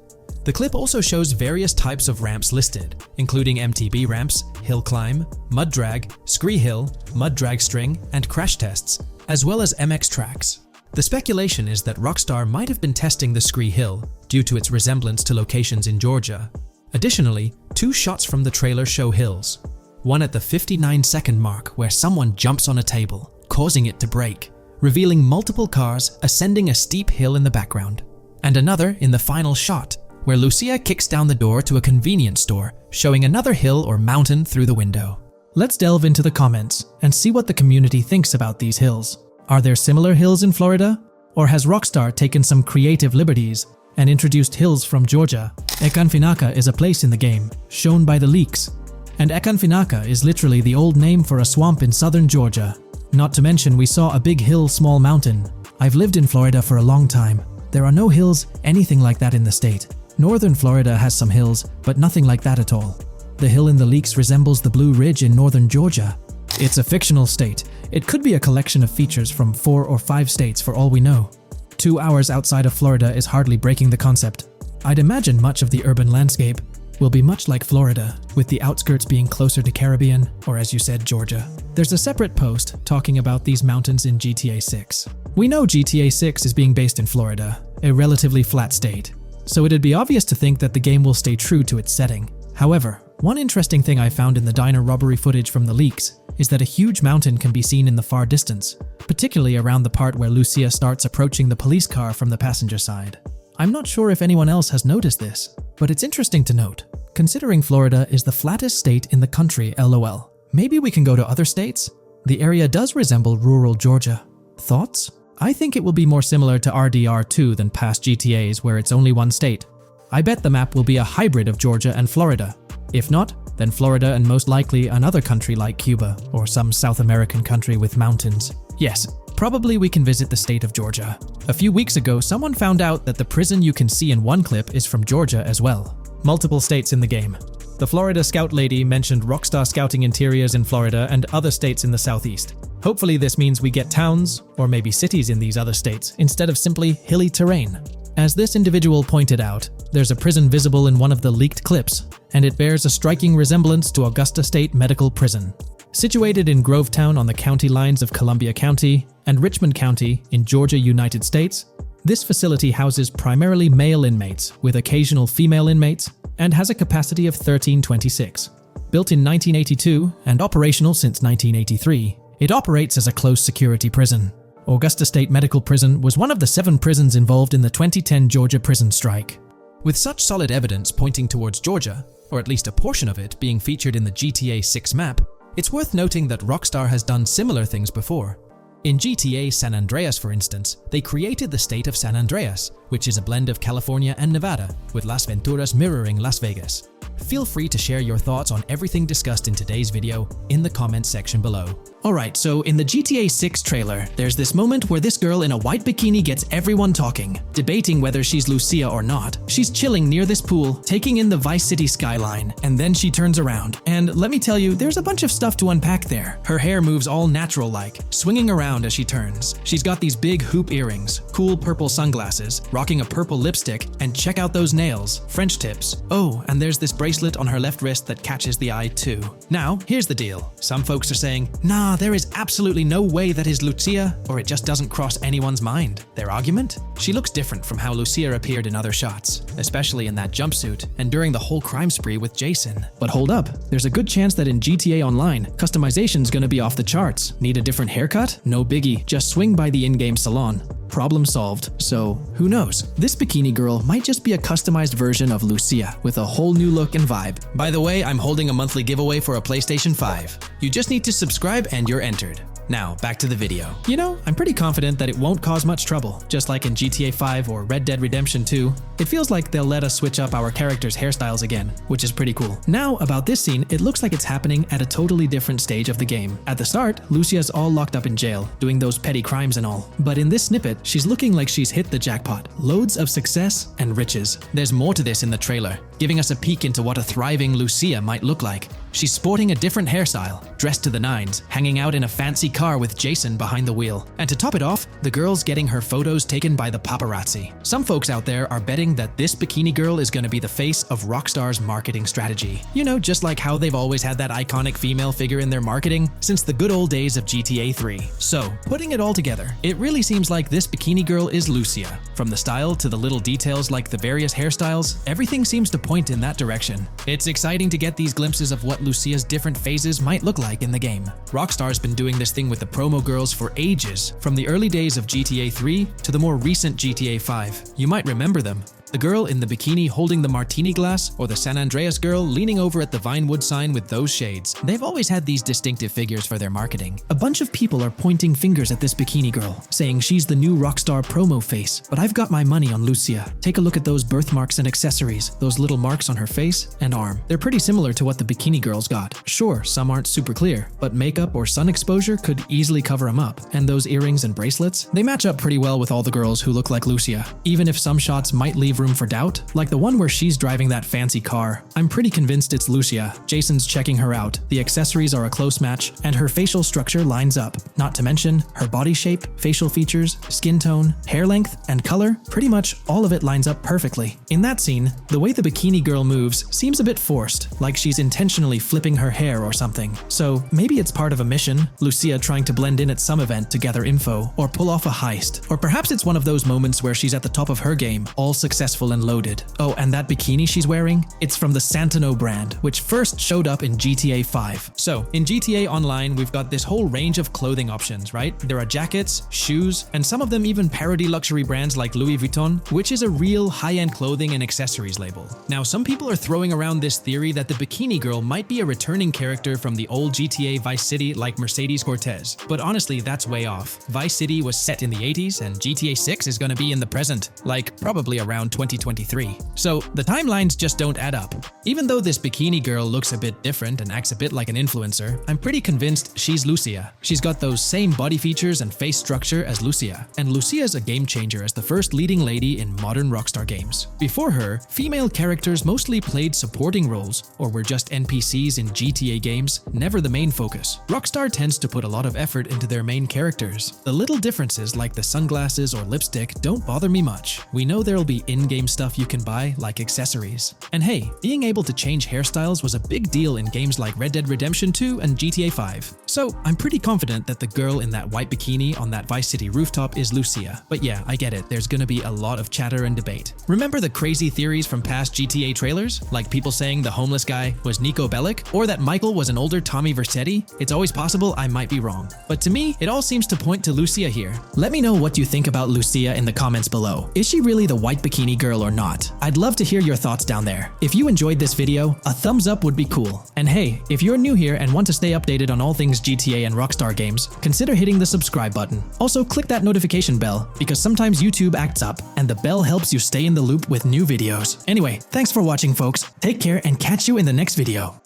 The clip also shows various types of ramps listed, including MTB ramps, hill climb, mud drag, Scree Hill, mud drag string, and crash tests, as well as MX tracks. The speculation is that Rockstar might have been testing the Scree Hill due to its resemblance to locations in Georgia. Additionally, two shots from the trailer show hills. One at the 59-second mark where someone jumps on a table, causing it to break, revealing multiple cars ascending a steep hill in the background. And another in the final shot, where Lucia kicks down the door to a convenience store, showing another hill or mountain through the window. Let's delve into the comments and see what the community thinks about these hills. Are there similar hills in Florida? Or has Rockstar taken some creative liberties and introduced hills from Georgia? Ekanfinaka is a place in the game, shown by the leaks. And Ekanfinaka is literally the old name for a swamp in southern Georgia. Not to mention we saw a big hill, small mountain. I've lived in Florida for a long time. There are no hills, anything like that in the state. Northern Florida has some hills, but nothing like that at all. The hill in the leaks resembles the Blue Ridge in northern Georgia. It's a fictional state. It could be a collection of features from 4 or 5 states for all we know. 2 hours outside of Florida is hardly breaking the concept. I'd imagine much of the urban landscape will be much like Florida, with the outskirts being closer to Caribbean, or as you said, Georgia. There's a separate post talking about these mountains in GTA 6. We know GTA 6 is being based in Florida, a relatively flat state, so it'd be obvious to think that the game will stay true to its setting. However, one interesting thing I found in the diner robbery footage from the leaks is that a huge mountain can be seen in the far distance, particularly around the part where Lucia starts approaching the police car from the passenger side. I'm not sure if anyone else has noticed this, but it's interesting to note, considering Florida is the flattest state in the country, LOL. Maybe we can go to other states? The area does resemble rural Georgia. Thoughts? I think it will be more similar to RDR2 than past GTAs where it's only one state. I bet the map will be a hybrid of Georgia and Florida. If not, then Florida and most likely another country like Cuba or some South American country with mountains. Yes, probably we can visit the state of Georgia. A few weeks ago, someone found out that the prison you can see in one clip is from Georgia as well. Multiple states in the game. The Florida Scout lady mentioned Rockstar Scouting interiors in Florida and other states in the southeast. Hopefully this means we get towns, or maybe cities in these other states, instead of simply hilly terrain. As this individual pointed out, there's a prison visible in one of the leaked clips, and it bears a striking resemblance to Augusta State Medical Prison. Situated in Grovetown on the county lines of Columbia County and Richmond County in Georgia, United States, this facility houses primarily male inmates with occasional female inmates and has a capacity of 1326. Built in 1982 and operational since 1983, it operates as a close-security prison. Augusta State Medical Prison was one of the 7 prisons involved in the 2010 Georgia prison strike. With such solid evidence pointing towards Georgia, or at least a portion of it being featured in the GTA 6 map, it's worth noting that Rockstar has done similar things before. In GTA San Andreas, for instance, they created the state of San Andreas, which is a blend of California and Nevada, with Las Venturas mirroring Las Vegas. Feel free to share your thoughts on everything discussed in today's video in the comments section below. Alright, so in the GTA 6 trailer, there's this moment where this girl in a white bikini gets everyone talking, debating whether she's Lucia or not. She's chilling near this pool, taking in the Vice City skyline, and then she turns around. And let me tell you, there's a bunch of stuff to unpack there. Her hair moves all natural-like, swinging around as she turns. She's got these big hoop earrings, cool purple sunglasses, rocking a purple lipstick, and check out those nails, French tips. Oh, and there's this bracelet on her left wrist that catches the eye too. Now, here's the deal. Some folks are saying, nah, there is absolutely no way that is Lucia, or it just doesn't cross anyone's mind. Their argument? She looks different from how Lucia appeared in other shots, especially in that jumpsuit and during the whole crime spree with Jason. But hold up, there's a good chance that in GTA Online, customization's gonna be off the charts. Need a different haircut? No biggie, just swing by the in-game salon. Problem solved. So, who knows? This bikini girl might just be a customized version of Lucia with a whole new look and vibe. By the way, I'm holding a monthly giveaway for a PlayStation 5. You just need to subscribe and you're entered. Now, back to the video. You know, I'm pretty confident that it won't cause much trouble, just like in GTA 5 or Red Dead Redemption 2. It feels like they'll let us switch up our characters' hairstyles again, which is pretty cool. Now, about this scene, it looks like it's happening at a totally different stage of the game. At the start, Lucia's all locked up in jail, doing those petty crimes and all. But in this snippet, she's looking like she's hit the jackpot. Loads of success and riches. There's more to this in the trailer, giving us a peek into what a thriving Lucia might look like. She's sporting a different hairstyle, dressed to the nines, hanging out in a fancy car with Jason behind the wheel. And to top it off, the girl's getting her photos taken by the paparazzi. Some folks out there are betting that this bikini girl is gonna be the face of Rockstar's marketing strategy. You know, just like how they've always had that iconic female figure in their marketing since the good old days of GTA 3. So, putting it all together, it really seems like this bikini girl is Lucia. From the style to the little details like the various hairstyles, everything seems to point in that direction. It's exciting to get these glimpses of what Lucia's different phases might look like in the game. Rockstar's been doing this thing with the promo girls for ages, from the early days of GTA 3 to the more recent GTA 5. You might remember them. The girl in the bikini holding the martini glass, or the San Andreas girl leaning over at the Vinewood sign with those shades. They've always had these distinctive figures for their marketing. A bunch of people are pointing fingers at this bikini girl, saying she's the new Rockstar promo face, but I've got my money on Lucia. Take a look at those birthmarks and accessories, those little marks on her face and arm. They're pretty similar to what the bikini girl's got. Sure, some aren't super clear, but makeup or sun exposure could easily cover them up. And those earrings and bracelets, they match up pretty well with all the girls who look like Lucia. Even if some shots might leave room for doubt, like the one where she's driving that fancy car, I'm pretty convinced it's Lucia. Jason's checking her out, the accessories are a close match, and her facial structure lines up. Not to mention, her body shape, facial features, skin tone, hair length, and color, pretty much all of it lines up perfectly. In that scene, the way the bikini girl moves seems a bit forced, like she's intentionally flipping her hair or something. So maybe it's part of a mission, Lucia trying to blend in at some event to gather info, or pull off a heist. Or perhaps it's one of those moments where she's at the top of her game, all successful and loaded. Oh, and that bikini she's wearing? It's from the Santino brand, which first showed up in GTA 5. So, in GTA Online, we've got this whole range of clothing options, right? There are jackets, shoes, and some of them even parody luxury brands like Louis Vuitton, which is a real high-end clothing and accessories label. Now, some people are throwing around this theory that the bikini girl might be a returning character from the old GTA Vice City like Mercedes Cortez, but honestly, that's way off. Vice City was set in the 80s, and GTA 6 is gonna be in the present, like probably around 2023. So, the timelines just don't add up. Even though this bikini girl looks a bit different and acts a bit like an influencer, I'm pretty convinced she's Lucia. She's got those same body features and face structure as Lucia, and Lucia's a game changer as the first leading lady in modern Rockstar games. Before her, female characters mostly played supporting roles, or were just NPCs in GTA games, never the main focus. Rockstar tends to put a lot of effort into their main characters. The little differences like the sunglasses or lipstick don't bother me much. We know there'll be in-game stuff you can buy, like accessories. And hey, being able to change hairstyles was a big deal in games like Red Dead Redemption 2 and GTA 5. So I'm pretty confident that the girl in that white bikini on that Vice City rooftop is Lucia. But yeah, I get it, there's gonna be a lot of chatter and debate. Remember the crazy theories from past GTA trailers? Like people saying the homeless guy was Nico Bellic, or that Michael was an older Tommy Vercetti? It's always possible I might be wrong. But to me, it all seems to point to Lucia here. Let me know what you think about Lucia in the comments below. Is she really the white bikini girl or not? I'd love to hear your thoughts down there. If you enjoyed this video, a thumbs up would be cool. And hey, if you're new here and want to stay updated on all things GTA and Rockstar games, consider hitting the subscribe button. Also, click that notification bell, because sometimes YouTube acts up, and the bell helps you stay in the loop with new videos. Anyway, thanks for watching, folks. Take care and catch you in the next video.